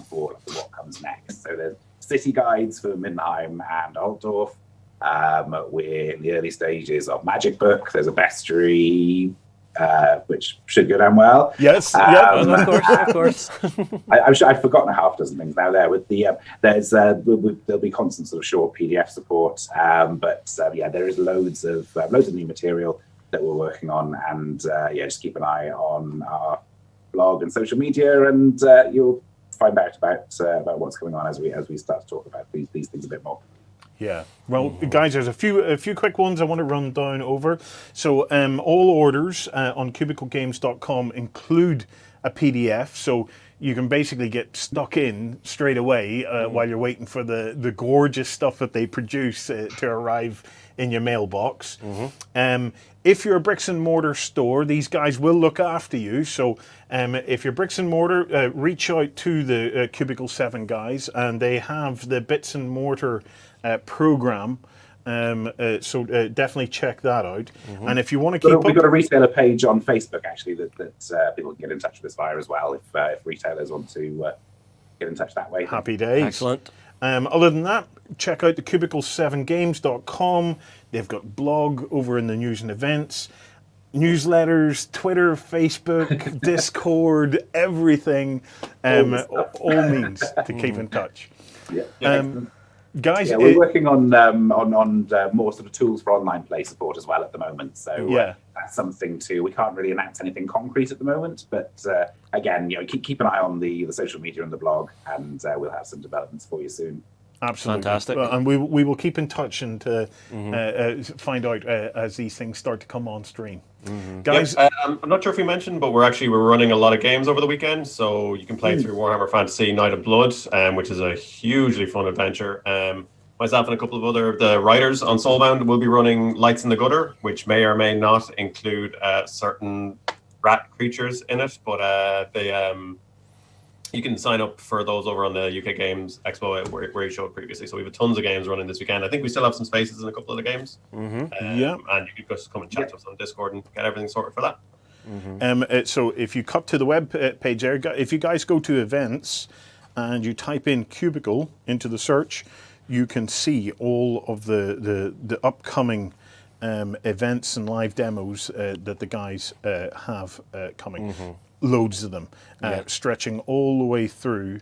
for what comes next. So there's city guides for Mindenheim and Altdorf. We're in the early stages of Magic Book. There's a bestiary, which should go down well. Yes, of course. I'm sure I've forgotten half a dozen things now. There with the there'll be constant sort of short PDF support, but there is loads of new material that we're working on, and just keep an eye on our blog and social media, and you'll find out about what's going on as we start to talk about these things a bit more. Yeah. Well, guys, there's a few quick ones I want to run down over. So all orders on cubiclegames.com include a PDF, so you can basically get stuck in straight away while you're waiting for the gorgeous stuff that they produce to arrive in your mailbox. If you're a bricks and mortar store, these guys will look after you. So if you're bricks and mortar, reach out to the Cubicle 7 guys, and they have the bits and mortar program. So definitely check that out. And if you want to keep we've got a retailer page on Facebook actually that people can get in touch with us via as well if retailers want to get in touch that way. Happy days. Excellent. Other than that, check out the cubicle7games.com. They've got blog over in the news and events, newsletters, Twitter, Facebook, Discord, everything. All means to keep in touch. Guys, we're working on more sort of tools for online play support as well at the moment. So that's something too. We can't really announce anything concrete at the moment, but again, keep an eye on the social media and the blog, and we'll have some developments for you soon. Absolutely. Fantastic. And we will keep in touch and find out as these things start to come on stream. Guys, I'm not sure if we mentioned, but we're running a lot of games over the weekend, so you can play through Warhammer Fantasy Night of Blood, which is a hugely fun adventure. Myself and a couple of the writers on Soulbound will be running Lights in the Gutter, which may or may not include certain rat creatures in it, but you can sign up for those over on the UK Games Expo where you showed previously. So we have tons of games running this weekend. I think we still have some spaces in a couple of the games. And you can just come and chat to us on Discord and get everything sorted for that. So if you cut to the web page there, if you guys go to events and you type in Cubicle into the search, you can see all of the upcoming events and live demos that the guys have coming. Loads of them, stretching all the way through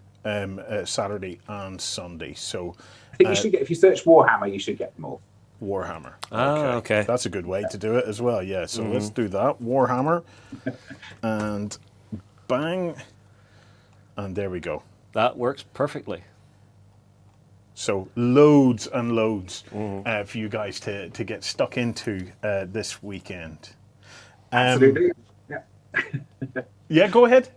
Saturday and Sunday. So I think you should get, if you search Warhammer, you should get them all. Warhammer. Okay. That's a good way to do it as well. Yeah. So let's do that. Warhammer, and bang, and there we go. That works perfectly. So loads and loads for you guys to get stuck into this weekend. Absolutely. Yeah, go ahead.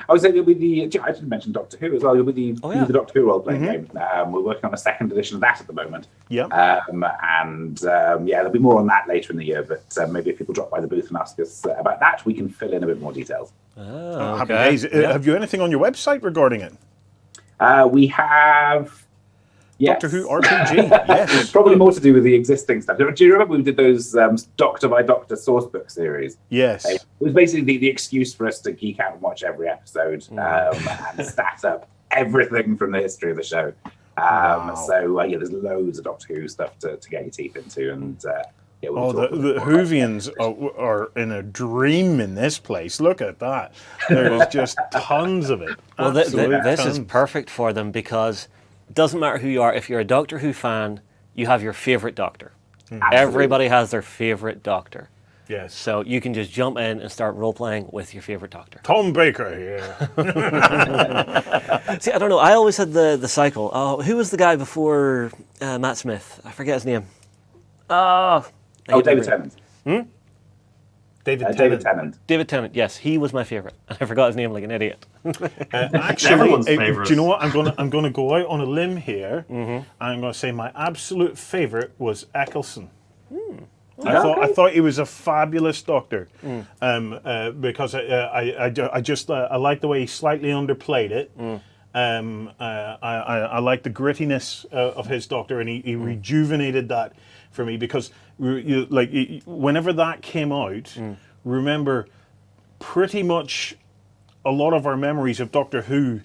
I was saying I didn't mention Doctor Who as well. With the Doctor Who role-playing game, we're working on a second edition of that at the moment. There'll be more on that later in the year. But maybe if people drop by the booth and ask us about that, we can fill in a bit more details. Happy days. Have you anything on your website regarding it? We have. Yes. Doctor Who RPG, yes. Probably more to do with the existing stuff. Do you remember we did those Doctor by Doctor sourcebook series? Yes. It was basically the excuse for us to geek out and watch every episode and stat up everything from the history of the show. There's loads of Doctor Who stuff to get your teeth into. And the Whovians are in a dream in this place. Look at that. There's just tons of it. Well, this is perfect for them because it doesn't matter who you are. If you're a Doctor Who fan, you have your favourite Doctor. Everybody has their favourite Doctor. Yes. So you can just jump in and start role-playing with your favourite Doctor. Tom Baker here. See, I don't know. I always had the cycle. Oh, who was the guy before Matt Smith? I forget his name. David Tennant. David Tennant. David Tennant, yes. He was my favourite. I forgot his name like an idiot. Actually, everyone's favourite. Do you know what? I'm going to go out on a limb here. I'm going to say my absolute favourite was Eccleston. I thought he was a fabulous Doctor because I like the way he slightly underplayed it. I like the grittiness of his Doctor, and he rejuvenated that for me, because whenever that came out, remember, pretty much a lot of our memories of Doctor Who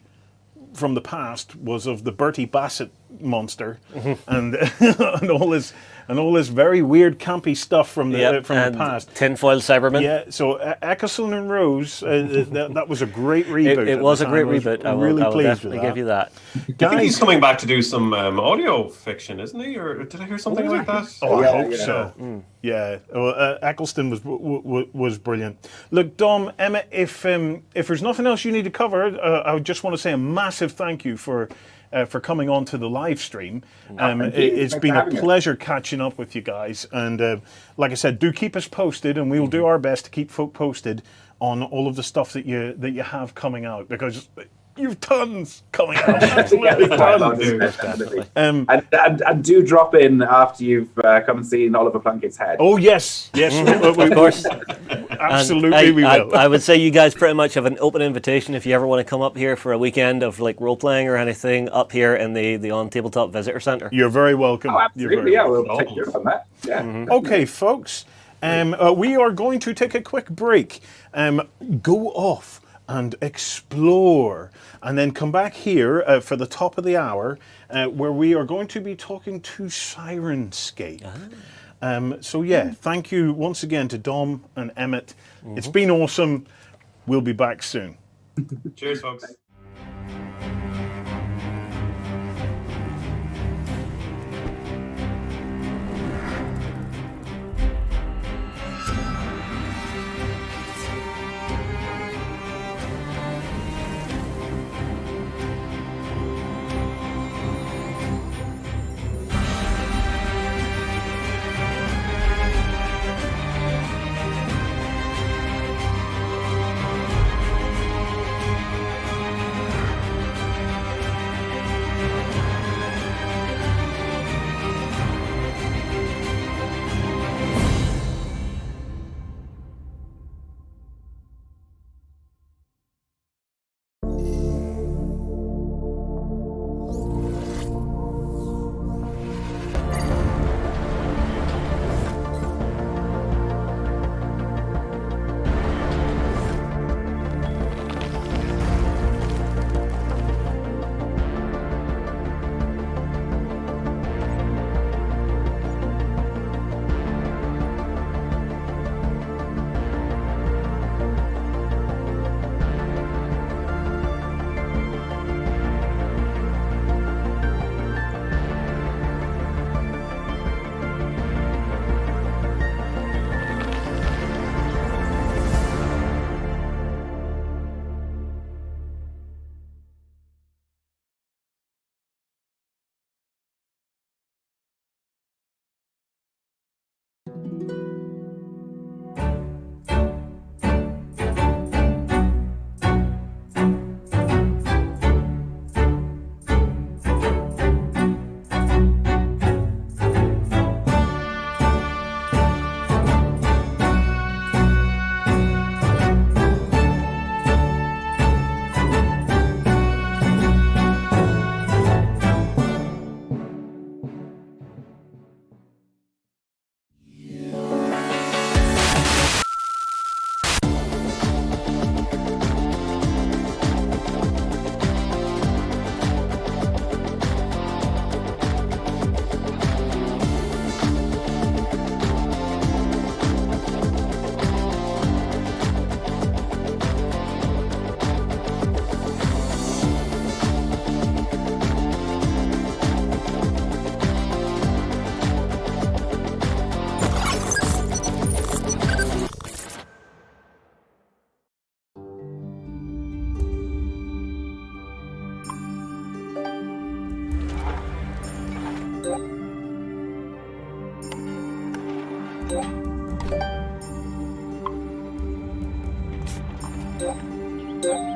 from the past was of the Bertie Bassett monster and and all this very weird campy stuff from the past. Tinfoil Cybermen. Yeah, so Eccleston and Rose, that was a great reboot. It was a great reboot. I will definitely give you that. I think he's coming back to do some audio fiction, isn't he? Or did I hear something like that? Oh, I hope so. Yeah, well, Eccleston was brilliant. Look, Dom, Emma, if there's nothing else you need to cover, I just want to say a massive thank you for coming on to the live stream. It's been a pleasure catching up with you guys, and like I said, do keep us posted, and we will do our best to keep folk posted on all of the stuff that you have coming out, because you've tons coming out. Absolutely tons. And do drop in after you've come and seen Oliver Plunkett's head. Oh yes, of course. Absolutely, we will. I would say you guys pretty much have an open invitation if you ever want to come up here for a weekend of like role playing or anything up here in the OnTableTop Visitor Centre. You're very welcome. Oh, absolutely, we'll take you on that. Yeah. Okay, folks, we are going to take a quick break. Go off and explore, and then come back here for the top of the hour, where we are going to be talking to Syrinscape. So yeah, thank you once again to Dom and Emmett. It's been awesome. We'll be back soon. Cheers, folks. Yeah.